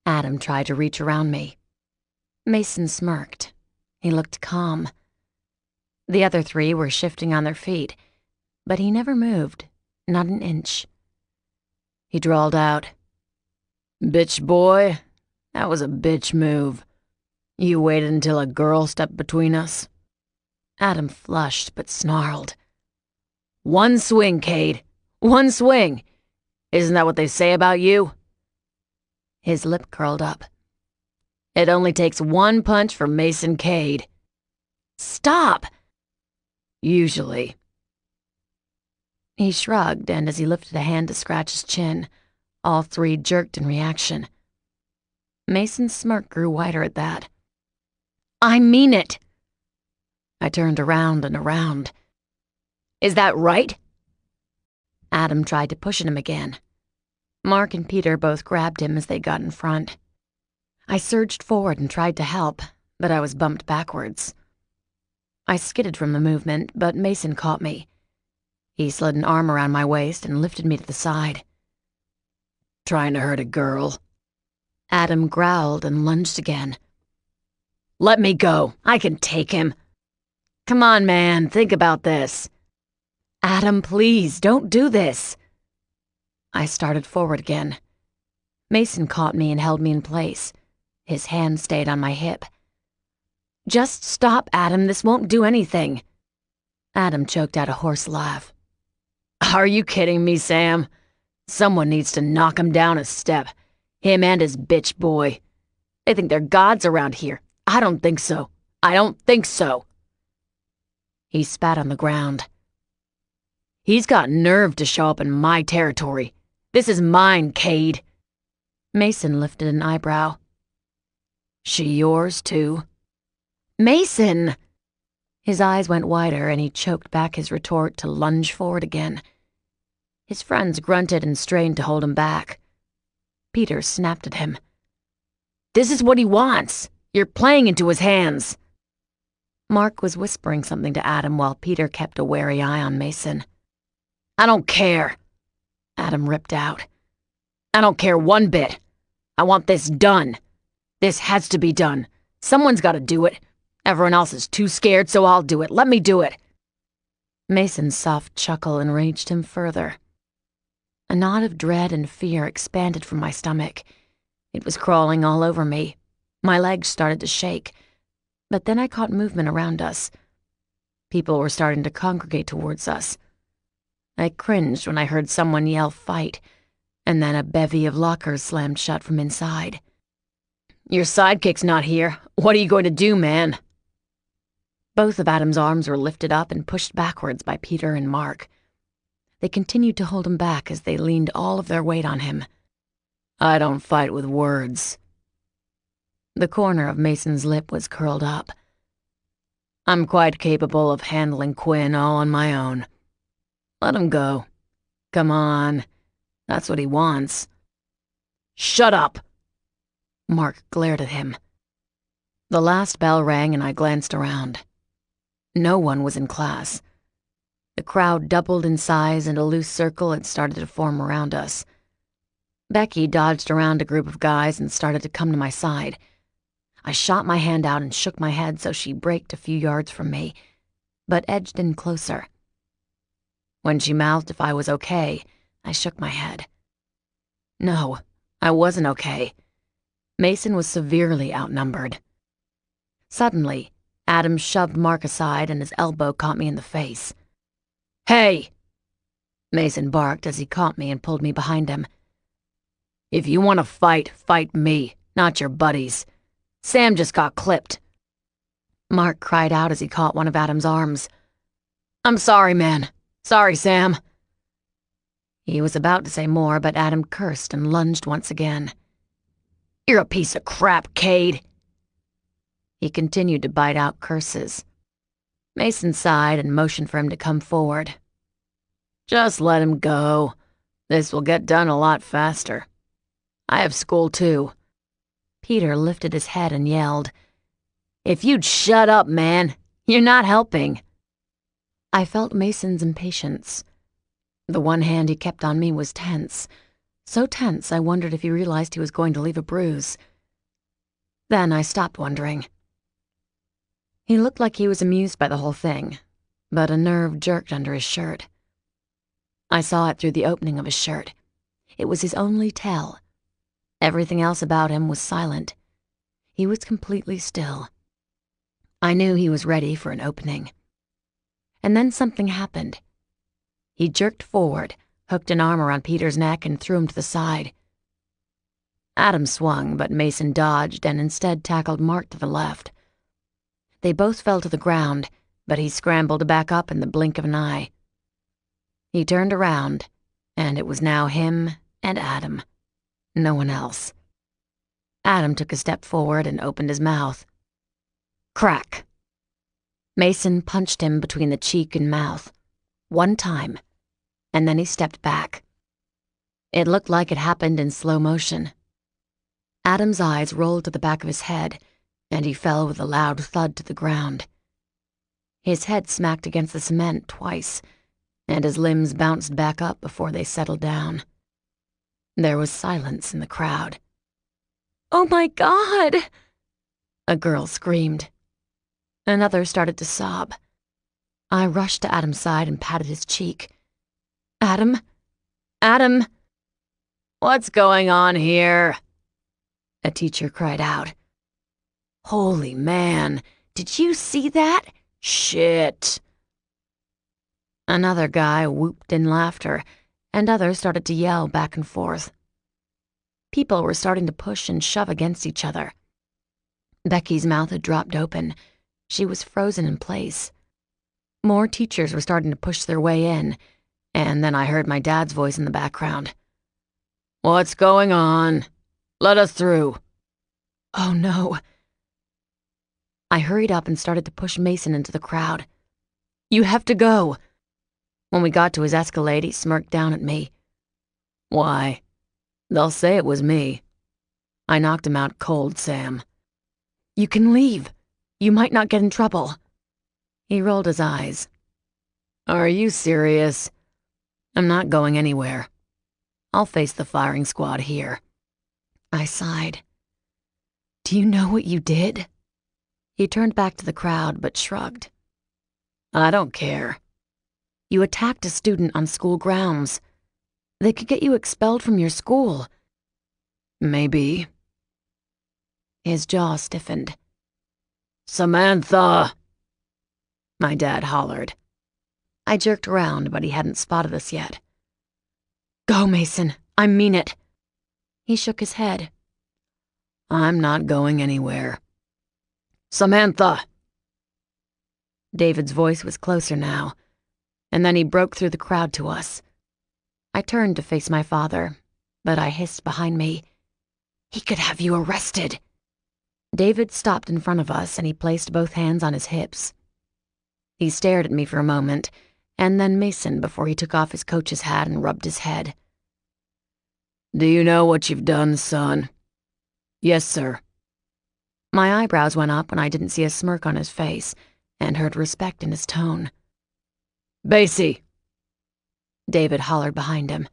Adam tried to reach around me. Mason smirked. He looked calm. The other three were shifting on their feet, but he never moved, not an inch. He drawled out, "Bitch boy, that was a bitch move. You waited until a girl stepped between us." Adam flushed but snarled. "One swing, Kade. One swing. Isn't that what they say about you?" His lip curled up. "It only takes one punch for Mason Kade." "Stop!" "Usually." He shrugged, and as he lifted a hand to scratch his chin, all three jerked in reaction. Mason's smirk grew wider at that. I mean it! I turned around and around. Is that right? Adam tried to push at him again. Mark and Peter both grabbed him as they got in front. I surged forward and tried to help, but I was bumped backwards. I skidded from the movement, but Mason caught me. He slid an arm around my waist and lifted me to the side. Trying to hurt a girl? Adam growled and lunged again. Let me go. I can take him. Come on, man. Think about this. Adam, please, don't do this. I started forward again. Mason caught me and held me in place. His hand stayed on my hip. Just stop, Adam. This won't do anything. Adam choked out a hoarse laugh. Are you kidding me, Sam? Someone needs to knock him down a step. Him and his bitch boy. They think they're gods around here. I don't think so. I don't think so. He spat on the ground. He's got nerve to show up in my territory. This is mine, Kade. Mason lifted an eyebrow. She yours, too? Mason! His eyes went wider and he choked back his retort to lunge forward again. His friends grunted and strained to hold him back. Peter snapped at him. This is what he wants. You're playing into his hands. Mark was whispering something to Adam while Peter kept a wary eye on Mason. I don't care, Adam ripped out. I don't care one bit. I want this done. This has to be done. Someone's got to do it. Everyone else is too scared, so I'll do it. Let me do it. Mason's soft chuckle enraged him further. A knot of dread and fear expanded from my stomach. It was crawling all over me. My legs started to shake. But then I caught movement around us. People were starting to congregate towards us. I cringed when I heard someone yell fight, and then a bevy of lockers slammed shut from inside. Your sidekick's not here. What are you going to do, man? Both of Adam's arms were lifted up and pushed backwards by Peter and Mark. They continued to hold him back as they leaned all of their weight on him. I don't fight with words. The corner of Mason's lip was curled up. I'm quite capable of handling Quinn all on my own. Let him go. Come on. That's what he wants. Shut up! Mark glared at him. The last bell rang and I glanced around. No one was in class. The crowd doubled in size and a loose circle had started to form around us. Becky dodged around a group of guys and started to come to my side. I shot my hand out and shook my head so she braked a few yards from me, but edged in closer. When she mouthed if I was okay, I shook my head. No, I wasn't okay. Mason was severely outnumbered. Suddenly, Adam shoved Mark aside and his elbow caught me in the face. Hey! Mason barked as he caught me and pulled me behind him. If you want to fight, fight me, not your buddies. Sam just got clipped. Mark cried out as he caught one of Adam's arms. I'm sorry, man. Sorry, Sam. He was about to say more, but Adam cursed and lunged once again. You're a piece of crap, Kade. He continued to bite out curses. Mason sighed and motioned for him to come forward. Just let him go. This will get done a lot faster. I have school too. Peter lifted his head and yelled, If you'd shut up, man. You're not helping. I felt Mason's impatience. The one hand he kept on me was tense. So tense I wondered if he realized he was going to leave a bruise. Then I stopped wondering. He looked like he was amused by the whole thing, but a nerve jerked under his shirt. I saw it through the opening of his shirt. It was his only tell. Everything else about him was silent. He was completely still. I knew he was ready for an opening. And then something happened. He jerked forward, hooked an arm around Peter's neck, and threw him to the side. Adam swung, but Mason dodged and instead tackled Mark to the left. They both fell to the ground, but he scrambled back up in the blink of an eye. He turned around, and it was now him and Adam. No one else. Adam took a step forward and opened his mouth. Crack! Mason punched him between the cheek and mouth. One time, and then he stepped back. It looked like it happened in slow motion. Adam's eyes rolled to the back of his head, and he fell with a loud thud to the ground. His head smacked against the cement twice, and his limbs bounced back up before they settled down. There was silence in the crowd. "Oh my God!" a girl screamed. Another started to sob. I rushed to Adam's side and patted his cheek. "Adam? Adam?" "What's going on here?" a teacher cried out. "Holy man, did you see that? Shit!" Another guy whooped in laughter, and others started to yell back and forth. People were starting to push and shove against each other. Becky's mouth had dropped open. She was frozen in place. More teachers were starting to push their way in, and then I heard my dad's voice in the background. "What's going on? Let us through." "Oh no." I hurried up and started to push Mason into the crowd. "You have to go." When we got to his Escalade, he smirked down at me. "Why? They'll say it was me." I knocked him out cold, Sam. "You can leave. You might not get in trouble." He rolled his eyes. "Are you serious?" "I'm not going anywhere. I'll face the firing squad here." I sighed. "Do you know what you did?" He turned back to the crowd but shrugged. "I don't care." "You attacked a student on school grounds. They could get you expelled from your school." "Maybe." His jaw stiffened. "Samantha!" my dad hollered. I jerked around, but he hadn't spotted us yet. "Go, Mason. I mean it." He shook his head. "I'm not going anywhere." "Samantha!" David's voice was closer now, and then he broke through the crowd to us. I turned to face my father, but I hissed behind me, "He could have you arrested." David stopped in front of us, and he placed both hands on his hips. He stared at me for a moment, and then Mason before he took off his coach's hat and rubbed his head. "Do you know what you've done, son?" "Yes, sir." My eyebrows went up when I didn't see a smirk on his face, and heard respect in his tone. "Basie!" David hollered behind him.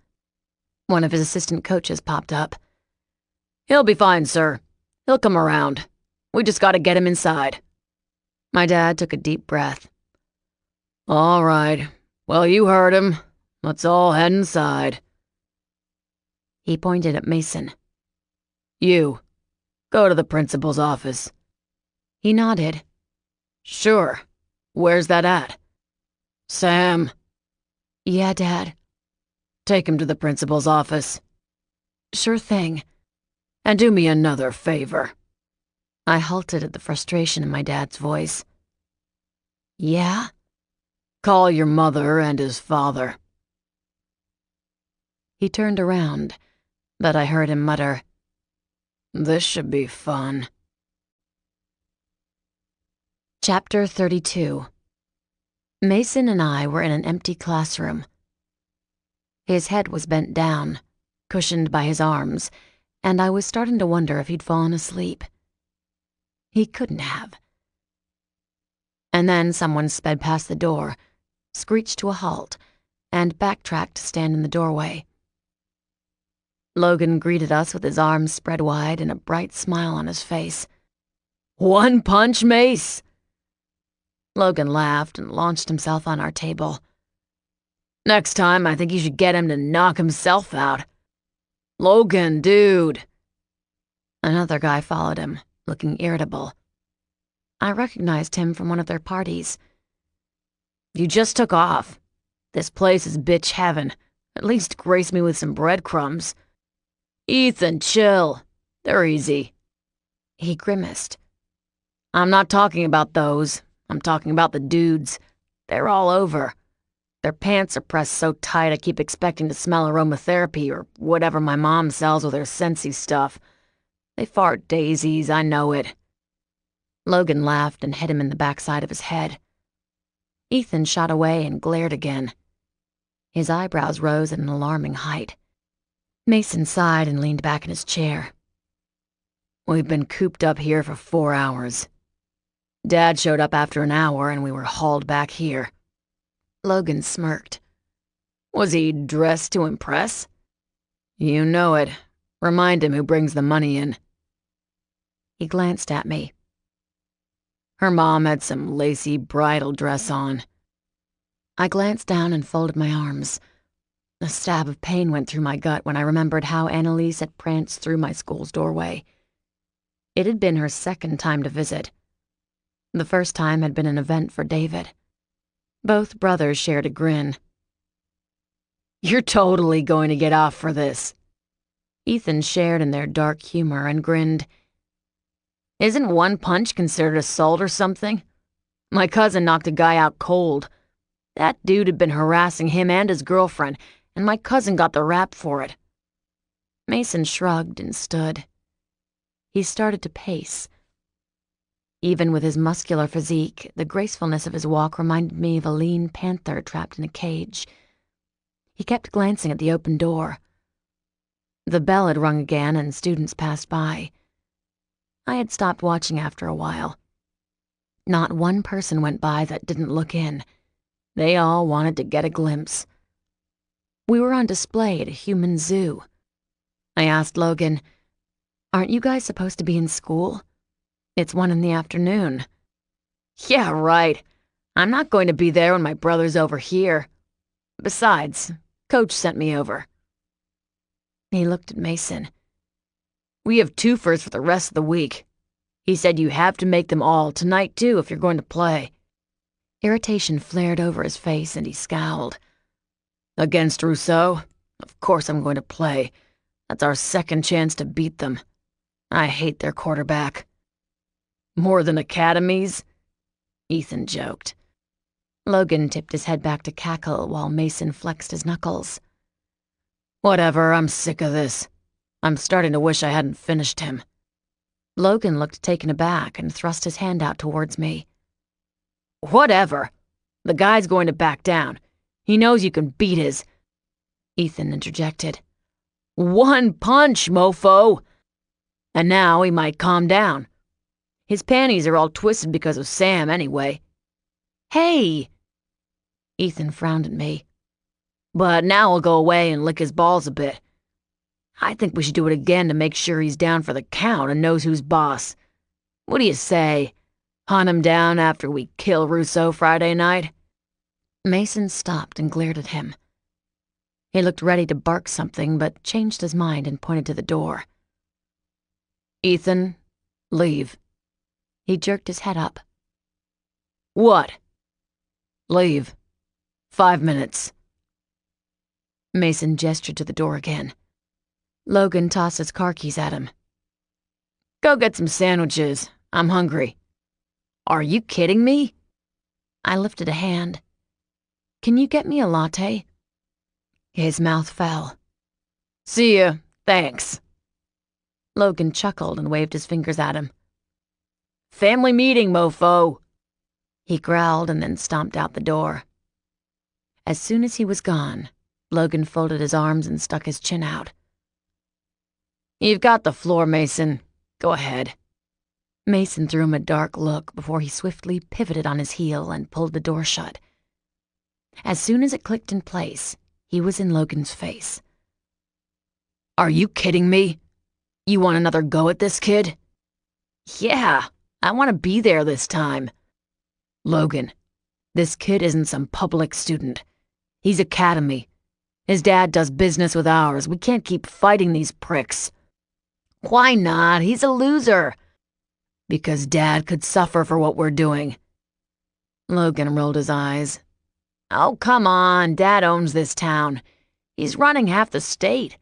One of his assistant coaches popped up. "He'll be fine, sir. He'll come around. We just gotta get him inside." My dad took a deep breath. "All right. Well, you heard him. Let's all head inside." He pointed at Mason. "You, go to the principal's office." He nodded. "Sure. Where's that at?" "Sam." "Yeah, Dad." "Take him to the principal's office." "Sure thing." "And do me another favor." I halted at the frustration in my dad's voice. "Yeah?" "Call your mother and his father." He turned around, but I heard him mutter, "This should be fun." Chapter 32. Mason and I were in an empty classroom. His head was bent down, cushioned by his arms, and I was starting to wonder if he'd fallen asleep. He couldn't have. And then someone sped past the door, screeched to a halt, and backtracked to stand in the doorway. Logan greeted us with his arms spread wide and a bright smile on his face. "One punch, Mace?" Logan laughed and launched himself on our table. "Next time, I think you should get him to knock himself out." "Logan, dude." Another guy followed him, looking irritable. I recognized him from one of their parties. "You just took off. This place is bitch heaven. At least grace me with some breadcrumbs." "Ethan, chill. They're easy." He grimaced. "I'm not talking about those. I'm talking about the dudes. They're all over. Their pants are pressed so tight I keep expecting to smell aromatherapy or whatever my mom sells with her Scentsy stuff. They fart daisies, I know it." Logan laughed and hit him in the backside of his head. Ethan shot away and glared again. His eyebrows rose at an alarming height. Mason sighed and leaned back in his chair. "We've been cooped up here for 4 hours. Dad showed up after an hour and we were hauled back here." Logan smirked. "Was he dressed to impress?" "You know it. Remind him who brings the money in." He glanced at me. "Her mom had some lacy bridal dress on." I glanced down and folded my arms. A stab of pain went through my gut when I remembered how Annalise had pranced through my school's doorway. It had been her second time to visit. The first time had been an event for David. Both brothers shared a grin. "You're totally going to get off for this." Ethan shared in their dark humor and grinned. "Isn't one punch considered assault or something? My cousin knocked a guy out cold. That dude had been harassing him and his girlfriend, and my cousin got the rap for it." Mason shrugged and stood. He started to pace. Even with his muscular physique, the gracefulness of his walk reminded me of a lean panther trapped in a cage. He kept glancing at the open door. The bell had rung again and students passed by. I had stopped watching after a while. Not one person went by that didn't look in. They all wanted to get a glimpse. We were on display at a human zoo. I asked Logan, "Aren't you guys supposed to be in school? It's 1 in the afternoon." "Yeah, right. I'm not going to be there when my brother's over here. Besides, Coach sent me over." He looked at Mason. "We have twofers for the rest of the week. He said you have to make them all tonight, too, if you're going to play." Irritation flared over his face and he scowled. "Against Rousseau? Of course I'm going to play. That's our second chance to beat them. I hate their quarterback." "More than academies?" Ethan joked. Logan tipped his head back to cackle while Mason flexed his knuckles. "Whatever, I'm sick of this. I'm starting to wish I hadn't finished him." Logan looked taken aback and thrust his hand out towards me. "Whatever. The guy's going to back down. He knows you can beat his—" Ethan interjected. "One punch, mofo! And now he might calm down. His panties are all twisted because of Sam anyway." "Hey!" Ethan frowned at me. "But now he'll go away and lick his balls a bit. I think we should do it again to make sure he's down for the count and knows who's boss. What do you say? Hunt him down after we kill Rousseau Friday night?" Mason stopped and glared at him. He looked ready to bark something, but changed his mind and pointed to the door. "Ethan, leave." He jerked his head up. "What?" "Leave. 5 minutes." Mason gestured to the door again. Logan tossed his car keys at him. "Go get some sandwiches. I'm hungry." "Are you kidding me?" I lifted a hand. "Can you get me a latte?" His mouth fell. "See ya. Thanks." Logan chuckled and waved his fingers at him. "Family meeting, mofo." He growled and then stomped out the door. As soon as he was gone, Logan folded his arms and stuck his chin out. "You've got the floor, Mason. Go ahead." Mason threw him a dark look before he swiftly pivoted on his heel and pulled the door shut. As soon as it clicked in place, he was in Logan's face. "Are you kidding me? You want another go at this kid?" "Yeah, I want to be there this time." "Logan, this kid isn't some public student. He's academy. His dad does business with ours. We can't keep fighting these pricks." "Why not? He's a loser." "Because Dad could suffer for what we're doing." Logan rolled his eyes. "Oh, come on. Dad owns this town. He's running half the state.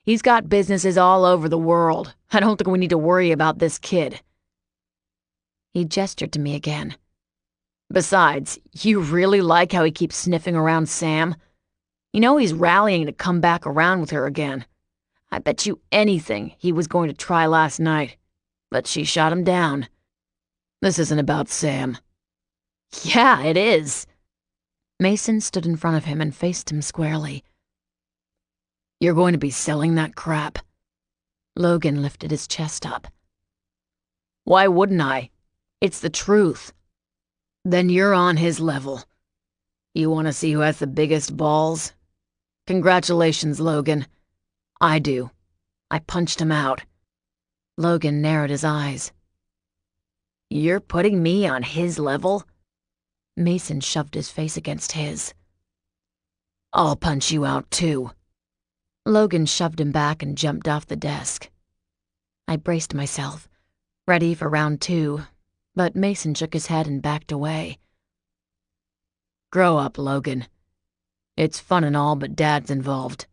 He's got businesses all over the world. I don't think we need to worry about this kid." He gestured to me again. Besides, you really like how he keeps sniffing around Sam? You know he's rallying to come back around with her again. I bet you anything he was going to try last night, but she shot him down. This isn't about Sam. Yeah, it is. Mason stood in front of him and faced him squarely. You're going to be selling that crap. Logan lifted his chest up. Why wouldn't I? It's the truth. Then you're on his level. You want to see who has the biggest balls? Congratulations, Logan. I do. I punched him out. Logan narrowed his eyes. You're putting me on his level? Mason shoved his face against his. I'll punch you out too. Logan shoved him back and jumped off the desk. I braced myself, ready for round 2, but Mason shook his head and backed away. Grow up, Logan. It's fun and all, but Dad's involved.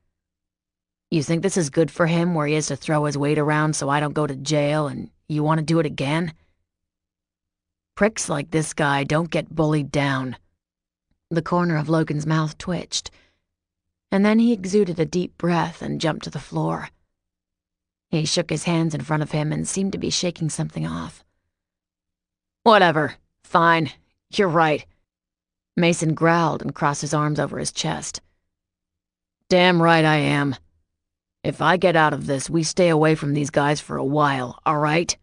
You think this is good for him where he has to throw his weight around so I don't go to jail and you want to do it again? Pricks like this guy don't get bullied down. The corner of Logan's mouth twitched, and then he exuded a deep breath and jumped to the floor. He shook his hands in front of him and seemed to be shaking something off. Whatever. Fine. You're right. Mason growled and crossed his arms over his chest. Damn right I am. If I get out of this, we stay away from these guys for a while, all right?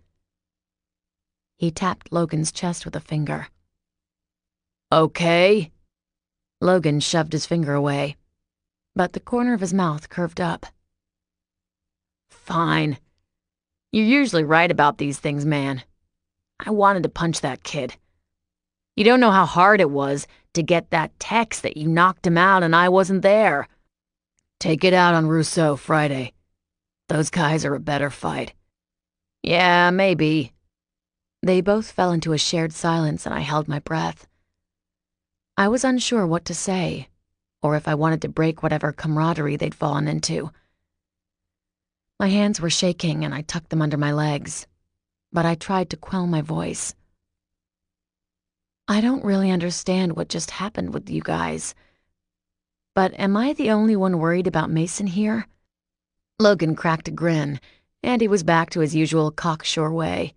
He tapped Logan's chest with a finger. Okay. Logan shoved his finger away, but the corner of his mouth curved up. Fine. You're usually right about these things, man. I wanted to punch that kid. You don't know how hard it was to get that text that you knocked him out and I wasn't there. Take it out on Rousseau Friday. Those guys are a better fight. Yeah, maybe. They both fell into a shared silence and I held my breath. I was unsure what to say, or if I wanted to break whatever camaraderie they'd fallen into. My hands were shaking and I tucked them under my legs, but I tried to quell my voice. I don't really understand what just happened with you guys, but am I the only one worried about Mason here? Logan cracked a grin, and he was back to his usual cocksure way.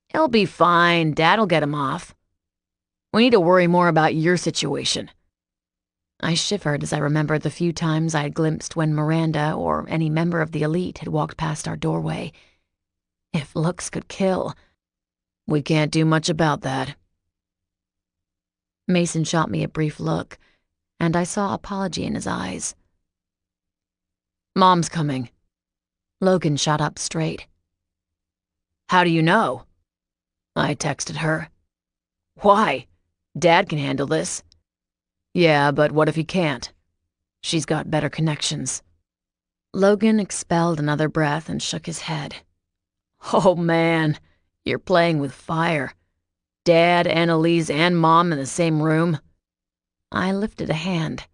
He'll be fine. Dad'll get him off. We need to worry more about your situation. I shivered as I remembered the few times I had glimpsed when Miranda or any member of the elite had walked past our doorway. If looks could kill. We can't do much about that. Mason shot me a brief look, and I saw apology in his eyes. Mom's coming. Logan shot up straight. How do you know? I texted her. Why? Dad can handle this. Yeah, but what if he can't? She's got better connections. Logan expelled another breath and shook his head. Oh man, you're playing with fire. Dad, Annalise, and Mom in the same room. I lifted a hand.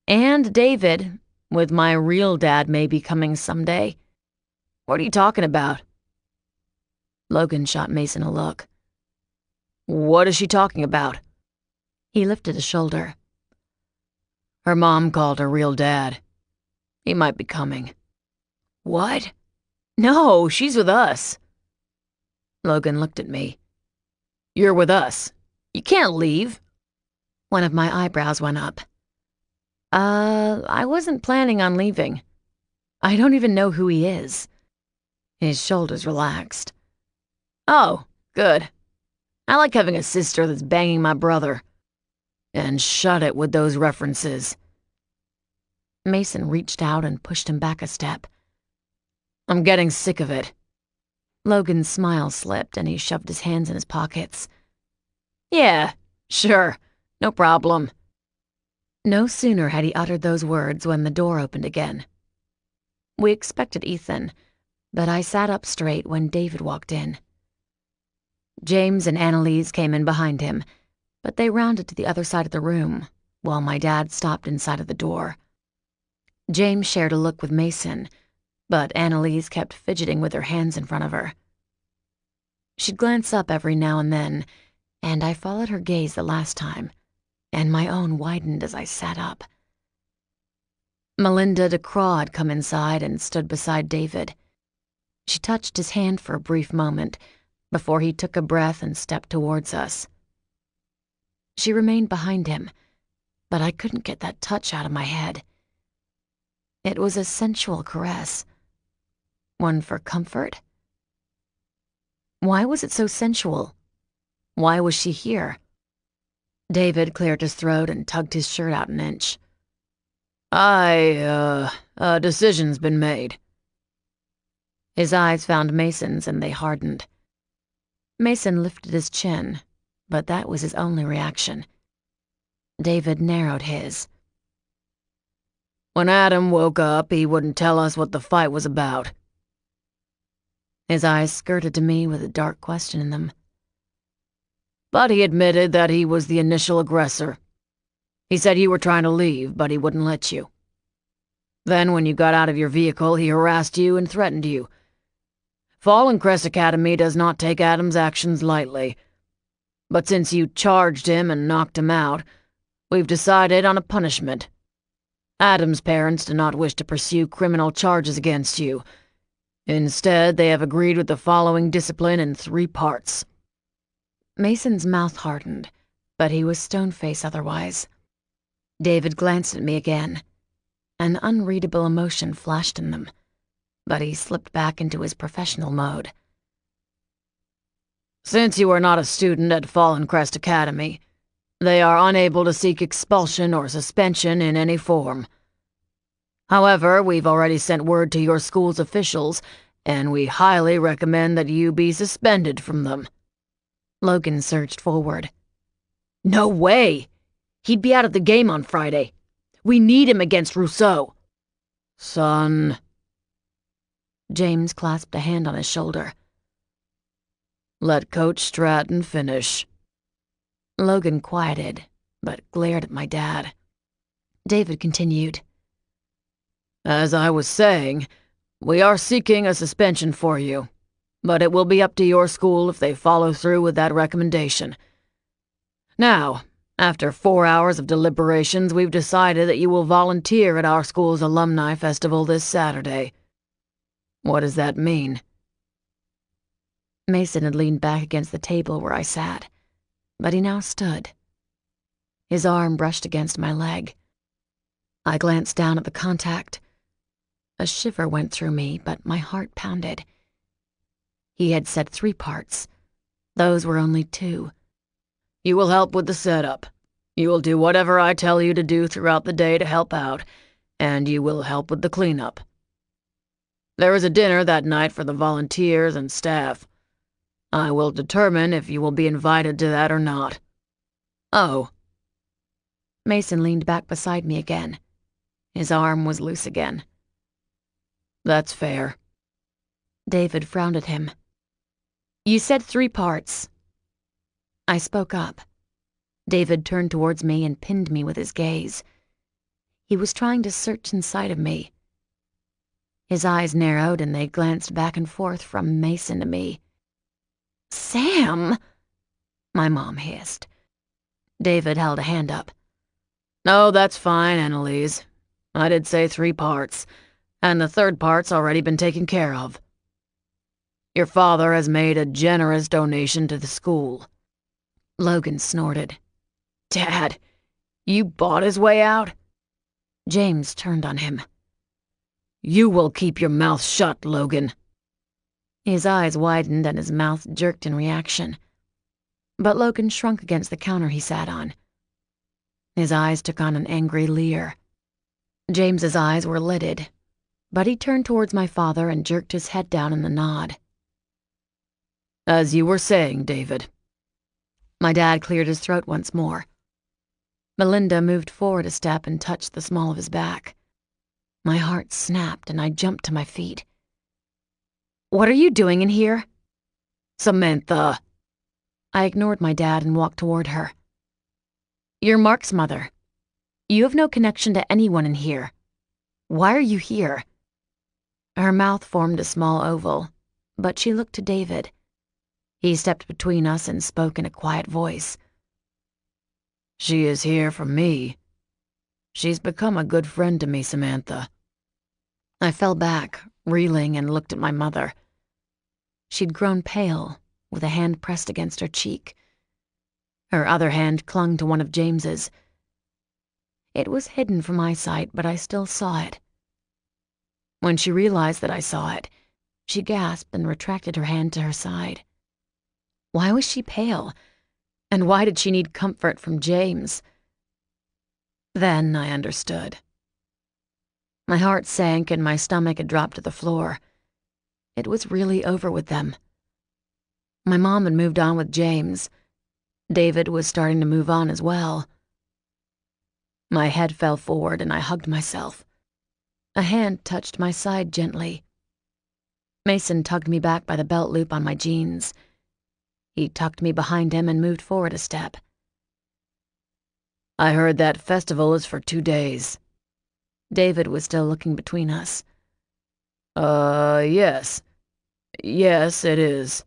And David, with my real dad maybe coming someday. What are you talking about? Logan shot Mason a look. What is she talking about? He lifted a shoulder. Her mom called her real dad. He might be coming. What? No, she's with us. Logan looked at me. You're with us. You can't leave. One of my eyebrows went up. I wasn't planning on leaving. I don't even know who he is. His shoulders relaxed. Oh, good. I like having a sister that's banging my brother. And shut it with those references. Mason reached out and pushed him back a step. I'm getting sick of it. Logan's smile slipped and he shoved his hands in his pockets. Yeah, sure, no problem. No sooner had he uttered those words when the door opened again. We expected Ethan, but I sat up straight when David walked in. James and Annalise came in behind him, but they rounded to the other side of the room, while my dad stopped inside of the door. James shared a look with Mason, but Annalise kept fidgeting with her hands in front of her. She'd glance up every now and then, and I followed her gaze the last time, and my own widened as I sat up. Melinda DeCraw had come inside and stood beside David. She touched his hand for a brief moment before he took a breath and stepped towards us. She remained behind him, but I couldn't get that touch out of my head. It was a sensual caress, one for comfort. Why was it so sensual? Why was she here? David cleared his throat and tugged his shirt out an inch. A decision's been made. His eyes found Mason's and they hardened. Mason lifted his chin, but that was his only reaction. David narrowed his. When Adam woke up, he wouldn't tell us what the fight was about. His eyes skirted to me with a dark question in them. But he admitted that he was the initial aggressor. He said you were trying to leave, but he wouldn't let you. Then when you got out of your vehicle, he harassed you and threatened you. Fallen Crest Academy does not take Adam's actions lightly. But since you charged him and knocked him out, we've decided on a punishment. Adam's parents do not wish to pursue criminal charges against you. Instead, they have agreed with the following discipline in 3 parts. Mason's mouth hardened, but he was stone-faced otherwise. David glanced at me again. An unreadable emotion flashed in them, but he slipped back into his professional mode. Since you are not a student at Fallen Crest Academy, they are unable to seek expulsion or suspension in any form. However, we've already sent word to your school's officials, and we highly recommend that you be suspended from them. Logan surged forward. No way! He'd be out of the game on Friday. We need him against Rousseau. Son. James clasped a hand on his shoulder. Let Coach Stratton finish. Logan quieted, but glared at my dad. David continued. As I was saying, we are seeking a suspension for you, but it will be up to your school if they follow through with that recommendation. Now, after 4 hours of deliberations, we've decided that you will volunteer at our school's alumni festival this Saturday. What does that mean? Mason had leaned back against the table where I sat, but he now stood. His arm brushed against my leg. I glanced down at the contact. A shiver went through me, but my heart pounded. He had said 3 parts. Those were only 2. You will help with the setup. You will do whatever I tell you to do throughout the day to help out, and you will help with the cleanup. There is a dinner that night for the volunteers and staff. I will determine if you will be invited to that or not. Oh. Mason leaned back beside me again. His arm was loose again. That's fair. David frowned at him. You said 3 parts. I spoke up. David turned towards me and pinned me with his gaze. He was trying to search inside of me. His eyes narrowed and they glanced back and forth from Mason to me. Sam! My mom hissed. David held a hand up. No, that's fine, Annalise. I did say 3 parts, and the 3rd part's already been taken care of. Your father has made a generous donation to the school. Logan snorted. Dad, you bought his way out? James turned on him. You will keep your mouth shut, Logan. His eyes widened and his mouth jerked in reaction. But Logan shrunk against the counter he sat on. His eyes took on an angry leer. James's eyes were lidded, but he turned towards my father and jerked his head down in a nod. As you were saying, David. My dad cleared his throat once more. Melinda moved forward a step and touched the small of his back. My heart snapped and I jumped to my feet. What are you doing in here? Samantha. I ignored my dad and walked toward her. You're Mark's mother. You have no connection to anyone in here. Why are you here? Her mouth formed a small oval, but she looked to David. He stepped between us and spoke in a quiet voice. "She is here for me. She's become a good friend to me, Samantha." I fell back, reeling, and looked at my mother. She'd grown pale, with a hand pressed against her cheek. Her other hand clung to one of James's. It was hidden from my sight, but I still saw it. When she realized that I saw it, she gasped and retracted her hand to her side. Why was she pale? And why did she need comfort from James? Then I understood. My heart sank and my stomach had dropped to the floor. It was really over with them. My mom had moved on with James. David was starting to move on as well. My head fell forward and I hugged myself. A hand touched my side gently. Mason tugged me back by the belt loop on my jeans. He tucked me behind him and moved forward a step. "I heard that festival is for 2 days. David was still looking between us. Yes. Yes, it is."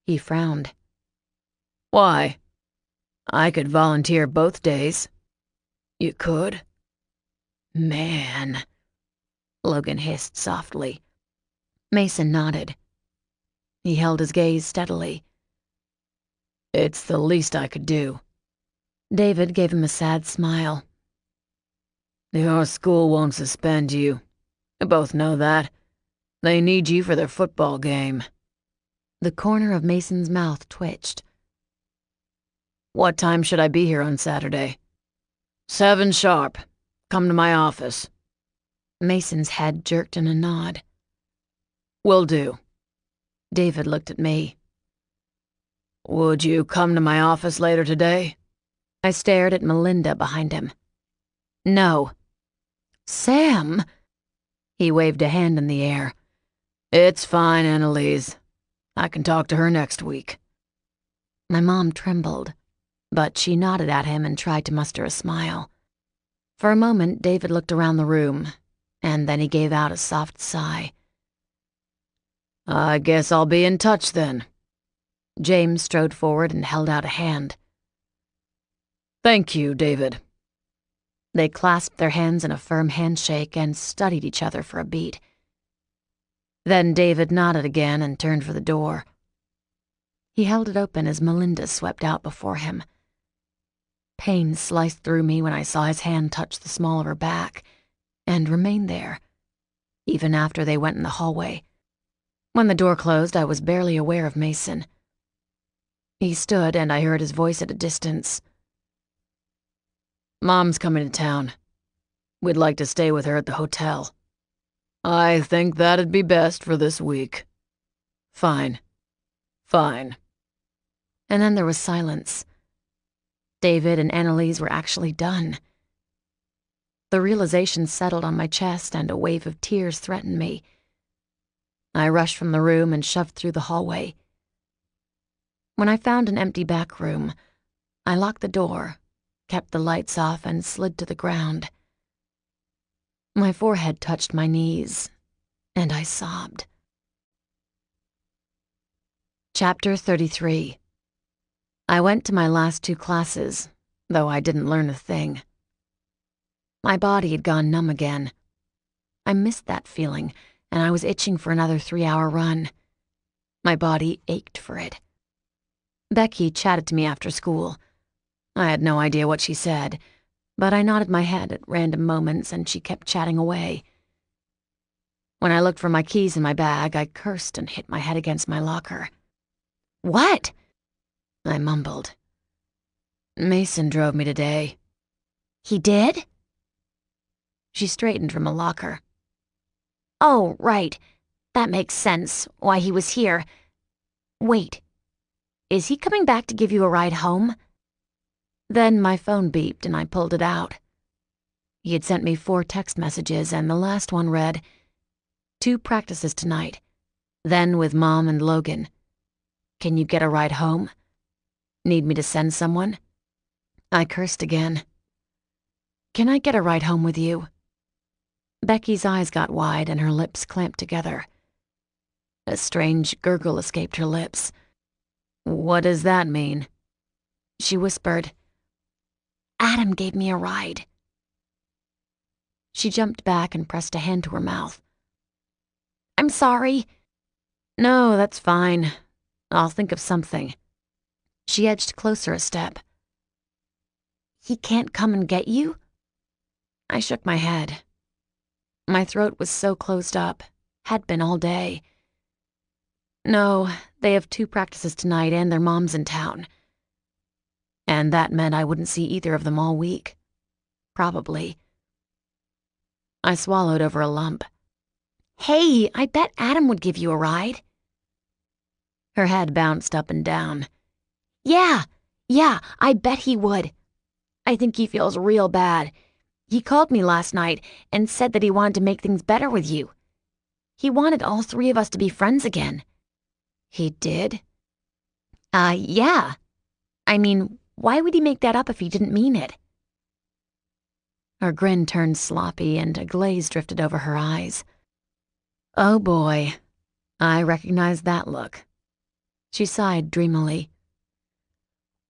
He frowned. "Why? I could volunteer both days." "You could?" "Man," Logan hissed softly. Mason nodded. He held his gaze steadily. "It's the least I could do." David gave him a sad smile. "Your school won't suspend you. We both know that. They need you for their football game." The corner of Mason's mouth twitched. "What time should I be here on Saturday?" 7 sharp. Come to my office." Mason's head jerked in a nod. "Will do." David looked at me. "Would you come to my office later today?" I stared at Melinda behind him. "No." "Sam!" He waved a hand in the air. "It's fine, Annalise. I can talk to her next week." My mom trembled, but she nodded at him and tried to muster a smile. For a moment, David looked around the room, and then he gave out a soft sigh. "I guess I'll be in touch then." James strode forward and held out a hand. "Thank you, David." They clasped their hands in a firm handshake and studied each other for a beat. Then David nodded again and turned for the door. He held it open as Melinda swept out before him. Pain sliced through me when I saw his hand touch the small of her back, and remained there, even after they went in the hallway. When the door closed, I was barely aware of Mason. He stood, and I heard his voice at a distance. "Mom's coming to town. We'd like to stay with her at the hotel. I think that'd be best for this week." "Fine. Fine." And then there was silence. David and Annalise were actually done. The realization settled on my chest and a wave of tears threatened me. I rushed from the room and shoved through the hallway. When I found an empty back room, I locked the door, kept the lights off, and slid to the ground. My forehead touched my knees, and I sobbed. Chapter 33. I went to my last 2 classes, though I didn't learn a thing. My body had gone numb again. I missed that feeling, and I was itching for another 3-hour run. My body ached for it. Becky chatted to me after school. I had no idea what she said, but I nodded my head at random moments and she kept chatting away. When I looked for my keys in my bag, I cursed and hit my head against my locker. "What?" I mumbled. "Mason drove me today." "He did?" She straightened from a locker. "Oh, right. That makes sense, why he was here. Wait. Is he coming back to give you a ride home?" Then my phone beeped and I pulled it out. He had sent me 4 text messages and the last one read, "2 practices tonight, then with Mom and Logan. Can you get a ride home? Need me to send someone?" I cursed again. "Can I get a ride home with you?" Becky's eyes got wide and her lips clamped together. A strange gurgle escaped her lips. "What does that mean?" She whispered, "Adam gave me a ride." She jumped back and pressed a hand to her mouth. "I'm sorry." "No, that's fine. I'll think of something." She edged closer a step. "He can't come and get you?" I shook my head. My throat was so closed up, had been all day. "No, they have 2 practices tonight and their mom's in town." And that meant I wouldn't see either of them all week. Probably. I swallowed over a lump. "Hey, I bet Adam would give you a ride." Her head bounced up and down. Yeah, I bet he would. I think he feels real bad. He called me last night and said that he wanted to make things better with you. He wanted all 3 of us to be friends again." "He did?" Yeah. I mean, why would he make that up if he didn't mean it?" Her grin turned sloppy and a glaze drifted over her eyes. Oh boy, I recognized that look. She sighed dreamily.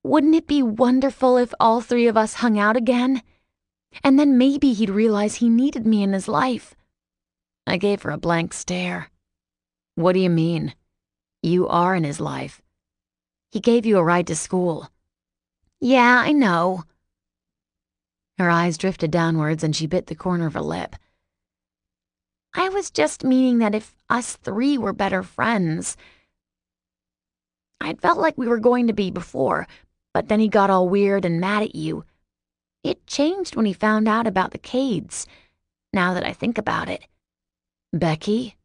"Wouldn't it be wonderful if all 3 of us hung out again? And then maybe he'd realize he needed me in his life." I gave her a blank stare. "What do you mean? You are in his life. He gave you a ride to school." "Yeah, I know." Her eyes drifted downwards and she bit the corner of her lip. "I was just meaning that if us 3 were better friends. I'd felt like we were going to be before, but then he got all weird and mad at you. It changed when he found out about the Kades, now that I think about it." "Becky?"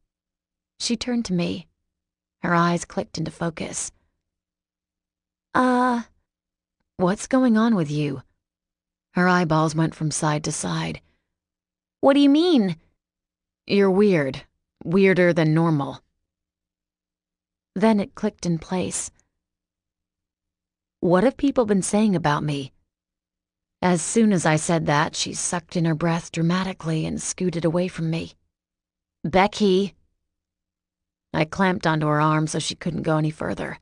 She turned to me. Her eyes clicked into focus. What's going on with you?" Her eyeballs went from side to side. "What do you mean?" "You're weird. Weirder than normal." Then it clicked in place. "What have people been saying about me?" As soon as I said that, she sucked in her breath dramatically and scooted away from me. "Becky!" I clamped onto her arm so she couldn't go any further.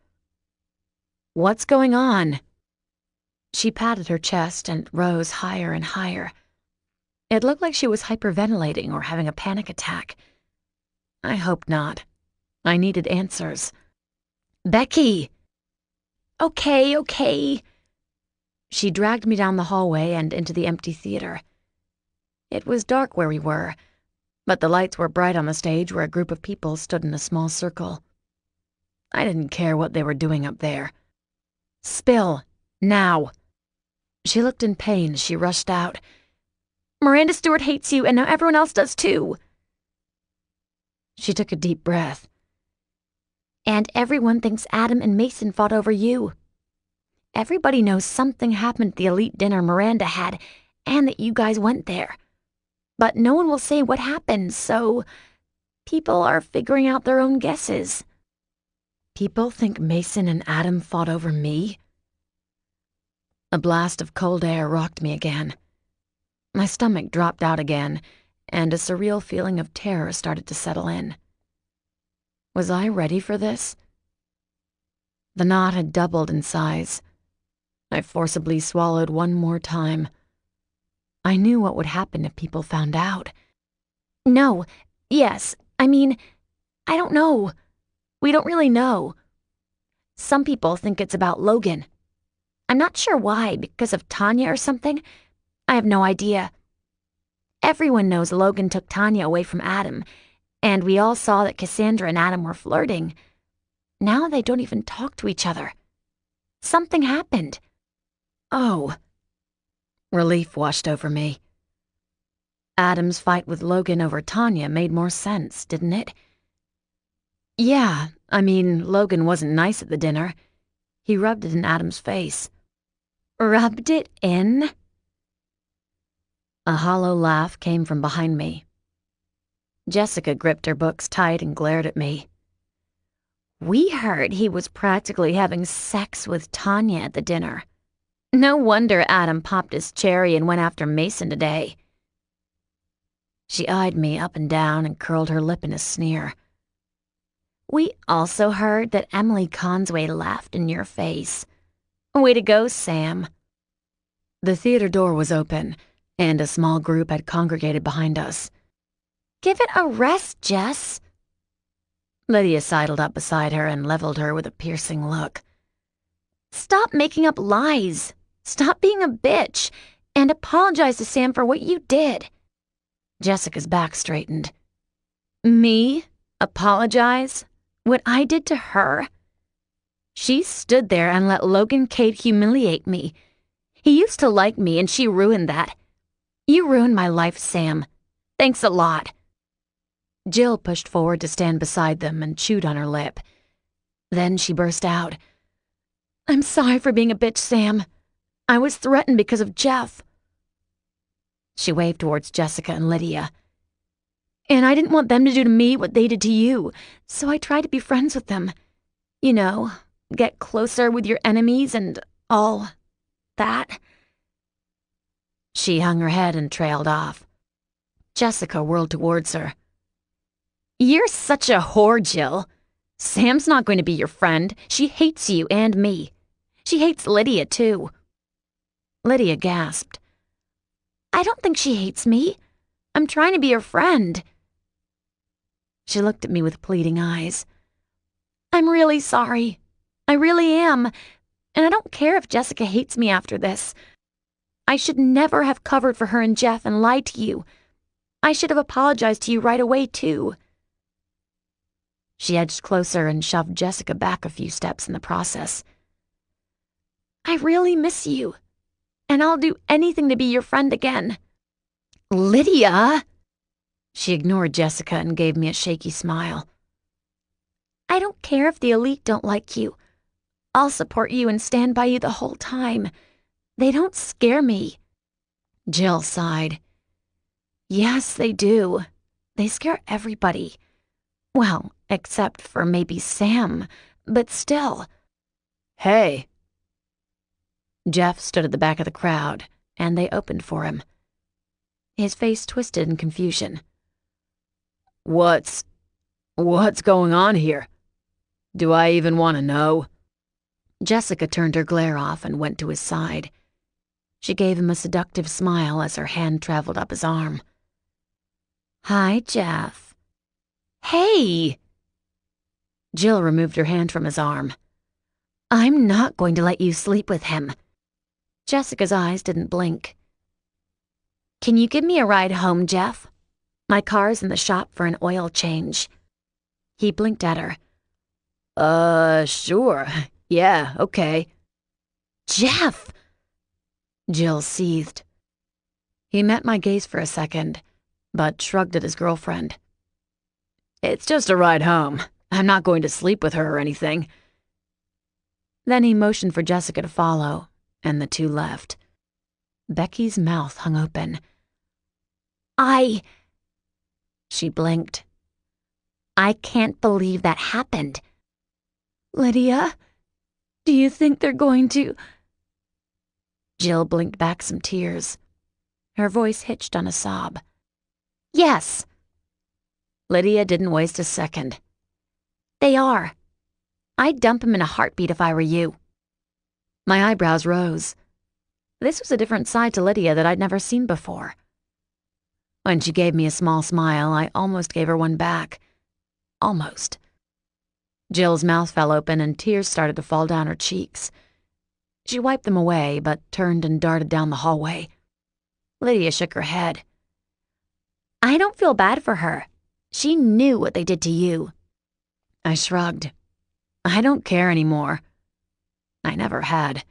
"What's going on?" She patted her chest and rose higher and higher. It looked like she was hyperventilating or having a panic attack. I hoped not. I needed answers. "Becky!" Okay. She dragged me down the hallway and into the empty theater. It was dark where we were, but the lights were bright on the stage where a group of people stood in a small circle. I didn't care what they were doing up there. "Spill, now." She looked in pain as she rushed out. "Miranda Stewart hates you, and now everyone else does too." She took a deep breath. "And everyone thinks Adam and Mason fought over you. Everybody knows something happened at the elite dinner Miranda had, and that you guys went there. But no one will say what happened, so people are figuring out their own guesses." "People think Mason and Adam fought over me?" A blast of cold air rocked me again. My stomach dropped out again, and a surreal feeling of terror started to settle in. Was I ready for this? The knot had doubled in size. I forcibly swallowed one more time. I knew what would happen if people found out. I mean, I don't know. We don't really know. Some people think it's about Logan. I'm not sure why, because of Tanya or something. I have no idea. Everyone knows Logan took Tanya away from Adam, and we all saw that Cassandra and Adam were flirting. Now they don't even talk to each other. Something happened. Oh. Relief washed over me. Adam's fight with Logan over Tanya made more sense, didn't it? Yeah, I mean, Logan wasn't nice at the dinner. He rubbed it in Adam's face. Rubbed it in? A hollow laugh came from behind me. Jessica gripped her books tight and glared at me. We heard he was practically having sex with Tanya at the dinner. No wonder Adam popped his cherry and went after Mason today. She eyed me up and down and curled her lip in a sneer. We also heard that Emily Consway laughed in your face. Way to go, Sam. The theater door was open, and a small group had congregated behind us. Give it a rest, Jess. Lydia sidled up beside her and leveled her with a piercing look. Stop making up lies. Stop being a bitch. And apologize to Sam for what you did. Jessica's back straightened. Me? Apologize? What I did to her? She stood there and let Logan Kade humiliate me. He used to like me and she ruined that. You ruined my life, Sam. Thanks a lot. Jill pushed forward to stand beside them and chewed on her lip. Then she burst out. I'm sorry for being a bitch, Sam. I was threatened because of Jeff. She waved towards Jessica and Lydia. And I didn't want them to do to me what they did to you, so I tried to be friends with them. You know, get closer with your enemies and all that. She hung her head and trailed off. Jessica whirled towards her. You're such a whore, Jill. Sam's not going to be your friend. She hates you and me. She hates Lydia, too. Lydia gasped. I don't think she hates me. I'm trying to be her friend. She looked at me with pleading eyes. I'm really sorry. I really am. And I don't care if Jessica hates me after this. I should never have covered for her and Jeff and lied to you. I should have apologized to you right away, too. She edged closer and shoved Jessica back a few steps in the process. I really miss you. And I'll do anything to be your friend again. Lydia! She ignored Jessica and gave me a shaky smile. I don't care if the elite don't like you. I'll support you and stand by you the whole time. They don't scare me. Jill sighed. Yes, they do. They scare everybody. Well, except for maybe Sam, but still. Hey. Jeff stood at the back of the crowd, and they opened for him. His face twisted in confusion. What's going on here? Do I even want to know? Jessica turned her glare off and went to his side. She gave him a seductive smile as her hand traveled up his arm. Hi, Jeff. Hey! Jill removed her hand from his arm. I'm not going to let you sleep with him. Jessica's eyes didn't blink. Can you give me a ride home, Jeff? My car's in the shop for an oil change. He blinked at her. Sure. Yeah, okay. Jeff! Jill seethed. He met my gaze for a second, but shrugged at his girlfriend. It's just a ride home. I'm not going to sleep with her or anything. Then he motioned for Jessica to follow, and the two left. Becky's mouth hung open. She blinked. I can't believe that happened. Lydia, do you think they're going to... Jill blinked back some tears. Her voice hitched on a sob. Yes. Lydia didn't waste a second. They are. I'd dump him in a heartbeat if I were you. My eyebrows rose. This was a different side to Lydia that I'd never seen before. When she gave me a small smile, I almost gave her one back. Almost. Jill's mouth fell open and tears started to fall down her cheeks. She wiped them away, but turned and darted down the hallway. Lydia shook her head. I don't feel bad for her. She knew what they did to you. I shrugged. I don't care anymore. I never had.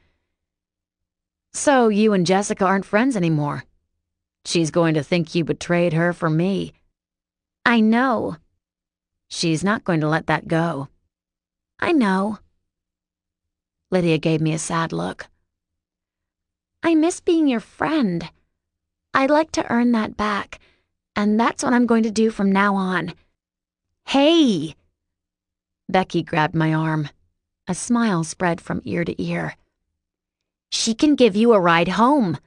So you and Jessica aren't friends anymore. She's going to think you betrayed her for me. I know. She's not going to let that go. I know. Lydia gave me a sad look. I miss being your friend. I'd like to earn that back, and that's what I'm going to do from now on. Hey! Becky grabbed my arm. A smile spread from ear to ear. She can give you a ride home.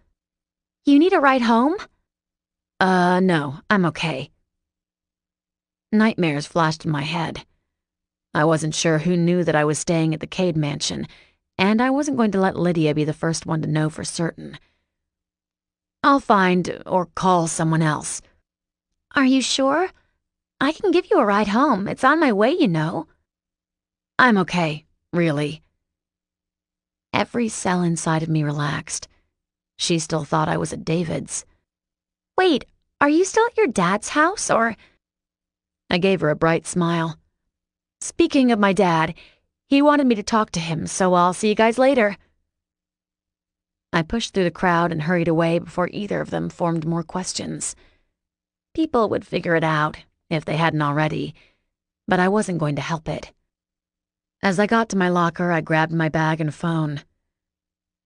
You need a ride home? No, I'm okay. Nightmares flashed in my head. I wasn't sure who knew that I was staying at the Kade mansion, and I wasn't going to let Lydia be the first one to know for certain. I'll find or call someone else. Are you sure? I can give you a ride home. It's on my way, you know. I'm okay, really. Every cell inside of me relaxed. She still thought I was at David's. Wait, are you still at your dad's house, or? I gave her a bright smile. Speaking of my dad, he wanted me to talk to him, so I'll see you guys later. I pushed through the crowd and hurried away before either of them formed more questions. People would figure it out, if they hadn't already, but I wasn't going to help it. As I got to my locker, I grabbed my bag and phone.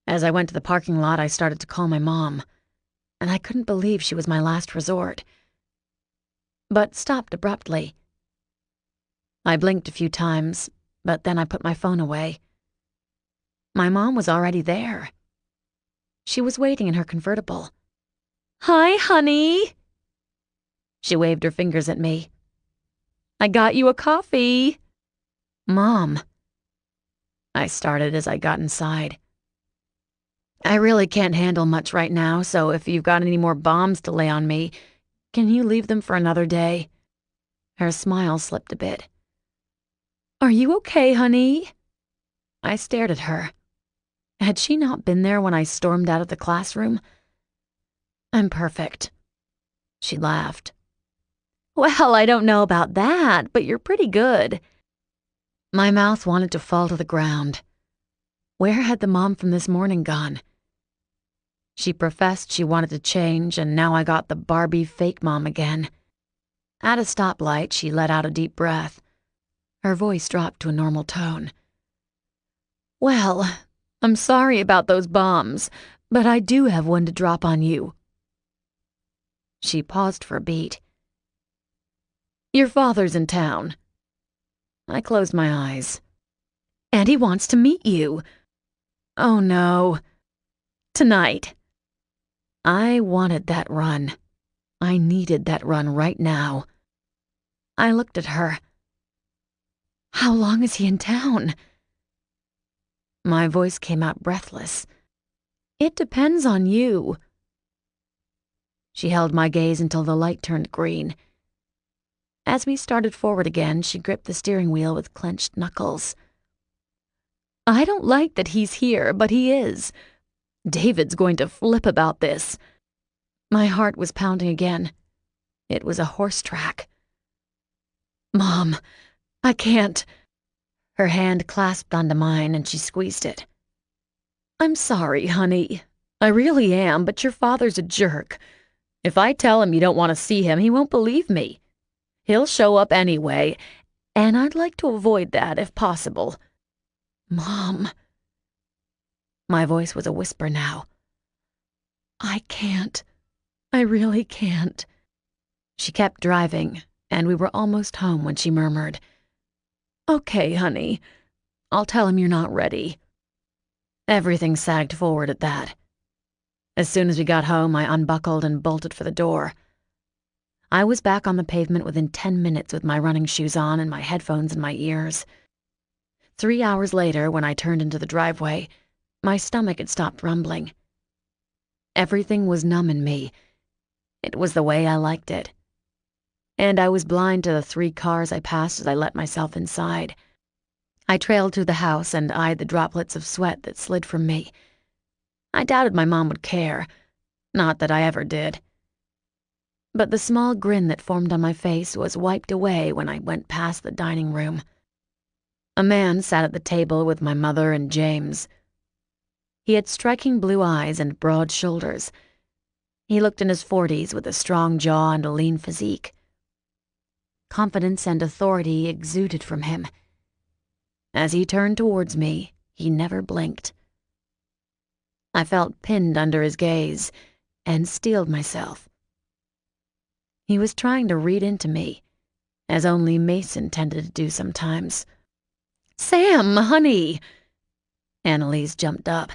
As I went to the parking lot, I started to call my mom, and I couldn't believe she was my last resort. But stopped abruptly. I blinked a few times, but then I put my phone away. My mom was already there. She was waiting in her convertible. "Hi, honey." She waved her fingers at me. "I got you a coffee." "Mom." I started as I got inside. "I really can't handle much right now, so if you've got any more bombs to lay on me, can you leave them for another day?" Her smile slipped a bit. "Are you okay, honey?" I stared at her. Had she not been there when I stormed out of the classroom? "I'm perfect." She laughed. "Well, I don't know about that, but you're pretty good." My mouth wanted to fall to the ground. Where had the mom from this morning gone? She professed she wanted to change, and now I got the Barbie fake mom again. At a stoplight, she let out a deep breath. Her voice dropped to a normal tone. "Well, I'm sorry about those bombs, but I do have one to drop on you." She paused for a beat. "Your father's in town." I closed my eyes. "And he wants to meet you." "Oh no." "Tonight." I wanted that run. I needed that run right now. I looked at her. "How long is he in town?" My voice came out breathless. "It depends on you." She held my gaze until the light turned green. As we started forward again, she gripped the steering wheel with clenched knuckles. "I don't like that he's here, but he is. David's going to flip about this." My heart was pounding again. It was a horse track. "Mom, I can't." Her hand clasped onto mine and she squeezed it. "I'm sorry, honey. I really am, but your father's a jerk. If I tell him you don't want to see him, he won't believe me. He'll show up anyway, and I'd like to avoid that if possible." "Mom." My voice was a whisper now. "I can't. I really can't." She kept driving, and we were almost home when she murmured, "Okay, honey. I'll tell him you're not ready." Everything sagged forward at that. As soon as we got home, I unbuckled and bolted for the door. I was back on the pavement within 10 minutes with my running shoes on and my headphones in my ears. 3 hours later, when I turned into the driveway, my stomach had stopped rumbling. Everything was numb in me. It was the way I liked it. And I was blind to the 3 cars I passed as I let myself inside. I trailed through the house and eyed the droplets of sweat that slid from me. I doubted my mom would care. Not that I ever did. But the small grin that formed on my face was wiped away when I went past the dining room. A man sat at the table with my mother and James. He had striking blue eyes and broad shoulders. He looked in his 40s with a strong jaw and a lean physique. Confidence and authority exuded from him. As he turned towards me, he never blinked. I felt pinned under his gaze and steeled myself. He was trying to read into me, as only Mason tended to do sometimes. "Sam, honey!" Annalise jumped up.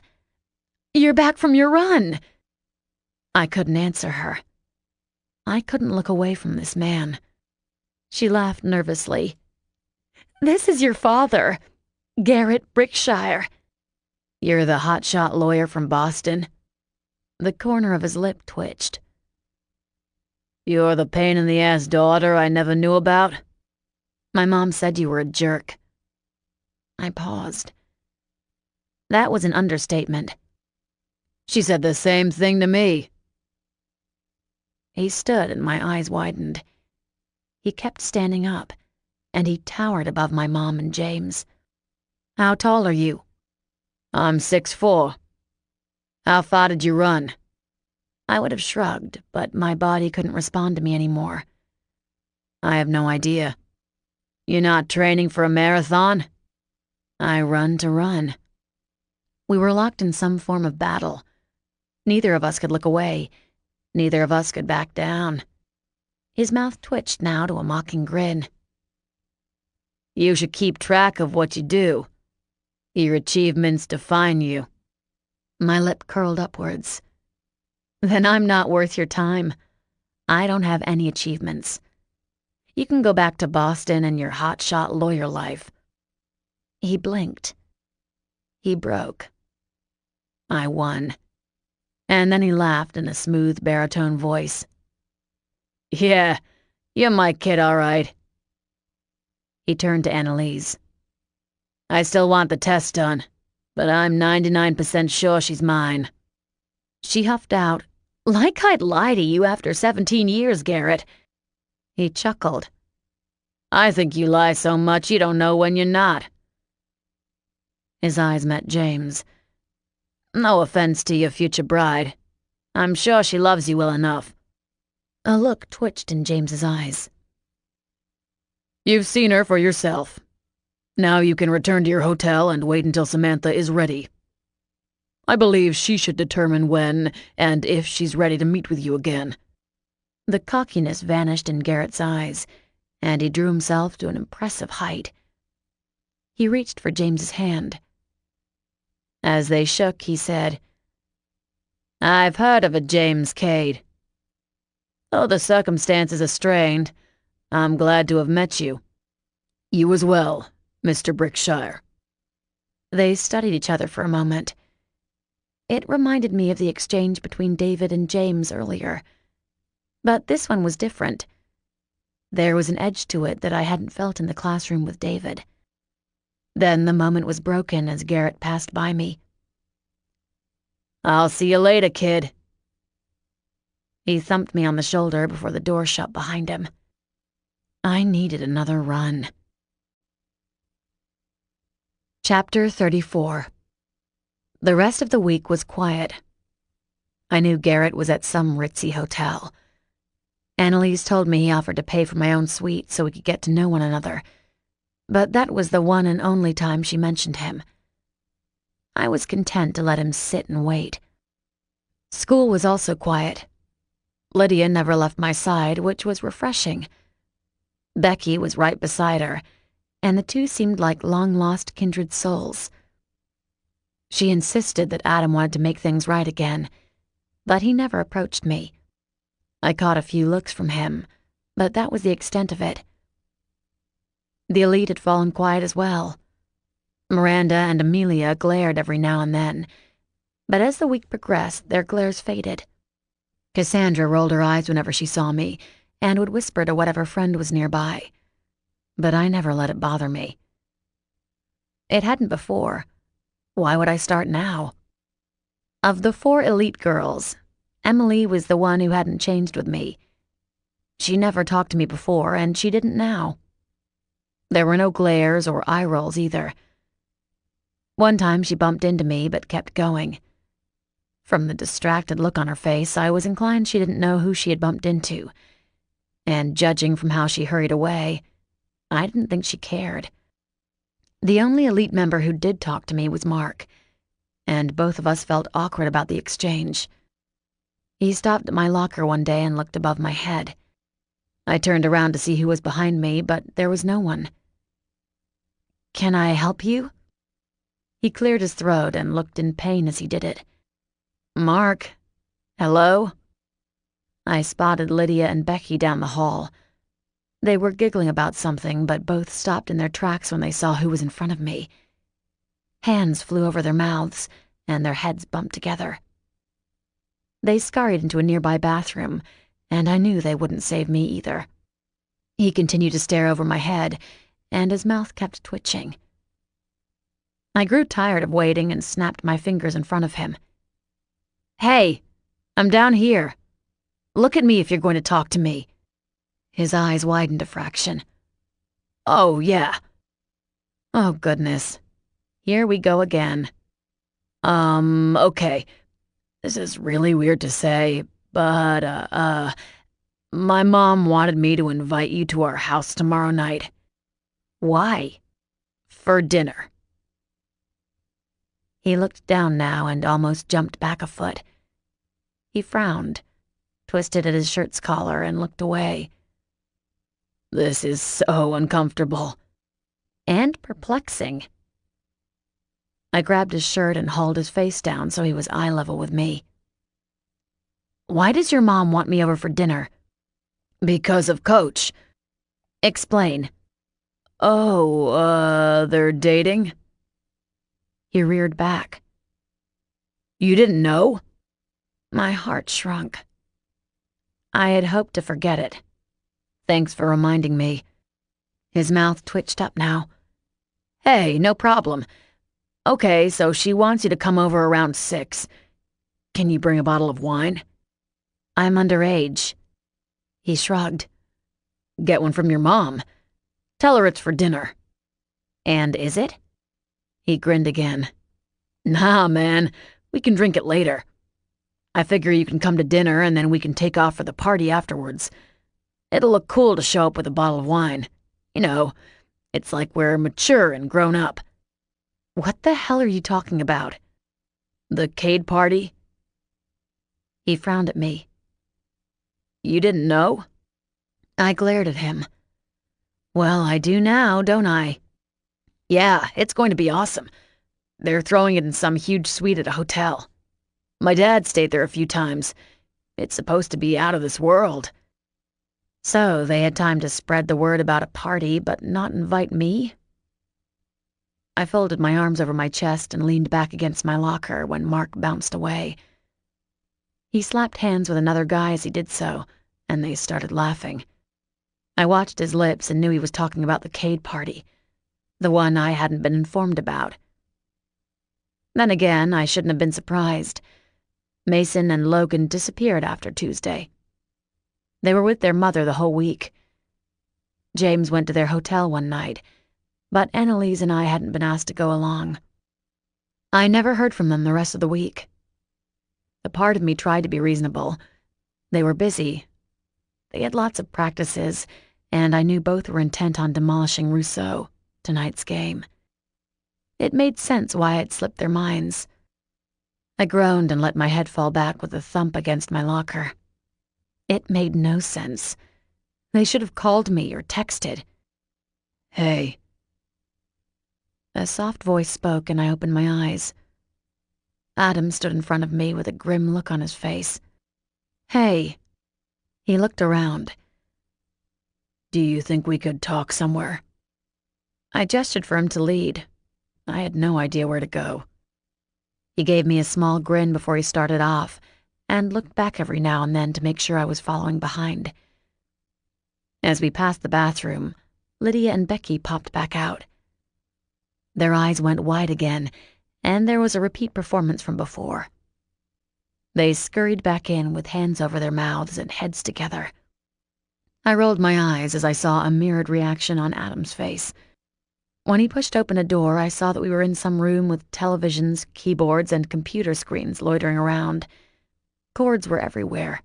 "You're back from your run!" I couldn't answer her. I couldn't look away from this man. She laughed nervously. This is your father, Garrett Brickshire." You're the hotshot lawyer from Boston? The corner of his lip twitched. You're the pain-in-the-ass daughter I never knew about? My mom said you were a jerk. I paused. That was an understatement. She said the same thing to me. He stood and my eyes widened. He kept standing up, and he towered above my mom and James. "How tall are you?" I'm 6'4". How far did you run? I would have shrugged, but my body couldn't respond to me anymore. I have no idea. You're not training for a marathon? I run to run. We were locked in some form of battle. Neither of us could look away. Neither of us could back down. His mouth twitched now to a mocking grin. You should keep track of what you do. Your achievements define you. My lip curled upwards. Then I'm not worth your time. I don't have any achievements. You can go back to Boston and your hotshot lawyer life. He blinked. He broke. I won. And then he laughed in a smooth baritone voice. Yeah, you're my kid, all right. He turned to Annalise. I still want the test done, but I'm 99% sure she's mine. She huffed out, "Like I'd lie to you after 17 years, Garrett." He chuckled. I think you lie so much you don't know when you're not. His eyes met James. No offense to your future bride. I'm sure she loves you well enough. A look twitched in James's eyes. You've seen her for yourself. Now you can return to your hotel and wait until Samantha is ready. I believe she should determine when and if she's ready to meet with you again. The cockiness vanished in Garrett's eyes, and he drew himself to an impressive height. He reached for James's hand. As they shook, he said, I've heard of a James Kade. Though the circumstances are strained, I'm glad to have met you. You as well, Mr. Brickshire. They studied each other for a moment. It reminded me of the exchange between David and James earlier. But this one was different. There was an edge to it that I hadn't felt in the classroom with David. Then the moment was broken as Garrett passed by me. I'll see you later, kid. He thumped me on the shoulder before the door shut behind him. I needed another run. Chapter 34. The rest of the week was quiet. I knew Garrett was at some ritzy hotel. Annalise told me he offered to pay for my own suite so we could get to know one another, but that was the one and only time she mentioned him. I was content to let him sit and wait. School was also quiet. Lydia never left my side, which was refreshing. Becky was right beside her, and the two seemed like long-lost kindred souls. She insisted that Adam wanted to make things right again, but he never approached me. I caught a few looks from him, but that was the extent of it. The elite had fallen quiet as well. Miranda and Amelia glared every now and then, but as the week progressed, their glares faded. Cassandra rolled her eyes whenever she saw me and would whisper to whatever friend was nearby, but I never let it bother me. It hadn't before. Why would I start now? Of the 4 elite girls, Emily was the one who hadn't changed with me. She never talked to me before, and she didn't now. There were no glares or eye rolls either. One time she bumped into me but kept going. From the distracted look on her face, I was inclined she didn't know who she had bumped into. And judging from how she hurried away, I didn't think she cared. The only elite member who did talk to me was Mark, and both of us felt awkward about the exchange. He stopped at my locker one day and looked above my head. I turned around to see who was behind me, but there was no one. "Can I help you?" He cleared his throat and looked in pain as he did it. Mark, hello? I spotted Lydia and Becky down the hall. They were giggling about something, but both stopped in their tracks when they saw who was in front of me. Hands flew over their mouths, and their heads bumped together. They scurried into a nearby bathroom, and I knew they wouldn't save me either. He continued to stare over my head, and his mouth kept twitching. I grew tired of waiting and snapped my fingers in front of him. "Hey, I'm down here. Look at me if you're going to talk to me." His eyes widened a fraction. "Oh, yeah." Oh, goodness. Here we go again. Okay. This is really weird to say, but, my mom wanted me to invite you to our house tomorrow night. Why? For dinner. He looked down now and almost jumped back a foot. He frowned, twisted at his shirt's collar, and looked away. This is so uncomfortable. And perplexing. I grabbed his shirt and hauled his face down so he was eye level with me. "Why does your mom want me over for dinner?" "Because of Coach." "Explain." "Oh, they're dating?" He reared back. "You didn't know?" My heart shrunk. I had hoped to forget it. "Thanks for reminding me." His mouth twitched up now. "Hey, no problem. Okay, so she wants you to come over around 6. Can you bring a bottle of wine?" "I'm underage." He shrugged. "Get one from your mom. Tell her it's for dinner." "And is it?" He grinned again. "Nah, man, we can drink it later. I figure you can come to dinner and then we can take off for the party afterwards. It'll look cool to show up with a bottle of wine. You know, it's like we're mature and grown up." "What the hell are you talking about?" "The Kade party?" He frowned at me. "You didn't know?" I glared at him. "Well, I do now, don't I? Yeah, it's going to be awesome. They're throwing it in some huge suite at a hotel. My dad stayed there a few times. It's supposed to be out of this world." So they had time to spread the word about a party but not invite me? I folded my arms over my chest and leaned back against my locker when Mark bounced away. He slapped hands with another guy as he did so, and they started laughing. I watched his lips and knew he was talking about the Kade party, the one I hadn't been informed about. Then again, I shouldn't have been surprised. Mason and Logan disappeared after Tuesday. They were with their mother the whole week. James went to their hotel one night, but Annalise and I hadn't been asked to go along. I never heard from them the rest of the week. A part of me tried to be reasonable. They were busy. They had lots of practices, and I knew both were intent on demolishing Rousseau, tonight's game. It made sense why I'd slipped their minds. I groaned and let my head fall back with a thump against my locker. It made no sense. They should have called me or texted. "Hey." A soft voice spoke and I opened my eyes. Adam stood in front of me with a grim look on his face. "Hey." He looked around. "Do you think we could talk somewhere?" I gestured for him to lead. I had no idea where to go. He gave me a small grin before he started off, and looked back every now and then to make sure I was following behind. As we passed the bathroom, Lydia and Becky popped back out. Their eyes went wide again, and there was a repeat performance from before. They scurried back in with hands over their mouths and heads together. I rolled my eyes as I saw a mirrored reaction on Adam's face. When he pushed open a door, I saw that we were in some room with televisions, keyboards, and computer screens loitering around. Cords were everywhere.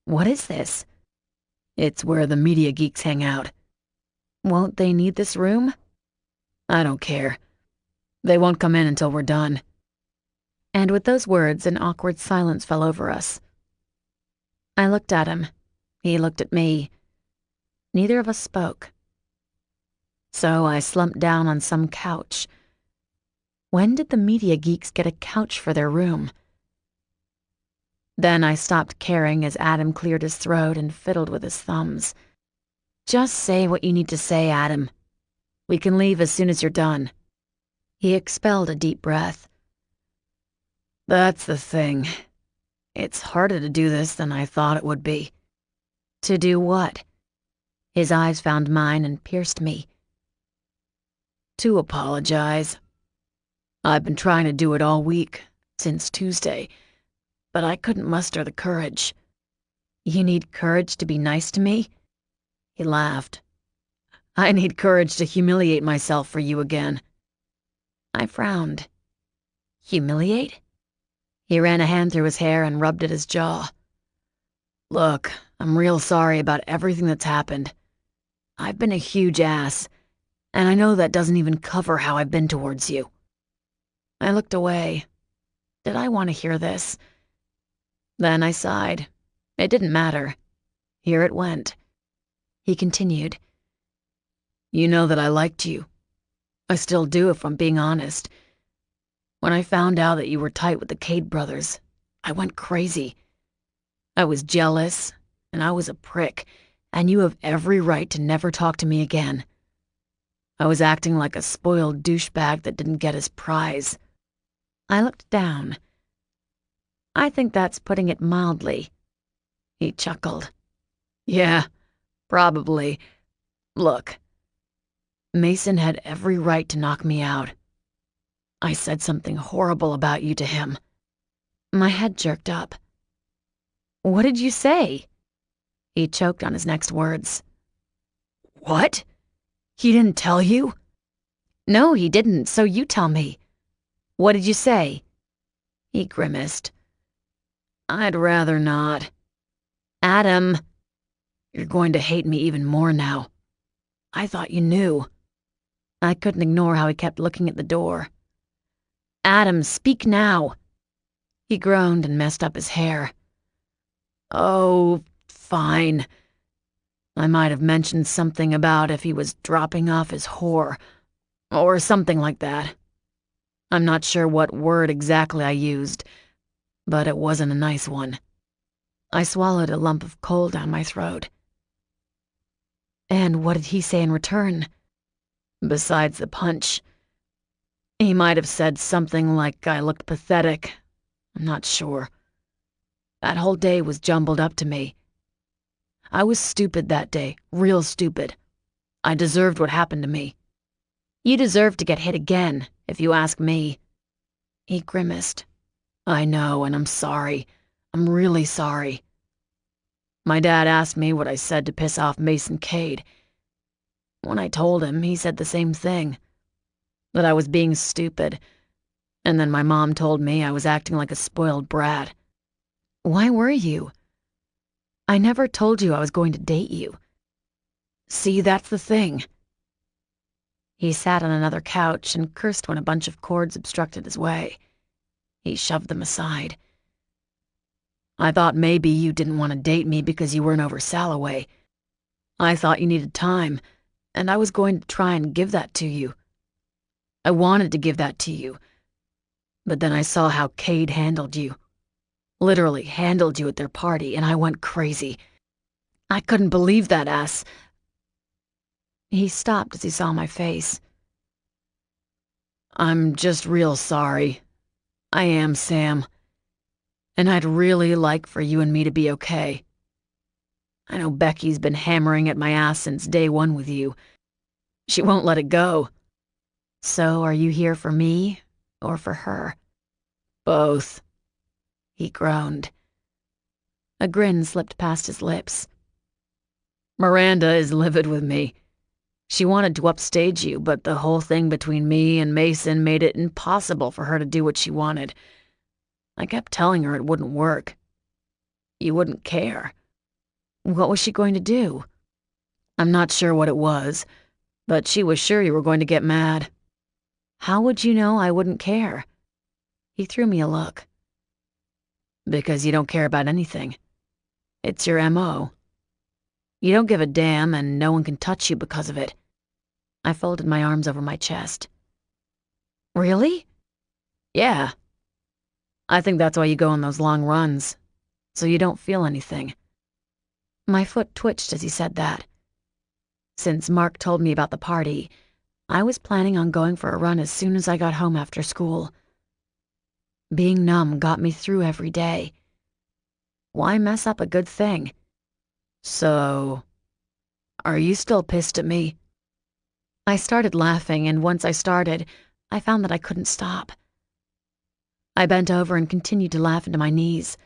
What is this? "It's where the media geeks hang out." "Won't they need this room?" "I don't care. They won't come in until we're done." And with those words, an awkward silence fell over us. I looked at him. He looked at me. Neither of us spoke. So I slumped down on some couch. When did the media geeks get a couch for their room? Then I stopped caring as Adam cleared his throat and fiddled with his thumbs. Just say what you need to say, Adam. We can leave as soon as you're done. He expelled a deep breath. That's the thing. It's harder to do this than I thought it would be. To do what? His eyes found mine and pierced me. To apologize. I've been trying to do it all week, since Tuesday, but I couldn't muster the courage. You need courage to be nice to me? He laughed. I need courage to humiliate myself for you again. I frowned. Humiliate? He ran a hand through his hair and rubbed at his jaw. Look, I'm real sorry about everything that's happened. I've been a huge ass, and I know that doesn't even cover how I've been towards you. I looked away. Did I want to hear this? Then I sighed. It didn't matter. Here it went. He continued. You know that I liked you. I still do, if I'm being honest. When I found out that you were tight with the Kade brothers, I went crazy. I was jealous, and I was a prick, and you have every right to never talk to me again. I was acting like a spoiled douchebag that didn't get his prize. I looked down. I think that's putting it mildly. He chuckled. Yeah, probably. Look, Mason had every right to knock me out. I said something horrible about you to him. My head jerked up. What did you say? He choked on his next words. What? He didn't tell you? No, he didn't, so you tell me. What did you say? He grimaced. I'd rather not. Adam. You're going to hate me even more now. I thought you knew. I couldn't ignore how he kept looking at the door. Adam, speak now. He groaned and messed up his hair. Oh, fine. I might have mentioned something about if he was dropping off his whore, or something like that. I'm not sure what word exactly I used, but it wasn't a nice one. I swallowed a lump of coal down my throat. And what did he say in return? Besides the punch, he might have said something like I looked pathetic. I'm not sure. That whole day was jumbled up to me. I was stupid that day, real stupid. I deserved what happened to me. You deserve to get hit again, if you ask me. He grimaced. I know, and I'm sorry. I'm really sorry. My dad asked me what I said to piss off Mason Kade. When I told him, he said the same thing. That I was being stupid. And then my mom told me I was acting like a spoiled brat. Why were you? I never told you I was going to date you. See, that's the thing. He sat on another couch and cursed when a bunch of cords obstructed his way. He shoved them aside. I thought maybe you didn't want to date me because you weren't over Salloway. I thought you needed time, and I was going to try and give that to you. I wanted to give that to you. But then I saw how Kade handled you. Literally handled you at their party, and I went crazy. I couldn't believe that ass. He stopped as he saw my face. I'm just real sorry. I am, Sam. And I'd really like for you and me to be okay. I know Becky's been hammering at my ass since day one with you. She won't let it go. So are you here for me or for her? Both. He groaned. A grin slipped past his lips. Miranda is livid with me. She wanted to upstage you, but the whole thing between me and Mason made it impossible for her to do what she wanted. I kept telling her it wouldn't work. You wouldn't care. What was she going to do? I'm not sure what it was, but she was sure you were going to get mad. How would you know I wouldn't care? He threw me a look. Because you don't care about anything. It's your MO. You don't give a damn, and no one can touch you because of it. I folded my arms over my chest. Really? Yeah. I think that's why you go on those long runs, so you don't feel anything. My foot twitched as he said that. Since Mark told me about the party, I was planning on going for a run as soon as I got home after school. Being numb got me through every day. Why mess up a good thing? So, are you still pissed at me? I started laughing, and once I started, I found that I couldn't stop. I bent over and continued to laugh into my knees.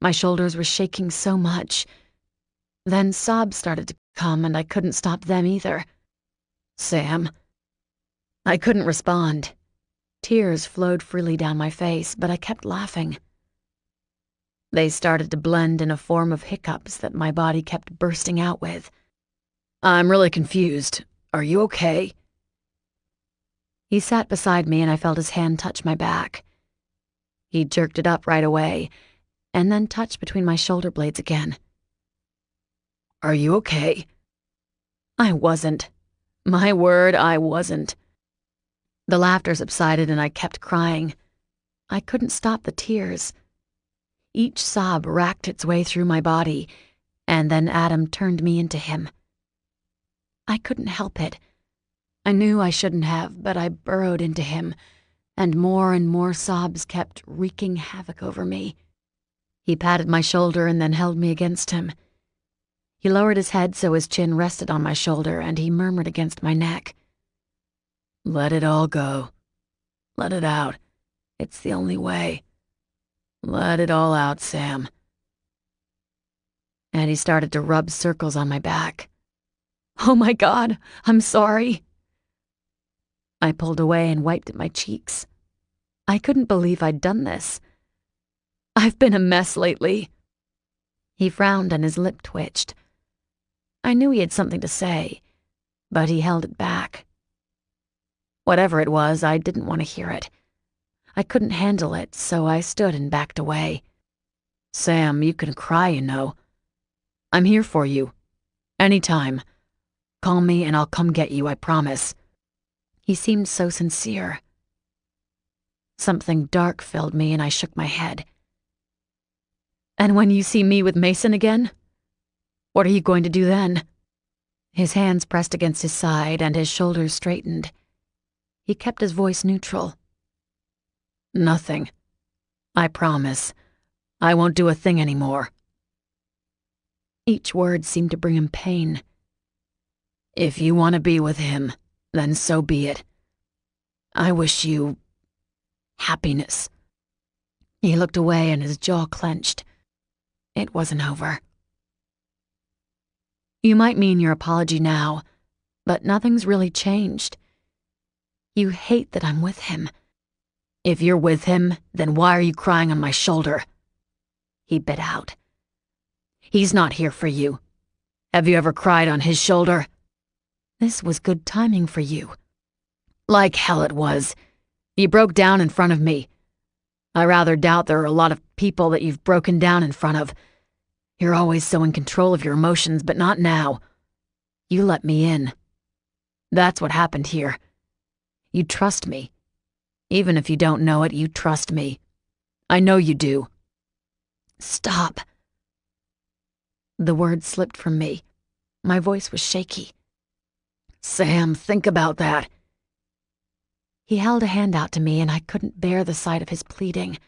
My shoulders were shaking so much. Then sobs started to come, and I couldn't stop them either. Sam. I couldn't respond. Tears flowed freely down my face, but I kept laughing. They started to blend in a form of hiccups that my body kept bursting out with. I'm really confused. Are you okay? He sat beside me and I felt his hand touch my back. He jerked it up right away, and then touched between my shoulder blades again. Are you okay? I wasn't. My word, I wasn't. The laughter subsided and I kept crying. I couldn't stop the tears. Each sob racked its way through my body, and then Adam turned me into him. I couldn't help it. I knew I shouldn't have, but I burrowed into him, and more sobs kept wreaking havoc over me. He patted my shoulder and then held me against him. He lowered his head so his chin rested on my shoulder, and he murmured against my neck. Let it all go. Let it out. It's the only way. Let it all out, Sam. And he started to rub circles on my back. Oh my God, I'm sorry. I pulled away and wiped at my cheeks. I couldn't believe I'd done this. I've been a mess lately. He frowned and his lip twitched. I knew he had something to say, but he held it back. Whatever it was, I didn't want to hear it. I couldn't handle it, so I stood and backed away. Sam, you can cry, you know. I'm here for you. Anytime. Call me and I'll come get you, I promise. He seemed so sincere. Something dark filled me and I shook my head. And when you see me with Mason again? What are you going to do then? His hands pressed against his side and his shoulders straightened. He kept his voice neutral. Nothing. I promise. I won't do a thing anymore. Each word seemed to bring him pain. If you want to be with him, then so be it. I wish you happiness. He looked away and his jaw clenched. It wasn't over. You might mean your apology now, but nothing's really changed. You hate that I'm with him. If you're with him, then why are you crying on my shoulder? He bit out. He's not here for you. Have you ever cried on his shoulder? This was good timing for you. Like hell it was. You broke down in front of me. I rather doubt there are a lot of people that you've broken down in front of. You're always so in control of your emotions, but not now. You let me in. That's what happened here. You trust me. Even if you don't know it, you trust me. I know you do. Stop. The words slipped from me. My voice was shaky. Sam, think about that. He held a hand out to me and I couldn't bear the sight of his pleading.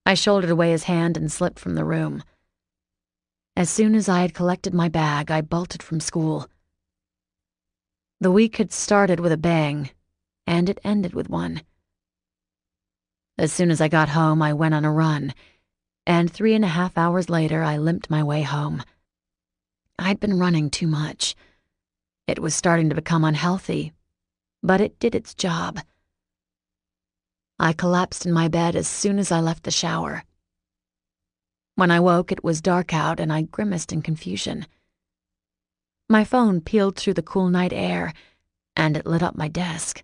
I shouldered away his hand and slipped from the room. As soon as I had collected my bag, I bolted from school. The week had started with a bang, and it ended with one. As soon as I got home, I went on a run, and 3.5 hours later, I limped my way home. I'd been running too much. It was starting to become unhealthy, but it did its job. I collapsed in my bed as soon as I left the shower. When I woke, it was dark out and I grimaced in confusion. My phone peeled through the cool night air, and it lit up my desk.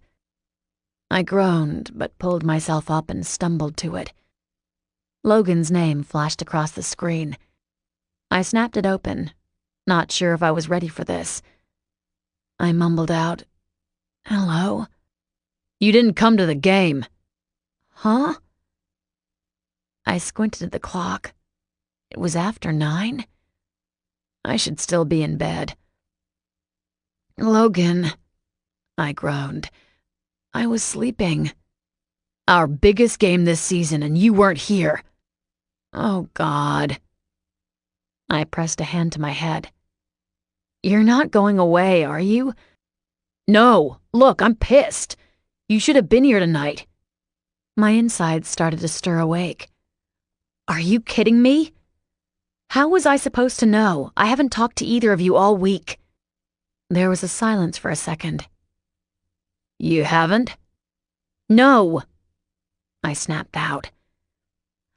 I groaned, but pulled myself up and stumbled to it. Logan's name flashed across the screen. I snapped it open, not sure if I was ready for this. I mumbled out, "Hello?" You didn't come to the game. Huh? I squinted at the clock. It was after 9. I should still be in bed. Logan, I groaned. I was sleeping. Our biggest game this season and you weren't here. Oh, God. I pressed a hand to my head. You're not going away, are you? No, look, I'm pissed. You should have been here tonight. My insides started to stir awake. Are you kidding me? How was I supposed to know? I haven't talked to either of you all week. There was a silence for a second. You haven't? No, I snapped out.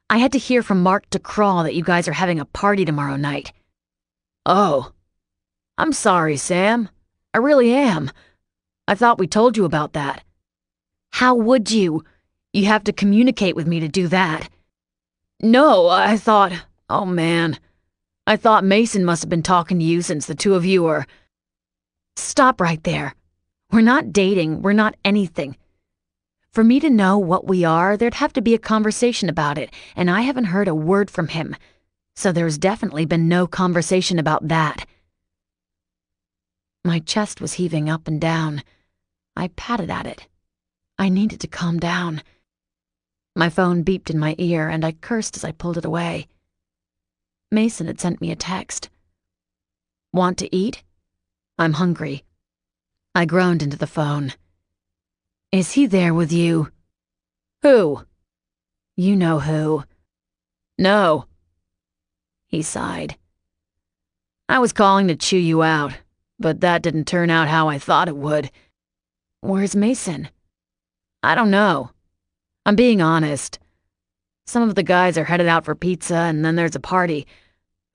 I had to hear from Mark DeCraw that you guys are having a party tomorrow night. Oh, I'm sorry, Sam. I really am. I thought we told you about that. How would you? You have to communicate with me to do that. No, I thought, oh man, I thought Mason must have been talking to you since the two of you are... Stop right there. We're not dating, we're not anything. For me to know what we are, there'd have to be a conversation about it, and I haven't heard a word from him. So there's definitely been no conversation about that. My chest was heaving up and down. I patted at it. I needed to calm down. My phone beeped in my ear, and I cursed as I pulled it away. Mason had sent me a text. Want to eat? I'm hungry. I groaned into the phone. Is he there with you? Who? You know who. No. He sighed. I was calling to chew you out, but that didn't turn out how I thought it would. Where's Mason? I don't know. I'm being honest. Some of the guys are headed out for pizza and then there's a party.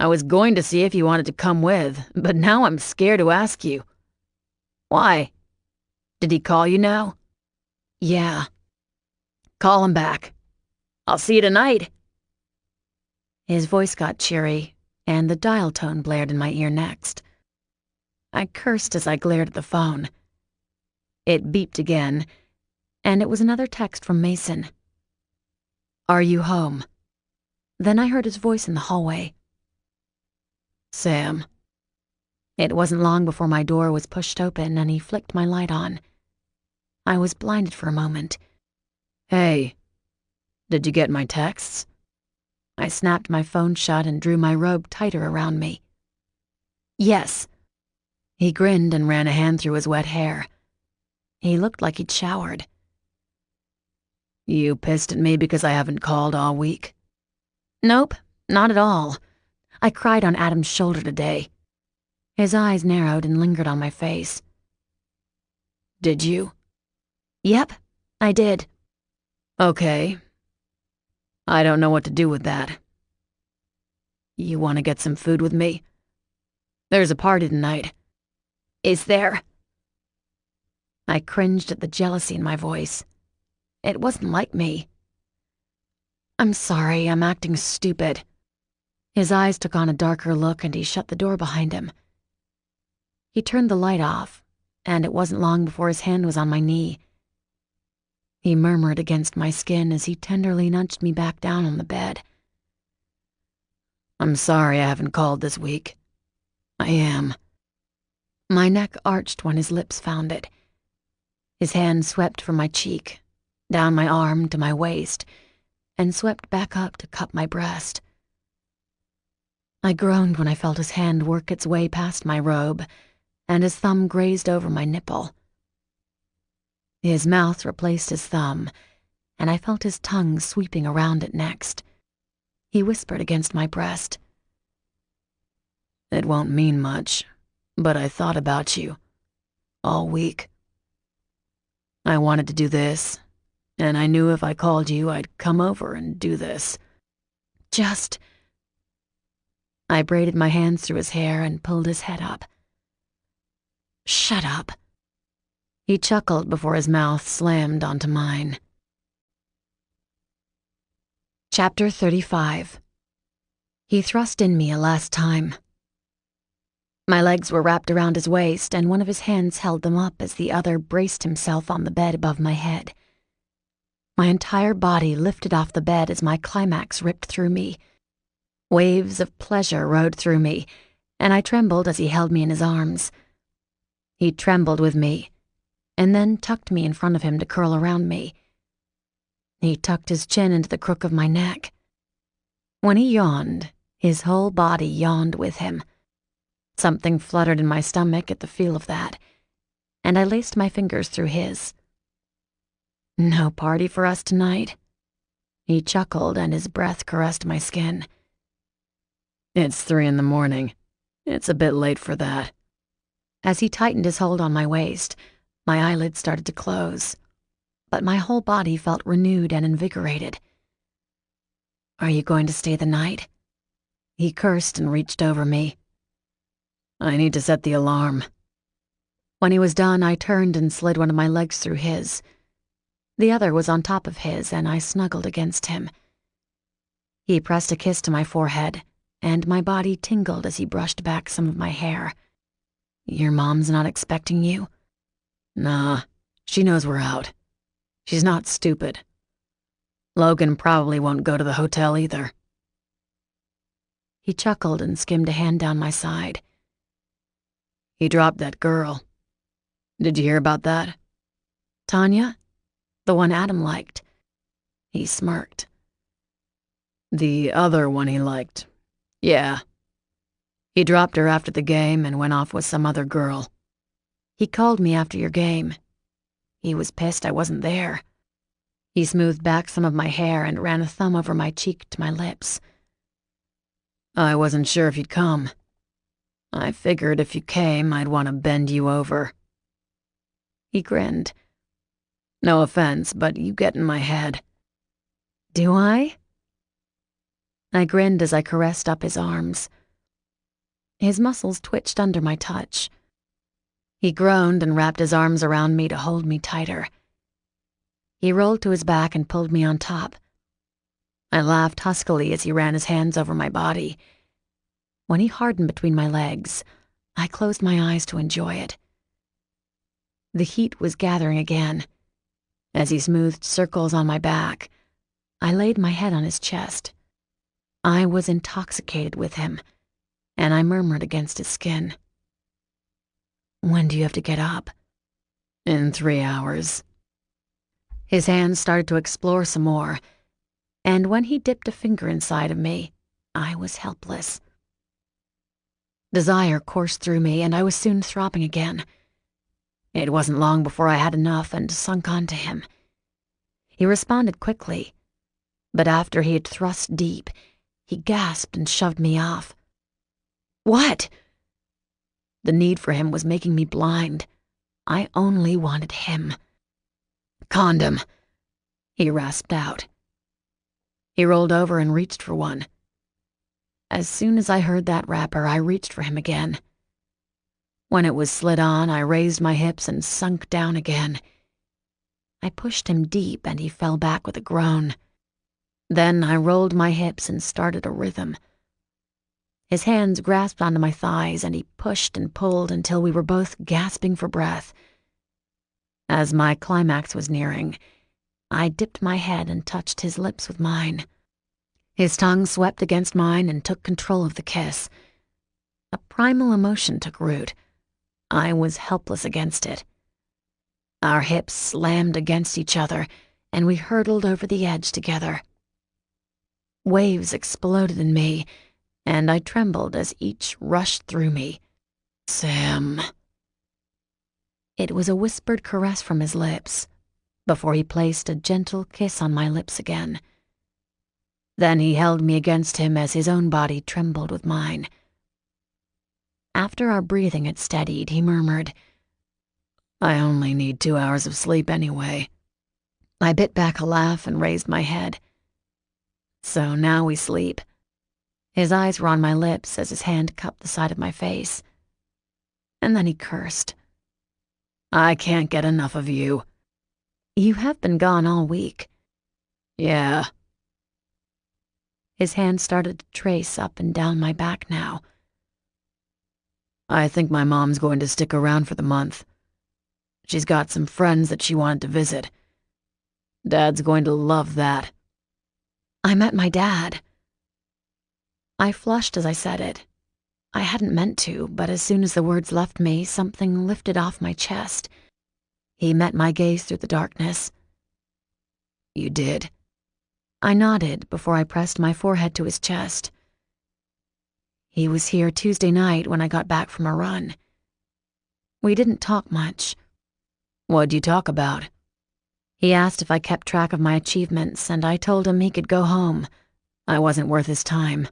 I was going to see if you wanted to come with, but now I'm scared to ask you. Why? Did he call you now? Yeah. Call him back. I'll see you tonight. His voice got cheery, and the dial tone blared in my ear next. I cursed as I glared at the phone. It beeped again, and it was another text from Mason. Are you home? Then I heard his voice in the hallway. Sam. It wasn't long before my door was pushed open and he flicked my light on. I was blinded for a moment. Hey, did you get my texts? I snapped my phone shut and drew my robe tighter around me. Yes. He grinned and ran a hand through his wet hair. He looked like he'd showered. You pissed at me because I haven't called all week? Nope, not at all. I cried on Adam's shoulder today. His eyes narrowed and lingered on my face. Did you? Yep, I did. Okay. I don't know what to do with that. You want to get some food with me? There's a party tonight. Is there? I cringed at the jealousy in my voice. It wasn't like me. I'm sorry, I'm acting stupid. His eyes took on a darker look and he shut the door behind him. He turned the light off, and it wasn't long before his hand was on my knee. He murmured against my skin as he tenderly nudged me back down on the bed. I'm sorry I haven't called this week. I am. My neck arched when his lips found it. His hand swept from my cheek, down my arm to my waist, and swept back up to cup my breast. I groaned when I felt his hand work its way past my robe, and his thumb grazed over my nipple. His mouth replaced his thumb, and I felt his tongue sweeping around it next. He whispered against my breast. It won't mean much, but I thought about you all week. I wanted to do this, and I knew if I called you, I'd come over and do this. Just... I braided my hands through his hair and pulled his head up. Shut up. He chuckled before his mouth slammed onto mine. Chapter 35. He thrust in me a last time. My legs were wrapped around his waist, and one of his hands held them up as the other braced himself on the bed above my head. My entire body lifted off the bed as my climax ripped through me. Waves of pleasure rode through me, and I trembled as he held me in his arms. He trembled with me, and then tucked me in front of him to curl around me. He tucked his chin into the crook of my neck. When he yawned, his whole body yawned with him. Something fluttered in my stomach at the feel of that, and I laced my fingers through his. "No party for us tonight?" He chuckled, and his breath caressed my skin. "It's 3 in the morning. It's a bit late for that." As he tightened his hold on my waist, my eyelids started to close, but my whole body felt renewed and invigorated. "Are you going to stay the night?" He cursed and reached over me. "I need to set the alarm." When he was done, I turned and slid one of my legs through his. The other was on top of his, and I snuggled against him. He pressed a kiss to my forehead, and my body tingled as he brushed back some of my hair. "Your mom's not expecting you?" "Nah, she knows we're out. She's not stupid. Logan probably won't go to the hotel either." He chuckled and skimmed a hand down my side. "He dropped that girl. Did you hear about that?" "Tanya? The one Adam liked." He smirked. "The other one he liked. Yeah. He dropped her after the game and went off with some other girl." "He called me after your game. He was pissed I wasn't there." He smoothed back some of my hair and ran a thumb over my cheek to my lips. "I wasn't sure if you'd come. I figured if you came, I'd want to bend you over." He grinned. "No offense, but you get in my head." "Do I?" I grinned as I caressed up his arms. His muscles twitched under my touch. He groaned and wrapped his arms around me to hold me tighter. He rolled to his back and pulled me on top. I laughed huskily as he ran his hands over my body. When he hardened between my legs, I closed my eyes to enjoy it. The heat was gathering again. As he smoothed circles on my back, I laid my head on his chest. I was intoxicated with him, and I murmured against his skin. "When do you have to get up?" "In 3 hours." His hands started to explore some more, and when he dipped a finger inside of me, I was helpless. Desire coursed through me, and I was soon throbbing again. It wasn't long before I had enough and sunk onto him. He responded quickly, but after he had thrust deep, he gasped and shoved me off. "What?" The need for him was making me blind. I only wanted him. "Condom," he rasped out. He rolled over and reached for one. As soon as I heard that wrapper, I reached for him again. When it was slid on, I raised my hips and sunk down again. I pushed him deep and he fell back with a groan. Then I rolled my hips and started a rhythm. His hands grasped onto my thighs and he pushed and pulled until we were both gasping for breath. As my climax was nearing, I dipped my head and touched his lips with mine. His tongue swept against mine and took control of the kiss. A primal emotion took root. I was helpless against it. Our hips slammed against each other, and we hurtled over the edge together. Waves exploded in me, and I trembled as each rushed through me. "Sam." It was a whispered caress from his lips, before he placed a gentle kiss on my lips again. Then he held me against him as his own body trembled with mine. After our breathing had steadied, he murmured, "I only need 2 hours of sleep anyway." I bit back a laugh and raised my head. "So now we sleep." His eyes were on my lips as his hand cupped the side of my face. And then he cursed. "I can't get enough of you." "You have been gone all week." "Yeah." His hand started to trace up and down my back now. "I think my mom's going to stick around for the month. She's got some friends that she wanted to visit. Dad's going to love that." "I met my dad." I flushed as I said it. I hadn't meant to, but as soon as the words left me, something lifted off my chest. He met my gaze through the darkness. You did? I nodded before I pressed my forehead to his chest. He was here Tuesday night when I got back from a run. We didn't talk much. What'd you talk about? He asked if I kept track of my achievements, and I told him he could go home. I wasn't worth his time.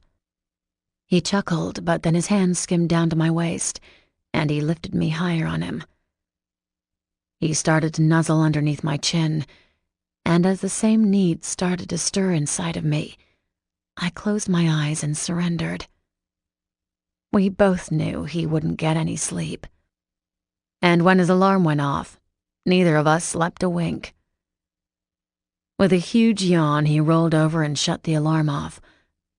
He chuckled, but then his hand skimmed down to my waist, and he lifted me higher on him. He started to nuzzle underneath my chin, and as the same need started to stir inside of me, I closed my eyes and surrendered. We both knew he wouldn't get any sleep. And when his alarm went off, neither of us slept a wink. With a huge yawn, he rolled over and shut the alarm off,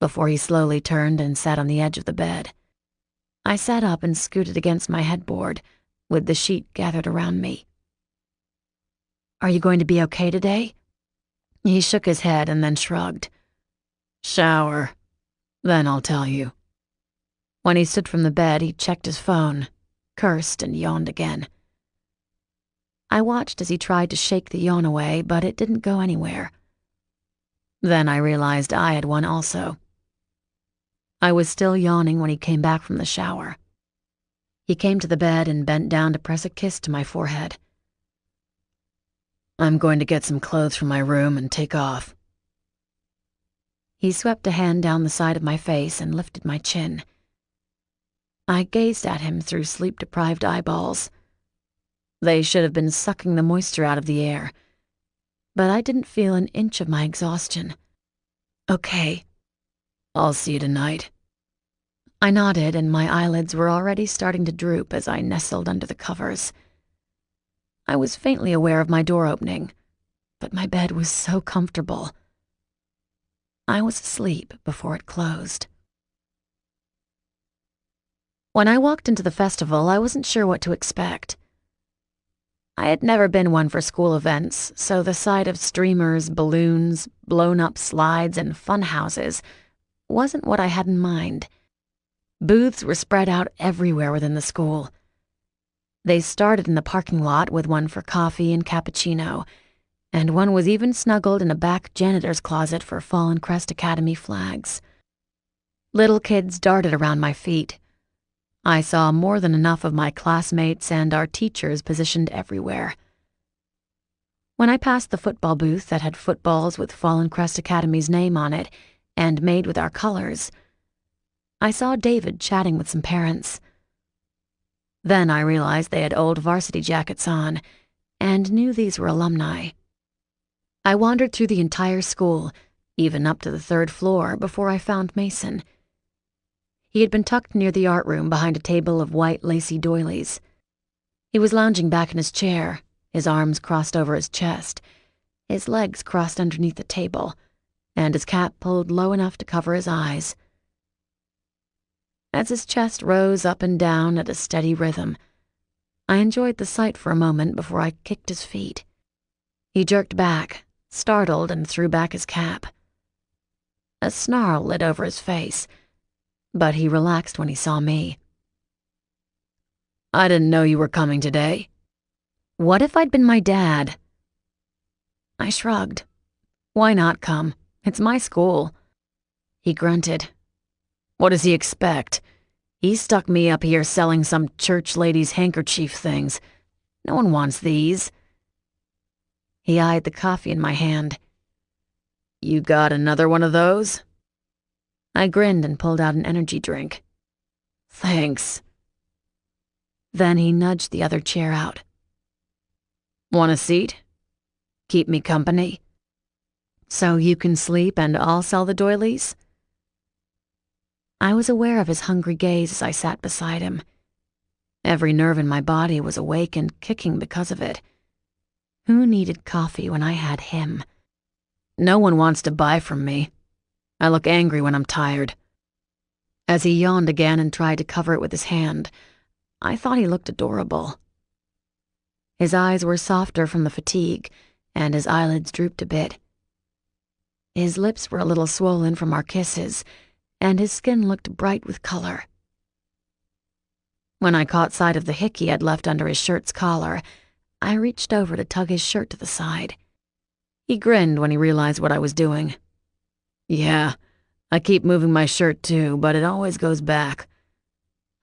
before he slowly turned and sat on the edge of the bed. I sat up and scooted against my headboard, with the sheet gathered around me. Are you going to be okay today? He shook his head and then shrugged. Shower. Then I'll tell you. When he stood from the bed, he checked his phone, cursed, and yawned again. I watched as he tried to shake the yawn away, but it didn't go anywhere. Then I realized I had one also. I was still yawning when he came back from the shower. He came to the bed and bent down to press a kiss to my forehead. I'm going to get some clothes from my room and take off. He swept a hand down the side of my face and lifted my chin. I gazed at him through sleep-deprived eyeballs. They should have been sucking the moisture out of the air, but I didn't feel an inch of my exhaustion. Okay. I'll see you tonight. I nodded, and my eyelids were already starting to droop as I nestled under the covers. I was faintly aware of my door opening, but my bed was so comfortable. I was asleep before it closed. When I walked into the festival, I wasn't sure what to expect. I had never been one for school events, so the sight of streamers, balloons, blown-up slides, and fun houses wasn't what I had in mind. Booths were spread out everywhere within the school. They started in the parking lot with one for coffee and cappuccino, and one was even snuggled in a back janitor's closet for Fallen Crest Academy flags. Little kids darted around my feet. I saw more than enough of my classmates and our teachers positioned everywhere. When I passed the football booth that had footballs with Fallen Crest Academy's name on it and made with our colors, I saw David chatting with some parents. Then I realized they had old varsity jackets on and knew these were alumni. I wandered through the entire school, even up to the 3rd floor, before I found Mason. He had been tucked near the art room behind a table of white lacy doilies. He was lounging back in his chair, his arms crossed over his chest, his legs crossed underneath the table, and his cap pulled low enough to cover his eyes. As his chest rose up and down at a steady rhythm, I enjoyed the sight for a moment before I kicked his feet. He jerked back, startled, and threw back his cap. A snarl lit over his face, but he relaxed when he saw me. I didn't know you were coming today. What if I'd been my dad? I shrugged. Why not come? It's my school. He grunted. What does he expect? He stuck me up here selling some church lady's handkerchief things. No one wants these. He eyed the coffee in my hand. You got another one of those? I grinned and pulled out an energy drink. Thanks. Then he nudged the other chair out. Want a seat? Keep me company? So you can sleep and I'll sell the doilies? I was aware of his hungry gaze as I sat beside him. Every nerve in my body was awake and kicking because of it. Who needed coffee when I had him? No one wants to buy from me. I look angry when I'm tired. As he yawned again and tried to cover it with his hand, I thought he looked adorable. His eyes were softer from the fatigue, and his eyelids drooped a bit. His lips were a little swollen from our kisses, and his skin looked bright with color. When I caught sight of the hickey he had left under his shirt's collar, I reached over to tug his shirt to the side. He grinned when he realized what I was doing. Yeah, I keep moving my shirt too, but it always goes back.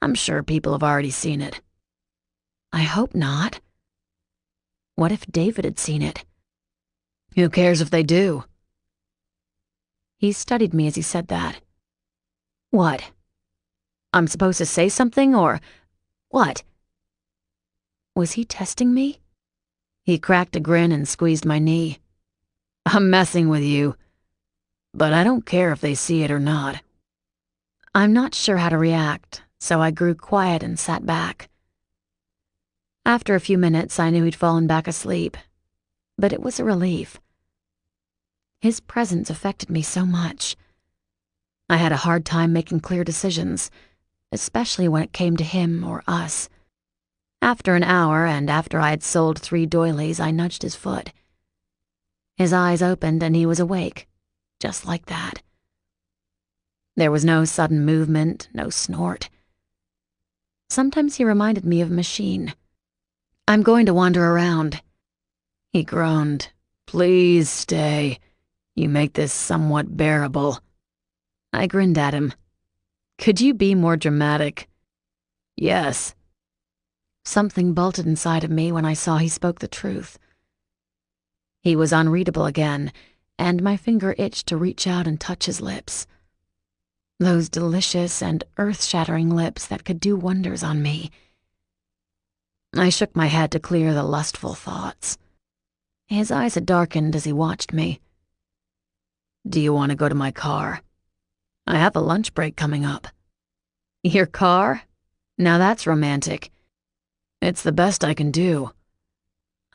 I'm sure people have already seen it. I hope not. What if David had seen it? Who cares if they do? He studied me as he said that. What? I'm supposed to say something, or what? Was he testing me? He cracked a grin and squeezed my knee. I'm messing with you, but I don't care if they see it or not. I'm not sure how to react, so I grew quiet and sat back. After a few minutes, I knew he'd fallen back asleep, but it was a relief. His presence affected me so much. I had a hard time making clear decisions, especially when it came to him or us. After an hour, and after I had sold 3 doilies, I nudged his foot. His eyes opened and he was awake, just like that. There was no sudden movement, no snort. Sometimes he reminded me of a machine. I'm going to wander around. He groaned. Please stay. You make this somewhat bearable. I grinned at him. Could you be more dramatic? Yes. Something bolted inside of me when I saw he spoke the truth. He was unreadable again, and my finger itched to reach out and touch his lips. Those delicious and earth-shattering lips that could do wonders on me. I shook my head to clear the lustful thoughts. His eyes had darkened as he watched me. Do you want to go to my car? I have a lunch break coming up. Your car? Now that's romantic. It's the best I can do.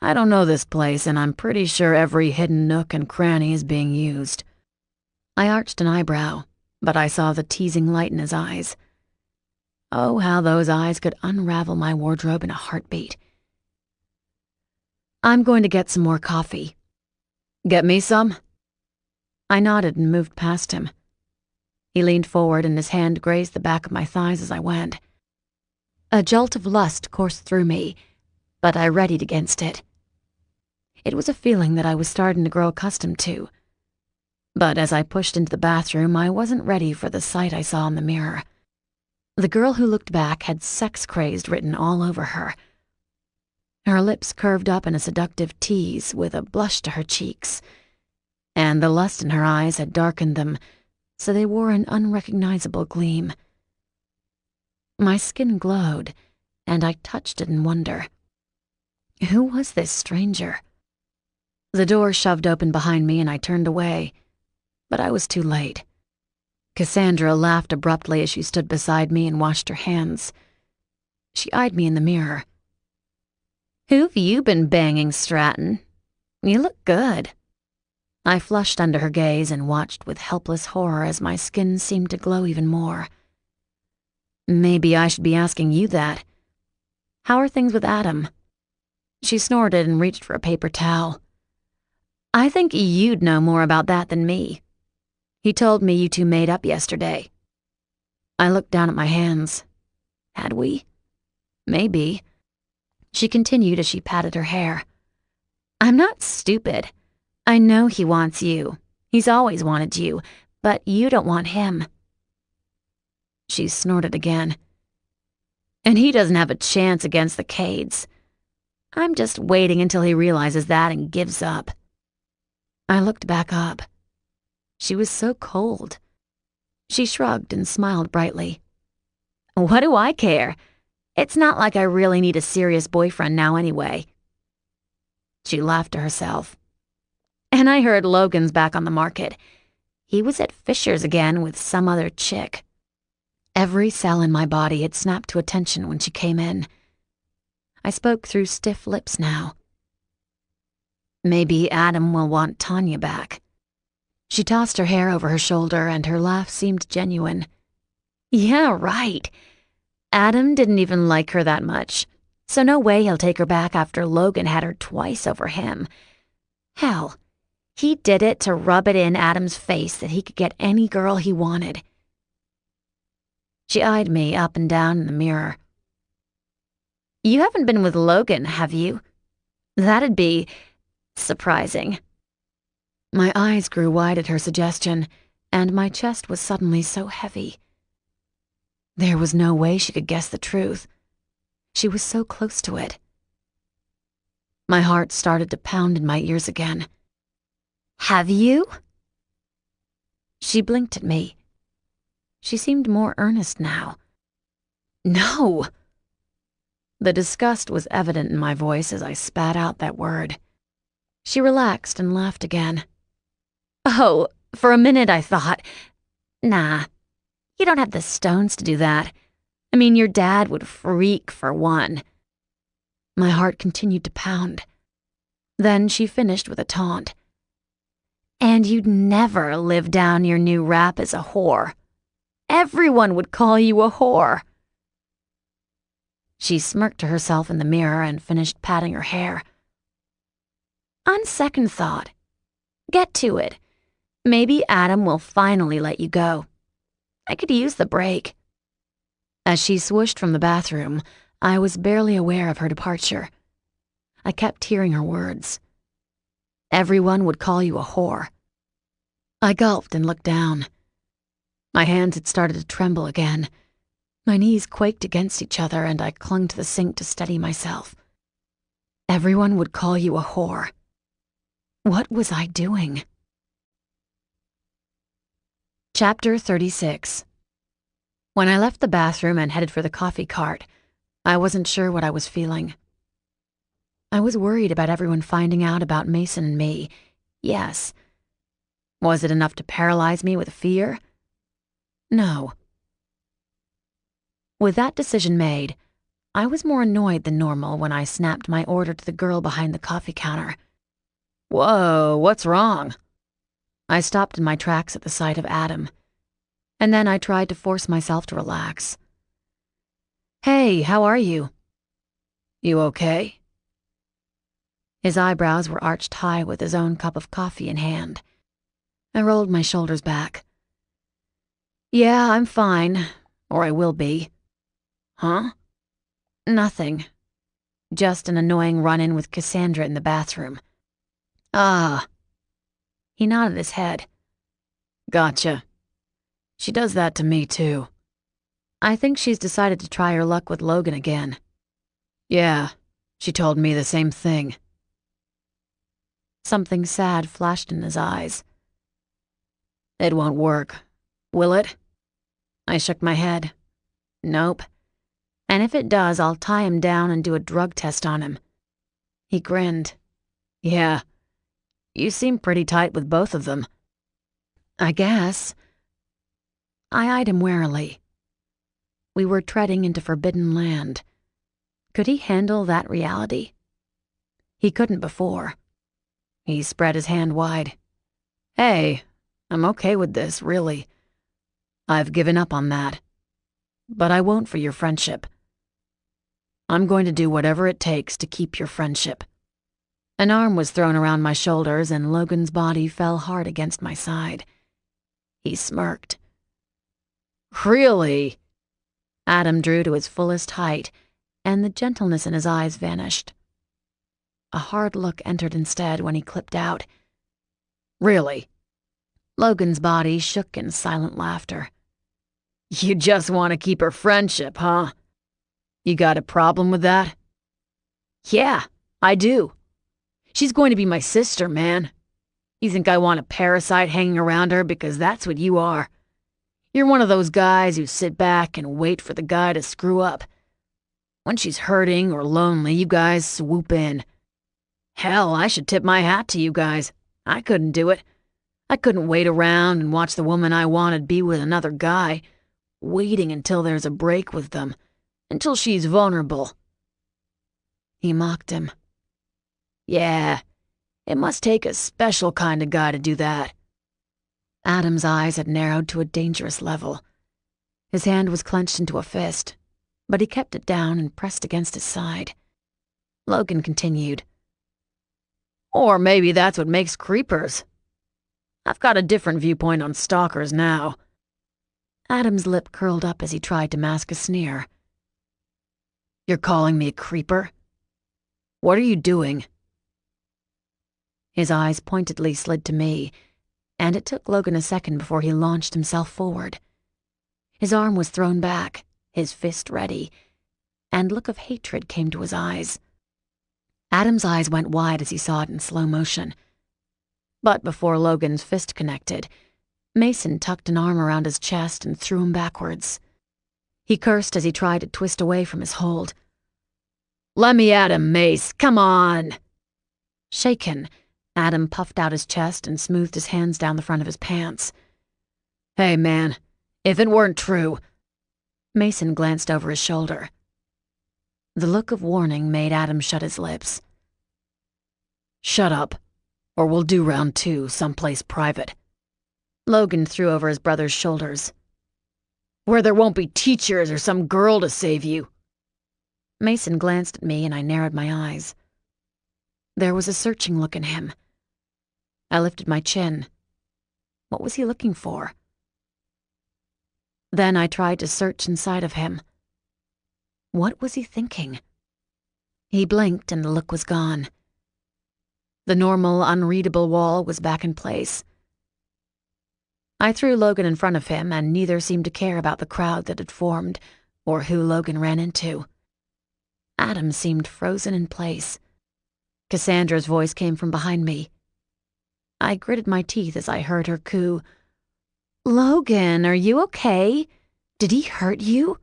I don't know this place, and I'm pretty sure every hidden nook and cranny is being used. I arched an eyebrow, but I saw the teasing light in his eyes. Oh, how those eyes could unravel my wardrobe in a heartbeat. I'm going to get some more coffee. Get me some? I nodded and moved past him. He leaned forward and his hand grazed the back of my thighs as I went. A jolt of lust coursed through me, but I readied against it. It was a feeling that I was starting to grow accustomed to. But as I pushed into the bathroom, I wasn't ready for the sight I saw in the mirror. The girl who looked back had sex-crazed written all over her. Her lips curved up in a seductive tease with a blush to her cheeks, and the lust in her eyes had darkened them so they wore an unrecognizable gleam. My skin glowed, and I touched it in wonder. Who was this stranger? The door shoved open behind me and I turned away, but I was too late. Cassandra laughed abruptly as she stood beside me and washed her hands. She eyed me in the mirror. Who've you been banging, Stratton? You look good. I flushed under her gaze and watched with helpless horror as my skin seemed to glow even more. Maybe I should be asking you that. How are things with Adam? She snorted and reached for a paper towel. I think you'd know more about that than me. He told me you two made up yesterday. I looked down at my hands. Had we? Maybe. She continued as she patted her hair. I'm not stupid. I know he wants you. He's always wanted you, but you don't want him. She snorted again. And he doesn't have a chance against the Kades. I'm just waiting until he realizes that and gives up. I looked back up. She was so cold. She shrugged and smiled brightly. What do I care? It's not like I really need a serious boyfriend now anyway. She laughed to herself. And I heard Logan's back on the market. He was at Fisher's again with some other chick. Every cell in my body had snapped to attention when she came in. I spoke through stiff lips now. Maybe Adam will want Tanya back. She tossed her hair over her shoulder and her laugh seemed genuine. Yeah, right. Adam didn't even like her that much, so no way he'll take her back after Logan had her twice over him. Hell, he did it to rub it in Adam's face that he could get any girl he wanted. She eyed me up and down in the mirror. You haven't been with Logan, have you? That'd be surprising. My eyes grew wide at her suggestion, and my chest was suddenly so heavy. There was no way she could guess the truth. She was so close to it. My heart started to pound in my ears again. Have you? She blinked at me. She seemed more earnest now. No! The disgust was evident in my voice as I spat out that word. She relaxed and laughed again. Oh, for a minute I thought, nah, you don't have the stones to do that. I mean, your dad would freak for one. My heart continued to pound. Then she finished with a taunt. And you'd never live down your new rap as a whore. Everyone would call you a whore. She smirked to herself in the mirror and finished patting her hair. On second thought, get to it. Maybe Adam will finally let you go. I could use the break. As she swooshed from the bathroom, I was barely aware of her departure. I kept hearing her words. Everyone would call you a whore. I gulped and looked down. My hands had started to tremble again. My knees quaked against each other and I clung to the sink to steady myself. Everyone would call you a whore. What was I doing? Chapter 36. When I left the bathroom and headed for the coffee cart, I wasn't sure what I was feeling. I was worried about everyone finding out about Mason and me. Yes. Was it enough to paralyze me with fear? No. With that decision made, I was more annoyed than normal when I snapped my order to the girl behind the coffee counter. Whoa, what's wrong? I stopped in my tracks at the sight of Adam, and then I tried to force myself to relax. Hey, how are you? You okay? His eyebrows were arched high with his own cup of coffee in hand. I rolled my shoulders back. Yeah, I'm fine, or I will be. Huh? Nothing. Just an annoying run-in with Cassandra in the bathroom. Ah. He nodded his head. Gotcha. She does that to me, too. I think she's decided to try her luck with Logan again. Yeah, she told me the same thing. Something sad flashed in his eyes. It won't work, will it? I shook my head. Nope. And if it does, I'll tie him down and do a drug test on him. He grinned. Yeah. You seem pretty tight with both of them. I guess. I eyed him warily. We were treading into forbidden land. Could he handle that reality? He couldn't before. He spread his hand wide. Hey, I'm okay with this, really. I've given up on that. But I won't for your friendship. I'm going to do whatever it takes to keep your friendship. An arm was thrown around my shoulders and Logan's body fell hard against my side. He smirked. Really? Adam drew to his fullest height, and the gentleness in his eyes vanished. A hard look entered instead when he clipped out. Really? Logan's body shook in silent laughter. You just want to keep her friendship, huh? You got a problem with that? Yeah, I do. She's going to be my sister, man. You think I want a parasite hanging around her because that's what you are. You're one of those guys who sit back and wait for the guy to screw up. When she's hurting or lonely, you guys swoop in. Hell, I should tip my hat to you guys. I couldn't do it. I couldn't wait around and watch the woman I wanted be with another guy, waiting until there's a break with them, until she's vulnerable. He mocked him. Yeah, it must take a special kind of guy to do that. Adam's eyes had narrowed to a dangerous level. His hand was clenched into a fist, but he kept it down and pressed against his side. Logan continued. Or maybe that's what makes creepers. I've got a different viewpoint on stalkers now. Adam's lip curled up as he tried to mask a sneer. You're calling me a creeper? What are you doing?" His eyes pointedly slid to me, and it took Logan a second before he launched himself forward. His arm was thrown back, his fist ready, and look of hatred came to his eyes. Adam's eyes went wide as he saw it in slow motion. But before Logan's fist connected, Mason tucked an arm around his chest and threw him backwards. He cursed as he tried to twist away from his hold. "Let me at him, Mace, come on!" Shaken, Adam puffed out his chest and smoothed his hands down the front of his pants. "Hey, man, if it weren't true..." Mason glanced over his shoulder. The look of warning made Adam shut his lips. "Shut up, or we'll do round 2 someplace private." Logan threw over his brother's shoulders. "Where there won't be teachers or some girl to save you." Mason glanced at me and I narrowed my eyes. There was a searching look in him. I lifted my chin. What was he looking for? Then I tried to search inside of him. What was he thinking? He blinked and the look was gone. The normal, unreadable wall was back in place. I threw Logan in front of him, and neither seemed to care about the crowd that had formed or who Logan ran into. Adam seemed frozen in place. Cassandra's voice came from behind me. I gritted my teeth as I heard her coo, "Logan, are you okay? Did he hurt you?"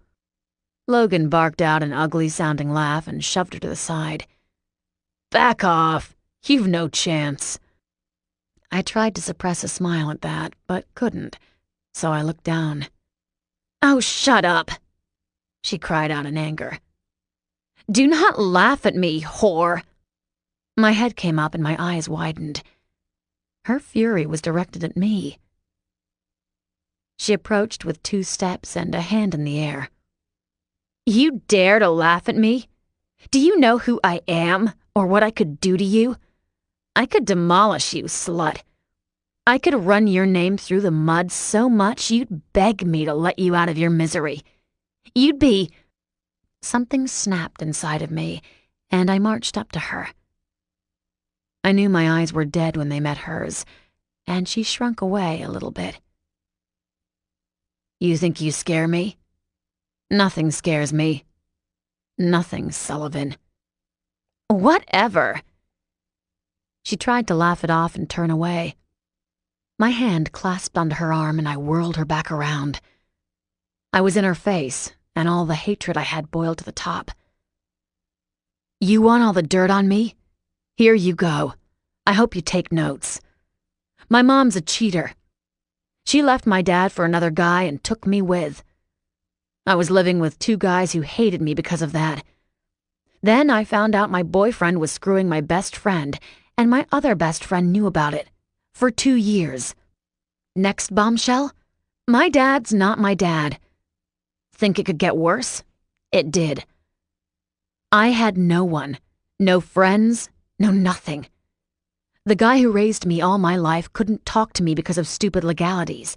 Logan barked out an ugly-sounding laugh and shoved her to the side. "Back off! You've no chance." I tried to suppress a smile at that, but couldn't, so I looked down. "Oh, shut up!" she cried out in anger. "Do not laugh at me, whore!" My head came up and my eyes widened. Her fury was directed at me. She approached with 2 steps and a hand in the air. "You dare to laugh at me? Do you know who I am, or what I could do to you? I could demolish you, slut. I could run your name through the mud so much you'd beg me to let you out of your misery. You'd be..." Something snapped inside of me, and I marched up to her. I knew my eyes were dead when they met hers, and she shrunk away a little bit. "You think you scare me?" "Nothing scares me. Nothing, Sullivan." "Whatever." She tried to laugh it off and turn away. My hand clasped onto her arm and I whirled her back around. I was in her face, and all the hatred I had boiled to the top. "You want all the dirt on me? Here you go. I hope you take notes. My mom's a cheater. She left my dad for another guy and took me with. I was living with 2 guys who hated me because of that. Then I found out my boyfriend was screwing my best friend, and my other best friend knew about it. For 2 years. Next bombshell? My dad's not my dad. Think it could get worse? It did. I had no one. No friends. No nothing. The guy who raised me all my life couldn't talk to me because of stupid legalities.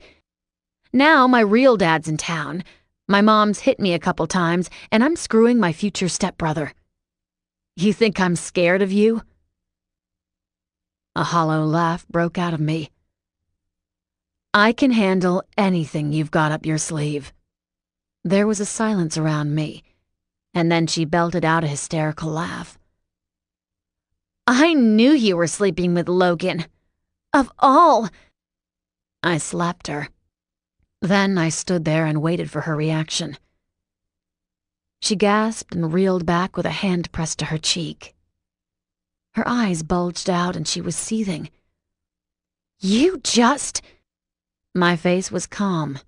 Now my real dad's in town. My mom's hit me a couple times, and I'm screwing my future stepbrother. You think I'm scared of you?" A hollow laugh broke out of me. "I can handle anything you've got up your sleeve." There was a silence around me, and then she belted out a hysterical laugh. "I knew you were sleeping with Logan. Of all..." I slapped her. Then I stood there and waited for her reaction. She gasped and reeled back with a hand pressed to her cheek. Her eyes bulged out and she was seething. "You just..." My face was calm,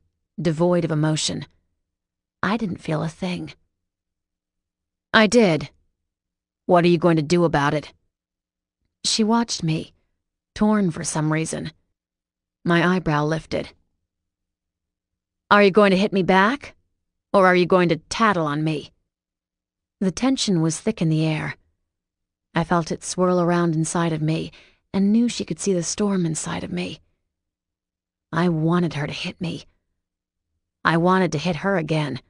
devoid of emotion. I didn't feel a thing. "I did. What are you going to do about it?" She watched me, torn for some reason. My eyebrow lifted. "Are you going to hit me back? Or are you going to tattle on me?" The tension was thick in the air. I felt it swirl around inside of me and knew she could see the storm inside of me. I wanted her to hit me. I wanted to hit her again.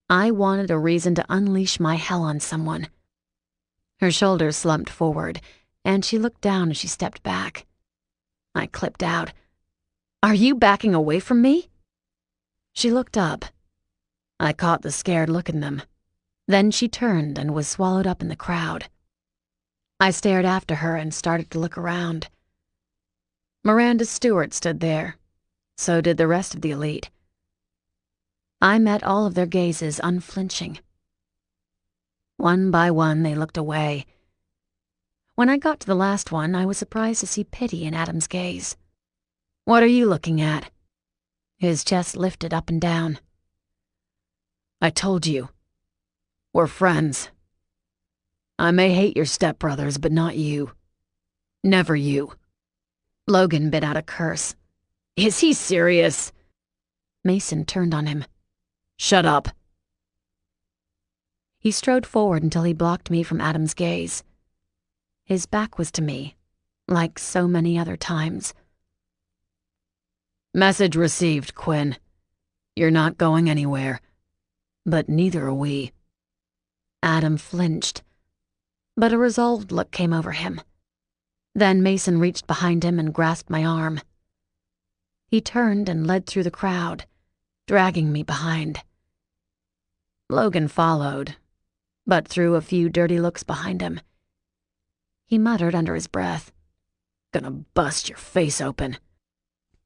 I wanted a reason to unleash my hell on someone. Her shoulders slumped forward, and she looked down as she stepped back. I clipped out, "Are you backing away from me?" She looked up. I caught the scared look in them. Then she turned and was swallowed up in the crowd. I stared after her and started to look around. Miranda Stewart stood there. So did the rest of the elite. I met all of their gazes unflinching. One by one, they looked away. When I got to the last one, I was surprised to see pity in Adam's gaze. "What are you looking at?" His chest lifted up and down. "I told you. We're friends. I may hate your stepbrothers, but not you. Never you." Logan bit out a curse. "Is he serious?" Mason turned on him. "Shut up." He strode forward until he blocked me from Adam's gaze. His back was to me, like so many other times. "Message received, Quinn. You're not going anywhere. But neither are we." Adam flinched, but a resolved look came over him. Then Mason reached behind him and grasped my arm. He turned and led through the crowd, dragging me behind. Logan followed, but threw a few dirty looks behind him. He muttered under his breath, "Gonna bust your face open."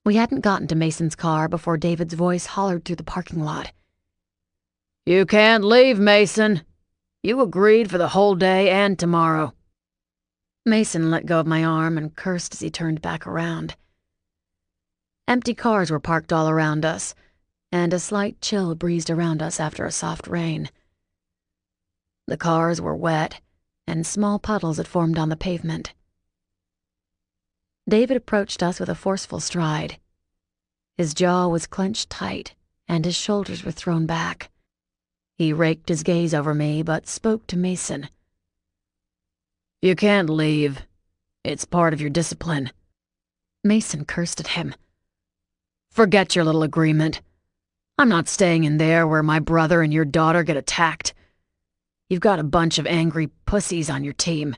We hadn't gotten to Mason's car before David's voice hollered through the parking lot. "You can't leave, Mason. You agreed for the whole day and tomorrow." Mason let go of my arm and cursed as he turned back around. Empty cars were parked all around us, and a slight chill breezed around us after a soft rain. The cars were wet, and small puddles had formed on the pavement. David approached us with a forceful stride. His jaw was clenched tight, and his shoulders were thrown back. He raked his gaze over me, but spoke to Mason. "You can't leave. It's part of your discipline." Mason cursed at him. "Forget your little agreement. I'm not staying in there where my brother and your daughter get attacked. You've got a bunch of angry pussies on your team.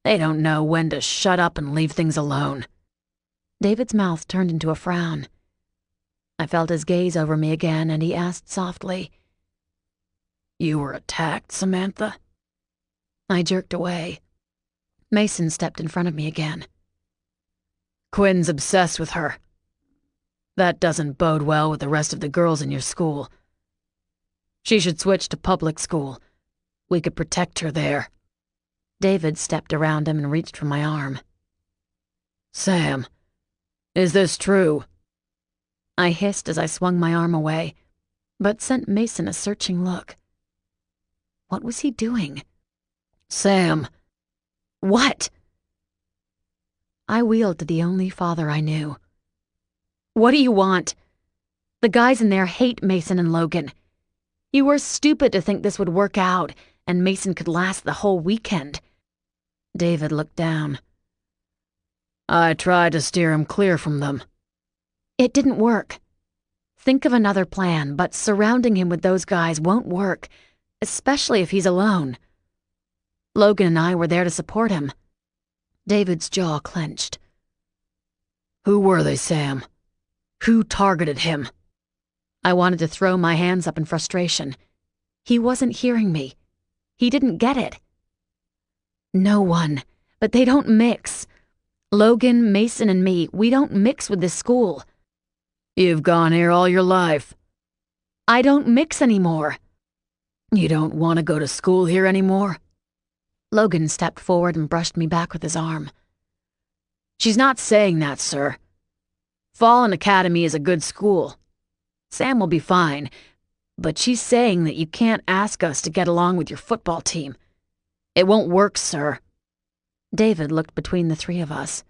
They don't know when to shut up and leave things alone." David's mouth turned into a frown. I felt his gaze over me again, and he asked softly, "You were attacked, Samantha?" I jerked away. Mason stepped in front of me again. "Quinn's obsessed with her. That doesn't bode well with the rest of the girls in your school. She should switch to public school. We could protect her there." David stepped around him and reached for my arm. "Sam, is this true?" I hissed as I swung my arm away, but sent Mason a searching look. What was he doing? "Sam." "What?" I wheeled to the only father I knew. "What do you want? The guys in there hate Mason and Logan. You were stupid to think this would work out and Mason could last the whole weekend." David looked down. "I tried to steer him clear from them." "It didn't work. Think of another plan, but surrounding him with those guys won't work, especially if he's alone. Logan and I were there to support him." David's jaw clenched. "Who were they, Sam? Who targeted him?" I wanted to throw my hands up in frustration. He wasn't hearing me. He didn't get it. "No one, but they don't mix. Logan, Mason, and me, we don't mix with this school." "You've gone here all your life." "I don't mix anymore." "You don't want to go to school here anymore?" Logan stepped forward and brushed me back with his arm. "She's not saying that, sir. Fallen Academy is a good school. Sam will be fine, but she's saying that you can't ask us to get along with your football team. It won't work, sir." David looked between the three of us.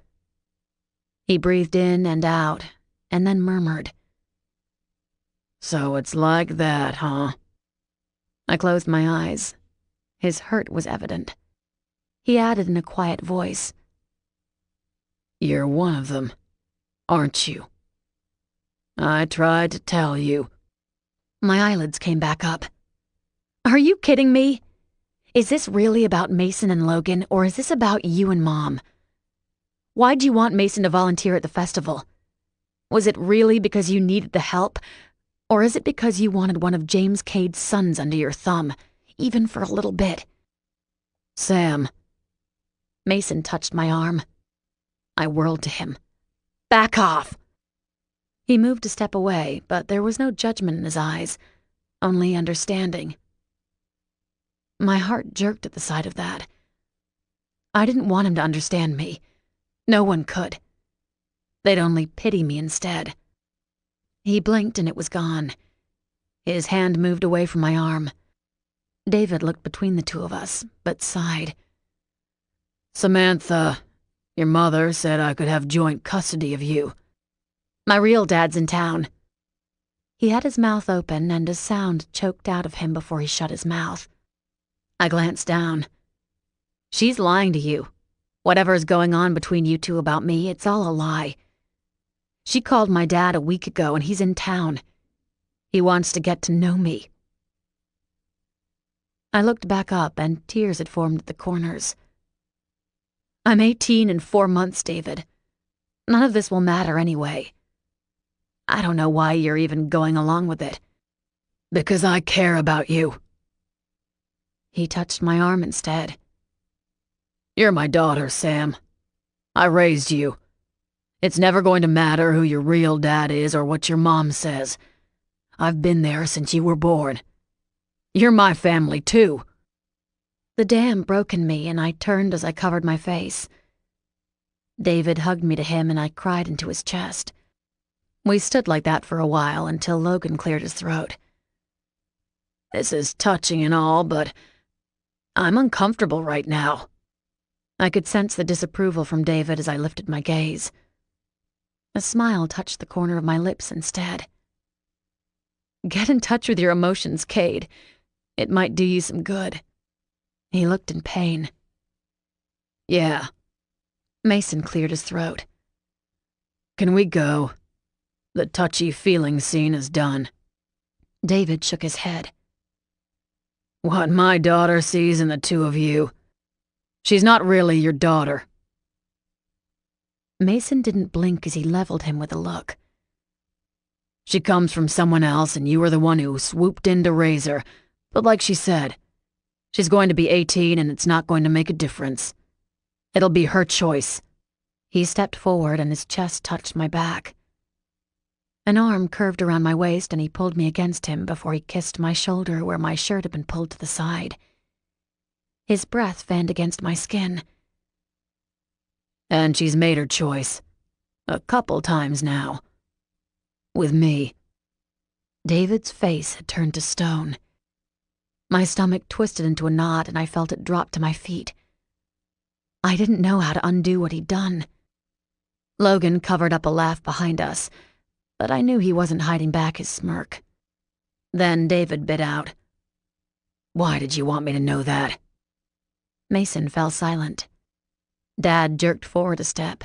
He breathed in and out, and then murmured, "So it's like that, huh?" I closed my eyes. His hurt was evident. He added in a quiet voice, "You're one of them, aren't you? I tried to tell you." My eyelids came back up. Are you kidding me? Is this really about Mason and Logan, or is this about you and Mom? Why'd you want Mason to volunteer at the festival? Was it really because you needed the help, or is it because you wanted one of James Cade's sons under your thumb, even for a little bit? Sam. Mason touched my arm. I whirled to him. Back off! He moved a step away, but there was no judgment in his eyes, only understanding. My heart jerked at the sight of that. I didn't want him to understand me. No one could. They'd only pity me instead. He blinked and it was gone. His hand moved away from my arm. David looked between the two of us, but sighed. Samantha, your mother said I could have joint custody of you. My real dad's in town. He had his mouth open and a sound choked out of him before he shut his mouth. I glanced down. She's lying to you. Whatever's going on between you two about me, it's all a lie. She called my dad a week ago and he's in town. He wants to get to know me. I looked back up and tears had formed at the corners. I'm 18 in 4 months, David. None of this will matter anyway. I don't know why you're even going along with it. Because I care about you. He touched my arm instead. You're my daughter, Sam. I raised you. It's never going to matter who your real dad is or what your mom says. I've been there since you were born. You're my family, too. The dam broke in me and I turned as I covered my face. David hugged me to him and I cried into his chest. We stood like that for a while until Logan cleared his throat. This is touching and all, but I'm uncomfortable right now. I could sense the disapproval from David as I lifted my gaze. A smile touched the corner of my lips instead. Get in touch with your emotions, Kade. It might do you some good. He looked in pain. Yeah. Mason cleared his throat. Can we go? The touchy-feeling scene is done. David shook his head. What my daughter sees in the two of you. She's not really your daughter. Mason didn't blink as he leveled him with a look. She comes from someone else and you were the one who swooped in to raise her, but like she said, she's going to be 18 and it's not going to make a difference. It'll be her choice. He stepped forward and his chest touched my back. An arm curved around my waist and he pulled me against him before he kissed my shoulder where my shirt had been pulled to the side. His breath fanned against my skin. And she's made her choice. A couple times now. With me. David's face had turned to stone. My stomach twisted into a knot and I felt it drop to my feet. I didn't know how to undo what he'd done. Logan covered up a laugh behind us, but I knew he wasn't hiding back his smirk. Then David bit out. Why did you want me to know that? Mason fell silent. Dad jerked forward a step.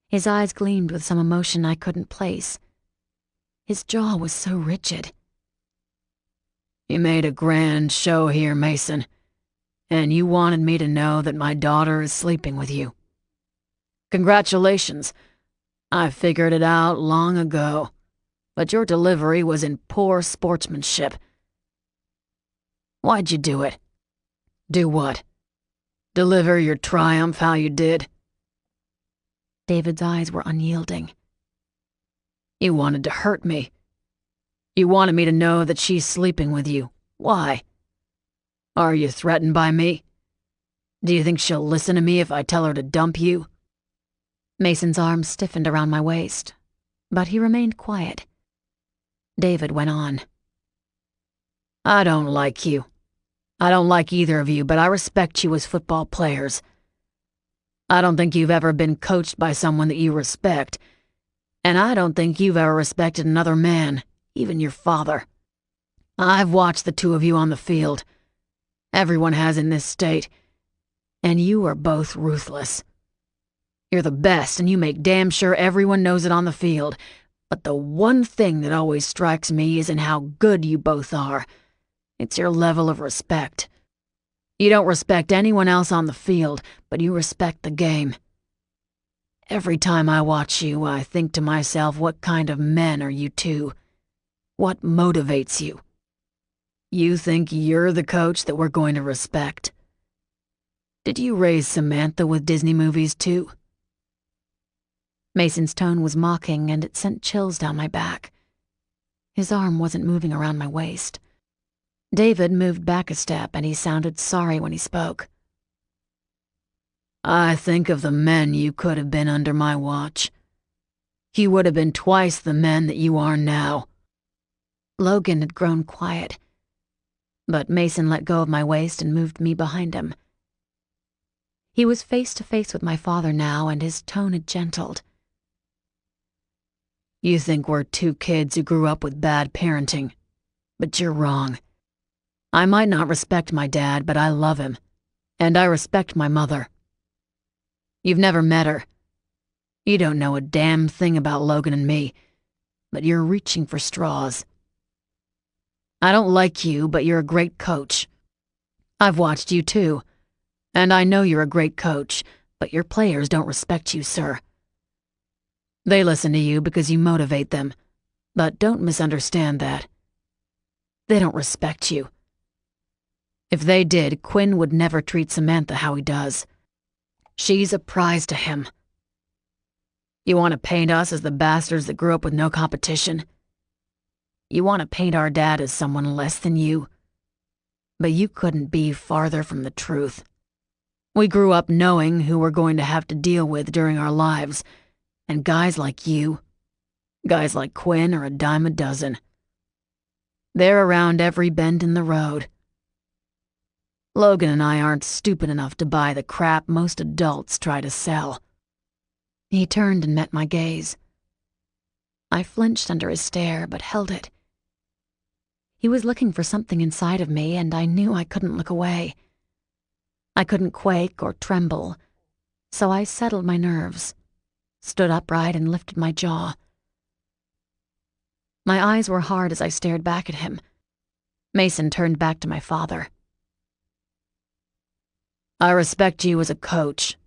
His eyes gleamed with some emotion I couldn't place. His jaw was so rigid. You made a grand show here, Mason, and you wanted me to know that my daughter is sleeping with you. Congratulations. I figured it out long ago, but your delivery was in poor sportsmanship. Why'd you do it? Do what? Deliver your triumph how you did? David's eyes were unyielding. You wanted to hurt me. You wanted me to know that she's sleeping with you. Why? Are you threatened by me? Do you think she'll listen to me if I tell her to dump you? Mason's arms stiffened around my waist, but he remained quiet. David went on. I don't like you. I don't like either of you, but I respect you as football players. I don't think you've ever been coached by someone that you respect, and I don't think you've ever respected another man, even your father. I've watched the two of you on the field. Everyone has in this state, and you are both ruthless. You're the best, and you make damn sure everyone knows it on the field, But the one thing that always strikes me isn't how good you both are. It's your level of respect. You don't respect anyone else on the field, but you respect the game. Every time I watch you, I think to myself, what kind of men are you two? What motivates you? You think you're the coach that we're going to respect? Did you raise Samantha with Disney movies too? Mason's tone was mocking, and it sent chills down my back. His arm wasn't moving around my waist. David moved back a step, and he sounded sorry when he spoke. I think of the men you could have been under my watch. You would have been twice the men that you are now. Logan had grown quiet, but Mason let go of my waist and moved me behind him. He was face to face with my father now, and his tone had gentled. You think we're two kids who grew up with bad parenting, but you're wrong. I might not respect my dad, but I love him, and I respect my mother. You've never met her. You don't know a damn thing about Logan and me, but you're reaching for straws. I don't like you, but you're a great coach. I've watched you too, and I know you're a great coach, but your players don't respect you, sir. They listen to you because you motivate them, but don't misunderstand that. They don't respect you. If they did, Quinn would never treat Samantha how he does. She's a prize to him. You want to paint us as the bastards that grew up with no competition? You want to paint our dad as someone less than you? But you couldn't be farther from the truth. We grew up knowing who we're going to have to deal with during our lives, and guys like you, guys like Quinn are a dime a dozen. They're around every bend in the road. Logan and I aren't stupid enough to buy the crap most adults try to sell. He turned and met my gaze. I flinched under his stare, but held it. He was looking for something inside of me, and I knew I couldn't look away. I couldn't quake or tremble, so I settled my nerves, stood upright, and lifted my jaw. My eyes were hard as I stared back at him. Mason turned back to my father. I respect you as a coach,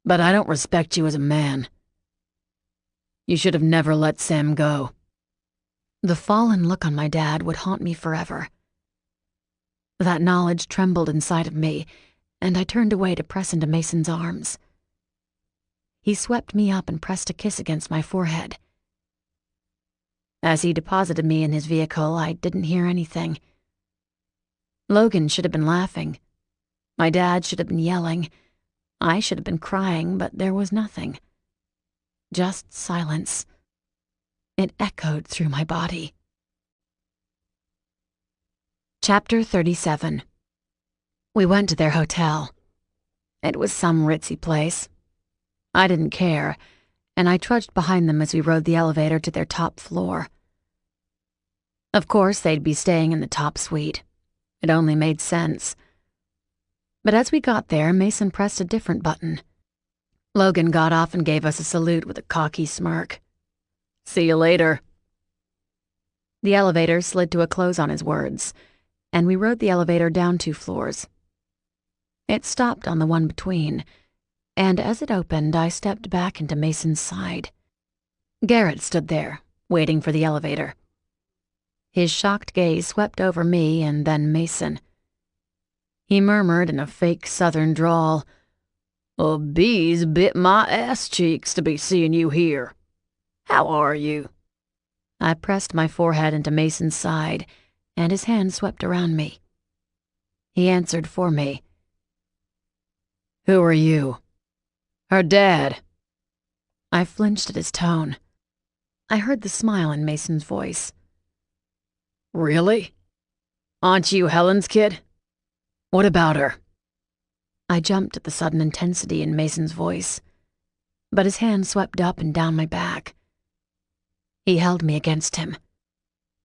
but I don't respect you as a man. You should have never let Sam go. The fallen look on my dad would haunt me forever. That knowledge trembled inside of me, and I turned away to press into Mason's arms. He swept me up and pressed a kiss against my forehead. As he deposited me in his vehicle, I didn't hear anything. Logan should have been laughing. My dad should have been yelling. I should have been crying, but there was nothing. Just silence. It echoed through my body. Chapter 37. We went to their hotel. It was some ritzy place. I didn't care, and I trudged behind them as we rode the elevator to their top floor. Of course, they'd be staying in the top suite. It only made sense. But as we got there, Mason pressed a different button. Logan got off and gave us a salute with a cocky smirk. See you later. The elevator slid to a close on his words, and we rode the elevator down 2 floors. It stopped on the one between, and as it opened, I stepped back into Mason's side. Garrett stood there, waiting for the elevator. His shocked gaze swept over me and then Mason. He murmured in a fake southern drawl, "A bee's bit my ass cheeks to be seeing you here. How are you?" I pressed my forehead into Mason's side, and his hand swept around me. He answered for me. "Who are you?" "Her dad." I flinched at his tone. I heard the smile in Mason's voice. "Really? Aren't you Helen's kid? What about her?" I jumped at the sudden intensity in Mason's voice, but his hand swept up and down my back. He held me against him.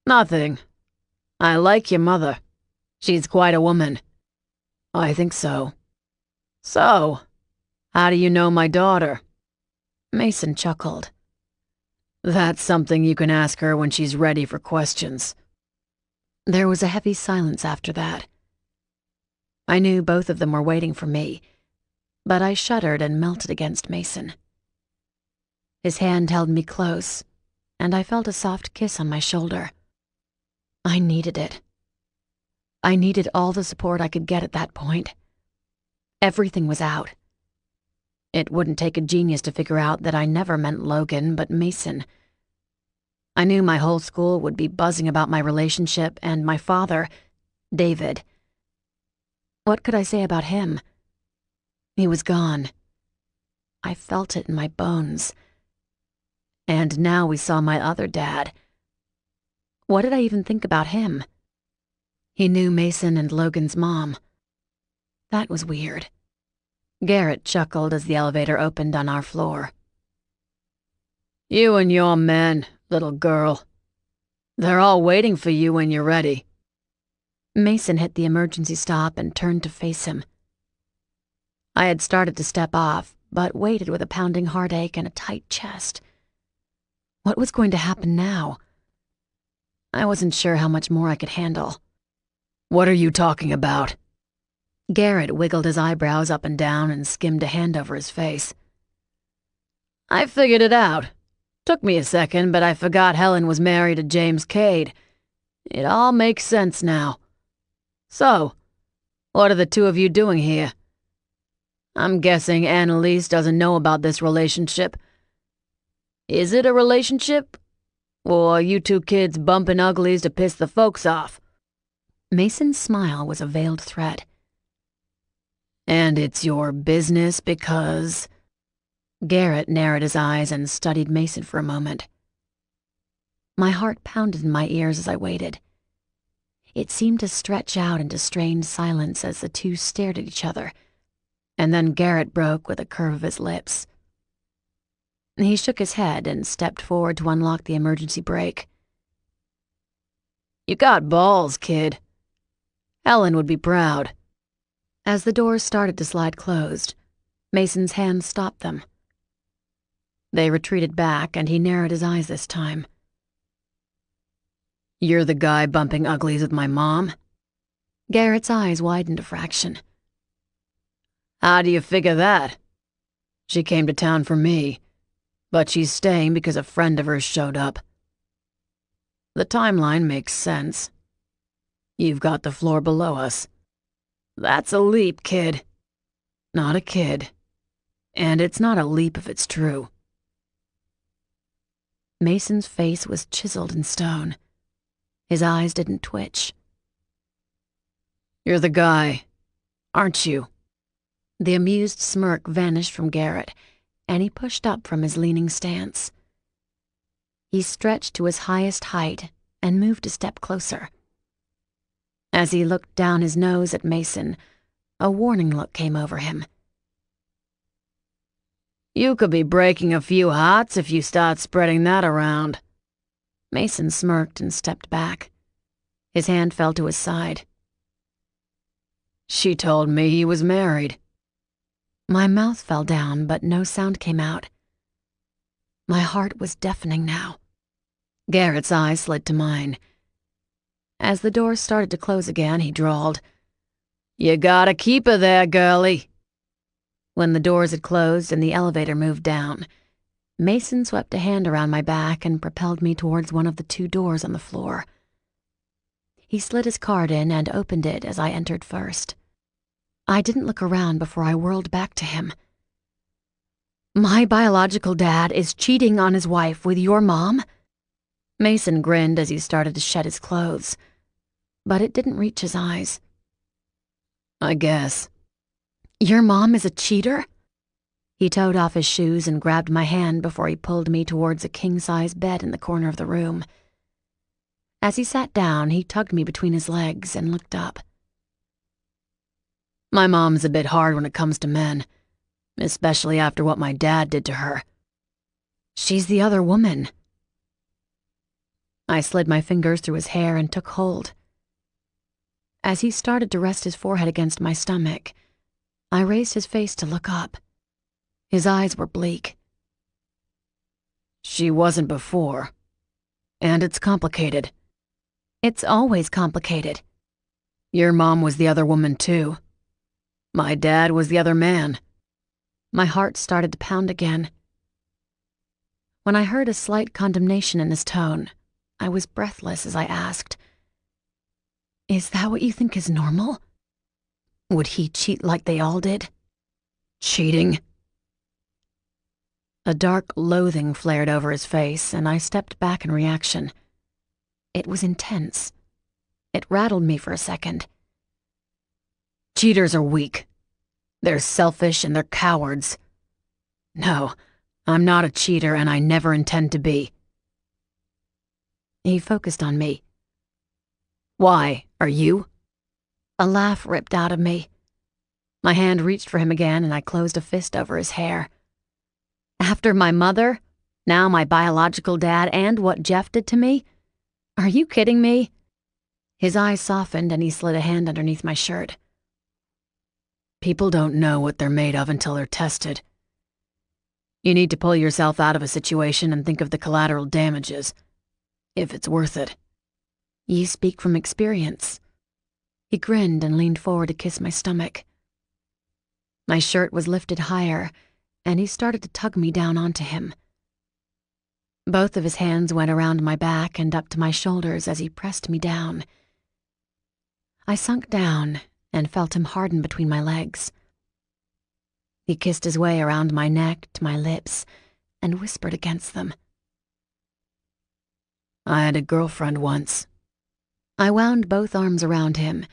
"Nothing. I like your mother. She's quite a woman." "I think so." "So, how do you know my daughter?" Mason chuckled. That's something you can ask her when she's ready for questions. There was a heavy silence after that. I knew both of them were waiting for me, but I shuddered and melted against Mason. His hand held me close, and I felt a soft kiss on my shoulder. I needed it. I needed all the support I could get at that point. Everything was out. It wouldn't take a genius to figure out that I never meant Logan, but Mason. I knew my whole school would be buzzing about my relationship and my father, David. What could I say about him? He was gone. I felt it in my bones. And now we saw my other dad. What did I even think about him? He knew Mason and Logan's mom. That was weird. Garrett chuckled as the elevator opened on our floor. You and your men, little girl. They're all waiting for you when you're ready. Mason hit the emergency stop and turned to face him. I had started to step off, but waited with a pounding heartache and a tight chest. What was going to happen now? I wasn't sure how much more I could handle. What are you talking about? Garrett wiggled his eyebrows up and down and skimmed a hand over his face. I figured it out. Took me a second, but I forgot Helen was married to James Kade. It all makes sense now. So, what are the two of you doing here? I'm guessing Annalise doesn't know about this relationship. Is it a relationship? Or are you two kids bumping uglies to piss the folks off? Mason's smile was a veiled threat. And it's your business because... Garrett narrowed his eyes and studied Mason for a moment. My heart pounded in my ears as I waited. It seemed to stretch out into strained silence as the two stared at each other, and then Garrett broke with a curve of his lips. He shook his head and stepped forward to unlock the emergency brake. You got balls, kid. Helen would be proud. As the doors started to slide closed, Mason's hand stopped them. They retreated back, and he narrowed his eyes this time. You're the guy bumping uglies with my mom? Garrett's eyes widened a fraction. How do you figure that? She came to town for me, but she's staying because a friend of hers showed up. The timeline makes sense. You've got the floor below us. That's a leap, kid. Not a kid. And it's not a leap if it's true. Mason's face was chiseled in stone. His eyes didn't twitch. You're the guy, aren't you? The amused smirk vanished from Garrett, and he pushed up from his leaning stance. He stretched to his highest height and moved a step closer. As he looked down his nose at Mason, a warning look came over him. You could be breaking a few hearts if you start spreading that around. Mason smirked and stepped back. His hand fell to his side. She told me he was married. My mouth fell down, but no sound came out. My heart was deafening now. Garrett's eyes slid to mine. As the door started to close again, he drawled, You gotta keep her there, girlie. When the doors had closed and the elevator moved down, Mason swept a hand around my back and propelled me towards one of the two doors on the floor. He slid his card in and opened it as I entered first. I didn't look around before I whirled back to him. My biological dad is cheating on his wife with your mom? Mason grinned as he started to shed his clothes, but it didn't reach his eyes. I guess. Your mom is a cheater? He toed off his shoes and grabbed my hand before he pulled me towards a king-size bed in the corner of the room. As he sat down, he tugged me between his legs and looked up. My mom's a bit hard when it comes to men, especially after what my dad did to her. She's the other woman. I slid my fingers through his hair and took hold. As he started to rest his forehead against my stomach, I raised his face to look up. His eyes were bleak. She wasn't before. And it's complicated. It's always complicated. Your mom was the other woman, too. My dad was the other man. My heart started to pound again. When I heard a slight condemnation in his tone, I was breathless as I asked, "Is that what you think is normal? Would he cheat like they all did?" Cheating? A dark loathing flared over his face, and I stepped back in reaction. It was intense. It rattled me for a second. Cheaters are weak. They're selfish and they're cowards. No, I'm not a cheater and I never intend to be. He focused on me. Why, are you? A laugh ripped out of me. My hand reached for him again and I closed a fist over his hair. After my mother, now my biological dad, and what Jeff did to me? Are you kidding me? His eyes softened and he slid a hand underneath my shirt. People don't know what they're made of until they're tested. You need to pull yourself out of a situation and think of the collateral damages, if it's worth it. You speak from experience. He grinned and leaned forward to kiss my stomach. My shirt was lifted higher, and he started to tug me down onto him. Both of his hands went around my back and up to my shoulders as he pressed me down. I sunk down and felt him harden between my legs. He kissed his way around my neck to my lips and whispered against them. I had a girlfriend once. I wound both arms around him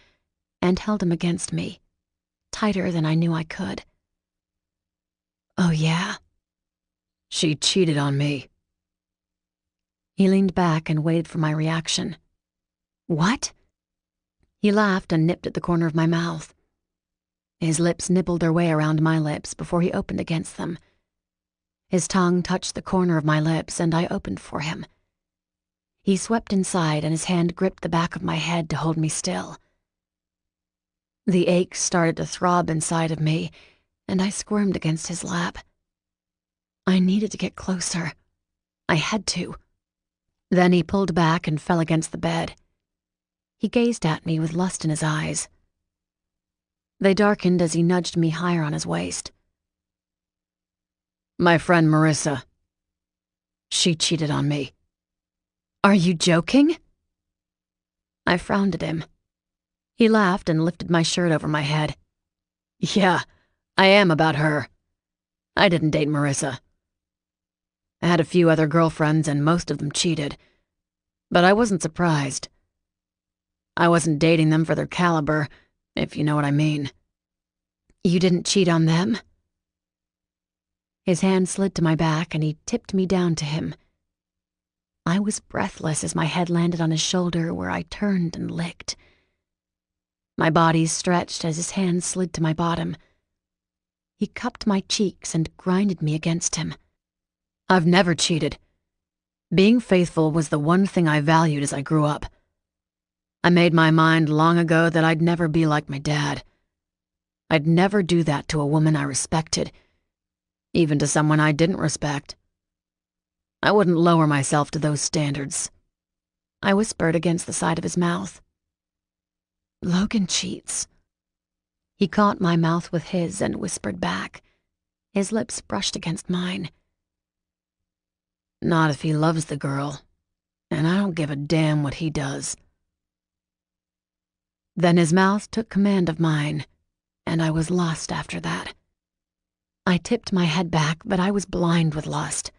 and held him against me, tighter than I knew I could. Oh, yeah? She cheated on me. He leaned back and waited for my reaction. What? He laughed and nipped at the corner of my mouth. His lips nibbled their way around my lips before he opened against them. His tongue touched the corner of my lips and I opened for him. He swept inside and his hand gripped the back of my head to hold me still. The ache started to throb inside of me, and I squirmed against his lap. I needed to get closer. I had to. Then he pulled back and fell against the bed. He gazed at me with lust in his eyes. They darkened as he nudged me higher on his waist. My friend Marissa. She cheated on me. Are you joking? I frowned at him. He laughed and lifted my shirt over my head. Yeah, I am about her. I didn't date Marissa. I had a few other girlfriends and most of them cheated. But I wasn't surprised. I wasn't dating them for their caliber, if you know what I mean. You didn't cheat on them? His hand slid to my back and he tipped me down to him. I was breathless as my head landed on his shoulder where I turned and licked. My body stretched as his hand slid to my bottom. He cupped my cheeks and grinded me against him. I've never cheated. Being faithful was the one thing I valued as I grew up. I made my mind long ago that I'd never be like my dad. I'd never do that to a woman I respected, even to someone I didn't respect. I wouldn't lower myself to those standards. I whispered against the side of his mouth. Logan cheats. He caught my mouth with his and whispered back. His lips brushed against mine. Not if he loves the girl, and I don't give a damn what he does. Then his mouth took command of mine, and I was lost after that. I tipped my head back, but I was blind with lust.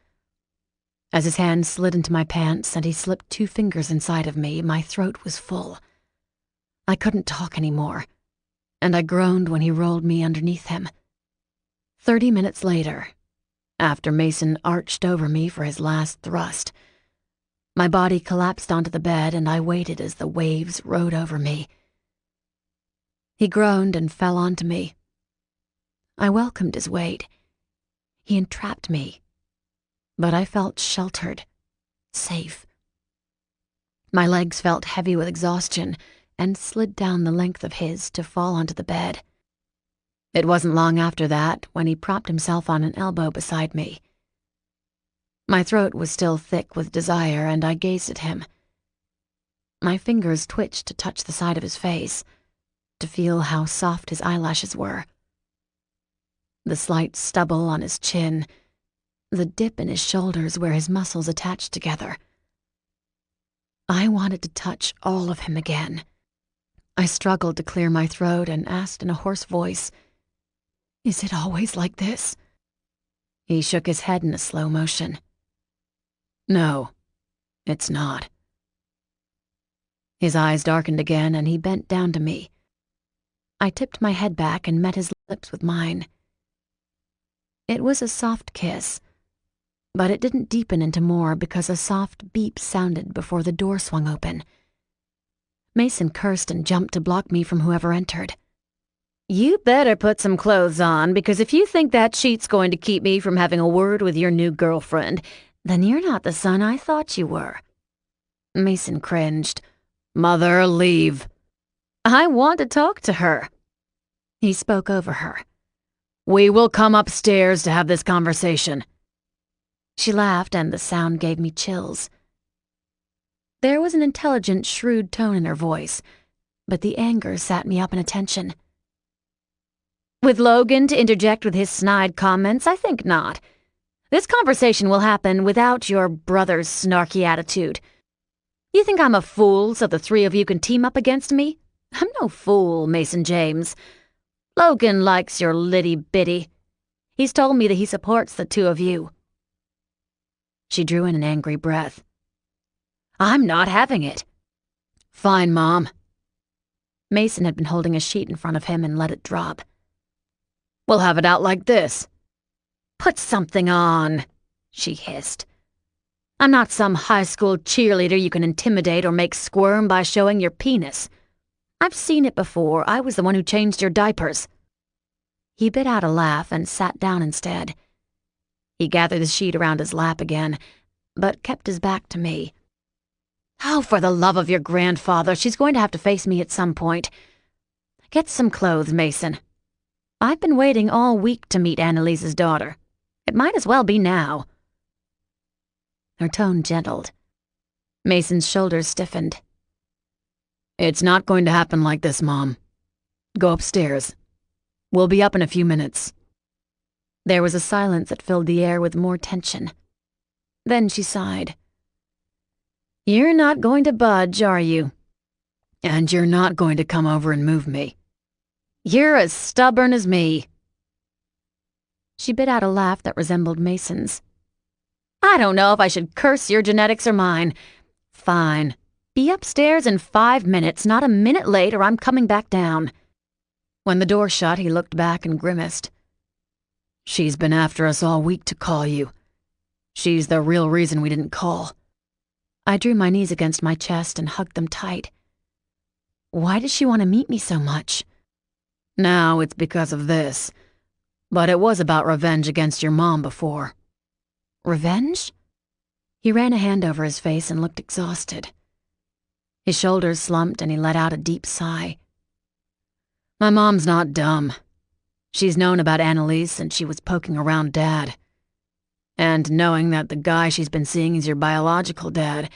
As his hand slid into my pants and he slipped 2 fingers inside of me, my throat was full. I couldn't talk anymore, and I groaned when he rolled me underneath him. 30 minutes later, after Mason arched over me for his last thrust, my body collapsed onto the bed and I waited as the waves rode over me. He groaned and fell onto me. I welcomed his weight. He entrapped me, but I felt sheltered, safe. My legs felt heavy with exhaustion and slid down the length of his to fall onto the bed. It wasn't long after that when he propped himself on an elbow beside me. My throat was still thick with desire, and I gazed at him. My fingers twitched to touch the side of his face, to feel how soft his eyelashes were. The slight stubble on his chin, the dip in his shoulders where his muscles attached together. I wanted to touch all of him again. I struggled to clear my throat and asked in a hoarse voice, "Is it always like this?" He shook his head in a slow motion. "No, it's not." His eyes darkened again and he bent down to me. I tipped my head back and met his lips with mine. It was a soft kiss, but it didn't deepen into more because a soft beep sounded before the door swung open. Mason cursed and jumped to block me from whoever entered. You better put some clothes on, because if you think that sheet's going to keep me from having a word with your new girlfriend, then you're not the son I thought you were. Mason cringed. "Mother, leave." I want to talk to her. He spoke over her. "We will come upstairs to have this conversation." She laughed, and the sound gave me chills. There was an intelligent, shrewd tone in her voice, but the anger sat me up in attention. With Logan to interject with his snide comments, I think not. This conversation will happen without your brother's snarky attitude. You think I'm a fool so the three of you can team up against me? I'm no fool, Mason James. Logan likes your litty-bitty. He's told me that he supports the two of you. She drew in an angry breath. I'm not having it. "Fine, Mom." Mason had been holding a sheet in front of him and let it drop. "We'll have it out like this." Put something on, she hissed. I'm not some high school cheerleader you can intimidate or make squirm by showing your penis. I've seen it before. I was the one who changed your diapers. He bit out a laugh and sat down instead. He gathered the sheet around his lap again, but kept his back to me. Oh, for the love of your grandfather, she's going to have to face me at some point. Get some clothes, Mason. I've been waiting all week to meet Annalise's daughter. It might as well be now. Her tone gentled. Mason's shoulders stiffened. "It's not going to happen like this, Mom. Go upstairs. We'll be up in a few minutes." There was a silence that filled the air with more tension. Then she sighed. You're not going to budge, are you? "And you're not going to come over and move me." You're as stubborn as me. She bit out a laugh that resembled Mason's. I don't know if I should curse your genetics or mine. Fine. Be upstairs in 5 minutes, not a minute late, or I'm coming back down. When the door shut, he looked back and grimaced. "She's been after us all week to call you. She's the real reason we didn't call." I drew my knees against my chest and hugged them tight. Why did she want to meet me so much? Now it's because of this. But it was about revenge against your mom before. Revenge? He ran a hand over his face and looked exhausted. His shoulders slumped and he let out a deep sigh. My mom's not dumb. She's known about Annalise since she was poking around Dad. And knowing that the guy she's been seeing is your biological dad,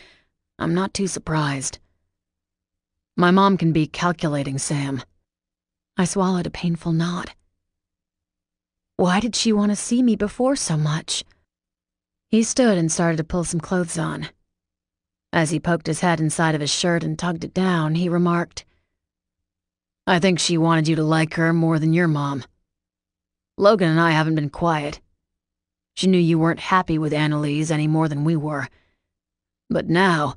I'm not too surprised. My mom can be calculating, Sam. I swallowed a painful knot. Why did she want to see me before so much? He stood and started to pull some clothes on. As he poked his head inside of his shirt and tugged it down, he remarked, I think she wanted you to like her more than your mom. Logan and I haven't been quiet. She knew you weren't happy with Annalise any more than we were. But now...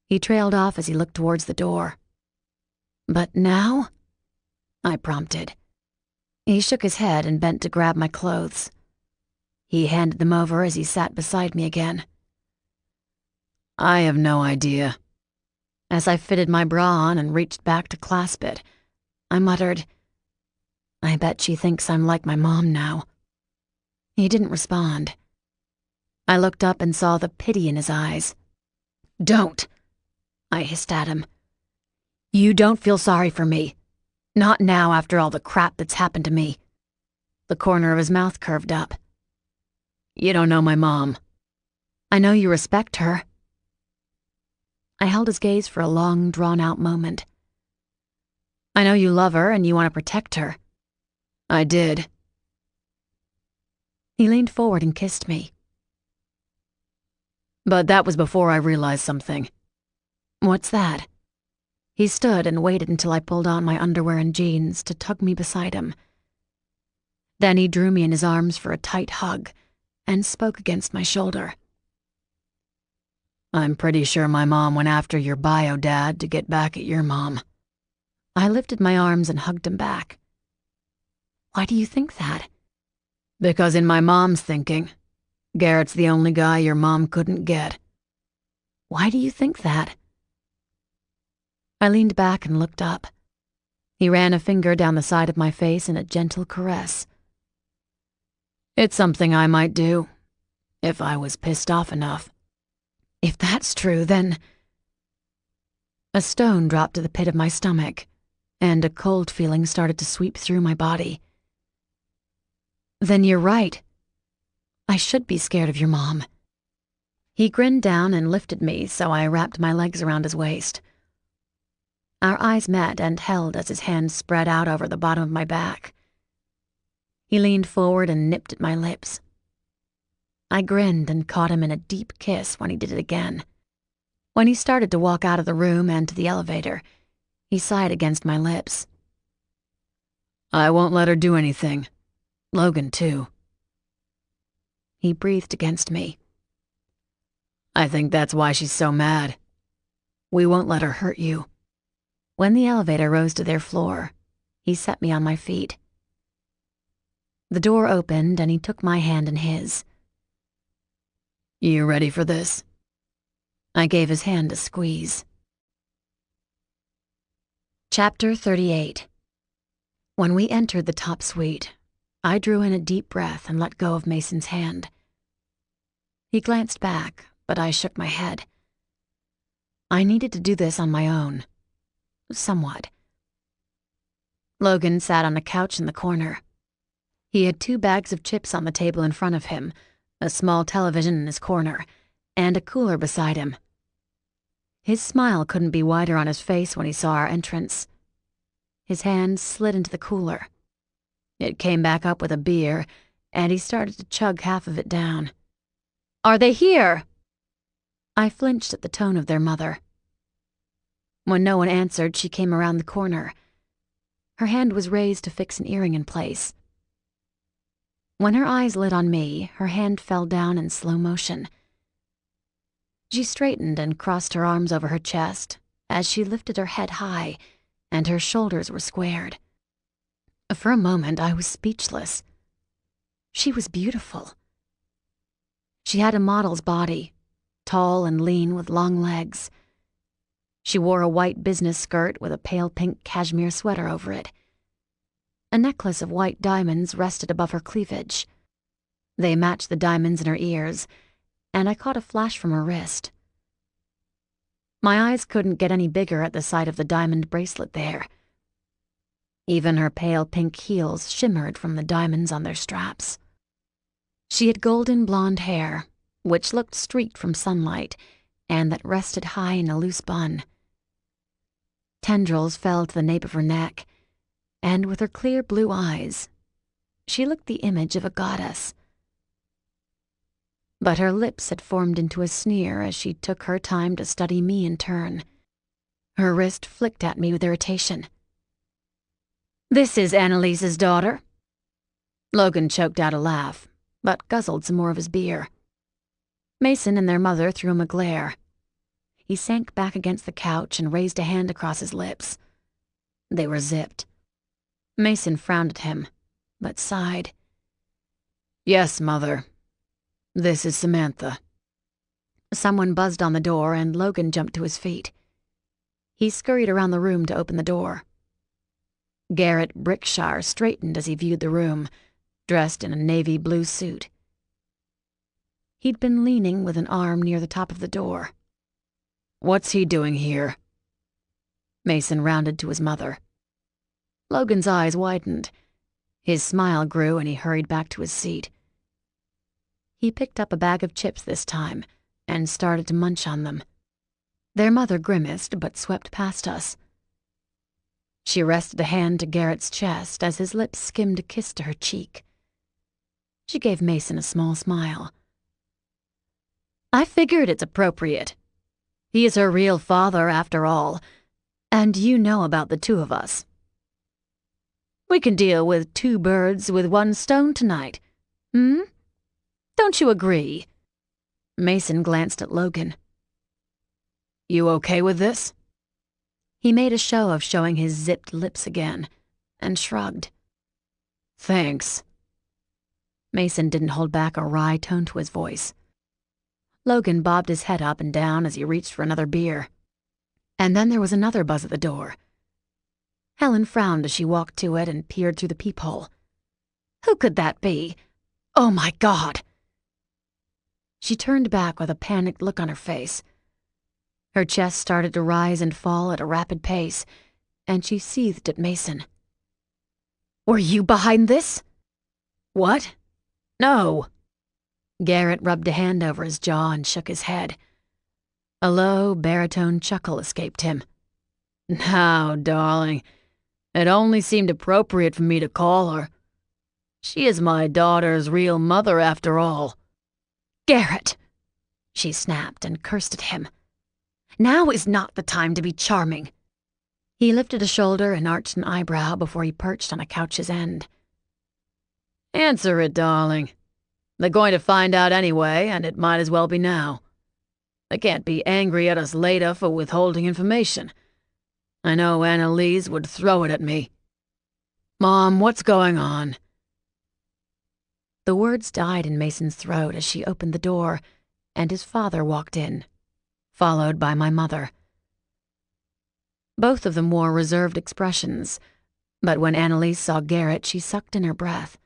He trailed off as he looked towards the door. But now? I prompted. He shook his head and bent to grab my clothes. He handed them over as he sat beside me again. I have no idea. As I fitted my bra on and reached back to clasp it, I muttered, I bet she thinks I'm like my mom now. He didn't respond. I looked up and saw the pity in his eyes. Don't, I hissed at him. You don't feel sorry for me. Not now after all the crap that's happened to me. The corner of his mouth curved up. You don't know my mom. I know you respect her. I held his gaze for a long, drawn-out moment. I know you love her and you want to protect her. I did. He leaned forward and kissed me. But that was before I realized something. What's that? He stood and waited until I pulled on my underwear and jeans to tug me beside him. Then he drew me in his arms for a tight hug and spoke against my shoulder. I'm pretty sure my mom went after your bio dad to get back at your mom. I lifted my arms and hugged him back. Why do you think that? Because in my mom's thinking, Garrett's the only guy your mom couldn't get. Why do you think that? I leaned back and looked up. He ran a finger down the side of my face in a gentle caress. It's something I might do, if I was pissed off enough. If that's true, then... A stone dropped to the pit of my stomach, and a cold feeling started to sweep through my body. Then you're right. I should be scared of your mom. He grinned down and lifted me, so I wrapped my legs around his waist. Our eyes met and held as his hands spread out over the bottom of my back. He leaned forward and nipped at my lips. I grinned and caught him in a deep kiss when he did it again. When he started to walk out of the room and to the elevator, he sighed against my lips. I won't let her do anything. Logan, too. He breathed against me. I think that's why she's so mad. We won't let her hurt you. When the elevator rose to their floor, he set me on my feet. The door opened and he took my hand in his. You ready for this? I gave his hand a squeeze. Chapter 38. When we entered the top suite, I drew in a deep breath and let go of Mason's hand. He glanced back, but I shook my head. I needed to do this on my own. Somewhat. Logan sat on a couch in the corner. He had 2 bags of chips on the table in front of him, a small television in his corner, and a cooler beside him. His smile couldn't be wider on his face when he saw our entrance. His hand slid into the cooler. It came back up with a beer, and he started to chug half of it down. "Are they here?" I flinched at the tone of their mother. When no one answered, she came around the corner. Her hand was raised to fix an earring in place. When her eyes lit on me, her hand fell down in slow motion. She straightened and crossed her arms over her chest as she lifted her head high, and her shoulders were squared. For a moment, I was speechless. She was beautiful. She had a model's body, tall and lean with long legs. She wore a white business skirt with a pale pink cashmere sweater over it. A necklace of white diamonds rested above her cleavage. They matched the diamonds in her ears, and I caught a flash from her wrist. My eyes couldn't get any bigger at the sight of the diamond bracelet there. Even her pale pink heels shimmered from the diamonds on their straps. She had golden blonde hair, which looked streaked from sunlight, and that rested high in a loose bun. Tendrils fell to the nape of her neck, and with her clear blue eyes, she looked the image of a goddess. But her lips had formed into a sneer as she took her time to study me in turn. Her wrist flicked at me with irritation. "This is Annalise's daughter." Logan choked out a laugh, but guzzled some more of his beer. Mason and their mother threw him a glare. He sank back against the couch and raised a hand across his lips. They were zipped. Mason frowned at him, but sighed. "Yes, Mother. This is Samantha." Someone buzzed on the door and Logan jumped to his feet. He scurried around the room to open the door. Garrett Brickshire straightened as he viewed the room, dressed in a navy blue suit. He'd been leaning with an arm near the top of the door. "What's he doing here?" Mason rounded to his mother. Logan's eyes widened. His smile grew and he hurried back to his seat. He picked up a bag of chips this time and started to munch on them. Their mother grimaced but swept past us. She rested a hand to Garrett's chest as his lips skimmed a kiss to her cheek. She gave Mason a small smile. I figured it's appropriate. He is her real father, after all, and you know about the two of us. We can deal with 2 birds with 1 stone tonight, hmm? Don't you agree? Mason glanced at Logan. You okay with this? He made a show of showing his zipped lips again, and shrugged. Thanks. Mason didn't hold back a wry tone to his voice. Logan bobbed his head up and down as he reached for another beer. And then there was another buzz at the door. Helen frowned as she walked to it and peered through the peephole. Who could that be? Oh my God! She turned back with a panicked look on her face. Her chest started to rise and fall at a rapid pace, and she seethed at Mason. Were you behind this? What? No. Garrett rubbed a hand over his jaw and shook his head. A low, baritone chuckle escaped him. Now, darling, it only seemed appropriate for me to call her. She is my daughter's real mother, after all. Garrett! She snapped and cursed at him. Now is not the time to be charming. He lifted a shoulder and arched an eyebrow before he perched on a couch's end. Answer it, darling. They're going to find out anyway, and it might as well be now. They can't be angry at us later for withholding information. I know Annalise would throw it at me. Mom, what's going on? The words died in Mason's throat as she opened the door, and his father walked in, followed by my mother. Both of them wore reserved expressions, but when Annalise saw Garrett, she sucked in her breath.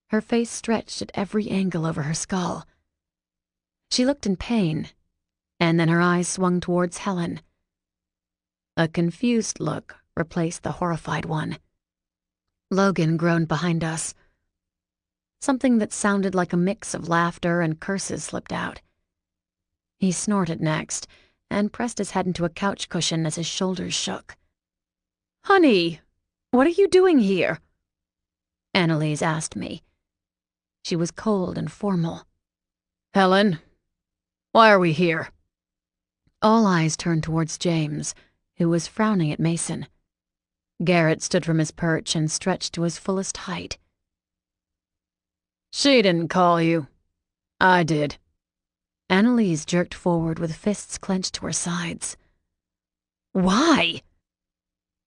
Her face stretched at every angle over her skull. She looked in pain, and then her eyes swung towards Helen. A confused look replaced the horrified one. Logan groaned behind us. Something that sounded like a mix of laughter and curses slipped out. He snorted next and pressed his head into a couch cushion as his shoulders shook. Honey, what are you doing here? Annalise asked me. She was cold and formal. Helen, why are we here? All eyes turned towards James, who was frowning at Mason. Garrett stood from his perch and stretched to his fullest height. She didn't call you. I did. Annalise jerked forward with fists clenched to her sides. Why?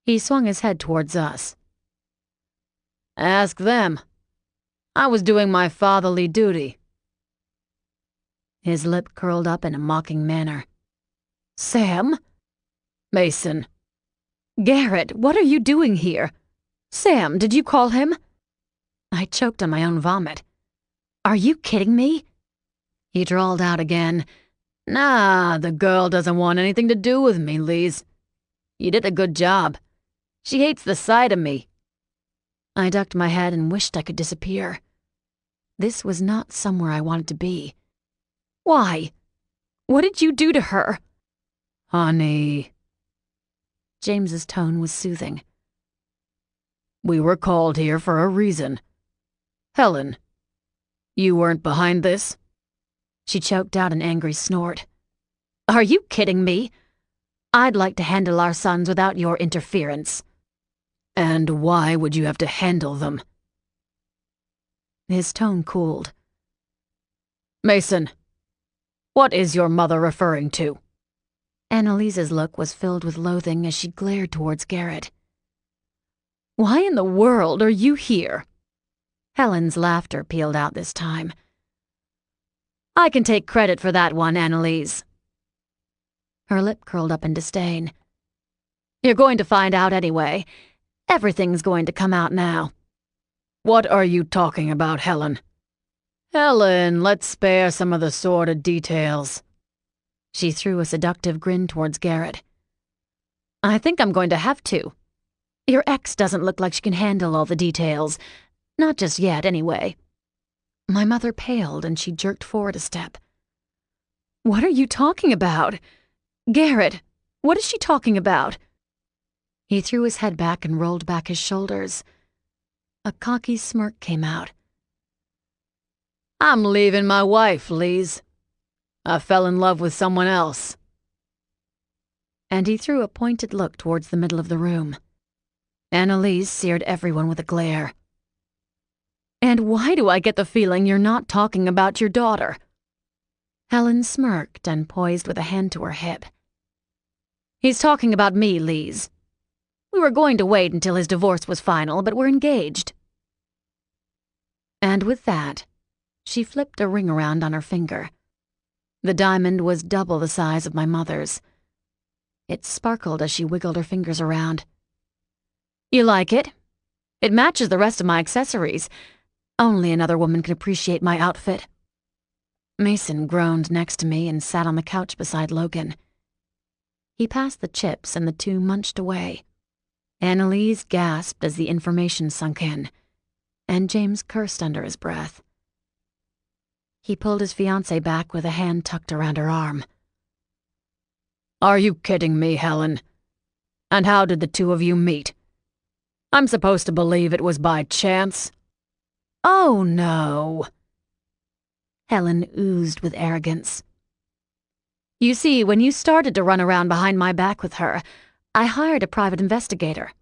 He swung his head towards us. Ask them. I was doing my fatherly duty. His lip curled up in a mocking manner. Sam? Mason. Garrett, what are you doing here? Sam, did you call him? I choked on my own vomit. Are you kidding me? He drawled out again. Nah, the girl doesn't want anything to do with me, Lise. You did a good job. She hates the sight of me. I ducked my head and wished I could disappear. This was not somewhere I wanted to be. Why? What did you do to her? Honey. James's tone was soothing. We were called here for a reason. Helen, you weren't behind this? She choked out an angry snort. Are you kidding me? I'd like to handle our sons without your interference. And why would you have to handle them? His tone cooled. Mason, what is your mother referring to? Annalise's look was filled with loathing as she glared towards Garrett. Why in the world are you here? Helen's laughter pealed out this time. I can take credit for that one, Annalise. Her lip curled up in disdain. You're going to find out anyway. Everything's going to come out now. What are you talking about, Helen? Helen, let's spare some of the sordid details. She threw a seductive grin towards Garrett. I think I'm going to have to. Your ex doesn't look like she can handle all the details. Not just yet, anyway. My mother paled and she jerked forward a step. What are you talking about? Garrett, what is she talking about? He threw his head back and rolled back his shoulders. A cocky smirk came out. I'm leaving my wife, Lise. I fell in love with someone else. And he threw a pointed look towards the middle of the room. Annalise seared everyone with a glare. And why do I get the feeling you're not talking about your daughter? Helen smirked and poised with a hand to her hip. He's talking about me, Lise. We were going to wait until his divorce was final, but we're engaged. And with that, she flipped a ring around on her finger. The diamond was double the size of my mother's. It sparkled as she wiggled her fingers around. You like it? It matches the rest of my accessories. Only another woman can appreciate my outfit. Mason groaned next to me and sat on the couch beside Logan. He passed the chips and the two munched away. Annalise gasped as the information sunk in, and James cursed under his breath. He pulled his fiancée back with a hand tucked around her arm. Are you kidding me, Helen? And how did the two of you meet? I'm supposed to believe it was by chance. Oh, no. Helen oozed with arrogance. You see, when you started to run around behind my back with her, I hired a private investigator.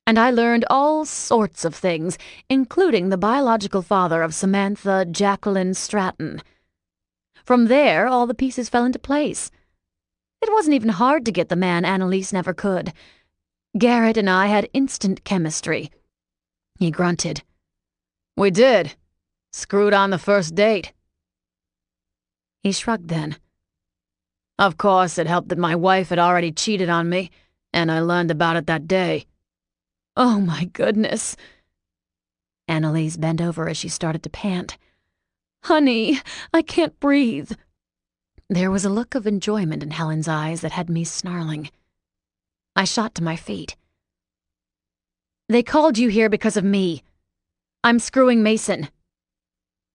And I learned all sorts of things, including the biological father of Samantha Jacqueline Stratton. From there, all the pieces fell into place. It wasn't even hard to get the man Annalise never could. Garrett and I had instant chemistry. He grunted. We did. Screwed on the first date. He shrugged then. Of course, it helped that my wife had already cheated on me, and I learned about it that day. Oh, my goodness. Annalise bent over as she started to pant. Honey, I can't breathe. There was a look of enjoyment in Helen's eyes that had me snarling. I shot to my feet. They called you here because of me. I'm screwing Mason.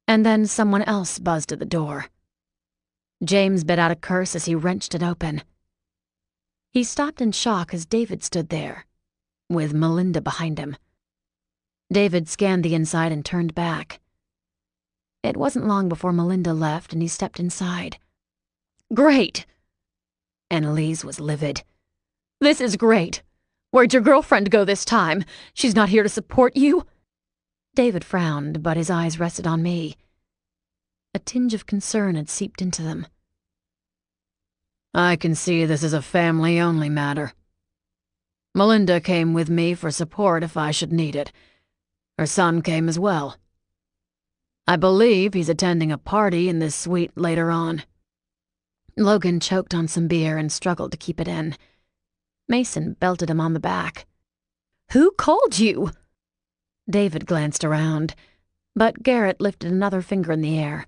And then someone else buzzed at the door. James bit out a curse as he wrenched it open. He stopped in shock as David stood there, with Melinda behind him. David scanned the inside and turned back. It wasn't long before Melinda left and he stepped inside. Great! Annalise was livid. This is great. Where'd your girlfriend go this time? She's not here to support you? David frowned, but his eyes rested on me. A tinge of concern had seeped into them. I can see this is a family-only matter. Melinda came with me for support if I should need it. Her son came as well. I believe he's attending a party in this suite later on. Logan choked on some beer and struggled to keep it in. Mason belted him on the back. Who called you? David glanced around, but Garrett lifted another finger in the air.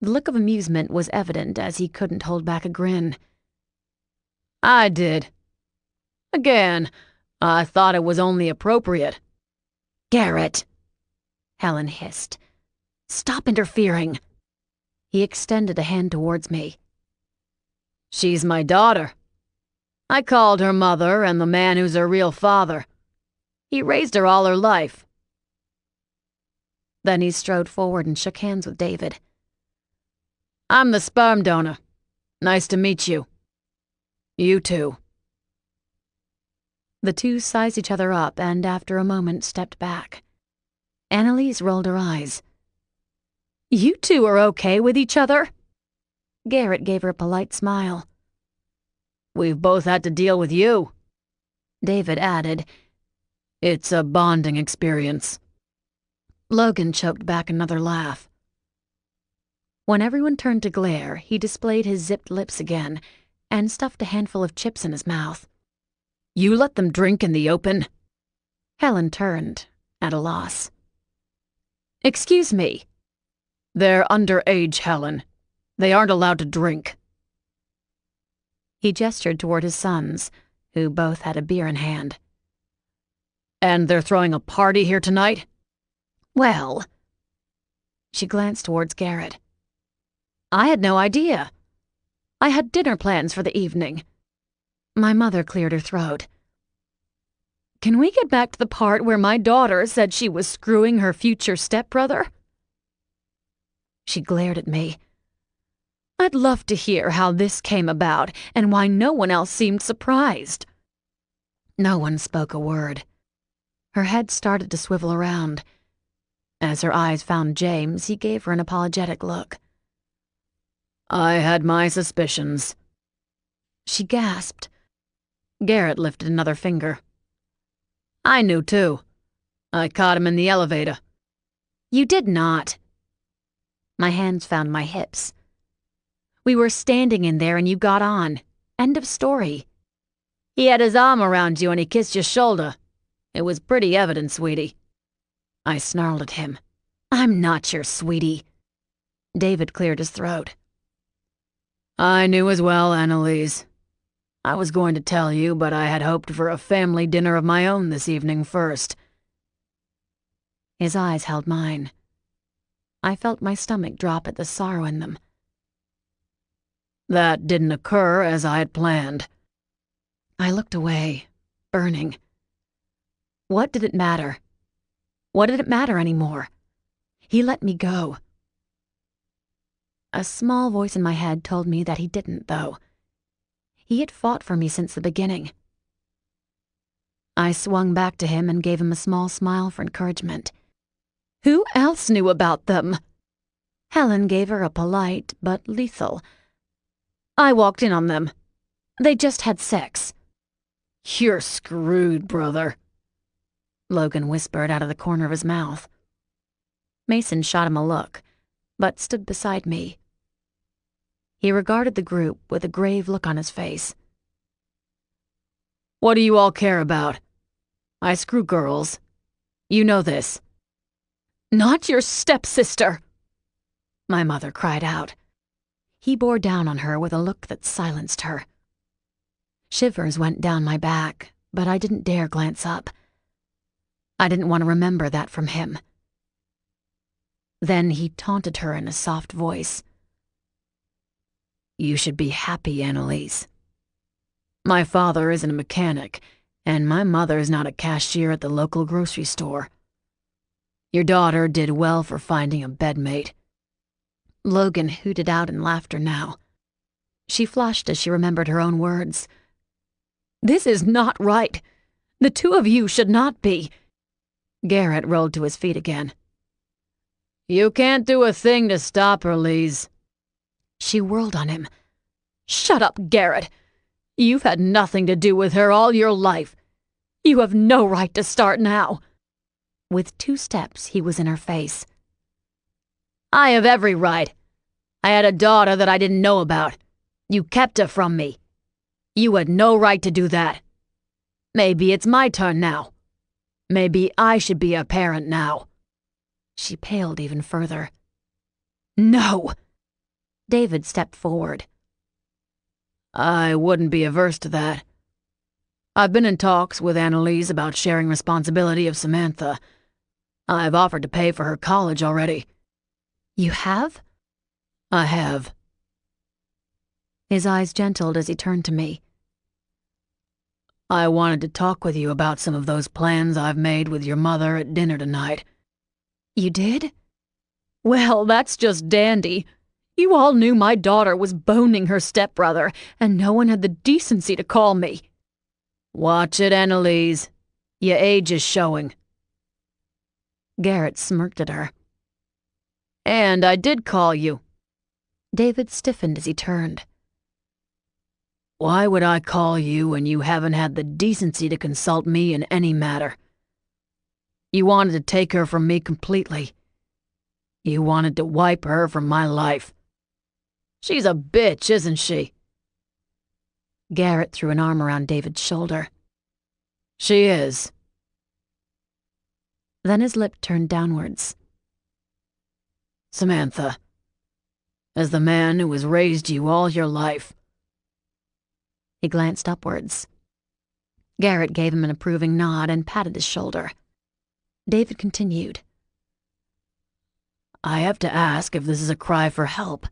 The look of amusement was evident as he couldn't hold back a grin. I did. Again, I thought it was only appropriate. Garrett! Helen hissed. Stop interfering. He extended a hand towards me. She's my daughter. I called her mother and the man who's her real father. He raised her all her life. Then he strode forward and shook hands with David. I'm the sperm donor. Nice to meet you. You too. The two sized each other up and after a moment stepped back. Annalise rolled her eyes. You two are okay with each other? Garrett gave her a polite smile. We've both had to deal with you. David added, It's a bonding experience. Logan choked back another laugh. When everyone turned to glare, he displayed his zipped lips again and stuffed a handful of chips in his mouth. You let them drink in the open? Helen turned, at a loss. Excuse me. They're underage, Helen. They aren't allowed to drink. He gestured toward his sons, who both had a beer in hand. And they're throwing a party here tonight? Well, She glanced towards Garrett. I had no idea. I had dinner plans for the evening. My mother cleared her throat. Can we get back to the part where my daughter said she was screwing her future stepbrother? She glared at me. I'd love to hear how this came about and why no one else seemed surprised. No one spoke a word. Her head started to swivel around. As her eyes found James, he gave her an apologetic look. I had my suspicions. She gasped. Garrett lifted another finger. I knew too. I caught him in the elevator. You did not. My hands found my hips. We were standing in there and you got on. End of story. He had his arm around you and he kissed your shoulder. It was pretty evident, sweetie. I snarled at him. I'm not your sweetie. David cleared his throat. I knew as well, Annalise. I was going to tell you, but I had hoped for a family dinner of my own this evening first. His eyes held mine. I felt my stomach drop at the sorrow in them. That didn't occur as I had planned. I looked away, burning. What did it matter? What did it matter anymore? He let me go. A small voice in my head told me that he didn't, though. He had fought for me since the beginning. I swung back to him and gave him a small smile for encouragement. Who else knew about them? Helen gave her a polite but lethal. I walked in on them. They just had sex. You're screwed, brother, Logan whispered out of the corner of his mouth. Mason shot him a look, but stood beside me. He regarded the group with a grave look on his face. What do you all care about? I screw girls. You know this. Not your stepsister, my mother cried out. He bore down on her with a look that silenced her. Shivers went down my back, but I didn't dare glance up. I didn't want to remember that from him. Then he taunted her in a soft voice. You should be happy, Annalise. My father isn't a mechanic, and my mother's not a cashier at the local grocery store. Your daughter did well for finding a bedmate. Logan hooted out in laughter now. She flushed as she remembered her own words. This is not right. The two of you should not be. Garrett rolled to his feet again. You can't do a thing to stop her, Lise. She whirled on him. Shut up, Garrett. You've had nothing to do with her all your life. You have no right to start now. With 2 steps, he was in her face. I have every right. I had a daughter that I didn't know about. You kept her from me. You had no right to do that. Maybe it's my turn now. Maybe I should be a parent now. She paled even further. No! David stepped forward. I wouldn't be averse to that. I've been in talks with Annalise about sharing responsibility of Samantha. I've offered to pay for her college already. You have? I have. His eyes gentled as he turned to me. I wanted to talk with you about some of those plans I've made with your mother at dinner tonight. You did? Well, that's just dandy. You all knew my daughter was boning her stepbrother, and no one had the decency to call me. Watch it, Annalise. Your age is showing. Garrett smirked at her. And I did call you. David stiffened as he turned. Why would I call you when you haven't had the decency to consult me in any matter? You wanted to take her from me completely. You wanted to wipe her from my life. She's a bitch, isn't she? Garrett threw an arm around David's shoulder. She is. Then his lip turned downwards. Samantha, as the man who has raised you all your life. He glanced upwards. Garrett gave him an approving nod and patted his shoulder. David continued. I have to ask if this is a cry for help.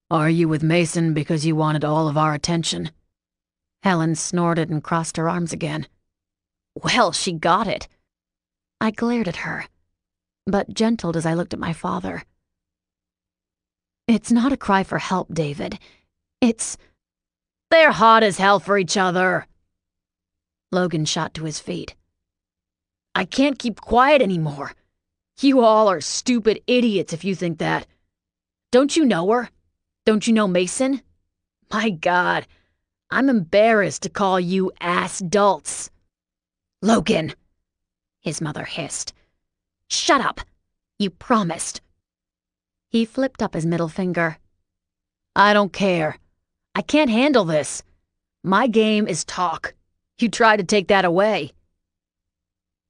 Are you with Mason because you wanted all of our attention?" Helen snorted and crossed her arms again. Well, she got it. I glared at her, but gentled as I looked at my father. "It's not a cry for help, David. It's—" "They're hot as hell for each other." Logan shot to his feet. "I can't keep quiet anymore. You all are stupid idiots if you think that. Don't you know her? Don't you know Mason? My God, I'm embarrassed to call you ass-dolts." Logan, his mother hissed. Shut up. You promised. He flipped up his middle finger. "I don't care. I can't handle this. My game is talk. You tried to take that away."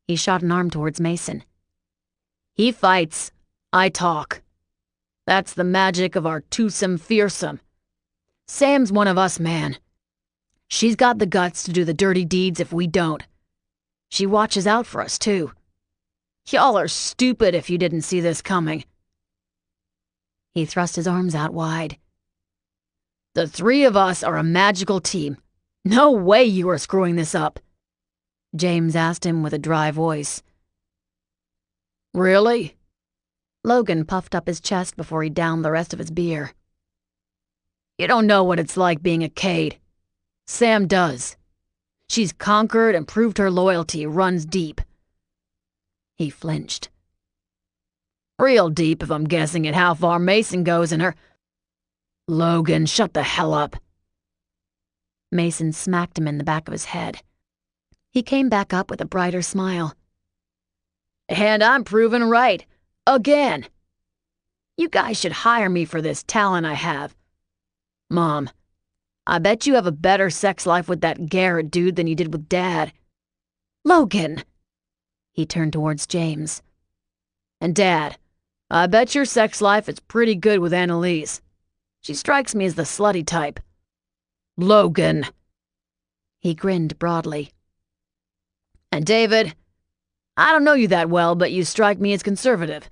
He shot an arm towards Mason. "He fights. I talk. That's the magic of our twosome fearsome. Sam's one of us, man. She's got the guts to do the dirty deeds if we don't. She watches out for us, too. Y'all are stupid if you didn't see this coming." He thrust his arms out wide. "The three of us are a magical team. No way you are screwing this up," James asked him with a dry voice. "Really?" Logan puffed up his chest before he downed the rest of his beer. "You don't know what it's like being a Kade. Sam does. She's conquered and proved her loyalty runs deep." He flinched. "Real deep, if I'm guessing at how far Mason goes in her—" "Logan, shut the hell up." Mason smacked him in the back of his head. He came back up with a brighter smile. "And I'm proven right. Again. You guys should hire me for this talent I have. Mom, I bet you have a better sex life with that Garrett dude than you did with Dad." "Logan!" He turned towards James. "And Dad, I bet your sex life is pretty good with Annalise. She strikes me as the slutty type." "Logan!" He grinned broadly. "And David, I don't know you that well, but you strike me as conservative.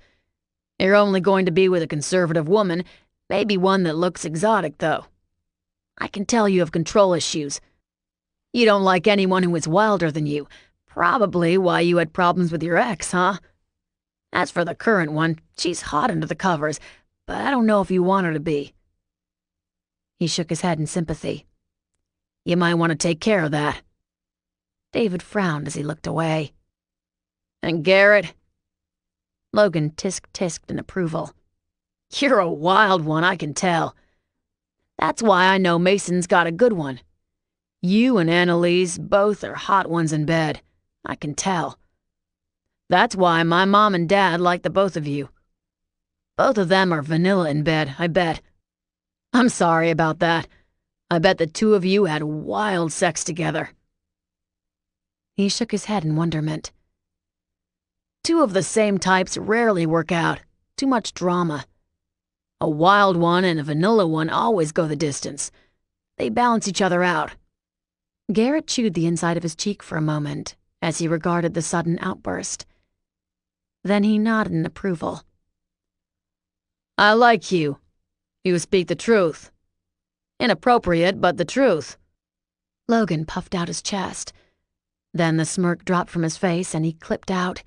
You're only going to be with a conservative woman, maybe one that looks exotic, though. I can tell you have control issues. You don't like anyone who is wilder than you. Probably why you had problems with your ex, huh? As for the current one, she's hot under the covers, but I don't know if you want her to be." He shook his head in sympathy. "You might want to take care of that." David frowned as he looked away. "And Garrett?" Logan tisk-tisked in approval. "You're a wild one, I can tell. That's why I know Mason's got a good one. You and Annalise both are hot ones in bed, I can tell. That's why my mom and Dad like the both of you. Both of them are vanilla in bed, I bet. I'm sorry about that. I bet the two of you had wild sex together." He shook his head in wonderment. "Two of the same types rarely work out. Too much drama. A wild one and a vanilla one always go the distance. They balance each other out." Garrett chewed the inside of his cheek for a moment as he regarded the sudden outburst. Then he nodded in approval. "I like you. You speak the truth. Inappropriate, but the truth." Logan puffed out his chest. Then the smirk dropped from his face and he clipped out,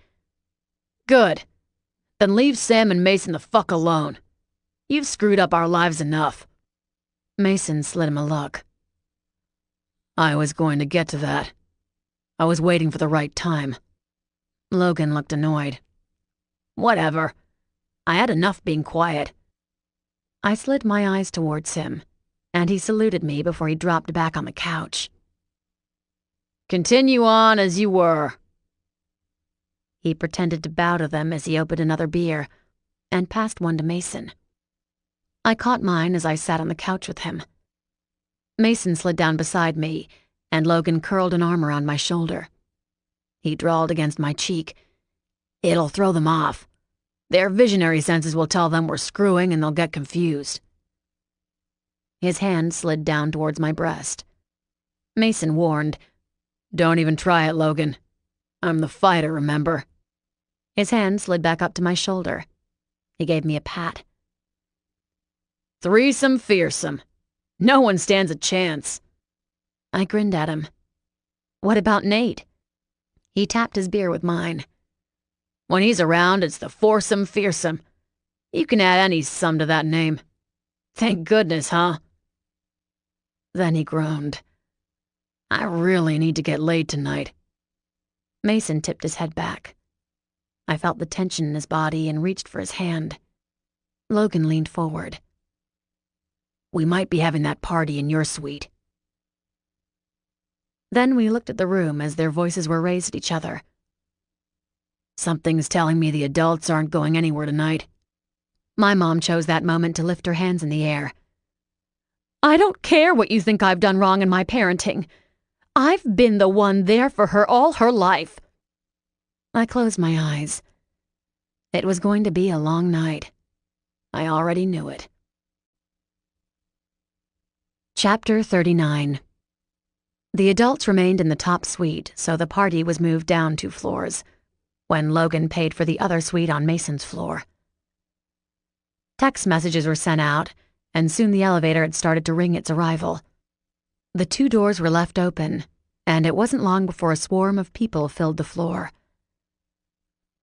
"Good. Then leave Sam and Mason the fuck alone. You've screwed up our lives enough." Mason slid him a look. "I was going to get to that. I was waiting for the right time." Logan looked annoyed. "Whatever. I had enough being quiet." I slid my eyes towards him, and he saluted me before he dropped back on the couch. "Continue on as you were." He pretended to bow to them as he opened another beer and passed one to Mason. I caught mine as I sat on the couch with him. Mason slid down beside me, and Logan curled an arm around my shoulder. He drawled against my cheek. "It'll throw them off. Their visionary senses will tell them we're screwing and they'll get confused." His hand slid down towards my breast. Mason warned, "Don't even try it, Logan. I'm the fighter, remember?" His hand slid back up to my shoulder. He gave me a pat. Threesome fearsome. No one stands a chance. I grinned at him. What about Nate? He tapped his beer with mine. When he's around, it's the foursome fearsome. You can add any sum to that name. Thank goodness, huh? Then he groaned. I really need to get laid tonight. Mason tipped his head back. I felt the tension in his body and reached for his hand. Logan leaned forward. We might be having that party in your suite. Then we looked at the room as their voices were raised at each other. Something's telling me the adults aren't going anywhere tonight. My mom chose that moment to lift her hands in the air. I don't care what you think I've done wrong in my parenting. I've been the one there for her all her life. I closed my eyes. It was going to be a long night. I already knew it. Chapter 39. The adults remained in the top suite, so the party was moved down 2 floors, when Logan paid for the other suite on Mason's floor. Text messages were sent out, and soon the elevator had started to ring its arrival. The 2 doors were left open, and it wasn't long before a swarm of people filled the floor.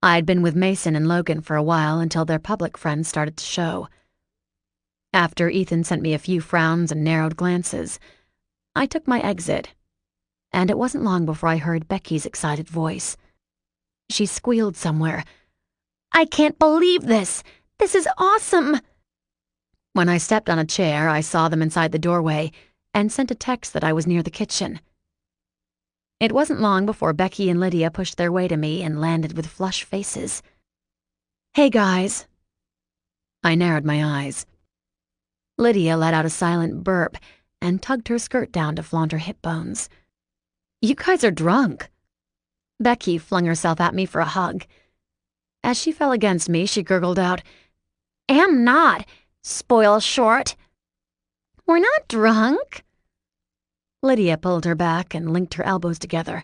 I'd been with Mason and Logan for a while until their public friends started to show. After Ethan sent me a few frowns and narrowed glances, I took my exit, and it wasn't long before I heard Becky's excited voice. She squealed somewhere, I can't believe this! This is awesome! When I stepped on a chair, I saw them inside the doorway and sent a text that I was near the kitchen. It wasn't long before Becky and Lydia pushed their way to me and landed with flushed faces. Hey, guys. I narrowed my eyes. Lydia let out a silent burp and tugged her skirt down to flaunt her hip bones. You guys are drunk. Becky flung herself at me for a hug. As she fell against me, she gurgled out, Am not, spoil short. We're not drunk. Lydia pulled her back and linked her elbows together.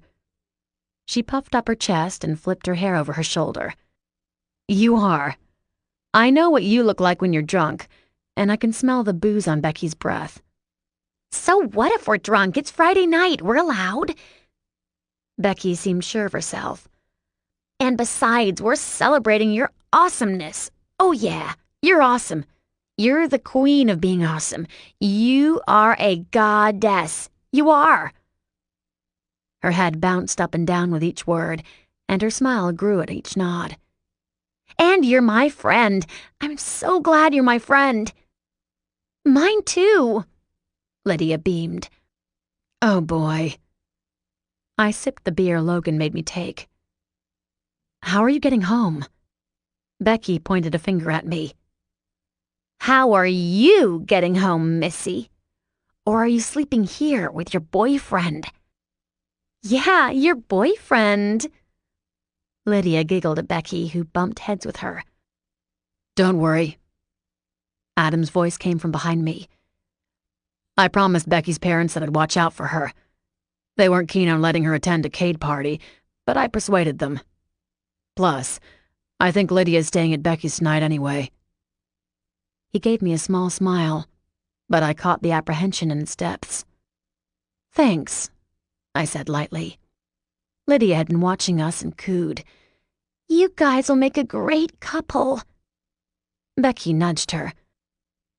She puffed up her chest and flipped her hair over her shoulder. You are. I know what you look like when you're drunk, and I can smell the booze on Becky's breath. So what if we're drunk? It's Friday night. We're allowed. Becky seemed sure of herself. And besides, we're celebrating your awesomeness. Oh yeah, you're awesome. You're the queen of being awesome. You are a goddess. You are. Her head bounced up and down with each word, and her smile grew at each nod. And you're my friend. I'm so glad you're my friend. Mine too. Lydia beamed. Oh boy. I sipped the beer Logan made me take. How are you getting home? Becky pointed a finger at me. How are you getting home, Missy? Or are you sleeping here with your boyfriend? Yeah, your boyfriend. Lydia giggled at Becky, who bumped heads with her. Don't worry. Adam's voice came from behind me. I promised Becky's parents that I'd watch out for her. They weren't keen on letting her attend a Kade party, but I persuaded them. Plus, I think Lydia's staying at Becky's tonight anyway. He gave me a small smile, but I caught the apprehension in its depths. Thanks, I said lightly. Lydia had been watching us and cooed. You guys will make a great couple. Becky nudged her.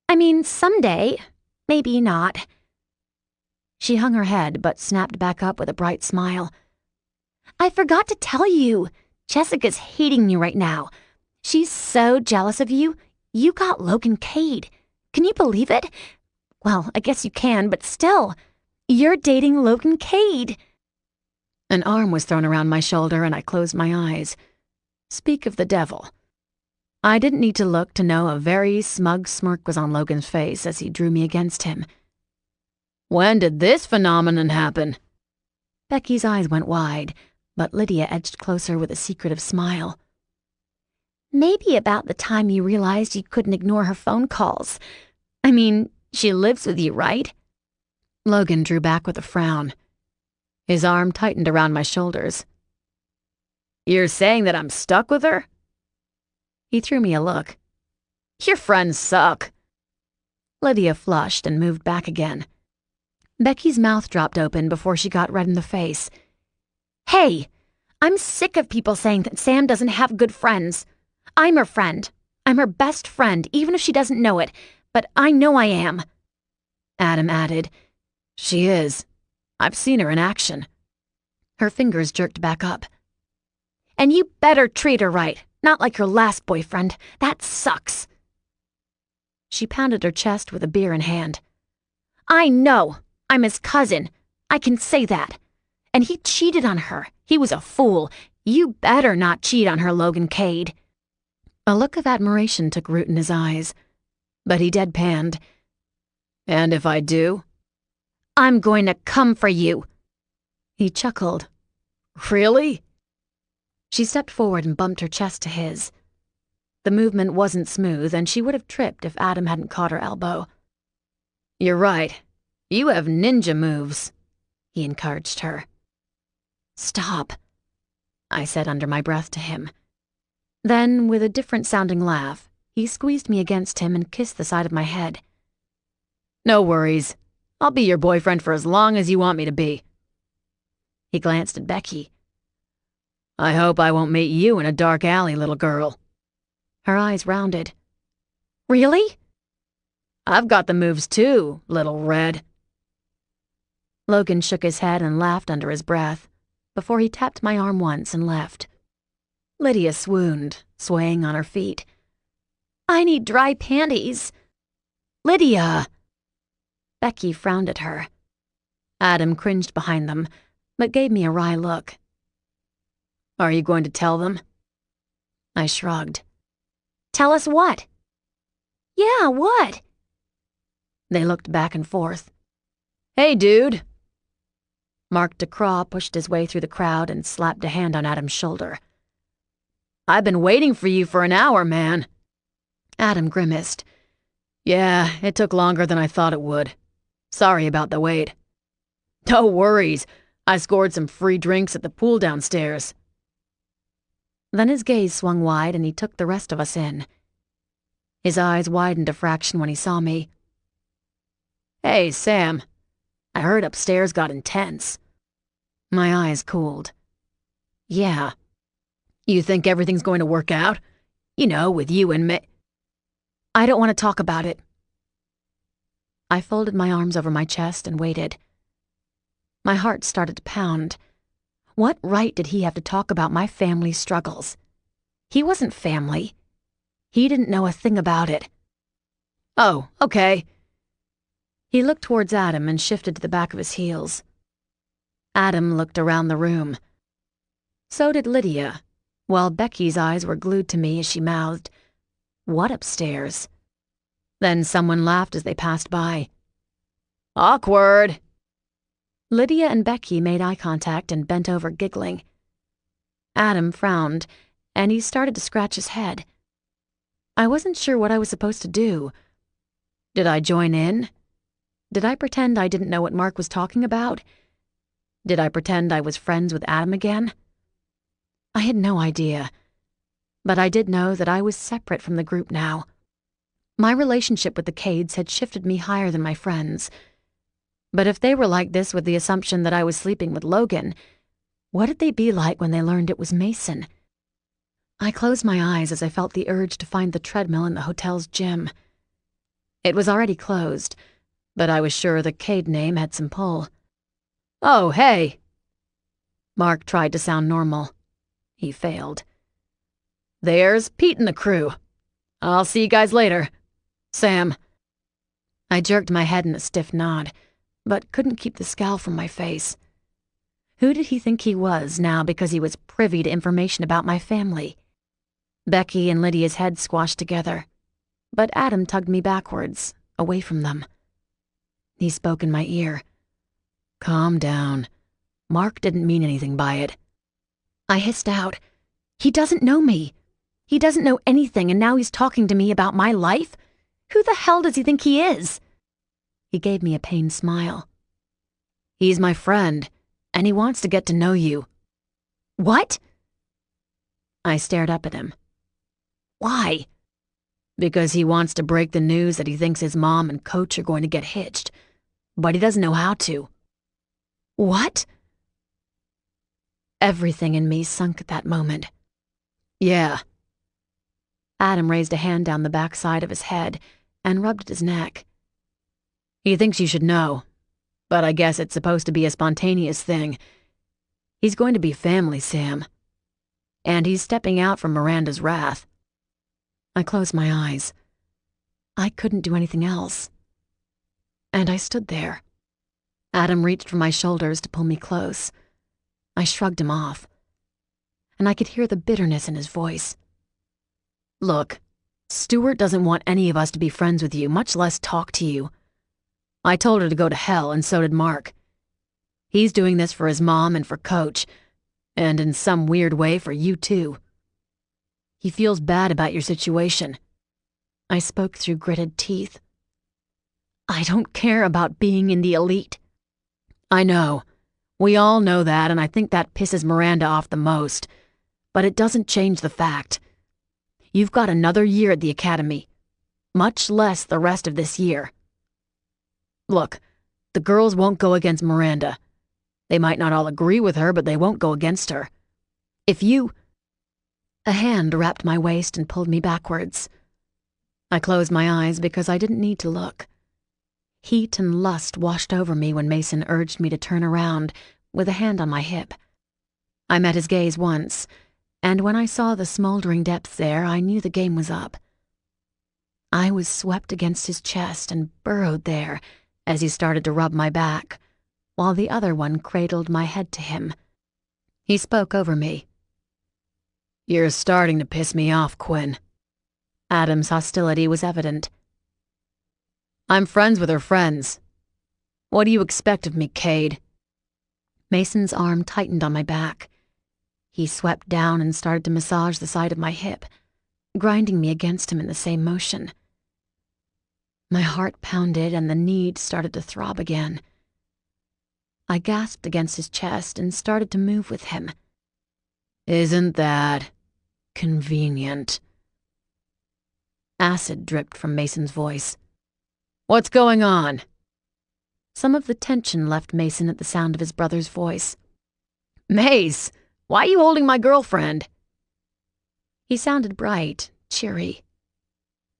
I mean, someday. Maybe not. She hung her head but snapped back up with a bright smile. I forgot to tell you. Jessica's hating you right now. She's so jealous of you. You got Logan Kade. Can you believe it? Well, I guess you can, but still. You're dating Logan Kade. An arm was thrown around my shoulder and I closed my eyes. Speak of the devil. I didn't need to look to know a very smug smirk was on Logan's face as he drew me against him. When did this phenomenon happen? Becky's eyes went wide, but Lydia edged closer with a secretive smile. Maybe about the time you realized you couldn't ignore her phone calls. I mean, she lives with you, right? Logan drew back with a frown. His arm tightened around my shoulders. You're saying that I'm stuck with her? He threw me a look. Your friends suck. Lydia flushed and moved back again. Becky's mouth dropped open before she got red in the face. Hey, I'm sick of people saying that Sam doesn't have good friends. I'm her friend. I'm her best friend, even if she doesn't know it, but I know I am. Adam added. She is. I've seen her in action. Her fingers jerked back up. And you better treat her right, not like your last boyfriend. That sucks. She pounded her chest with a beer in hand. I know. I'm his cousin. I can say that. And he cheated on her. He was a fool. You better not cheat on her, Logan Kade. A look of admiration took root in his eyes, but he deadpanned. And if I do? I'm going to come for you. He chuckled. Really? She stepped forward and bumped her chest to his. The movement wasn't smooth, and she would have tripped if Adam hadn't caught her elbow. You're right. You have ninja moves, he encouraged her. Stop, I said under my breath to him. Then, with a different-sounding laugh, he squeezed me against him and kissed the side of my head. No worries. I'll be your boyfriend for as long as you want me to be. He glanced at Becky. I hope I won't meet you in a dark alley, little girl. Her eyes rounded. Really? I've got the moves too, little red. Logan shook his head and laughed under his breath, before he tapped my arm once and left. Lydia swooned, swaying on her feet. I need dry panties. Lydia! Becky frowned at her. Adam cringed behind them, but gave me a wry look. Are you going to tell them? I shrugged. Tell us what? Yeah, what? They looked back and forth. Hey, dude. Mark DeCraw pushed his way through the crowd and slapped a hand on Adam's shoulder. I've been waiting for you for an hour, man. Adam grimaced. Yeah, it took longer than I thought it would. Sorry about the wait. No worries. I scored some free drinks at the pool downstairs. Then his gaze swung wide and he took the rest of us in. His eyes widened a fraction when he saw me. Hey, Sam. I heard upstairs got intense. My eyes cooled. Yeah. You think everything's going to work out? You know, with you and me. I don't want to talk about it. I folded my arms over my chest and waited. My heart started to pound. What right did he have to talk about my family's struggles? He wasn't family. He didn't know a thing about it. Oh, okay. He looked towards Adam and shifted to the back of his heels. Adam looked around the room. So did Lydia, while Becky's eyes were glued to me as she mouthed, "What upstairs?" Then someone laughed as they passed by. Awkward. Lydia and Becky made eye contact and bent over giggling. Adam frowned, and he started to scratch his head. I wasn't sure what I was supposed to do. Did I join in? Did I pretend I didn't know what Mark was talking about? Did I pretend I was friends with Adam again? I had no idea. But I did know that I was separate from the group now. My relationship with the Kades had shifted me higher than my friends. But if they were like this with the assumption that I was sleeping with Logan, what did they be like when they learned it was Mason? I closed my eyes as I felt the urge to find the treadmill in the hotel's gym. It was already closed, but I was sure the Kade name had some pull. Oh, hey. Mark tried to sound normal. He failed. There's Pete and the crew. I'll see you guys later. Sam. I jerked my head in a stiff nod, but couldn't keep the scowl from my face. Who did he think he was now because he was privy to information about my family? Becky and Lydia's heads squashed together, but Adam tugged me backwards, away from them. He spoke in my ear. Calm down. Mark didn't mean anything by it. I hissed out. He doesn't know me. He doesn't know anything, and now he's talking to me about my life? Who the hell does he think he is? He gave me a pained smile. He's my friend, and he wants to get to know you. What? I stared up at him. Why? because he wants to break the news that he thinks his mom and coach are going to get hitched, but he doesn't know how to. What? Everything in me sunk at that moment. Yeah. Adam raised a hand down the backside of his head and rubbed at his neck. He thinks you should know, but I guess it's supposed to be a spontaneous thing. He's going to be family, Sam. And he's stepping out from Miranda's wrath. I closed my eyes. I couldn't do anything else. And I stood there. Adam reached for my shoulders to pull me close. I shrugged him off, and I could hear the bitterness in his voice. Look, Stuart doesn't want any of us to be friends with you, much less talk to you. I told her to go to hell, and so did Mark. He's doing this for his mom and for Coach, and in some weird way for you too. He feels bad about your situation. I spoke through gritted teeth. I don't care about being in the elite. I know. We all know that, and I think that pisses Miranda off the most. But it doesn't change the fact. You've got another year at the academy, much less the rest of this year. Look, the girls won't go against Miranda. They might not all agree with her, but they won't go against her. If you... A hand wrapped my waist and pulled me backwards. I closed my eyes because I didn't need to look. Heat and lust washed over me when Mason urged me to turn around with a hand on my hip. I met his gaze once, and when I saw the smoldering depths there, I knew the game was up. I was swept against his chest and burrowed there as he started to rub my back, while the other one cradled my head to him. He spoke over me. You're starting to piss me off, Quinn. Adam's hostility was evident. I'm friends with her friends. What do you expect of me, Kade? Mason's arm tightened on my back. He swept down and started to massage the side of my hip, grinding me against him in the same motion. My heart pounded and the need started to throb again. I gasped against his chest and started to move with him. Isn't that convenient? Acid dripped from Mason's voice. What's going on? Some of the tension left Mason at the sound of his brother's voice. Mace, why are you holding my girlfriend? He sounded bright, cheery.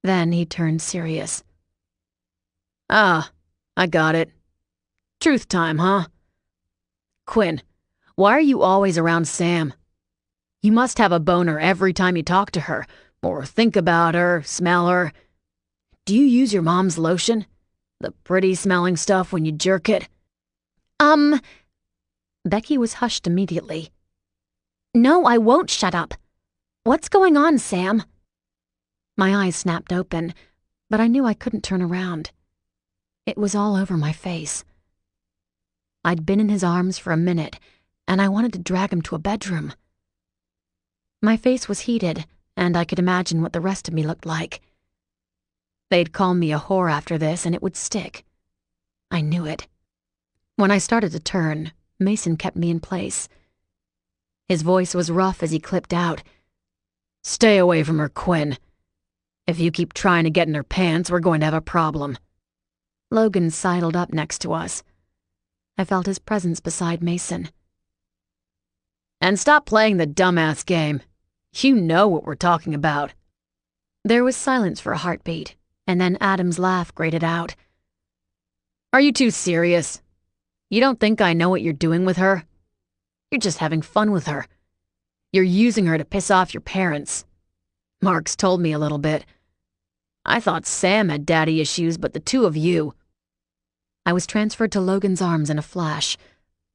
Then he turned serious. Ah, I got it. Truth time, huh? Quinn, why are you always around Sam? You must have a boner every time you talk to her, or think about her, smell her. Do you use your mom's lotion? The pretty-smelling stuff when you jerk it? Becky was hushed immediately. No, I won't shut up. What's going on, Sam? My eyes snapped open, but I knew I couldn't turn around. It was all over my face. I'd been in his arms for a minute, and I wanted to drag him to a bedroom. My face was heated, and I could imagine what the rest of me looked like. They'd call me a whore after this, and it would stick. I knew it. When I started to turn, Mason kept me in place. His voice was rough as he clipped out. Stay away from her, Quinn. If you keep trying to get in her pants, we're going to have a problem. Logan sidled up next to us. I felt his presence beside Mason. And stop playing the dumbass game. You know what we're talking about. There was silence for a heartbeat, and then Adam's laugh grated out. Are you too serious? You don't think I know what you're doing with her? You're just having fun with her. You're using her to piss off your parents. Mark's told me a little bit. I thought Sam had daddy issues, but the two of you... I was transferred to Logan's arms in a flash,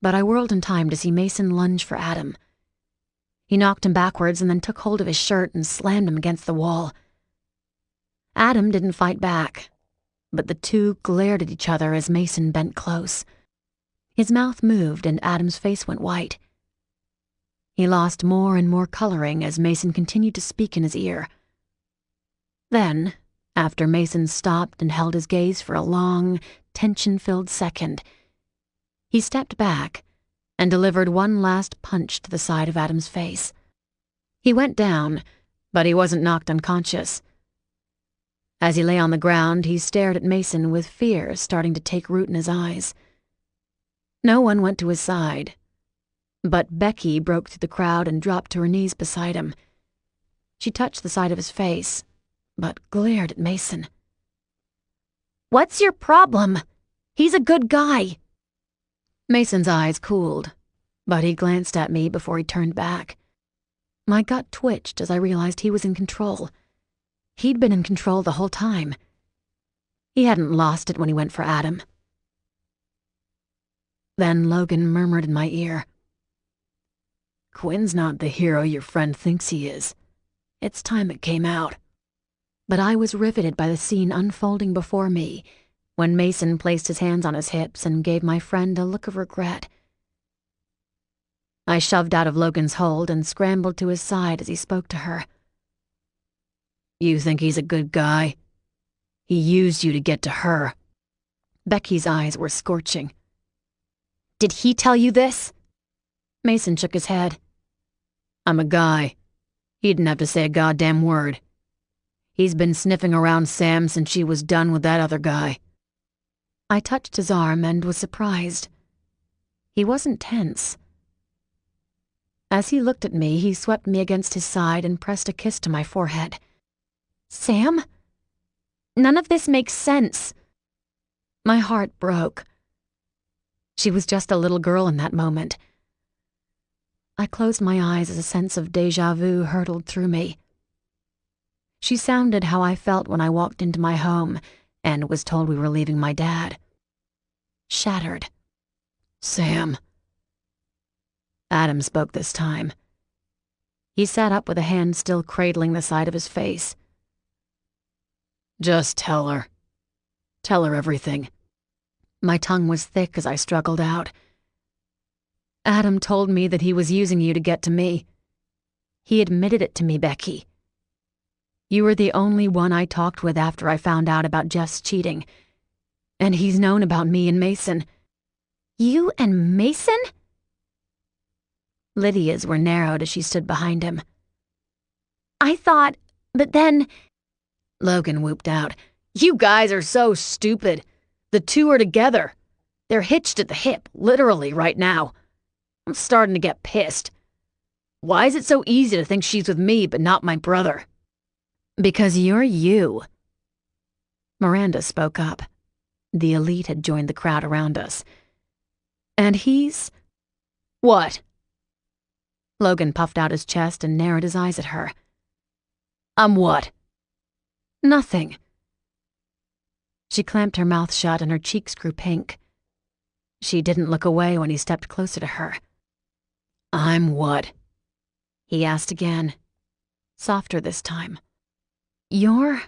but I whirled in time to see Mason lunge for Adam. He knocked him backwards and then took hold of his shirt and slammed him against the wall. Adam didn't fight back, but the two glared at each other as Mason bent close. His mouth moved and Adam's face went white. He lost more and more coloring as Mason continued to speak in his ear. Then, after Mason stopped and held his gaze for a long, tension-filled second, he stepped back and delivered one last punch to the side of Adam's face. He went down, but he wasn't knocked unconscious. As he lay on the ground, he stared at Mason with fear starting to take root in his eyes. No one went to his side, but Becky broke through the crowd and dropped to her knees beside him. She touched the side of his face, but glared at Mason. "What's your problem? He's a good guy." Mason's eyes cooled, but he glanced at me before he turned back. My gut twitched as I realized he was in control. He'd been in control the whole time. He hadn't lost it when he went for Adam. Then Logan murmured in my ear, "Quinn's not the hero your friend thinks he is. It's time it came out." But I was riveted by the scene unfolding before me when Mason placed his hands on his hips and gave my friend a look of regret. I shoved out of Logan's hold and scrambled to his side as he spoke to her. "You think he's a good guy? He used you to get to her." Becky's eyes were scorching. "Did he tell you this?" Mason shook his head. "I'm a guy. He didn't have to say a goddamn word. He's been sniffing around Sam since she was done with that other guy." I touched his arm and was surprised. He wasn't tense. As he looked at me, he swept me against his side and pressed a kiss to my forehead. "Sam? None of this makes sense." My heart broke. She was just a little girl in that moment. I closed my eyes as a sense of déjà vu hurtled through me. She sounded how I felt when I walked into my home and was told we were leaving my dad. Shattered. "Sam." Adam spoke this time. He sat up with a hand still cradling the side of his face. "Just tell her. Tell her everything." My tongue was thick as I struggled out. "Adam told me that he was using you to get to me. He admitted it to me, Becky. You were the only one I talked with after I found out about Jeff's cheating. And he's known about me and Mason." "You and Mason?" Lydia's were narrowed as she stood behind him. "I thought, but then..." Logan whooped out. "You guys are so stupid. The two are together. They're hitched at the hip, literally, right now. I'm starting to get pissed. Why is it so easy to think she's with me but not my brother?" "Because you're you." Miranda spoke up. The elite had joined the crowd around us. "And he's..." "What?" Logan puffed out his chest and narrowed his eyes at her. "I'm what?" "Nothing." She clamped her mouth shut and her cheeks grew pink. She didn't look away when he stepped closer to her. "I'm what?" he asked again, softer this time. "You're...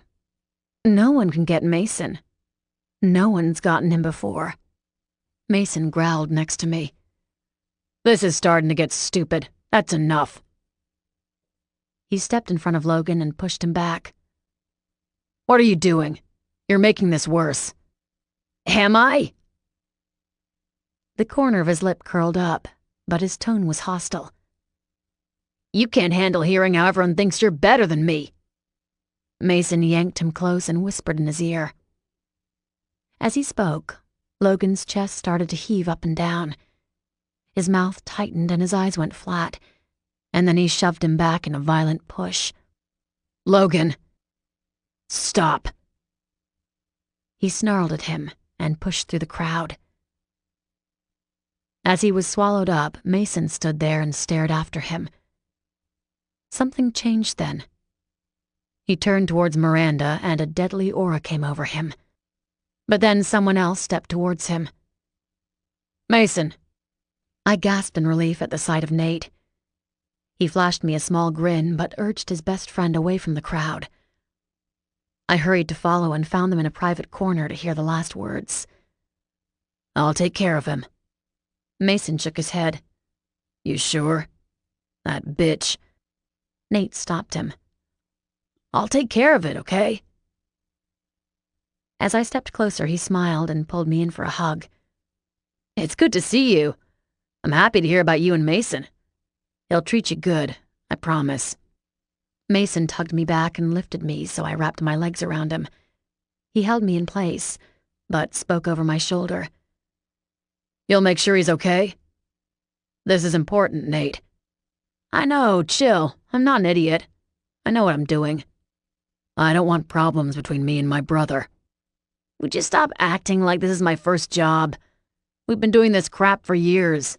No one can get Mason. No one's gotten him before." Mason growled next to me. "This is starting to get stupid. That's enough." He stepped in front of Logan and pushed him back. "What are you doing? You're making this worse." "Am I?" The corner of his lip curled up, but his tone was hostile. "You can't handle hearing how everyone thinks you're better than me." Mason yanked him close and whispered in his ear. As he spoke, Logan's chest started to heave up and down. His mouth tightened and his eyes went flat, and then he shoved him back in a violent push. "Logan, stop." He snarled at him and pushed through the crowd. As he was swallowed up, Mason stood there and stared after him. Something changed then. He turned towards Miranda and a deadly aura came over him. But then someone else stepped towards him. "Mason." I gasped in relief at the sight of Nate. He flashed me a small grin but urged his best friend away from the crowd. I hurried to follow and found them in a private corner to hear the last words. "I'll take care of him." Mason shook his head. "You sure? That bitch." Nate stopped him. "I'll take care of it, okay?" As I stepped closer, he smiled and pulled me in for a hug. "It's good to see you. I'm happy to hear about you and Mason. He'll treat you good, I promise." Mason tugged me back and lifted me, so I wrapped my legs around him. He held me in place, but spoke over my shoulder. You'll make sure he's okay? This is important, Nate. I know, chill. I'm not an idiot. I know what I'm doing. I don't want problems between me and my brother. Would you stop acting like this is my first job? We've been doing this crap for years.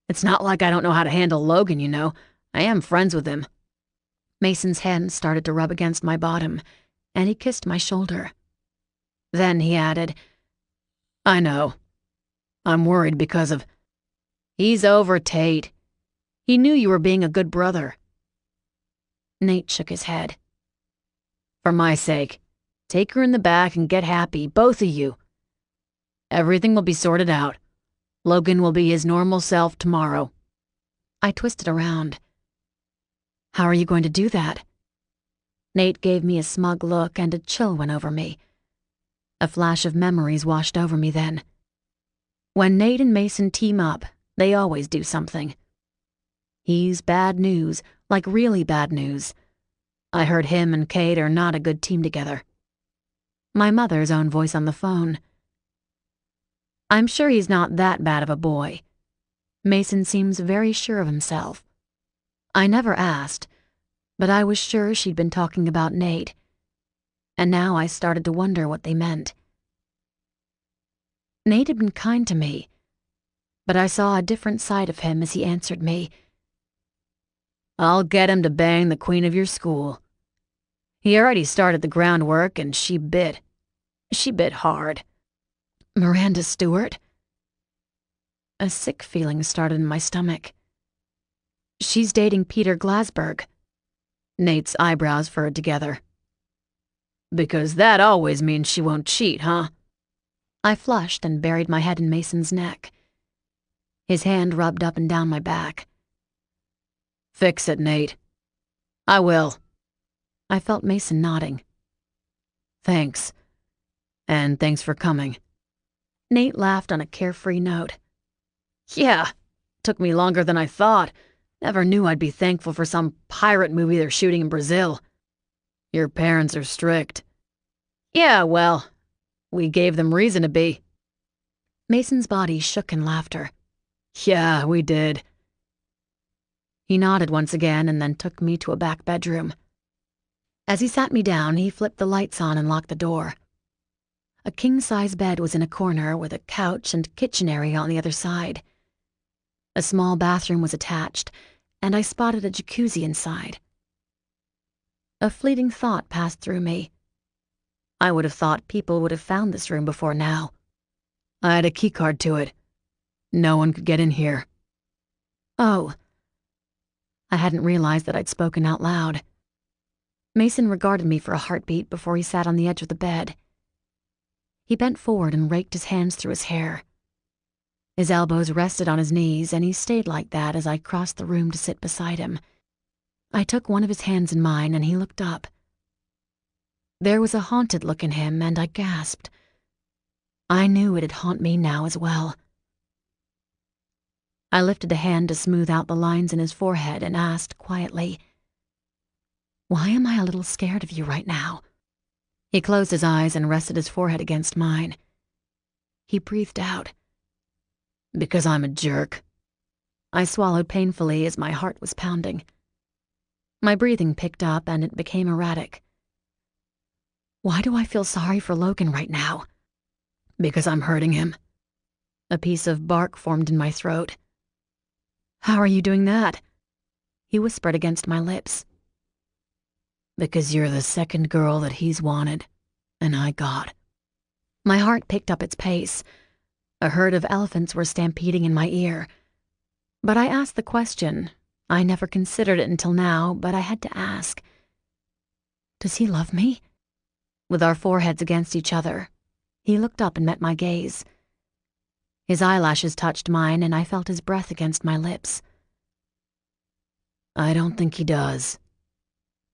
It's not like I don't know how to handle Logan, you know. I am friends with him. Mason's hand started to rub against my bottom, and he kissed my shoulder. Then he added, I know. I'm worried because of... He's over, Tate. He knew you were being a good brother. Nate shook his head. For my sake, take her in the back and get happy, both of you. Everything will be sorted out. Logan will be his normal self tomorrow. I twisted around. How are you going to do that? Nate gave me a smug look and a chill went over me. A flash of memories washed over me then. When Nate and Mason team up, they always do something. He's bad news, like really bad news. I heard him and Kade are not a good team together. My mother's own voice on the phone. I'm sure he's not that bad of a boy. Mason seems very sure of himself. I never asked, but I was sure she'd been talking about Nate, and now I started to wonder what they meant. Nate had been kind to me, but I saw a different side of him as he answered me. I'll get him to bang the queen of your school. He already started the groundwork and she bit. She bit hard. Miranda Stewart? A sick feeling started in my stomach. She's dating Peter Glasberg. Nate's eyebrows furrowed together. Because that always means she won't cheat, huh? I flushed and buried my head in Mason's neck. His hand rubbed up and down my back. Fix it, Nate. I will. I felt Mason nodding. Thanks. And thanks for coming. Nate laughed on a carefree note. Yeah, took me longer than I thought. Never knew I'd be thankful for some pirate movie they're shooting in Brazil. Your parents are strict. Yeah, well, we gave them reason to be. Mason's body shook in laughter. Yeah, we did. He nodded once again and then took me to a back bedroom. As he sat me down, he flipped the lights on and locked the door. A king-size bed was in a corner with a couch and kitchen area on the other side. A small bathroom was attached, and I spotted a jacuzzi inside. A fleeting thought passed through me. I would have thought people would have found this room before now. I had a keycard to it. No one could get in here. Oh. I hadn't realized that I'd spoken out loud. Mason regarded me for a heartbeat before he sat on the edge of the bed. He bent forward and raked his hands through his hair. His elbows rested on his knees, and he stayed like that as I crossed the room to sit beside him. I took one of his hands in mine, and he looked up. There was a haunted look in him, and I gasped. I knew it'd haunt me now as well. I lifted a hand to smooth out the lines in his forehead and asked quietly, "Why am I a little scared of you right now?" He closed his eyes and rested his forehead against mine. He breathed out. Because I'm a jerk. I swallowed painfully as my heart was pounding. My breathing picked up and it became erratic. Why do I feel sorry for Logan right now? Because I'm hurting him. A piece of bark formed in my throat. How are you doing that? He whispered against my lips. Because you're the second girl that he's wanted, and I got. My heart picked up its pace. A herd of elephants were stampeding in my ear. But I asked the question. I never considered it until now, but I had to ask. Does he love me? With our foreheads against each other, he looked up and met my gaze. His eyelashes touched mine, and I felt his breath against my lips. I don't think he does.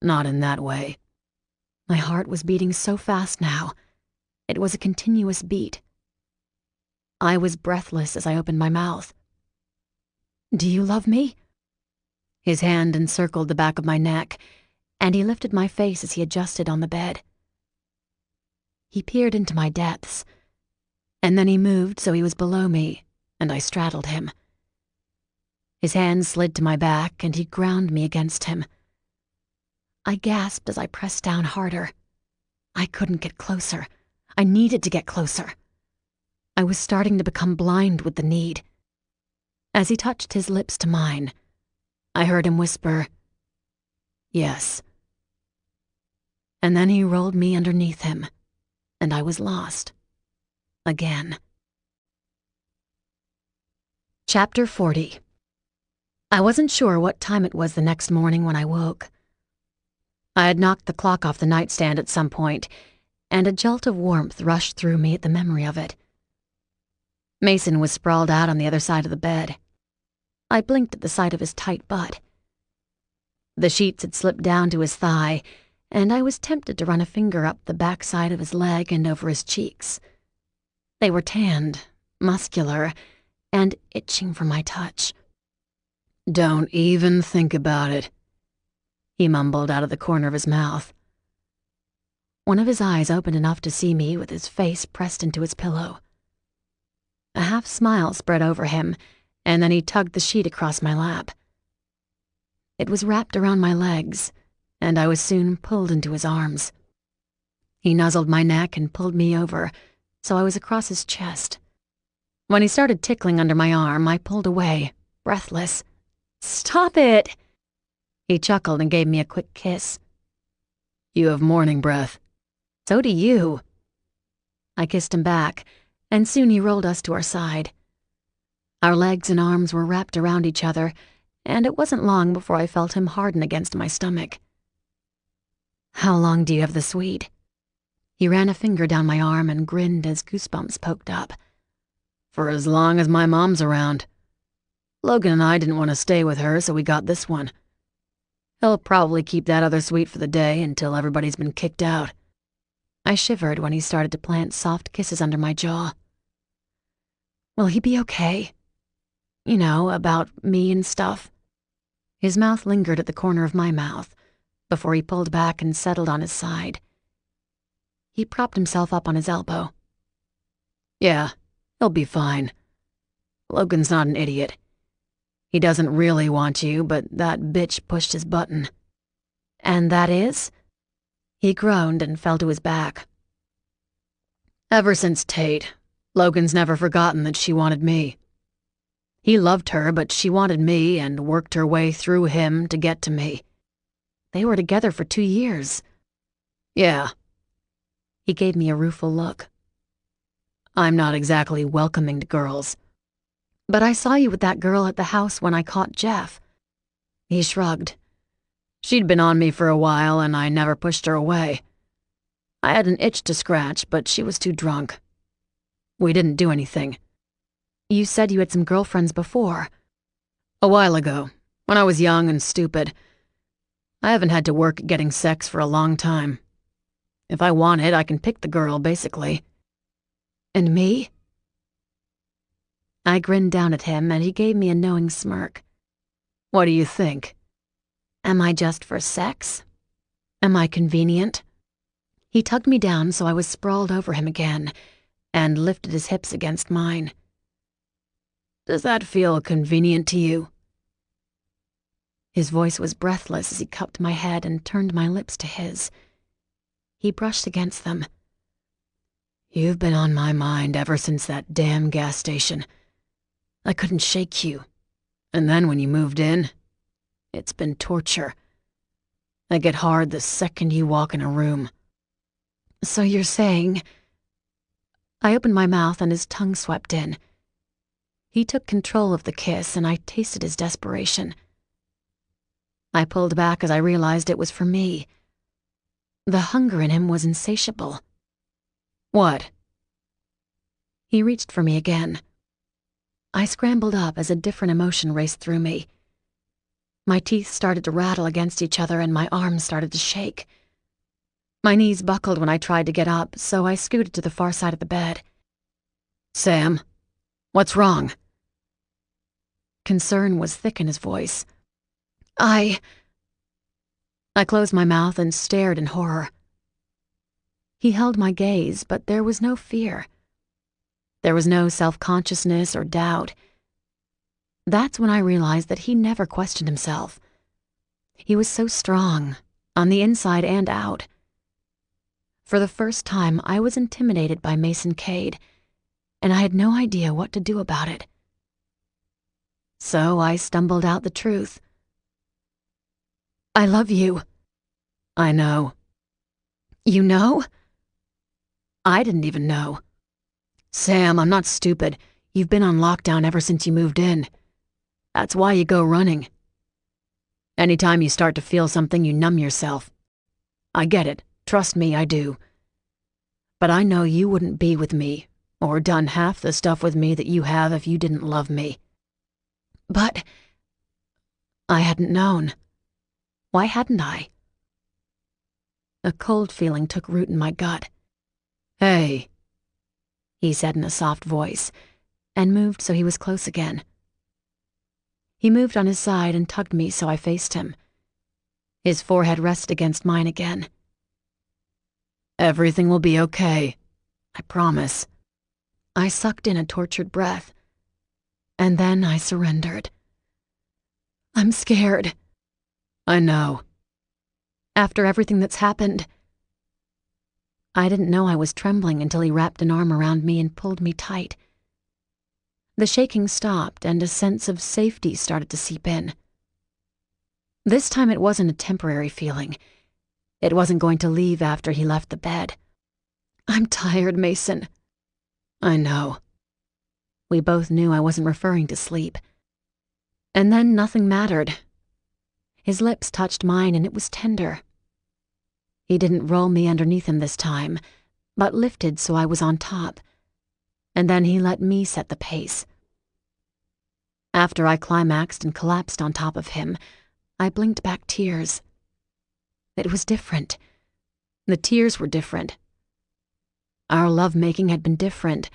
Not in that way. My heart was beating so fast now. It was a continuous beat. I was breathless as I opened my mouth. Do you love me? His hand encircled the back of my neck, and he lifted my face as he adjusted on the bed. He peered into my depths, and then he moved so he was below me, and I straddled him. His hands slid to my back, and he ground me against him. I gasped as I pressed down harder. I couldn't get closer. I needed to get closer. I was starting to become blind with the need. As he touched his lips to mine, I heard him whisper, "Yes." And then he rolled me underneath him, and I was lost. Again. Chapter 40. I wasn't sure what time it was the next morning when I woke. I had knocked the clock off the nightstand at some point, and a jolt of warmth rushed through me at the memory of it. Mason was sprawled out on the other side of the bed. I blinked at the sight of his tight butt. The sheets had slipped down to his thigh, and I was tempted to run a finger up the backside of his leg and over his cheeks. They were tanned, muscular, and itching for my touch. "Don't even think about it," he mumbled out of the corner of his mouth. One of his eyes opened enough to see me with his face pressed into his pillow. A half smile spread over him, and then he tugged the sheet across my lap. It was wrapped around my legs, and I was soon pulled into his arms. He nuzzled my neck and pulled me over, so I was across his chest. When he started tickling under my arm, I pulled away, breathless. "Stop it!" He chuckled and gave me a quick kiss. "You have morning breath." "So do you." I kissed him back, and soon he rolled us to our side. Our legs and arms were wrapped around each other, and it wasn't long before I felt him harden against my stomach. "How long do you have the suite?" He ran a finger down my arm and grinned as goosebumps poked up. "For as long as my mom's around. Logan and I didn't want to stay with her, so we got this one. He'll probably keep that other suite for the day until everybody's been kicked out." I shivered when he started to plant soft kisses under my jaw. "Will he be okay? You know, about me and stuff?" His mouth lingered at the corner of my mouth before he pulled back and settled on his side. He propped himself up on his elbow. "Yeah, he'll be fine. Logan's not an idiot. He doesn't really want you, but that bitch pushed his button." "And that is?" He groaned and fell to his back. "Ever since Tate, Logan's never forgotten that she wanted me. He loved her, but she wanted me and worked her way through him to get to me." "They were together for 2 years." "Yeah." He gave me a rueful look. "I'm not exactly welcoming to girls." "But I saw you with that girl at the house when I caught Jeff." He shrugged. "She'd been on me for a while, and I never pushed her away. I had an itch to scratch, but she was too drunk. We didn't do anything." "You said you had some girlfriends before." "A while ago, when I was young and stupid. I haven't had to work at getting sex for a long time. If I want it, I can pick the girl, basically." "And me?" I grinned down at him, and he gave me a knowing smirk. "What do you think?" "Am I just for sex? Am I convenient?" He tugged me down so I was sprawled over him again, and lifted his hips against mine. "Does that feel convenient to you?" His voice was breathless as he cupped my head and turned my lips to his. He brushed against them. "You've been on my mind ever since that damn gas station. I couldn't shake you. And then when you moved in, it's been torture. I get hard the second you walk in a room." "So you're saying—" I opened my mouth and his tongue swept in. He took control of the kiss, and I tasted his desperation. I pulled back as I realized it was for me. The hunger in him was insatiable. "What?" He reached for me again. I scrambled up as a different emotion raced through me. My teeth started to rattle against each other and my arms started to shake. My knees buckled when I tried to get up, so I scooted to the far side of the bed. "Sam, what's wrong?" Concern was thick in his voice. I closed my mouth and stared in horror. He held my gaze, but there was no fear. There was no self-consciousness or doubt. That's when I realized that he never questioned himself. He was so strong, on the inside and out. For the first time, I was intimidated by Mason Kade, and I had no idea what to do about it. So I stumbled out the truth. "I love you." "I know." "You know?" I didn't even know. "Sam, I'm not stupid. You've been on lockdown ever since you moved in. That's why you go running. Anytime you start to feel something, you numb yourself. I get it. Trust me, I do. But I know you wouldn't be with me, or done half the stuff with me that you have if you didn't love me." But I hadn't known. why hadn't I? A cold feeling took root in my gut. "Hey," he said in a soft voice, and moved so he was close again. He moved on his side and tugged me so I faced him. His forehead rested against mine again. "Everything will be okay. I promise." I sucked in a tortured breath, and then I surrendered. "I'm scared." "I know." "After everything that's happened." I didn't know I was trembling until he wrapped an arm around me and pulled me tight. The shaking stopped, and a sense of safety started to seep in. This time it wasn't a temporary feeling. It wasn't going to leave after he left the bed. "I'm tired, Mason." "I know." We both knew I wasn't referring to sleep. And then nothing mattered. His lips touched mine, and it was tender. He didn't roll me underneath him this time, but lifted so I was on top. And then he let me set the pace. After I climaxed and collapsed on top of him, I blinked back tears. It was different. The tears were different. Our lovemaking had been different,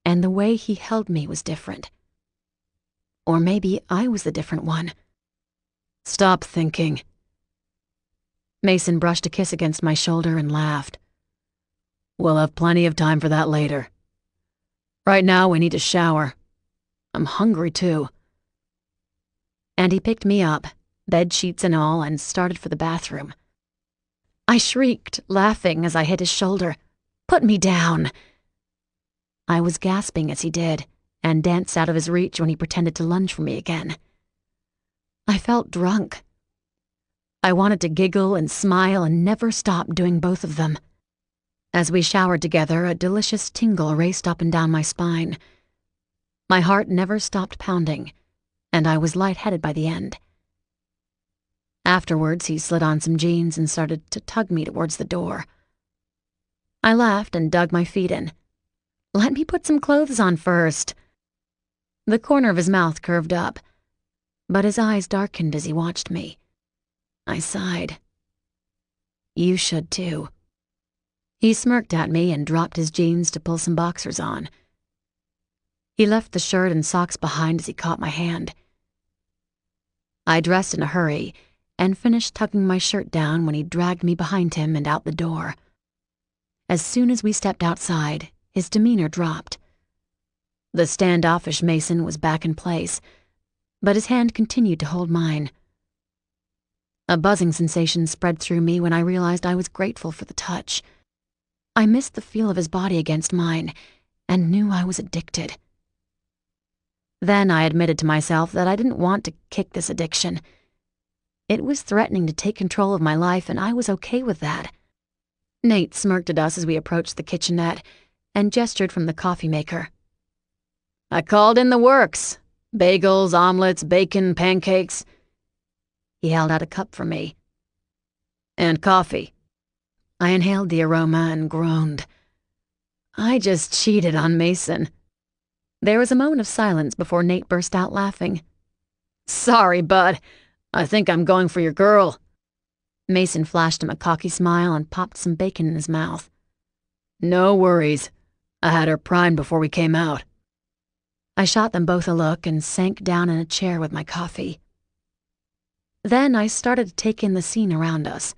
and the way he held me was different. Or maybe I was the different one. "Stop thinking." Mason brushed a kiss against my shoulder and laughed. "We'll have plenty of time for that later. Right now we need to shower. I'm hungry too." And he picked me up, bed sheets and all, and started for the bathroom. I shrieked, laughing as I hit his shoulder. "Put me down!" I was gasping as he did, and danced out of his reach when he pretended to lunge for me again. I felt drunk. I wanted to giggle and smile and never stop doing both of them. As we showered together, a delicious tingle raced up and down my spine. My heart never stopped pounding, and I was lightheaded by the end. Afterwards, he slid on some jeans and started to tug me towards the door. I laughed and dug my feet in. "Let me put some clothes on first." The corner of his mouth curved up, but his eyes darkened as he watched me. I sighed. "You should too." He smirked at me and dropped his jeans to pull some boxers on. He left the shirt and socks behind as he caught my hand. I dressed in a hurry and finished tugging my shirt down when he dragged me behind him and out the door. As soon as we stepped outside, his demeanor dropped. The standoffish Mason was back in place, but his hand continued to hold mine. A buzzing sensation spread through me when I realized I was grateful for the touch. I missed the feel of his body against mine and knew I was addicted. Then I admitted to myself that I didn't want to kick this addiction. It was threatening to take control of my life, and I was okay with that. Nate smirked at us as we approached the kitchenette and gestured from the coffee maker. "I called in the works. Bagels, omelets, bacon, pancakes." He held out a cup for me. "And coffee." I inhaled the aroma and groaned. I just cheated on Mason. There was a moment of silence before Nate burst out laughing. "Sorry, bud. I think I'm going for your girl." Mason flashed him a cocky smile and popped some bacon in his mouth. "No worries. I had her primed before we came out." I shot them both a look and sank down in a chair with my coffee. Then I started to take in the scene around us.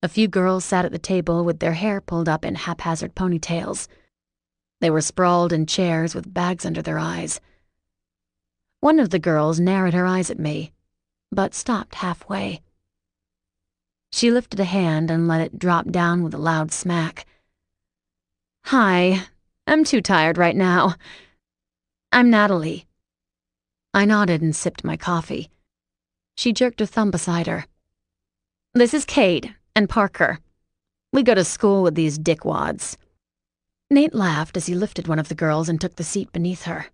A few girls sat at the table with their hair pulled up in haphazard ponytails. They were sprawled in chairs with bags under their eyes. One of the girls narrowed her eyes at me, but stopped halfway. She lifted a hand and let it drop down with a loud smack. "Hi, I'm too tired right now. I'm Natalie." I nodded and sipped my coffee. She jerked her thumb beside her. "This is Kade and Parker. We go to school with these dickwads." Nate laughed as he lifted one of the girls and took the seat beneath her.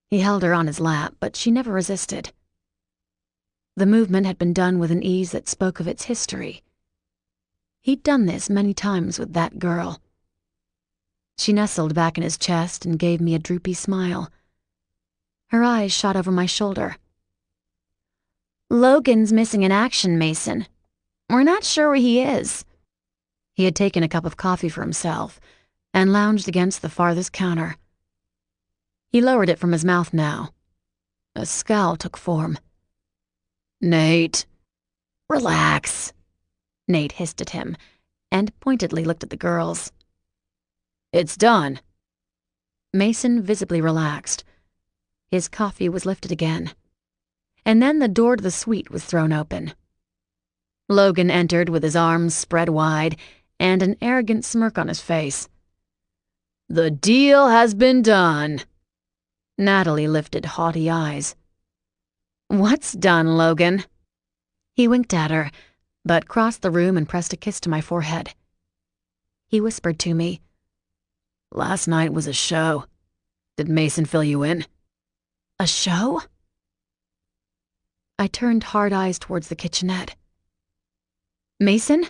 He held her on his lap, but she never resisted. The movement had been done with an ease that spoke of its history. He'd done this many times with that girl. She nestled back in his chest and gave me a droopy smile. Her eyes shot over my shoulder. "Logan's missing in action, Mason. We're not sure where he is." He had taken a cup of coffee for himself and lounged against the farthest counter. He lowered it from his mouth now. A scowl took form. "Nate." "Relax," Nate hissed at him and pointedly looked at the girls. "It's done." Mason visibly relaxed. His coffee was lifted again. And then the door to the suite was thrown open. Logan entered with his arms spread wide and an arrogant smirk on his face. "The deal has been done." Natalie lifted haughty eyes. "What's done, Logan?" He winked at her, but crossed the room and pressed a kiss to my forehead. He whispered to me, "Last night was a show. Did Mason fill you in?" "A show?" I turned hard eyes towards the kitchenette. "Mason?"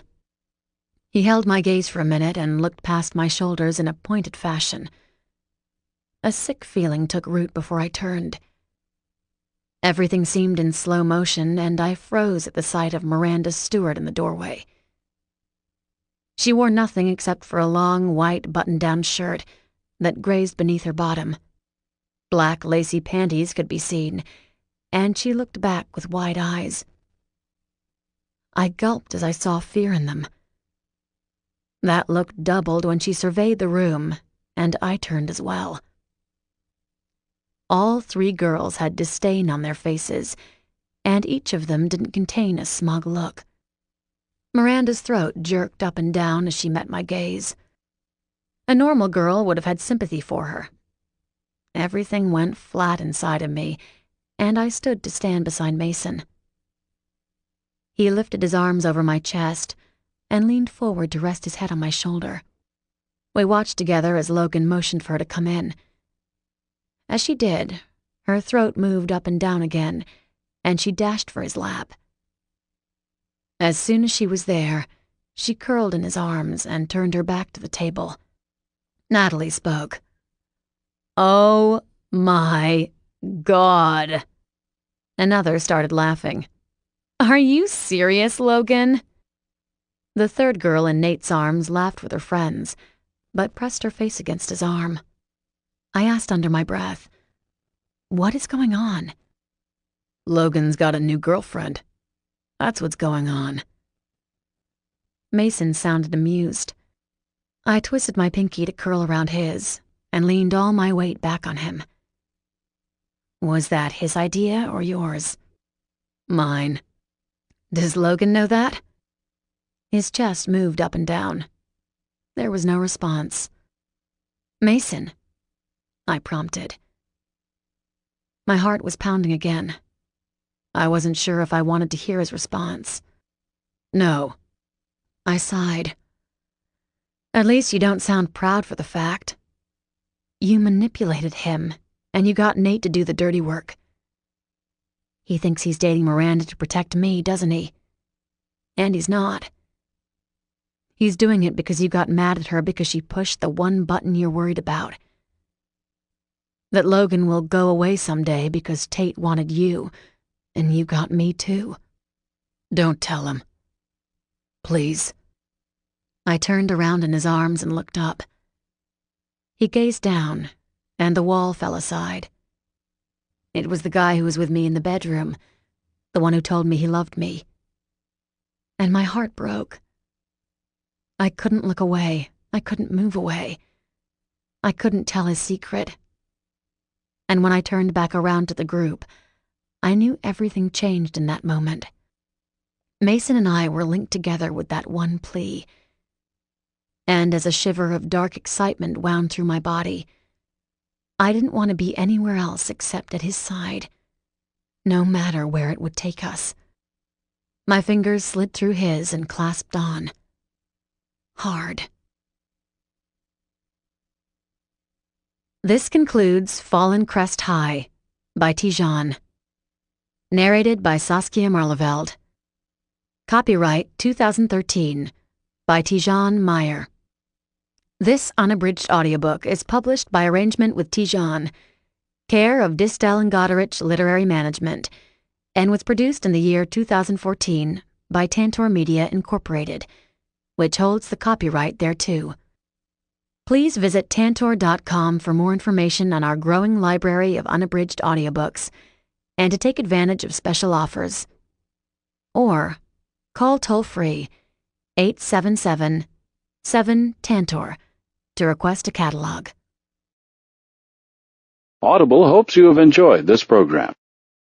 He held my gaze for a minute and looked past my shoulders in a pointed fashion. A sick feeling took root before I turned. Everything seemed in slow motion, and I froze at the sight of Miranda Stewart in the doorway. She wore nothing except for a long, white button-down shirt that grazed beneath her bottom. Black, lacy panties could be seen, and she looked back with wide eyes. I gulped as I saw fear in them. That look doubled when she surveyed the room, and I turned as well. All three girls had disdain on their faces, and each of them didn't contain a smug look. Miranda's throat jerked up and down as she met my gaze. A normal girl would have had sympathy for her. Everything went flat inside of me, and I stood to stand beside Mason. He lifted his arms over my chest and leaned forward to rest his head on my shoulder. We watched together as Logan motioned for her to come in. As she did, her throat moved up and down again, and she dashed for his lap. As soon as she was there, she curled in his arms and turned her back to the table. Natalie spoke. "Oh my God." Another started laughing. "Are you serious, Logan?" The third girl in Nate's arms laughed with her friends, but pressed her face against his arm. I asked under my breath, "What is going on?" "Logan's got a new girlfriend. That's what's going on." Mason sounded amused. I twisted my pinky to curl around his and leaned all my weight back on him. Was that his idea or yours? "Mine." Does Logan know that? His chest moved up and down. There was no response. "Mason," I prompted. My heart was pounding again. I wasn't sure if I wanted to hear his response. "No." I sighed. "At least you don't sound proud for the fact. You manipulated him, and you got Nate to do the dirty work. He thinks he's dating Miranda to protect me, doesn't he? And he's not. He's doing it because you got mad at her because she pushed the one button you're worried about. That Logan will go away someday because Tate wanted you, and you got me too." "Don't tell him. Please." I turned around in his arms and looked up. He gazed down, and the wall fell aside. It was the guy who was with me in the bedroom, the one who told me he loved me. And my heart broke. I couldn't look away. I couldn't move away. I couldn't tell his secret. And when I turned back around to the group, I knew everything changed in that moment. Mason and I were linked together with that one plea. And as a shiver of dark excitement wound through my body, I didn't want to be anywhere else except at his side, no matter where it would take us. My fingers slid through his and clasped on. Hard. This concludes Fallen Crest High by Tijan. Narrated by Saskia Marleveld. Copyright 2013 by Tijan Meyer. This unabridged audiobook is published by arrangement with Tijan, care of Distel and Goderich Literary Management, and was produced in the year 2014 by Tantor Media Incorporated, which holds the copyright thereto. Please visit tantor.com for more information on our growing library of unabridged audiobooks and to take advantage of special offers. Or call toll-free 877-7-TANTOR to request a catalog. Audible hopes you have enjoyed this program.